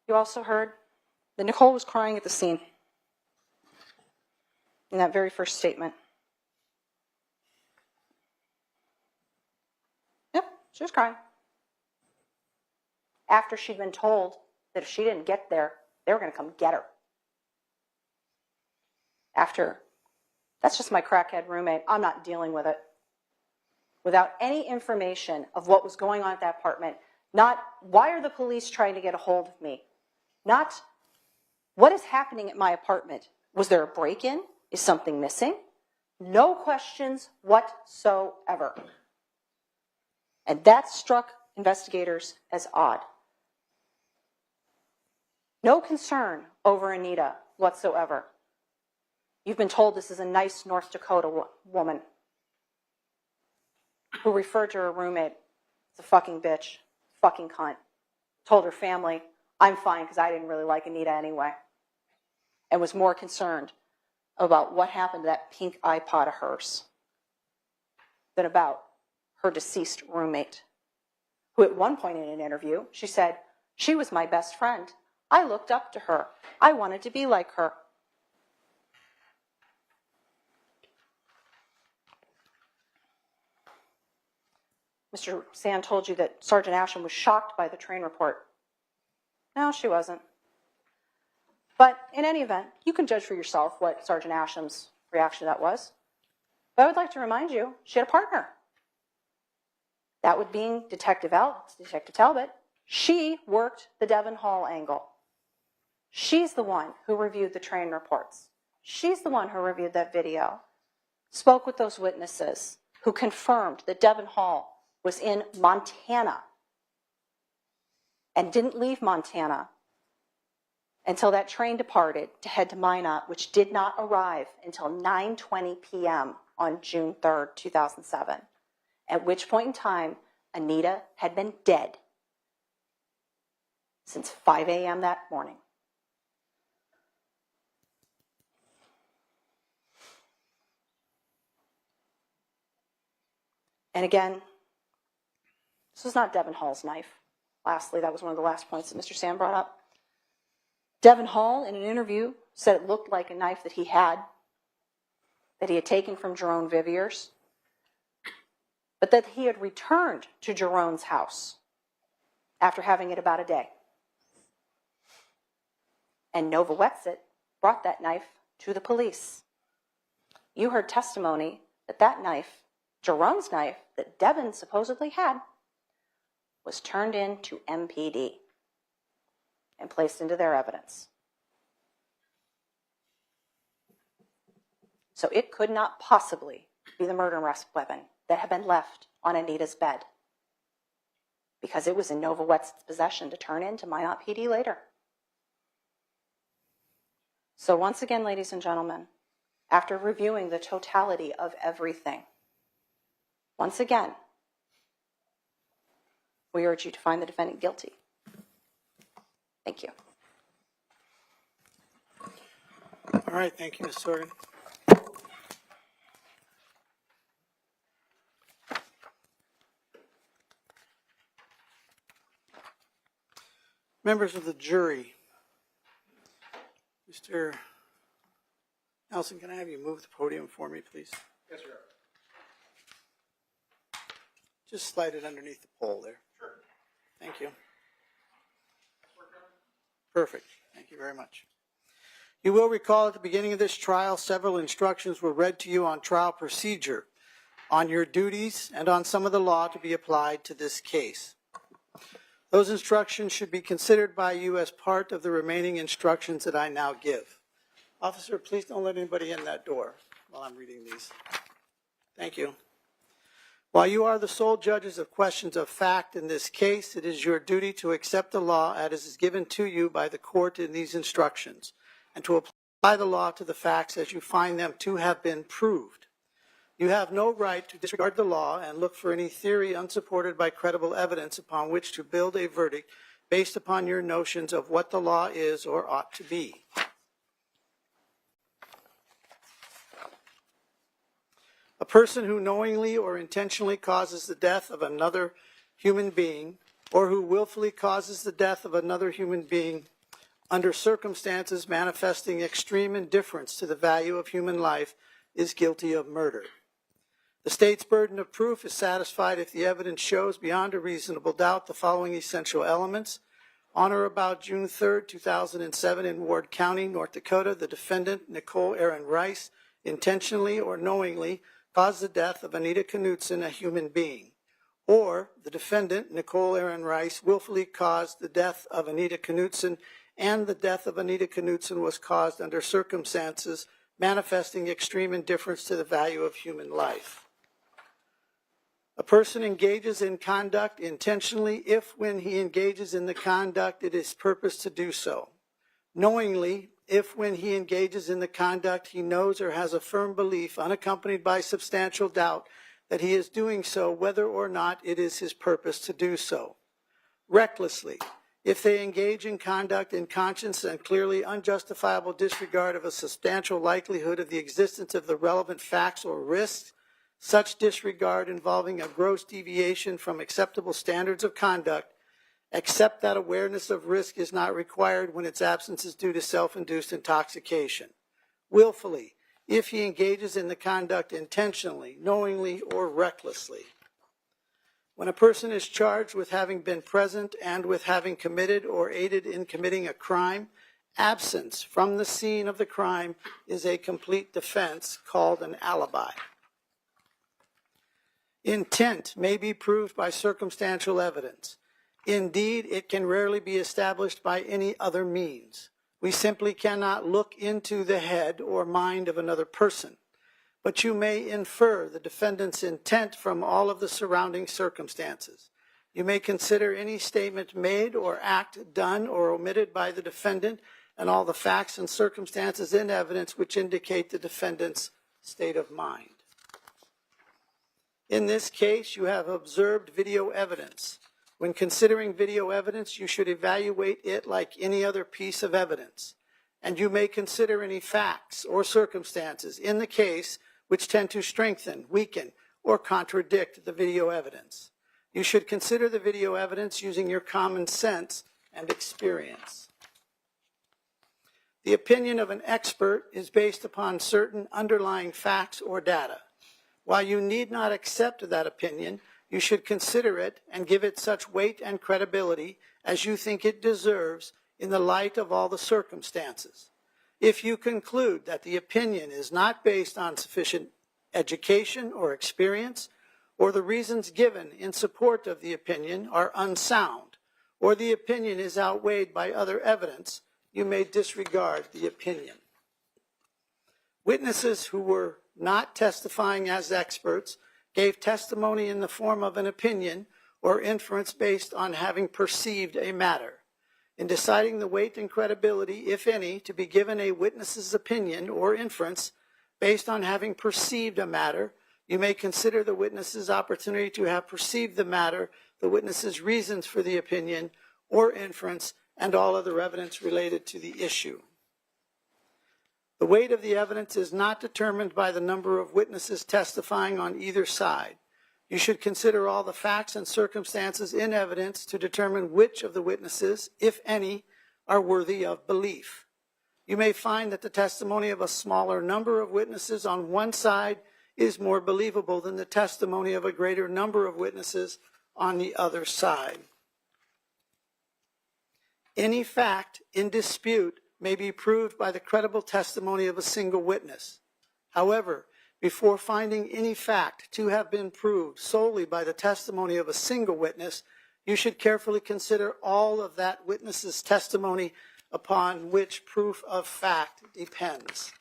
You also heard that Nichole was crying at the scene in that very first statement. Yep, she was crying. After she'd been told that if she didn't get there, they were going to come get her. After, that's just my crackhead roommate. I'm not dealing with it. Without any information of what was going on at that apartment, not why are the police trying to get a hold of me, not what is happening at my apartment. Was there a break-in? Is something missing? No questions whatsoever. And that struck investigators as odd. No concern over Anita whatsoever. You've been told this is a nice North Dakota woman who referred to her roommate as a fucking bitch, fucking cunt. Told her family, I'm fine because I didn't really like Anita anyway. And was more concerned about what happened to that pink iPod of hers than about her deceased roommate, who at one point in an interview, she said, she was my best friend. I looked up to her. I wanted to be like her. Mr. Sand told you that Sergeant Asham was shocked by the train report. No, she wasn't. But in any event, you can judge for yourself what Sergeant Asham's reaction to that was. But I would like to remind you, she had a partner. That would be Detective Talbot. She worked the Devin Hall angle. She's the one who reviewed the train reports. She's the one who reviewed that video, spoke with those witnesses who confirmed that Devin Hall was in Montana and didn't leave Montana until that train departed to head to Minot, which did not arrive until 9:20 p.m. on June 3rd, 2007, at which point in time Anita had been dead since 5 a.m. that morning. And again, this was not Devin Hall's knife. Lastly, that was one of the last points that Mr. Sand brought up. Devin Hall, in an interview, said it looked like a knife that he had taken from Jerome Vivier's, but that he had returned to Jerome's house after having it about a day. And Nova Wetsit brought that knife to the police. You heard testimony that that knife, Jerome's knife, that Devin supposedly had, was turned into MPD and placed into their evidence. So it could not possibly be the murder weapon that had been left on Anita's bed, because it was in Nova Wetsit's possession to turn into Minot PD later. So once again, ladies and gentlemen, after reviewing the totality of everything, once again, we urge you to find the defendant guilty. Thank you. All right, thank you, Ms. Sorgan. Members of the jury, Mr. Nelson, can I have you move the podium for me, please? Yes, sir. Just slide it underneath the pole there. Sure. Thank you. Perfect. Thank you very much. You will recall at the beginning of this trial, several instructions were read to you on trial procedure, on your duties, and on some of the law to be applied to this case. Those instructions should be considered by you as part of the remaining instructions that I now give. Officer, please don't let anybody in that door while I'm reading these. Thank you. While you are the sole judges of questions of fact in this case, it is your duty to accept the law as is given to you by the court in these instructions, and to apply the law to the facts as you find them to have been proved. You have no right to disregard the law and look for any theory unsupported by credible evidence upon which to build a verdict based upon your notions of what the law is or ought to be. A person who knowingly or intentionally causes the death of another human being, or who willfully causes the death of another human being under circumstances manifesting extreme indifference to the value of human life, is guilty of murder. The state's burden of proof is satisfied if the evidence shows beyond a reasonable doubt the following essential elements. On or about June 3, 2007, in Ward County, North Dakota, the defendant, Nichole Rice, intentionally or knowingly caused the death of Anita Knutson, a human being. Or the defendant, Nichole Rice, willfully caused the death of Anita Knutson, and the death of Anita Knutson was caused under circumstances manifesting extreme indifference to the value of human life. A person engages in conduct intentionally if, when he engages in the conduct, it is purpose to do so. Knowingly, if, when he engages in the conduct, he knows or has a firm belief, unaccompanied by substantial doubt, that he is doing so whether or not it is his purpose to do so. Recklessly, if they engage in conduct in conscious and clearly unjustifiable disregard of a substantial likelihood of the existence of the relevant facts or risks, such disregard involving a gross deviation from acceptable standards of conduct, except that awareness of risk is not required when its absence is due to self-induced intoxication. Willfully, if he engages in the conduct intentionally, knowingly, or recklessly. When a person is charged with having been present and with having committed or aided in committing a crime, absence from the scene of the crime is a complete defense called an alibi. Intent may be proved by circumstantial evidence. Indeed, it can rarely be established by any other means. We simply cannot look into the head or mind of another person, but you may infer the defendant's intent from all of the surrounding circumstances. You may consider any statement made or act done or omitted by the defendant and all the facts and circumstances in evidence which indicate the defendant's state of mind. In this case, you have observed video evidence. When considering video evidence, you should evaluate it like any other piece of evidence, and you may consider any facts or circumstances in the case which tend to strengthen, weaken, or contradict the video evidence. You should consider the video evidence using your common sense and experience. The opinion of an expert is based upon certain underlying facts or data. While you need not accept that opinion, you should consider it and give it such weight and credibility as you think it deserves in the light of all the circumstances. If you conclude that the opinion is not based on sufficient education or experience, or the reasons given in support of the opinion are unsound, or the opinion is outweighed by other evidence, you may disregard the opinion. Witnesses who were not testifying as experts gave testimony in the form of an opinion or inference based on having perceived a matter. In deciding the weight and credibility, if any, to be given a witness's opinion or inference based on having perceived a matter, you may consider the witness's opportunity to have perceived the matter, the witness's reasons for the opinion or inference, and all other evidence related to the issue. The weight of the evidence is not determined by the number of witnesses testifying on either side. You should consider all the facts and circumstances in evidence to determine which of the witnesses, if any, are worthy of belief. You may find that the testimony of a smaller number of witnesses on one side is more believable than the testimony of a greater number of witnesses on the other side. Any fact in dispute may be proved by the credible testimony of a single witness. However, before finding any fact to have been proved solely by the testimony of a single witness, you should carefully consider all of that witness's testimony upon which proof of fact depends.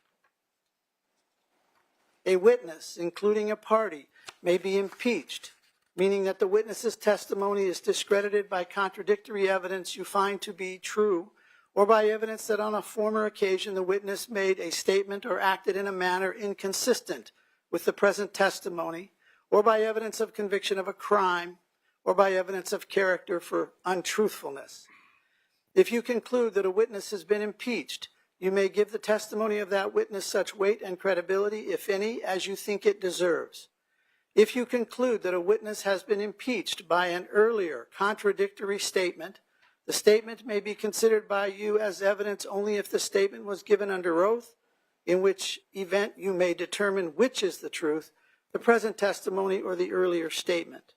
A witness, including a party, may be impeached, meaning that the witness's testimony is discredited by contradictory evidence you find to be true, or by evidence that on a former occasion the witness made a statement or acted in a manner inconsistent with the present testimony, or by evidence of conviction of a crime, or by evidence of character for untruthfulness. If you conclude that a witness has been impeached, you may give the testimony of that witness such weight and credibility, if any, as you think it deserves. If you conclude that a witness has been impeached by an earlier contradictory statement, the statement may be considered by you as evidence only if the statement was given under oath, in which event you may determine which is the truth, the present testimony or the earlier statement.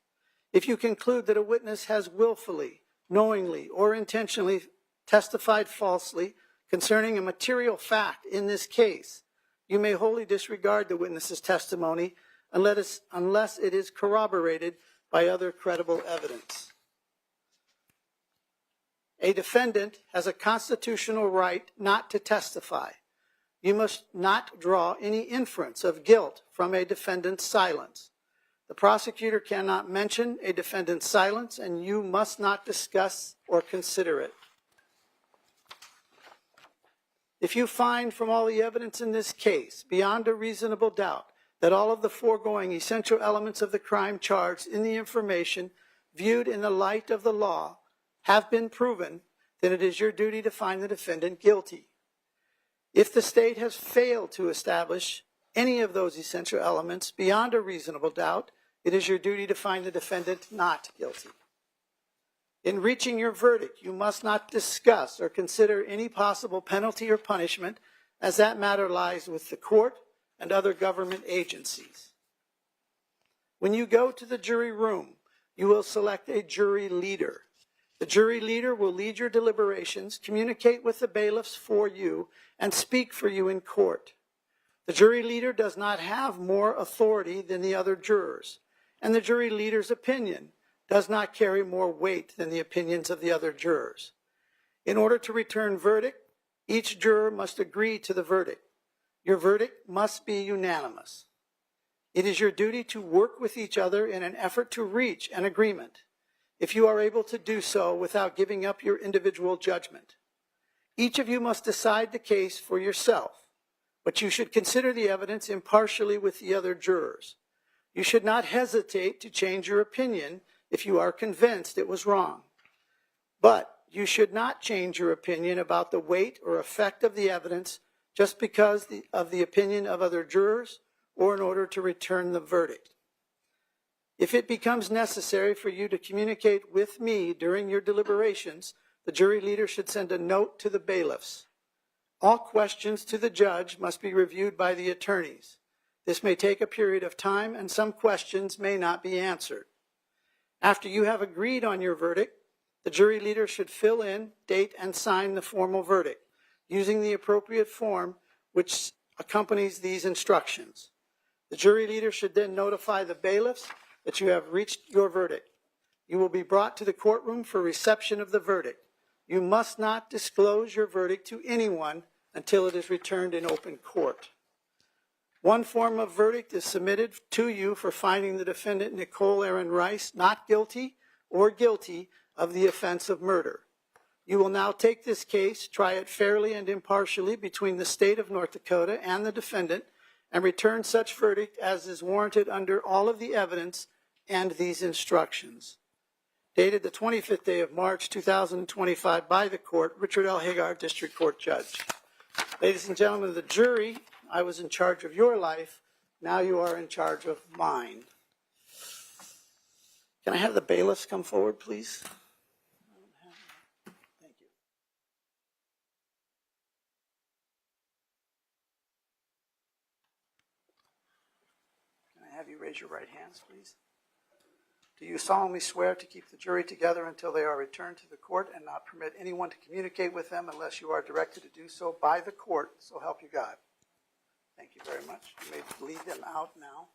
If you conclude that a witness has willfully, knowingly, or intentionally testified falsely concerning a material fact in this case, you may wholly disregard the witness's testimony unless it is corroborated by other credible evidence. A defendant has a constitutional right not to testify. You must not draw any inference of guilt from a defendant's silence. The prosecutor cannot mention a defendant's silence, and you must not discuss or consider it. If you find from all the evidence in this case, beyond a reasonable doubt, that all of the foregoing essential elements of the crime charged in the information viewed in the light of the law have been proven, then it is your duty to find the defendant guilty. If the state has failed to establish any of those essential elements beyond a reasonable doubt, it is your duty to find the defendant not guilty. In reaching your verdict, you must not discuss or consider any possible penalty or punishment, as that matter lies with the court and other government agencies. When you go to the jury room, you will select a jury leader. The jury leader will lead your deliberations, communicate with the bailiffs for you, and speak for you in court. The jury leader does not have more authority than the other jurors, and the jury leader's opinion does not carry more weight than the opinions of the other jurors. In order to return verdict, each juror must agree to the verdict. Your verdict must be unanimous. It is your duty to work with each other in an effort to reach an agreement, if you are able to do so without giving up your individual judgment. Each of you must decide the case for yourself, but you should consider the evidence impartially with the other jurors. You should not hesitate to change your opinion if you are convinced it was wrong. But you should not change your opinion about the weight or effect of the evidence just because of the opinion of other jurors or in order to return the verdict. If it becomes necessary for you to communicate with me during your deliberations, the jury leader should send a note to the bailiffs. All questions to the judge must be reviewed by the attorneys. This may take a period of time, and some questions may not be answered. After you have agreed on your verdict, the jury leader should fill in, date, and sign the formal verdict using the appropriate form which accompanies these instructions. The jury leader should then notify the bailiffs that you have reached your verdict. You will be brought to the courtroom for reception of the verdict. You must not disclose your verdict to anyone until it is returned in open court. One form of verdict is submitted to you for finding the defendant Nichole Rice not guilty or guilty of the offense of murder. You will now take this case, try it fairly and impartially between the state of North Dakota and the defendant, and return such verdict as is warranted under all of the evidence and these instructions. Dated the 25th day of March, 2025, by the court, Richard L. Hagar, District Court Judge. Ladies and gentlemen of the jury, I was in charge of your life. Now you are in charge of mine. Can I have the bailiffs come forward, please? Thank you. Can I have you raise your right hands, please? Do you solemnly swear to keep the jury together until they are returned to the court and not permit anyone to communicate with them unless you are directed to do so by the court, so help you God? Thank you very much. You may lead them out now.